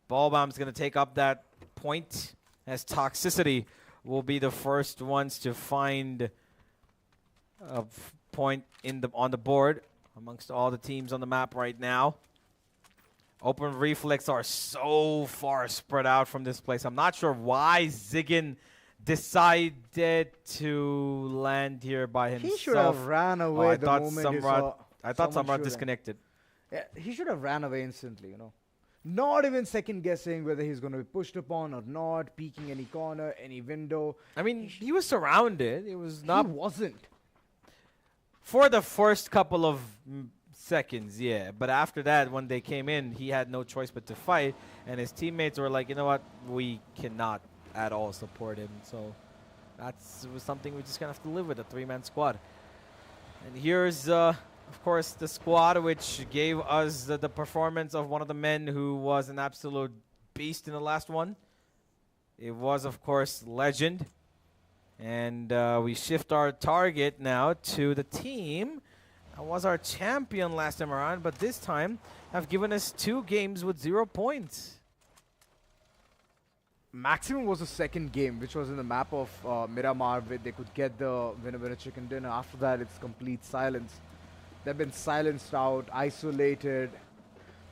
Ballbomb's going to take up that point as Toxicity will be the first ones to find a point on the board amongst all the teams on the map right now. Open Reflex are so far spread out from this place. I'm not sure why Ziggin decided to land here by himself. He should have ran away the moment he saw. I thought Samrat disconnected. Yeah, he should have ran away instantly, you know. Not even second guessing whether he's going to be pushed upon or not, peeking any corner, any window. I mean, he was surrounded. It was not. He wasn't. For the first couple of seconds, yeah. But after that, when they came in, he had no choice but to fight. And his teammates were like, you know what? We cannot at all support him. So That's something we're just gonna have to live with, a 3-man squad. And here's, of course, the squad which gave us the performance of one of the men who was an absolute beast in the last one. It was, of course, Legend. And we shift our target now to the team that was our champion last time around, but this time have given us 2 games with 0 points. Maximum was the second game, which was in the map of Miramar, where they could get the winner chicken dinner. After that, it's complete silence. They've been silenced out, isolated,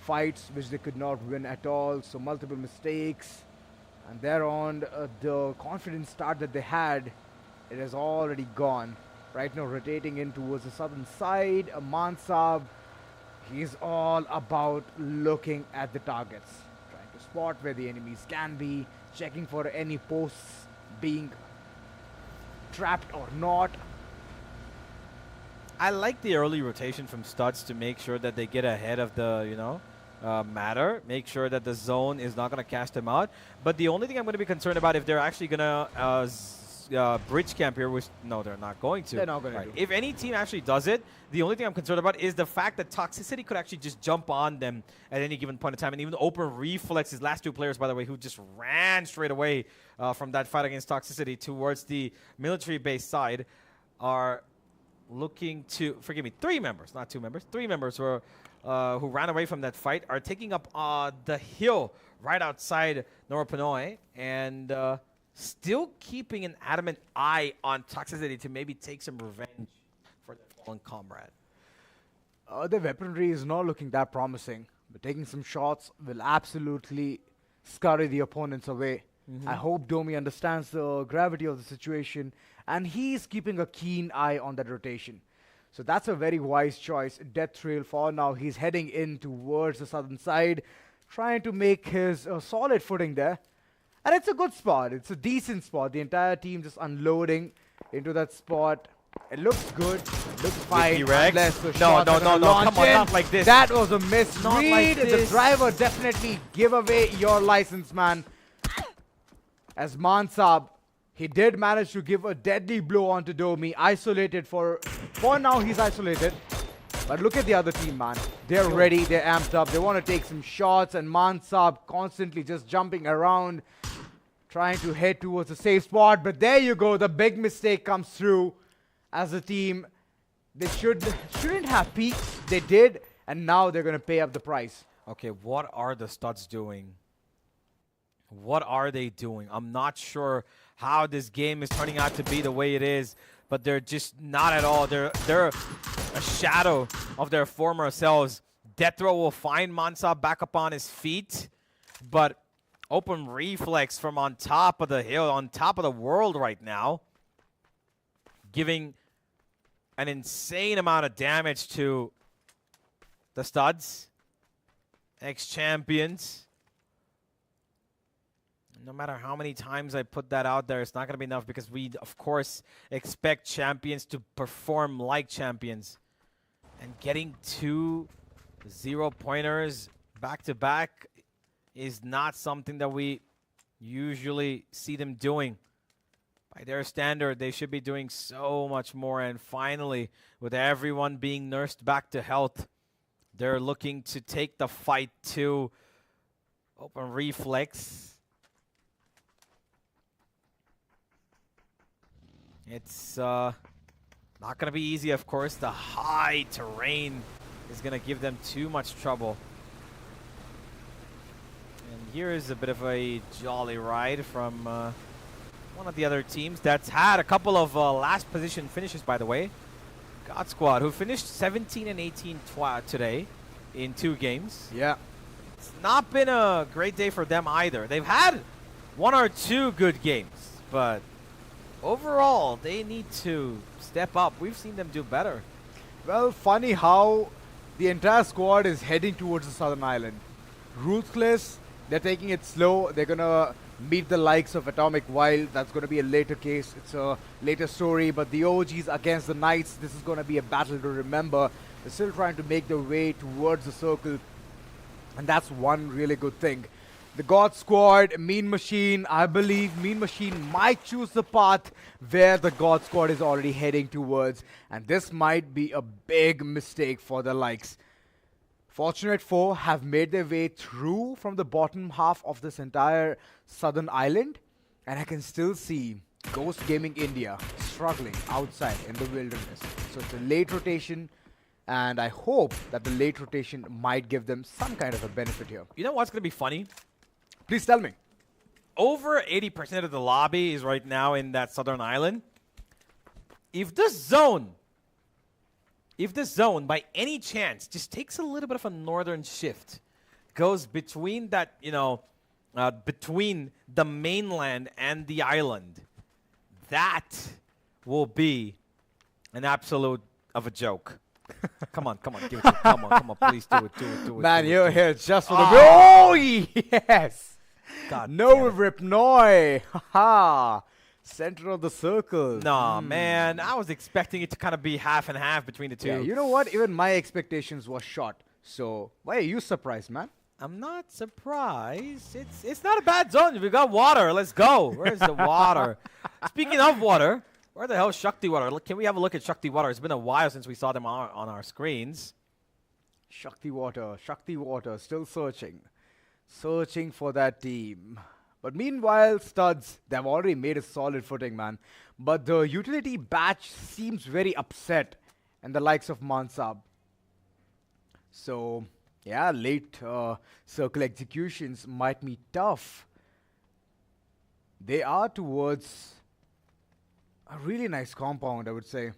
fights which they could not win at all, so multiple mistakes. And thereon, the confident start that they had, it has already gone. Right now, rotating in towards the southern side, Mansab, he's all about looking at the targets, trying to spot where the enemies can be, checking for any posts being trapped or not. I like the early rotation from Studs to make sure that they get ahead of the, you know, matter. Make sure that the zone is not going to cast them out. But the only thing I'm going to be concerned about if they're actually going to bridge camp here, which no, they're not going to. They're not going to. If any team actually does it, the only thing I'm concerned about is the fact that Toxicity could actually just jump on them at any given point in time. And even the open reflex, his last 2 players, by the way, who just ran straight away from that fight against Toxicity towards the military-based side, are looking to, forgive me, 3 members, not 2 members, 3 members who ran away from that fight are taking up the hill right outside Nora Pinoy and still keeping an adamant eye on Toxicity to maybe take some revenge for their fallen comrade. The weaponry is not looking that promising, but taking some shots will absolutely scurry the opponents away. I hope Domi understands the gravity of the situation, and he's keeping a keen eye on that rotation. So that's a very wise choice. Death Trail for now. He's heading in towards the southern side, trying to make his solid footing there. And it's a good spot. It's a decent spot. The entire team just unloading into that spot. It looks good. It looks fine. Unless the shots are gonna launch come on, in. not like this. That was a misread. Not like The this. driver definitely give away your license, man. As Mansab, he did manage to give a deadly blow onto Domi. Isolated for now, he's isolated. But look at the other team, man. They're ready. They're amped up. They want to take some shots. And Mansab constantly just jumping around, trying to head towards a safe spot. But there you go. The big mistake comes through. As a team, they shouldn't have peeked. They did. And now they're going to pay up the price. Okay, what are the Studs doing? What are they doing? I'm not sure how this game is turning out to be the way it is, but they're just not at all. They're a shadow of their former selves. Death Row will find Mansab back up on his feet, but open reflex from on top of the hill, on top of the world right now, giving an insane amount of damage to the Studs, ex-champions. No matter how many times I put that out there, it's not going to be enough because we, of course, expect champions to perform like champions. And getting 2 0-pointers back-to-back is not something that we usually see them doing. By their standard, they should be doing so much more. And finally, with everyone being nursed back to health, they're looking to take the fight to open reflex. It's not going to be easy, of course. The high terrain is going to give them too much trouble. And here is a bit of a jolly ride from one of the other teams that's had a couple of last position finishes, by the way. God Squad, who finished 17 and 18 today in 2 games. Yeah. It's not been a great day for them either. They've had 1 or 2 good games, but overall, they need to step up. We've seen them do better. Well, funny how the entire squad is heading towards the southern island. Ruthless, they're taking it slow. They're going to meet the likes of Atomic Wild. That's going to be a later case. It's a later story. But the OGs against the Knights, this is going to be a battle to remember. They're still trying to make their way towards the circle. And that's one really good thing. The God Squad, Mean Machine, I believe Mean Machine might choose the path where the God Squad is already heading towards, and this might be a big mistake for the likes. Fortunate 4 have made their way through from the bottom half of this entire southern island, and I can still see Ghost Gaming India struggling outside in the wilderness. So it's a late rotation, and I hope that the late rotation might give them some kind of a benefit here. You know what's going to be funny? Please tell me. Over 80% of the lobby is right now in that southern island. If this zone by any chance just takes a little bit of a northern shift, goes between that, between the mainland and the island, that will be an absolute of a joke. Come on, give it to me. Come on, please do it. Man, do it, you're do it. here just for the... Oh, yes! God No damn it. Ripnoy! Haha! Center of the circle. Nah, man. I was expecting it to kind of be half and half between the two. Yeah, you know what? Even my expectations were short. So, why are you surprised, man? I'm not surprised. It's not a bad zone. We got water. Let's go. Where's the water? Speaking of water, where the hell is SHAKTI water? Look, can we have a look at SHAKTI water? It's been a while since we saw them on our screens. SHAKTI water, still searching. Searching for that team. But meanwhile, Studs, they've already made a solid footing, man. But the utility batch seems very upset, and the likes of Mansab. So, yeah, late circle executions might be tough. They are towards a really nice compound, I would say.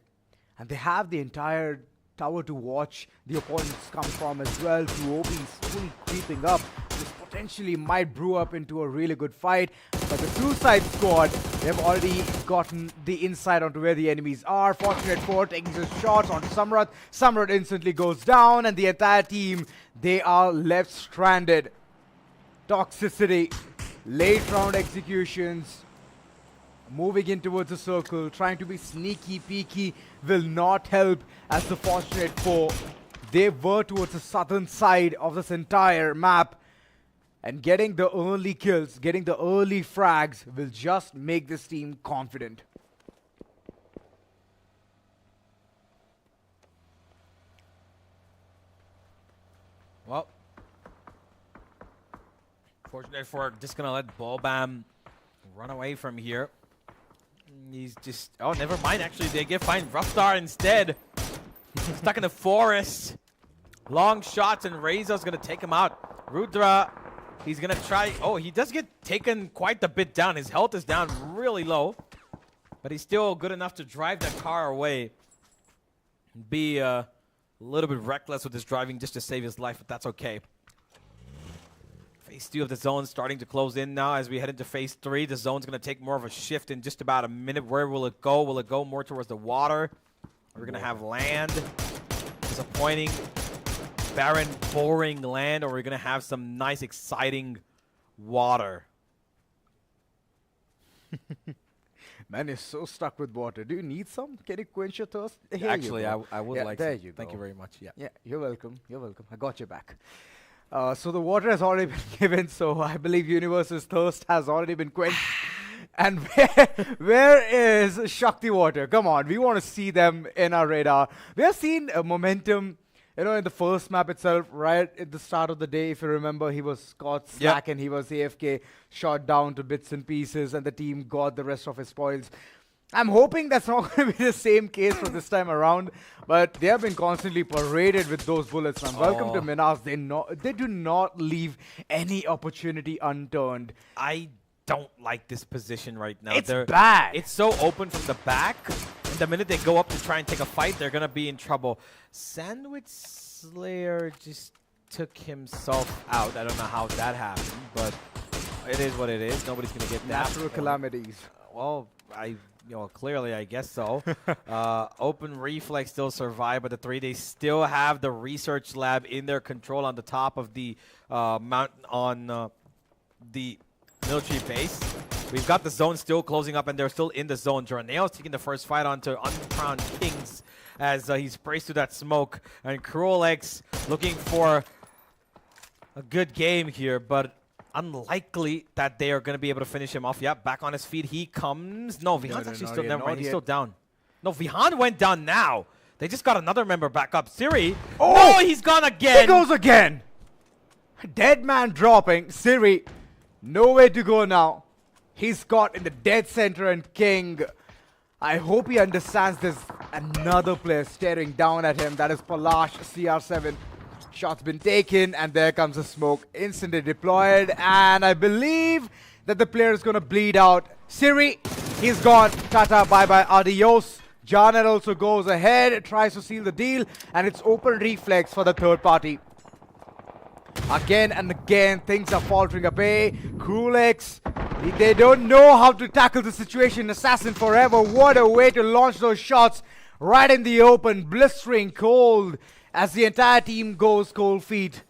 And they have the entire tower to watch the opponents come from as well. 2 OBs fully creeping up. This potentially might brew up into a really good fight. But the Suicide Squad, they've already gotten the insight onto where the enemies are. Fortunate 4 taking his shots on Samrat. Samrat instantly goes down, and the entire team, they are left stranded. Toxicity, late round executions. Moving in towards the circle, trying to be sneaky peeky will not help, as the Fortunate 4, they were towards the southern side of this entire map. And getting the early kills, getting the early frags will just make this team confident. Well, Fortunate 4 just going to let Bobam run away from here. He's just... Oh, never mind, actually. They find Roughtstar instead. Stuck in the forest. Long shots, and Reza's going to take him out. Rudra, he's going to try... Oh, he does get taken quite a bit down. His health is down really low. But he's still good enough to drive that car away. Be a little bit reckless with his driving just to save his life, but that's okay. Phase 2 of the zone starting to close in now as we head into Phase 3. The zone's going to take more of a shift in just about a minute. Where will it go? Will it go more towards the water? We're going to have land. Disappointing, barren, boring land. Or we're going to have some nice, exciting water. Man, you're so stuck with water. Do you need some? Can you quench your thirst? Here Actually, you go. I would Yeah, like there to. you Thank go. you very much. Yeah. Yeah, you're welcome. You're welcome. I got your back. So the water has already been given, so I believe Universe's thirst has already been quenched. And where is SHAKTI water? Come on, we want to see them in our radar. We have seen momentum, in the first map itself, right at the start of the day. If you remember, he was caught slack and he was AFK, shot down to bits and pieces, and the team got the rest of his spoils. I'm hoping that's not going to be the same case for this time around, but they have been constantly paraded with those bullets. And welcome to MINAS. They do not leave any opportunity unturned. I don't like this position right now. It's bad. It's so open from the back. And the minute they go up to try and take a fight, they're going to be in trouble. Sandwich Slayer just took himself out. I don't know how that happened, but it is what it is. Nobody's going to get that. Natural calamities. Well, clearly, I guess so. Open Reflex still survive, but the 3, they still have the research lab in their control on the top of the mountain on the military base. We've got the zone still closing up, and they're still in the zone. Jornail's taking the first fight onto Uncrowned Kings as he sprays through that smoke. And Cruel X looking for a good game here, but unlikely that they are going to be able to finish him off. Yeah, back on his feet he comes. No, Vihan's actually still never mind. He's still down. No, Vihan went down now. They just got another member back up. Siri. Oh! No, he's gone again. He goes again. Dead man dropping. Siri, nowhere to go now. He's caught in the dead center, and King, I hope he understands there's another player staring down at him. That is Palash, CR7. Shot's been taken, and there comes the smoke. Instantly deployed, and I believe that the player is going to bleed out. Siri, he's gone. Tata, bye-bye, adios. Janet also goes ahead, tries to seal the deal, and it's open reflex for the third party. Again and again, things are faltering away. Krulex, they don't know how to tackle the situation. Assassin forever. What a way to launch those shots right in the open, blistering cold as the entire team goes cold feet.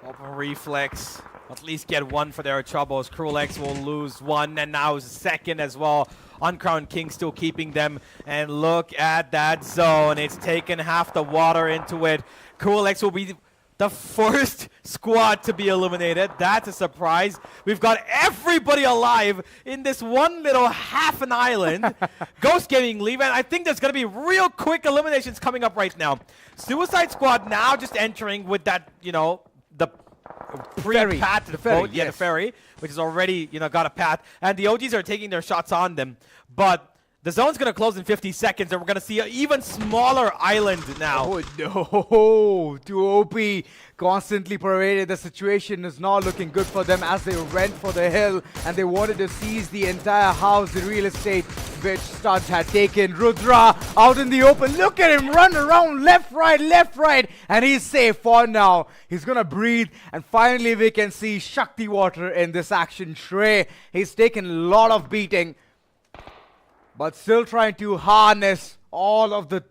Open reflex. At least get one for their troubles. Krulex will lose one, and now second as well. Uncrowned King still keeping them. And look at that zone. It's taken half the water into it. Krulex will be the first squad to be eliminated. That's a surprise. We've got everybody alive in this one little half an island. Ghost Gaming leave, and I think there's going to be real quick eliminations coming up right now. Suicide Squad now just entering with that, you know, the pre-pat The ferry, boat. Yeah, the yes. ferry, which has already, you know, got a path. And the OGs are taking their shots on them. But the zone's going to close in 50 seconds, and we're going to see an even smaller island now. Oh no, too OP, constantly paraded. The situation is not looking good for them as they went for the hill, and they wanted to seize the entire house, the real estate, which Studs had taken. Rudra out in the open. Look at him run around left, right, and he's safe for now. He's going to breathe, and finally we can see Shakti Water in this action. Shrey, he's taken a lot of beating, but still trying to harness all of the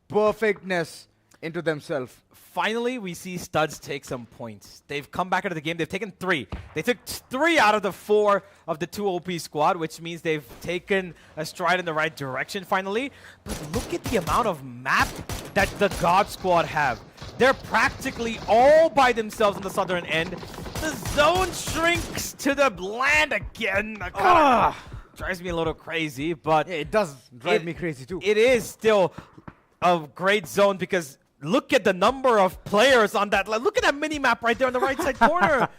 perfectness into themselves. Finally, we see Studs take some points. They've come back into the game. They've taken 3. They took 3 out of the 4 of the 2 OP squad, which means they've taken a stride in the right direction finally. But look at the amount of map that the God Squad have. They're practically all by themselves on the southern end. The zone shrinks to the land again. Drives me a little crazy, but Yeah, it does drive me crazy too. it is still a great zone because look at the number of players on that. Look at that mini map right there on the right side corner.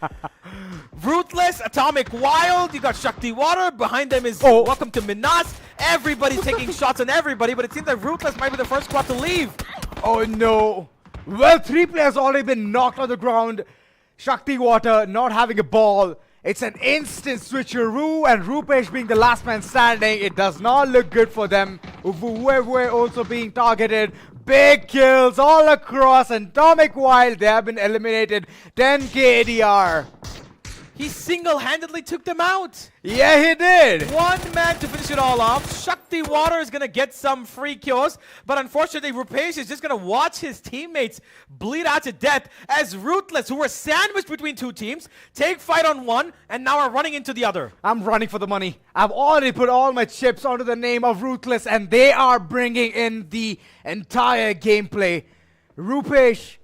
Ruthless, Atomic Wild, you got Shakti Water. Behind them is Welcome to Minas. Everybody's taking shots on everybody, but it seems like Ruthless might be the first squad to leave. Oh no. Well, 3 players already been knocked on the ground. Shakti Water not having a ball. It's an instant switcheroo, and Rupesh being the last man standing. It does not look good for them. Uvuwewe also being targeted. Big kills all across, and Atomic Wild, they have been eliminated. 10k ADR. He single-handedly took them out. Yeah, he did. One man to finish it all off. Shakti Water is going to get some free kills, but unfortunately, Rupesh is just going to watch his teammates bleed out to death as Ruthless, who were sandwiched between 2 teams, take fight on one and now are running into the other. I'm running for the money. I've already put all my chips onto the name of Ruthless, and they are bringing in the entire gameplay. Rupesh,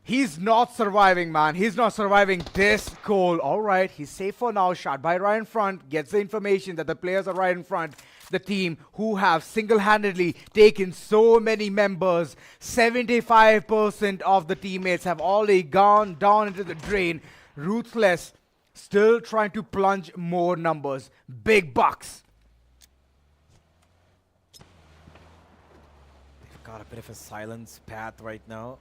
he's not surviving, man. He's not surviving this cold. All right, he's safe for now. Shot by right in front. Gets the information that the players are right in front. The team who have single-handedly taken so many members. 75% of the teammates have already gone down into the drain. Ruthless still trying to plunge more numbers. Big bucks. They've got a bit of a silence path right now.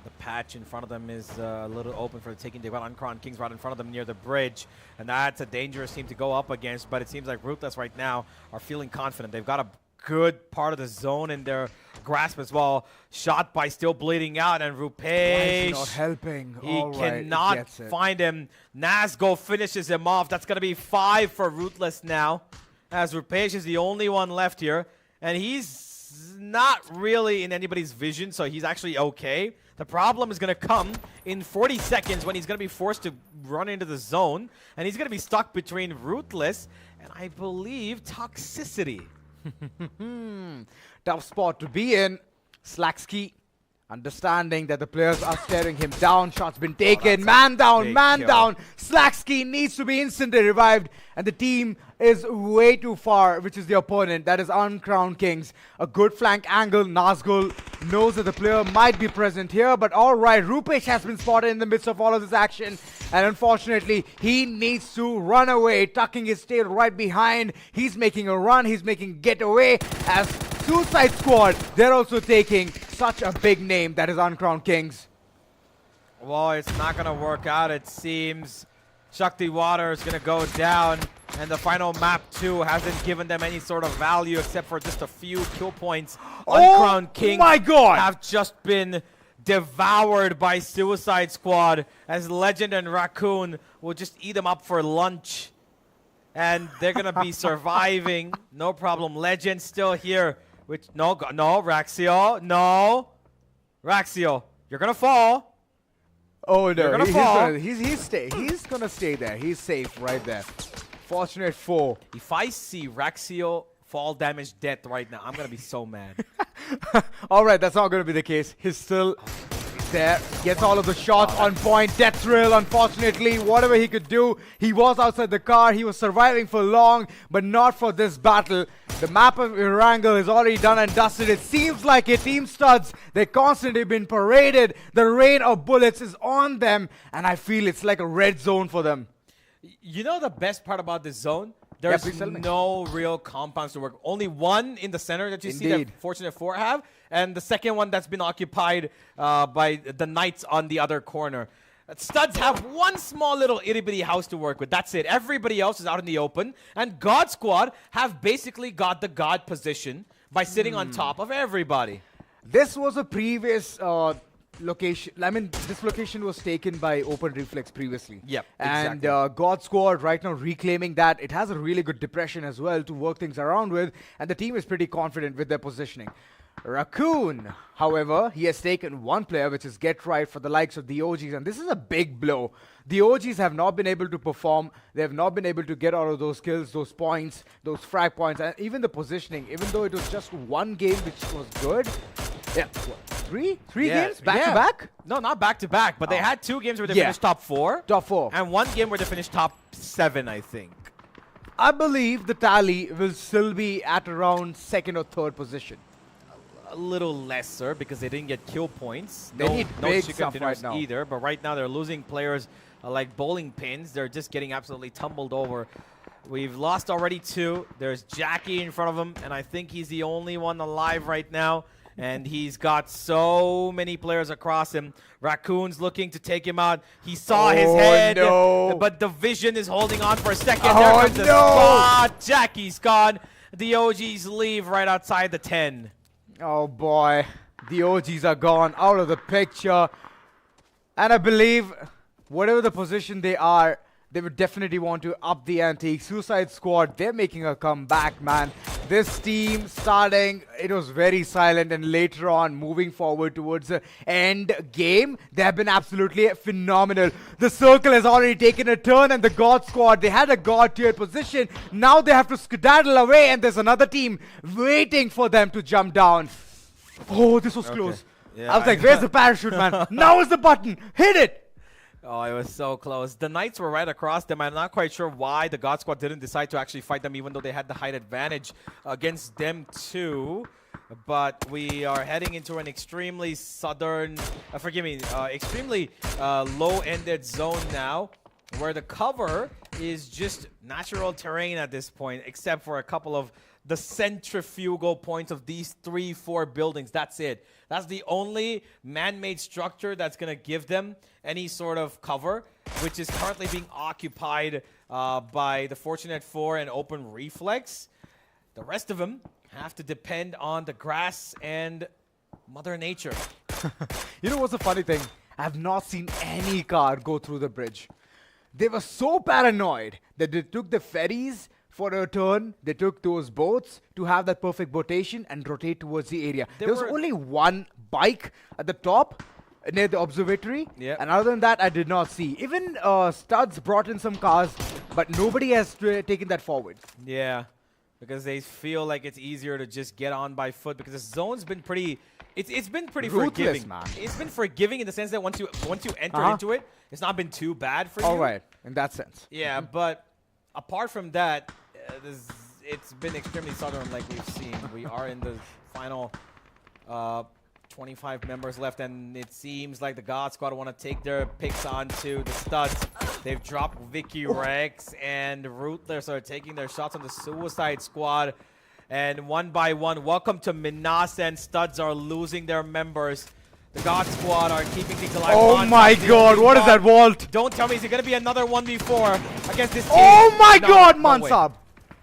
The patch in front of them is a little open for the taking. They've got Uncrowned Kings right in front of them near the bridge. And that's a dangerous team to go up against. But it seems like Ruthless right now are feeling confident. They've got a good part of the zone in their grasp as well. Shot by still bleeding out. And Rupesh, not helping. he All right, cannot gets it. find him. Nazgo finishes him off. That's going to be 5 for Ruthless now. As Rupesh is the only one left here. And he's not really in anybody's vision. So he's actually okay. The problem is going to come in 40 seconds when he's going to be forced to run into the zone. And he's going to be stuck between Ruthless and I believe Toxicity. Tough spot to be in. Slacksky Understanding that the players are staring him down, shots been taken, man big down, kill. down. Slackski needs to be instantly revived, and the team is way too far, which is the opponent, that is Uncrowned Kings. A good flank angle, Nazgul knows that the player might be present here, but alright, Rupesh has been spotted in the midst of all of this action, and unfortunately, he needs to run away, tucking his tail right behind. He's making a run, he's making getaway, as Suicide Squad, they're also taking such a big name, that is Uncrowned Kings. Well, it's not going to work out, it seems. Shakti Water is going to go down, and the final map, too, hasn't given them any sort of value except for just a few kill points. Uncrowned Kings my God! have just been devoured by Suicide Squad, as Legend and Raccoon will just eat them up for lunch. And they're going to be surviving. No problem. Legend still here. Which, no, Raxio, no. Raxio, you're going to fall. Oh no, You're gonna fall. he's gonna stay there. He's safe right there. Fortunate 4. If I see Raxio fall damage death right now, I'm going to be so mad. Alright, that's not gonna be the case. He's still there. Gets all of the shots on point. Death thrill, unfortunately. Whatever he could do, he was outside the car. He was surviving for long, but not for this battle. The map of Erangel is already done and dusted. It seems like it. Team Studs, they're constantly been paraded. The rain of bullets is on them, and I feel it's like a red zone for them. You know the best part about this zone? Yeah, There's please tell me. no real compounds to work. Only one in the center that you see Indeed. that Fortunate 4 have, and the second one that's been occupied by the Knights on the other corner. Studs have one small little itty-bitty house to work with. That's it. Everybody else is out in the open. And God Squad have basically got the God position by sitting on top of everybody. This was a previous location. I mean, this location was taken by Open Reflex previously. Yep, And exactly. God Squad right now reclaiming that. It has a really good depression as well to work things around with. And the team is pretty confident with their positioning. Raccoon, however, he has taken one player, which is Get Right for the likes of the OGs, and this is a big blow. The OGs have not been able to perform. They have not been able to get out of those kills, those points, those frag points, and even the positioning, even though it was just one game, which was good. Yeah, what, three Yeah, games back to yeah. back? No, not back to back, but they had 2 games where they Yeah. finished top 4. Top 4. And 1 game where they finished top 7, I think. I believe the tally will still be at around 2nd or 3rd position. A little lesser because they didn't get kill points. They need no big chicken stuff dinners right now. either. But right now they're losing players like bowling pins. They're just getting absolutely tumbled over. We've lost already 2. There's Jackie in front of him, and I think he's the only one alive right now. And he's got so many players across him. Raccoon's looking to take him out. He saw his Oh, head, no. but the vision is holding on for a second. Oh, There comes the no. spot. Jackie's gone. The OGs leave right outside the 10. Oh boy, the OGs are gone out of the picture. And I believe whatever the position they are, they would definitely want to up the ante. Suicide Squad, they're making a comeback, man. This team starting, it was very silent, and later on, moving forward towards the end game, they have been absolutely phenomenal. The circle has already taken a turn, and the God Squad, they had a God tier position. Now they have to skedaddle away, and there's another team waiting for them to jump down. Oh, this was close. Yeah, I was like, where's the parachute, man? Now is the button. Hit it. Oh, it was so close. The Knights were right across them. I'm not quite sure why the God Squad didn't decide to actually fight them, even though they had the height advantage against them too. But we are heading into an extremely southern, extremely low-ended zone now, where the cover is just natural terrain at this point, except for a couple of the centrifugal points of these 3-4 buildings. That's it. That's the only man-made structure that's going to give them any sort of cover, which is currently being occupied by the Fortunate 4 and Open Reflex. The rest of them have to depend on the grass and Mother Nature. You know what's the funny thing? I have not seen any car go through the bridge. They were so paranoid that they took the ferries for a turn. They took those boats to have that perfect rotation and rotate towards the area. There was were- only one bike at the top near the observatory. Yep. And other than that, I did not see. Even Studs brought in some cars, but nobody has taken that forward. Yeah. because they feel like it's easier to just get on by foot because the zone's been pretty. It's been pretty Ruthless, forgiving. man. It's been forgiving in the sense that once you enter into it, it's not been too bad for you. All right, in that sense. Yeah, but apart from that, it's been extremely southern like we've seen. We are in the final 25 members left, and it seems like the God Squad want to take their picks onto the studs. They've dropped Vicky Rex, and Ruthless are taking their shots on the Suicide Squad. And one by one, welcome to MINAS, and studs are losing their members. The God Squad are keeping things alive. Oh my God, what is that vault? Don't tell me, is it going to be another 1v4 against this team? Oh my No, God, no way. Mansab.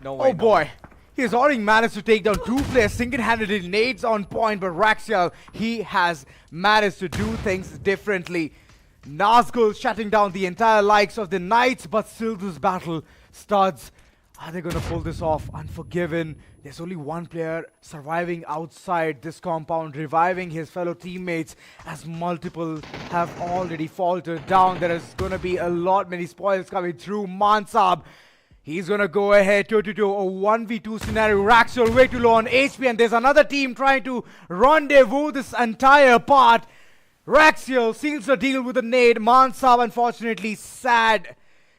No way. Oh boy. He's already managed to take down 2 players single-handedly. Nades on point, but Raxiel, he has managed to do things differently. Nazgul shutting down the entire likes of the Knights, but still this battle. Studs, are they going to pull this off? Unforgiven. There's only one player surviving outside this compound, reviving his fellow teammates as multiple have already faltered down. There is going to be a lot many spoils coming through. Mansab, he's going to go ahead 2-2-2, a 1v2 scenario. Raxiel way too low on HP, and there's another team trying to rendezvous this entire part. Raxiel seals the deal with a nade. Mansab, unfortunately, sad.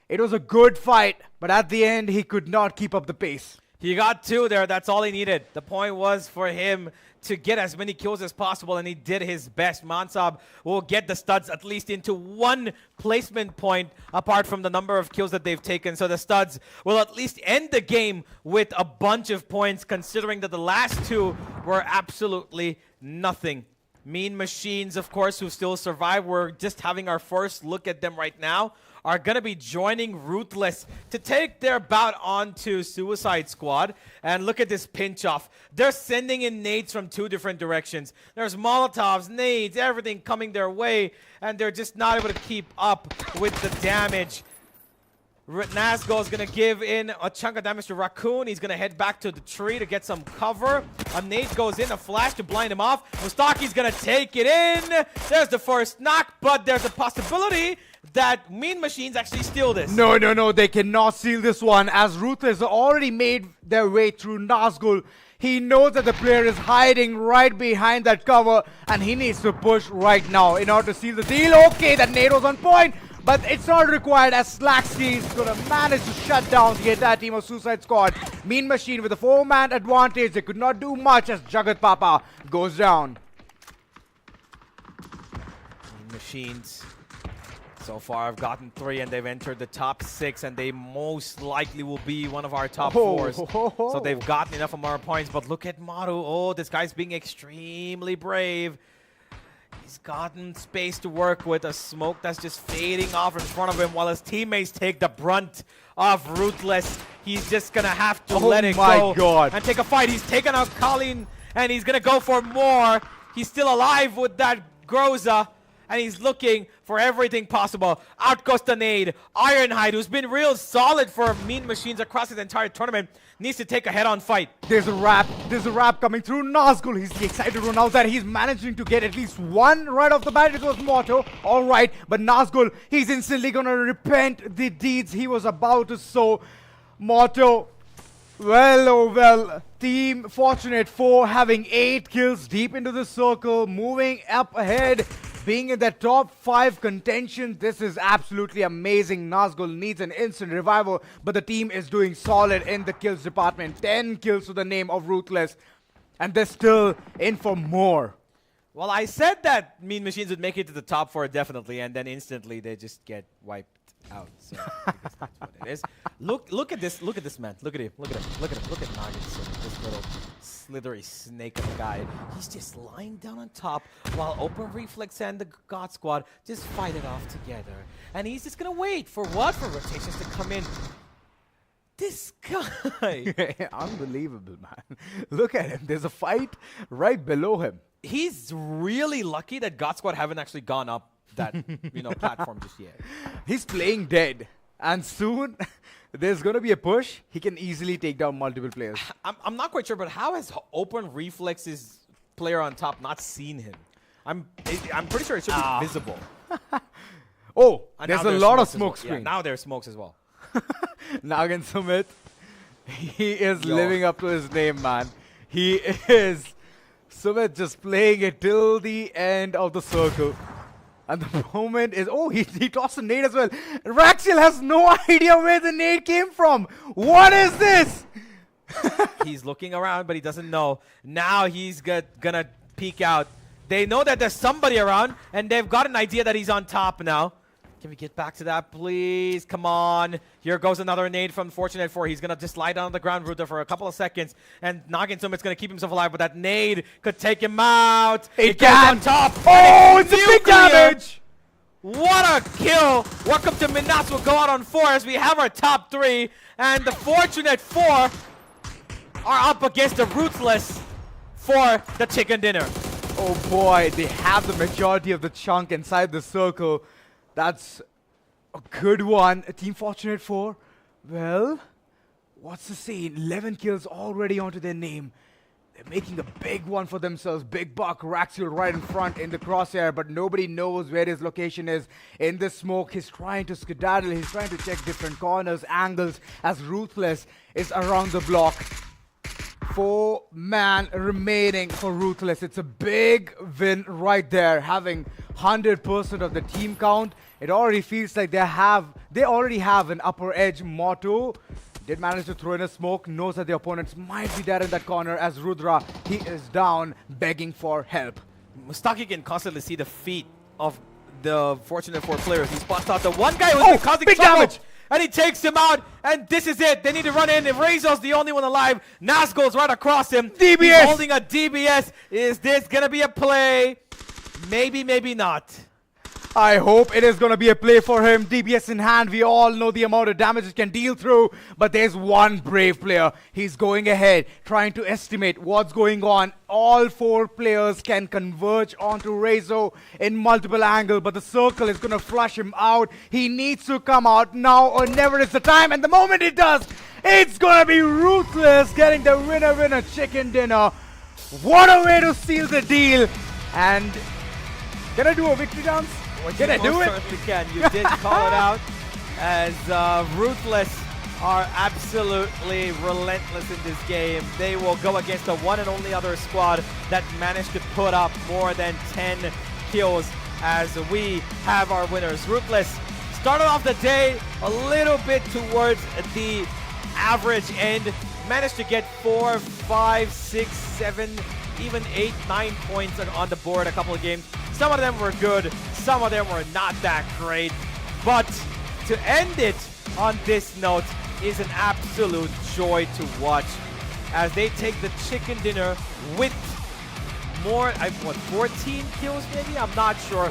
It was a good fight, but at the end, he could not keep up the pace. He got 2 there. That's all he needed. The point was for him to get as many kills as possible, and he did his best. Mansab will get the studs at least into 1 placement point apart from the number of kills that they've taken. So the studs will at least end the game with a bunch of points, considering that the last 2 were absolutely nothing. Mean Machines, of course, who still survive. We're just having our first look at them right now. Are going to be joining Ruthless to take their bout onto Suicide Squad. And look at this pinch off. They're sending in nades from 2 different directions. There's Molotovs, nades, everything coming their way, and they're just not able to keep up with the damage. Nazgul is going to give in a chunk of damage to Raccoon. He's going to head back to the tree to get some cover. A nade goes in, a flash to blind him off. Mustaki's going to take it in. There's the first knock, but there's a possibility that Mean Machines actually steal this. No, they cannot steal this one, as Ruthless already made their way through Nazgul. He knows that the player is hiding right behind that cover, and he needs to push right now in order to seal the deal. Okay, that nade was on point, but it's not required, as SHAKTI is going to manage to shut down the entire team of Suicide Squad. Mean Machine with a 4-man advantage. They could not do much as Jagat Papa goes down. Mean Machines so far have gotten 3, and they've entered the top 6, and they most likely will be one of our top 4s. So they've gotten enough of our points, but look at Maru. Oh, this guy's being extremely brave. He's gotten space to work with, a smoke that's just fading off in front of him while his teammates take the brunt of Ruthless. He's just going to have to let it go God. and take a fight. He's taken out Colleen, and he's going to go for more. He's still alive with that Groza, and he's looking for everything possible. Out goes the nade. Ironhide, who's been real solid for Mean Machines across his entire tournament, needs to take a head-on fight. There's a wrap coming through Nazgul. He's the excited one out there. He's managing to get at least 1 right off the bat. It was Motto. All right, but Nazgul, he's instantly going to repent the deeds he was about to sow. Motto, well, Team Fortunate 4 having 8 kills deep into the circle, moving up ahead, being in the top 5 contention. This is absolutely amazing. Nazgul needs an instant revival, but the team is doing solid in the kills department. 10 kills to the name of Ruthless, and they're still in for more. Well, I said that Mean Machines would make it to the top 4 definitely, and then instantly they just get wiped out. So I guess that's what it is. Look at this man. Look at him. Look at Nuggets, this little slithery snake of a guy. He's just lying down on top while Open Reflex and the God Squad just fight it off together. And he's just gonna wait for what? For rotations to come in. This guy. Unbelievable, man. Look at him. There's a fight right below him. He's really lucky that God Squad haven't actually gone up that platform just yet. He's playing dead, and soon there's going to be a push. He can easily take down multiple players. I'm not quite sure, but how has Open Reflex's player on top not seen him? I'm pretty sure it should be visible. Oh, And there's now a lot of smokes as well. smoke screen. Yeah, now there's smokes as well. Nagan Sumit, He is living up to his name, man. He is. Sumit just playing it till the end of the circle. And the moment is... Oh, he tossed a nade as well. Raxiel has no idea where the nade came from. What is this? He's looking around, but he doesn't know. Now he's gonna peek out. They know that there's somebody around, and they've got an idea that he's on top now. Can we get back to that, please? Come on. Here goes another nade from Fortunate 4. He's going to just lie down on the ground, Ruther, for a couple of seconds. And Nagin Sumit's going to keep himself alive, but that nade could take him out. It goes can. on top. Oh, it's a big nuclear. damage. What a kill. Welcome to Minas. Will go out on 4 as we have our top 3. And the Fortunate 4 are up against the Ruthless for the chicken dinner. Oh boy, they have the majority of the chunk inside the circle. That's a good one. Team Fortunate 4. Well, what's the scene? 11 kills already onto their name. They're making a big one for themselves. Big Buck, Raxiel right in front in the crosshair, but nobody knows where his location is. In the smoke, he's trying to skedaddle. He's trying to check different corners, angles, as Ruthless is around the block. 4-man remaining for Ruthless. It's a big win right there, having 100% of the team count. It already feels like they already have an upper edge. Motto did manage to throw in a smoke, knows that the opponents might be there in that corner as Rudra, he is down, begging for help. Mustaki can constantly see the feet of the Fortunate 4 players. He spots out the one guy who's been causing big trouble. damage! And he takes him out, and this is it. They need to run in. If Razo's the only one alive, Nas goes right across him. DBS! He's holding a DBS. Is this going to be a play? Maybe, maybe not. I hope it is going to be a play for him. DBS in hand. We all know the amount of damage it can deal through. But there's one brave player. He's going ahead, trying to estimate what's going on. All 4 players can converge onto Rezo in multiple angles. But the circle is going to flush him out. He needs to come out now or never is the time. And the moment it does, it's going to be Ruthless getting the winner chicken dinner. What a way to seal the deal. And can I do a victory dance? Can I do it? Certainly can. You did call it out as Ruthless are absolutely relentless in this game. They will go against the one and only other squad that managed to put up more than 10 kills as we have our winners. Ruthless started off the day a little bit towards the average end. Managed to get 4, 5, 6, 7, even 8, 9 points on the board a couple of games. Some of them were good, some of them were not that great. But to end it on this note is an absolute joy to watch as they take the chicken dinner with more, 14 kills maybe? I'm not sure.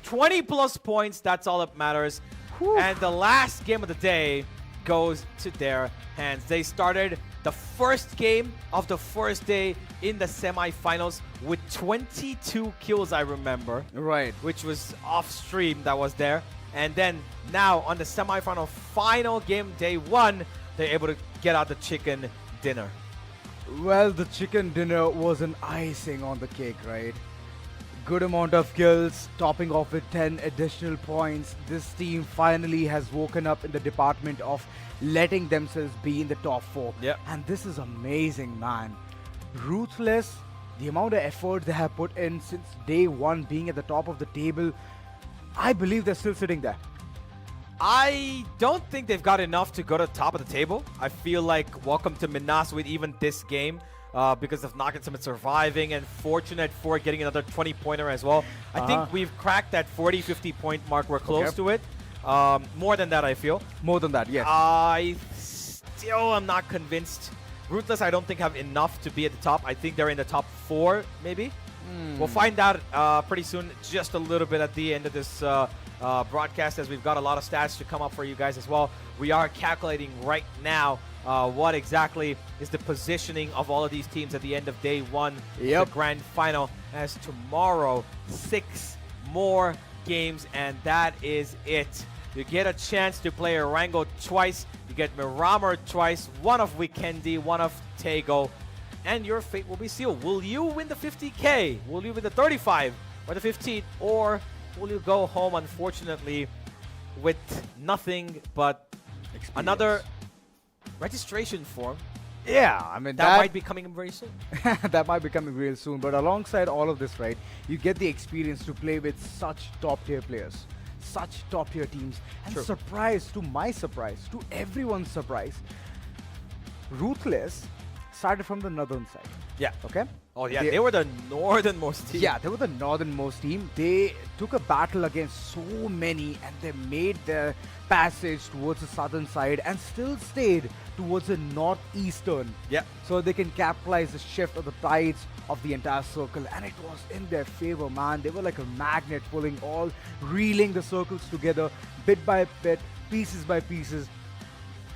20 plus points, that's all that matters. Whew. And the last game of the day goes to their hands. They started the first game of the first day in the semifinals with 22 kills, I remember. Right. Which was off stream that was there. And then now on the semifinal final game, day 1, they're able to get out the chicken dinner. Well, the chicken dinner was an icing on the cake, right? Good amount of kills, topping off with 10 additional points. This team finally has woken up in the department of letting themselves be in the top 4. Yep. And this is amazing, man. Ruthless, the amount of effort they have put in since day 1 being at the top of the table, I believe they're still sitting there. I don't think they've got enough to go to the top of the table. I feel like welcome to Minas with even this game because of Nagin Summit surviving and Fortunate 4 getting another 20-pointer as well. I think we've cracked that 40-50 point mark. We're close to it. More than that, I feel. More than that, yes. I still am not convinced. Ruthless, I don't think have enough to be at the top. I think they're in the top 4, maybe. We'll find out pretty soon, just a little bit at the end of this broadcast, as we've got a lot of stats to come up for you guys as well. We are calculating right now what exactly is the positioning of all of these teams at the end of day 1, the grand final, as tomorrow 6 more games, and that is it. You get a chance to play Erangel twice, you get Miramar twice, one of Vikendi, one of Tego, and your fate will be sealed. Will you win the 50K? Will you win the 35 or the 15? Or will you go home, unfortunately, with nothing but another registration form. Yeah, I mean, That might be coming very soon. that might be coming real soon. But alongside all of this, right, you get the experience to play with such top-tier players, such top-tier teams. And True. surprise, to my surprise, to everyone's surprise, Ruthless started from the northern side. Yeah. Okay? Oh yeah, they were the northernmost team. Yeah, they were the northernmost team. They took a battle against so many and they made their passage towards the southern side and still stayed towards the northeastern. Yeah. So they can capitalize the shift of the tides of the entire circle, and it was in their favor, man. They were like a magnet pulling all, reeling the circles together bit by bit, pieces by pieces.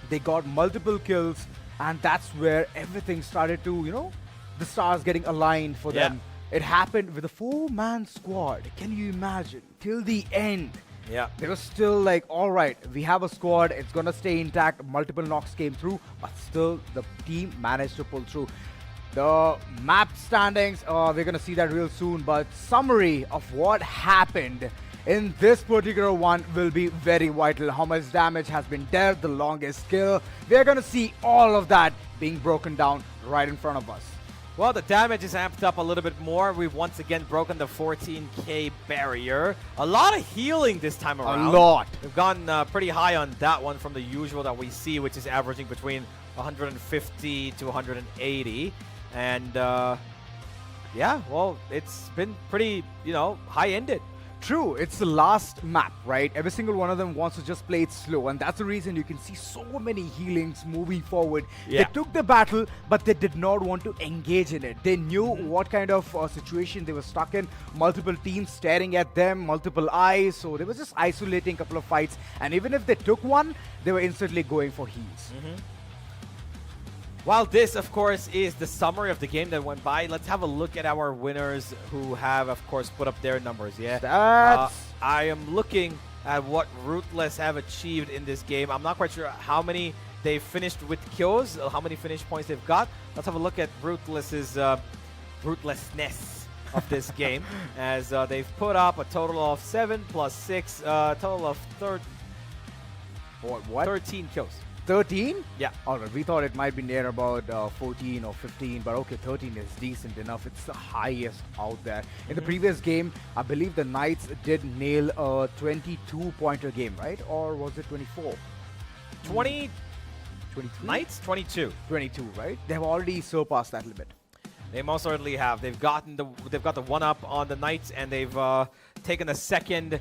They got multiple kills, and that's where everything started to, you know, the stars getting aligned for Yeah. them. It happened with a 4-man squad. Can you imagine? Till the end. Yeah. They were still like, all right, we have a squad, it's gonna stay intact. Multiple knocks came through, but still the team managed to pull through. The map standings, we're gonna see that real soon, but summary of what happened in this particular one will be very vital. How much damage has been dealt, the longest kill. We're gonna see all of that being broken down right in front of us. Well, the damage is amped up a little bit more. We've once again broken the 14k barrier. A lot of healing this time around. A lot. We've gone pretty high on that one from the usual that we see, which is averaging between 150 to 180. And yeah, well, it's been pretty, you know, high-ended. True, it's the last map, right? Every single one of them wants to just play it slow, and that's the reason you can see so many healings moving forward. Yeah. They took the battle, but they did not want to engage in it. They knew what kind of situation they were stuck in. Multiple teams staring at them, multiple eyes, so they were just isolating a couple of fights. And even if they took one, they were instantly going for heals. While this, of course, is the summary of the game that went by, let's have a look at our winners who have, of course, put up their numbers, yeah? That's... I am looking at what Ruthless have achieved in this game. I'm not quite sure how many they finished with kills, how many finish points they've got. Let's have a look at Ruthless's ruthlessness of this game, as they've put up a total of 7 plus 6, total of What? 13 kills. 13? Yeah. Alright, we thought it might be near about 14 or 15, but okay, 13 is decent enough. It's the highest out there. In the previous game, I believe the Knights did nail a 22-pointer game, right? Or was it 24? 20 23? Knights? 22. 22, right? They've already surpassed that limit. They most certainly have. They've got the one up on the Knights, and they've taken the second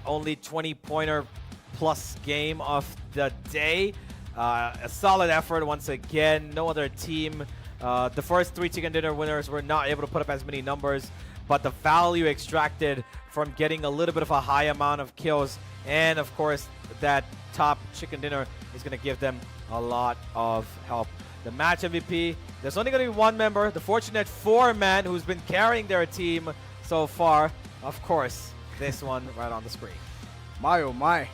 only 20-pointer plus game of the day. A solid effort once again. No other team. The first 3 chicken dinner winners were not able to put up as many numbers, but the value extracted from getting a little bit of a high amount of kills, and of course that top chicken dinner is going to give them a lot of help. The match MVP, there's only going to be one member, the fortunate 4-man who's been carrying their team so far. Of course, this one right on the screen. My oh my.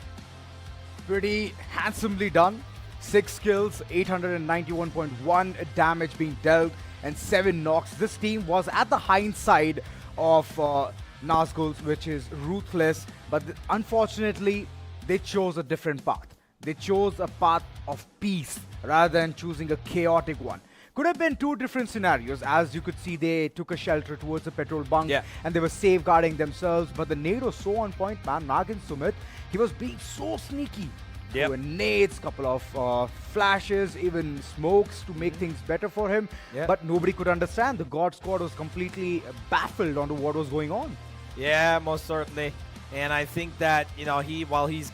Pretty handsomely done. 6 kills, 891.1 damage being dealt, and 7 knocks. This team was at the hindsight of Nazgul's, which is Ruthless, but unfortunately, they chose a different path. They chose a path of peace rather than choosing a chaotic one. Could have been 2 different scenarios. As you could see, they took a shelter towards the petrol bunk, Yeah. and they were safeguarding themselves, but the nade was so on point, man. Nagin Sumit, he was being so sneaky. Yep. There were nades, couple of flashes, even smokes to make things better for him. Yeah. But nobody could understand. The God Squad was completely baffled onto what was going on. Yeah, most certainly. And I think that, you know, while he's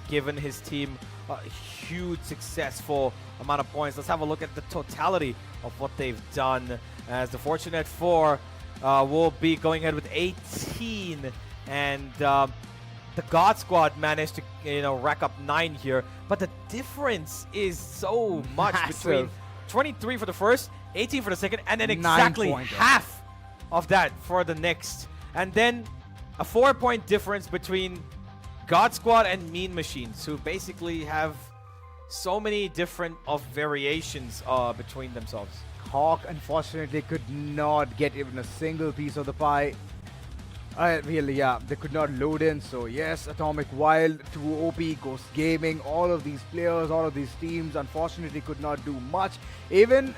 given his team a huge successful amount of points, let's have a look at the totality of what they've done, as the fortunate 4 will be going ahead with 18, and the God Squad managed to, you know, rack up 9 here, but the difference is so much between Massive. 23 for the first, 18 for the second, and then 9 exactly pointer. half of that for the next. And then a 4-point difference between God Squad and Mean Machines, who basically have so many different variations between themselves. Hawk, unfortunately, could not get even a single piece of the pie. Really, yeah, they could not load in. So yes, Atomic Wild, 2OP, Ghost Gaming, all of these players, all of these teams, unfortunately could not do much. Even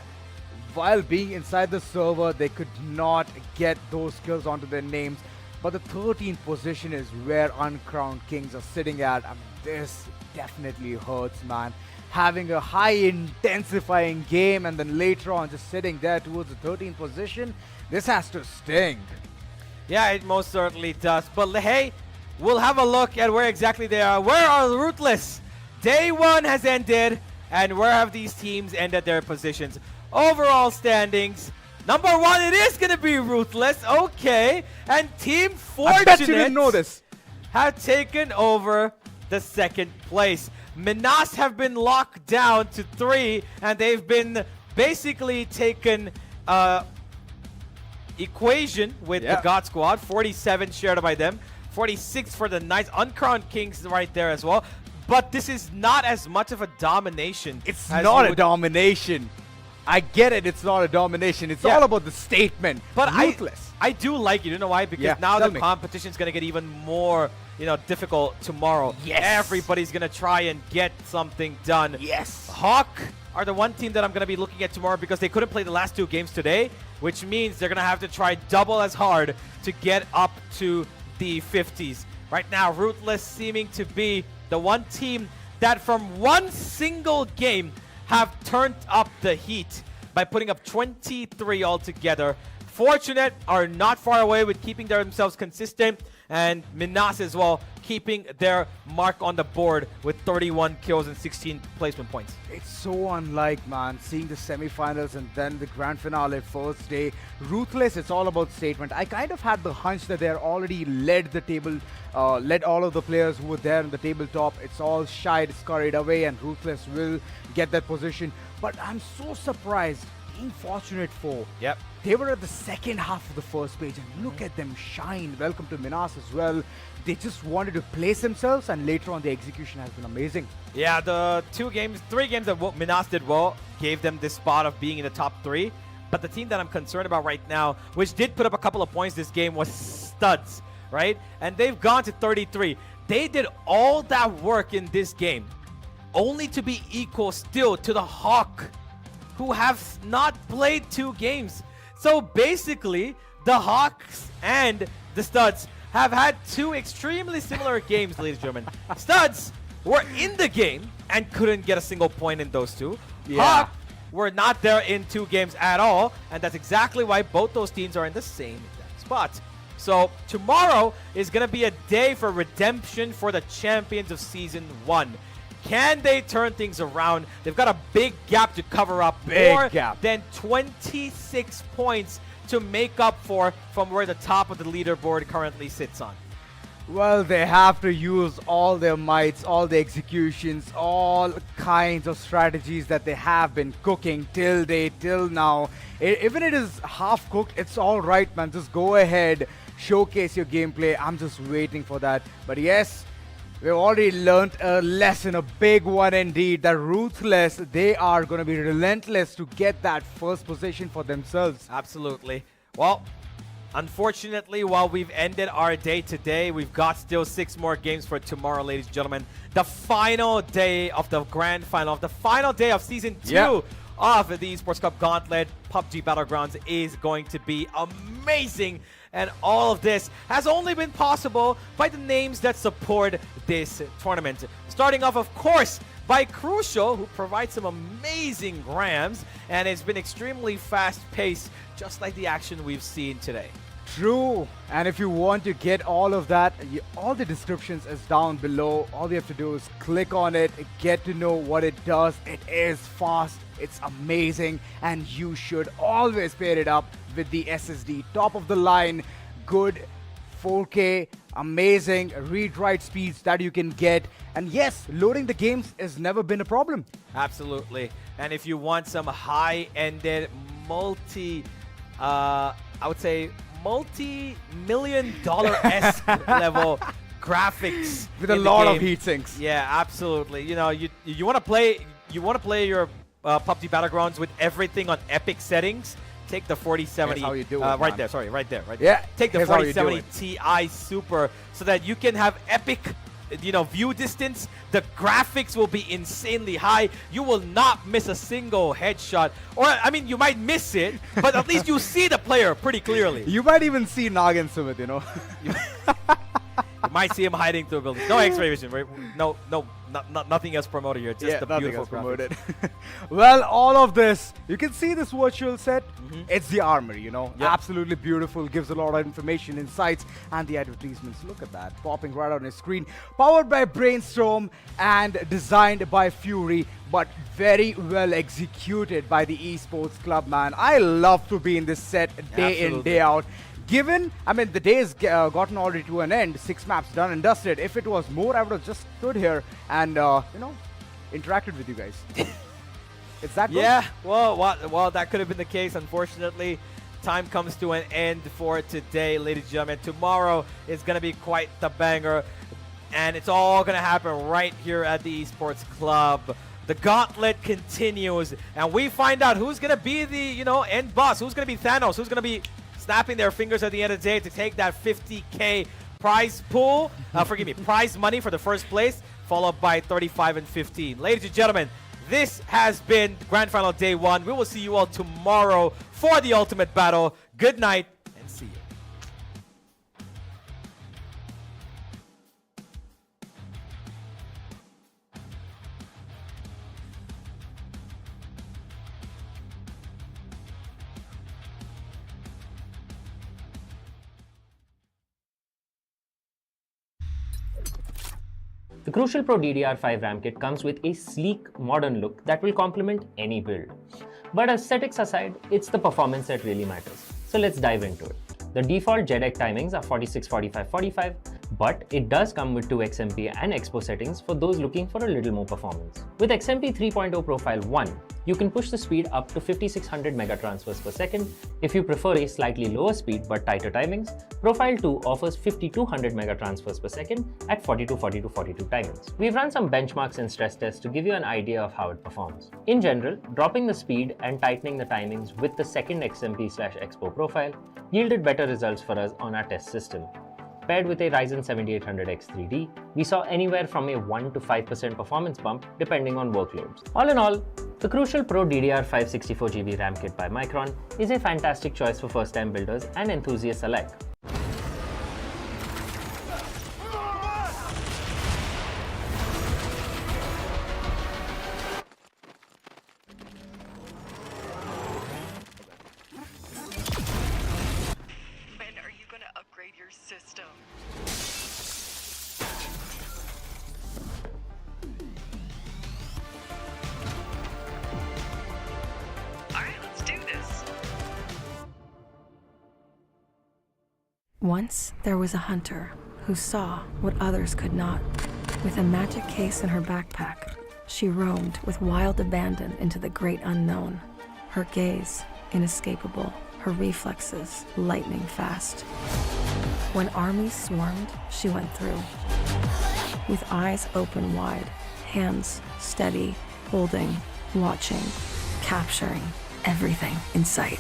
while being inside the server, they could not get those kills onto their names. But the 13th position is where Uncrowned Kings are sitting at. I mean, this definitely hurts, man. Having a high intensifying game and then later on just sitting there towards the 13th position, this has to sting. Yeah, it most certainly does. But hey, we'll have a look at where exactly they are. Where are Ruthless? Day 1 has ended, and where have these teams ended their positions? Overall standings, number 1, it is going to be Ruthless. Okay. And Team Fortunate, I bet you didn't know this, have taken over the 2nd place. MINAS have been locked down to 3, and they've been basically taken equation with the God Squad. 47 shared by them, 46 for the Knights. Uncrowned Kings right there as well. But this is not as much of a domination. It's not a domination. I get it, it's not a domination. It's all about the statement. But Ruthless. I do like it. You know why? Because now the competition is going to get even more, difficult tomorrow. Yes. Everybody's going to try and get something done. Yes. Hawk are the one team that I'm going to be looking at tomorrow because they couldn't play the last 2 games today, which means they're going to have to try double as hard to get up to the 50s. Right now, Ruthless seeming to be the one team that from one single game have turned up the heat by putting up 23 altogether. Fortunate are not far away with keeping themselves consistent, and MINAS as well keeping their mark on the board with 31 kills and 16 placement points. It's so unlike, man, seeing the semifinals and then the grand finale first day. Ruthless, it's all about statement. I kind of had the hunch that they're already led the table, led all of the players who were there in the tabletop. It's all shied, scurried away, and Ruthless will get that position. But I'm so surprised. Being Fortunate for. Yep. They were at the second half of the first page, and look at them shine. Welcome to MINAS as well. They just wanted to place themselves, and later on the execution has been amazing. Yeah, the 3 games that MINAS did well gave them this spot of being in the top 3. But the team that I'm concerned about right now, which did put up a couple of points this game, was Studs, right? And they've gone to 33. They did all that work in this game, only to be equal still to the Hawk, who have not played 2 games. So basically, the Hawks and the Studs have had 2 extremely similar games, ladies and gentlemen. Studs were in the game and couldn't get a single point in those 2. Hawk were not there in 2 games at all, and that's exactly why both those teams are in the same exact spot. So tomorrow is going to be a day for redemption for the champions of Season 1. Can they turn things around? They've got a big gap to cover up. More than 26 points to make up for from where the top of the leaderboard currently sits on. Well, they have to use all their mights, all the executions, all kinds of strategies that they have been cooking till now. Even it is half cooked, it's all right, man. Just go ahead, showcase your gameplay. I'm just waiting for that. But yes, we've already learned a lesson, a big one indeed, that Ruthless, they are going to be relentless to get that first position for themselves. Absolutely. Well, unfortunately, while we've ended our day today, we've got still 6 more games for tomorrow, ladies and gentlemen. The final day of the grand final, the final day of Season 2 of the Esports Cup Gauntlet, PUBG Battlegrounds, is going to be amazing. And all of this has only been possible by the names that support this tournament. Starting off, of course, by Crucial, who provides some amazing grams, and it's been extremely fast-paced, just like the action we've seen today. True. And if you want to get all of that, all the descriptions is down below. All you have to do is click on it, get to know what it does. It is fast, it's amazing, and you should always pair it up with the SSD. Top of the line, good 4K, amazing read-write speeds that you can get. And yes, loading the games has never been a problem. Absolutely. And if you want some high-ended I would say multi-million-dollar-esque level graphics with a lot of heat sinks. Yeah, absolutely. You know, you want to play your PUBG Battlegrounds with everything on epic settings. take the 4070. Here's how you do it, right man. there. Sorry, right there. Right Yeah, there. Take the here's how you do 4070 Ti Super so that you can have epic, view distance. The graphics will be insanely high. You will not miss a single headshot. Or, I mean, you might miss it, but at least you see the player pretty clearly. You might even see Nagin Sumit, You might see him hiding through a building. No X-ray vision. Right? No, nothing else promoted here. Just the nothing beautiful else graphics. promoted. Well, all of this, you can see this virtual set. It's the armor, Yep. Absolutely beautiful, gives a lot of information, insights, and the advertisements. Look at that, popping right on his screen. Powered by Brainstorm and designed by Fury, but very well executed by the Esports Club, man. I love to be in this set day in, Absolutely. day out. Given, I mean, the day has gotten already to an end, 6 maps done and dusted. If it was more, I would have just stood here and, interacted with you guys. It's that good? Yeah, well, that could have been the case. Unfortunately, time comes to an end for today, ladies and gentlemen. Tomorrow is going to be quite the banger, and it's all going to happen right here at the Esports Club. The gauntlet continues, and we find out who's going to be the, end boss. Who's going to be Thanos? Who's going to be snapping their fingers at the end of the day to take that 50K prize pool, prize money for the first place, followed by 35 and 15. Ladies and gentlemen, this has been Grand Final Day 1. We will see you all tomorrow for the ultimate battle. Good night and see you. The Crucial Pro DDR5 RAM kit comes with a sleek, modern look that will complement any build. But aesthetics aside, it's the performance that really matters. So let's dive into it. The default JEDEC timings are 46, 45, 45, but it does come with 2 XMP and Expo settings for those looking for a little more performance. With XMP 3.0 Profile 1, you can push the speed up to 5600 megatransfers per second. If you prefer a slightly lower speed but tighter timings, Profile 2 offers 5200 megatransfers per second at 42, 42, 42 timings. We've run some benchmarks and stress tests to give you an idea of how it performs. In general, dropping the speed and tightening the timings with the second XMP/Expo profile yielded better results for us on our test system. Paired with a Ryzen 7800X3D, we saw anywhere from a 1 to 5% performance bump depending on workloads. All in all, the Crucial Pro DDR5 64GB RAM kit by Micron is a fantastic choice for first-time builders and enthusiasts alike. When are you gonna upgrade your system? Alright, let's do this. Once there was a hunter who saw what others could not. With a magic case in her backpack, she roamed with wild abandon into the great unknown. Her gaze inescapable, her reflexes lightning fast. When armies swarmed, she went through. With eyes open wide, hands steady, holding, watching, capturing everything in sight.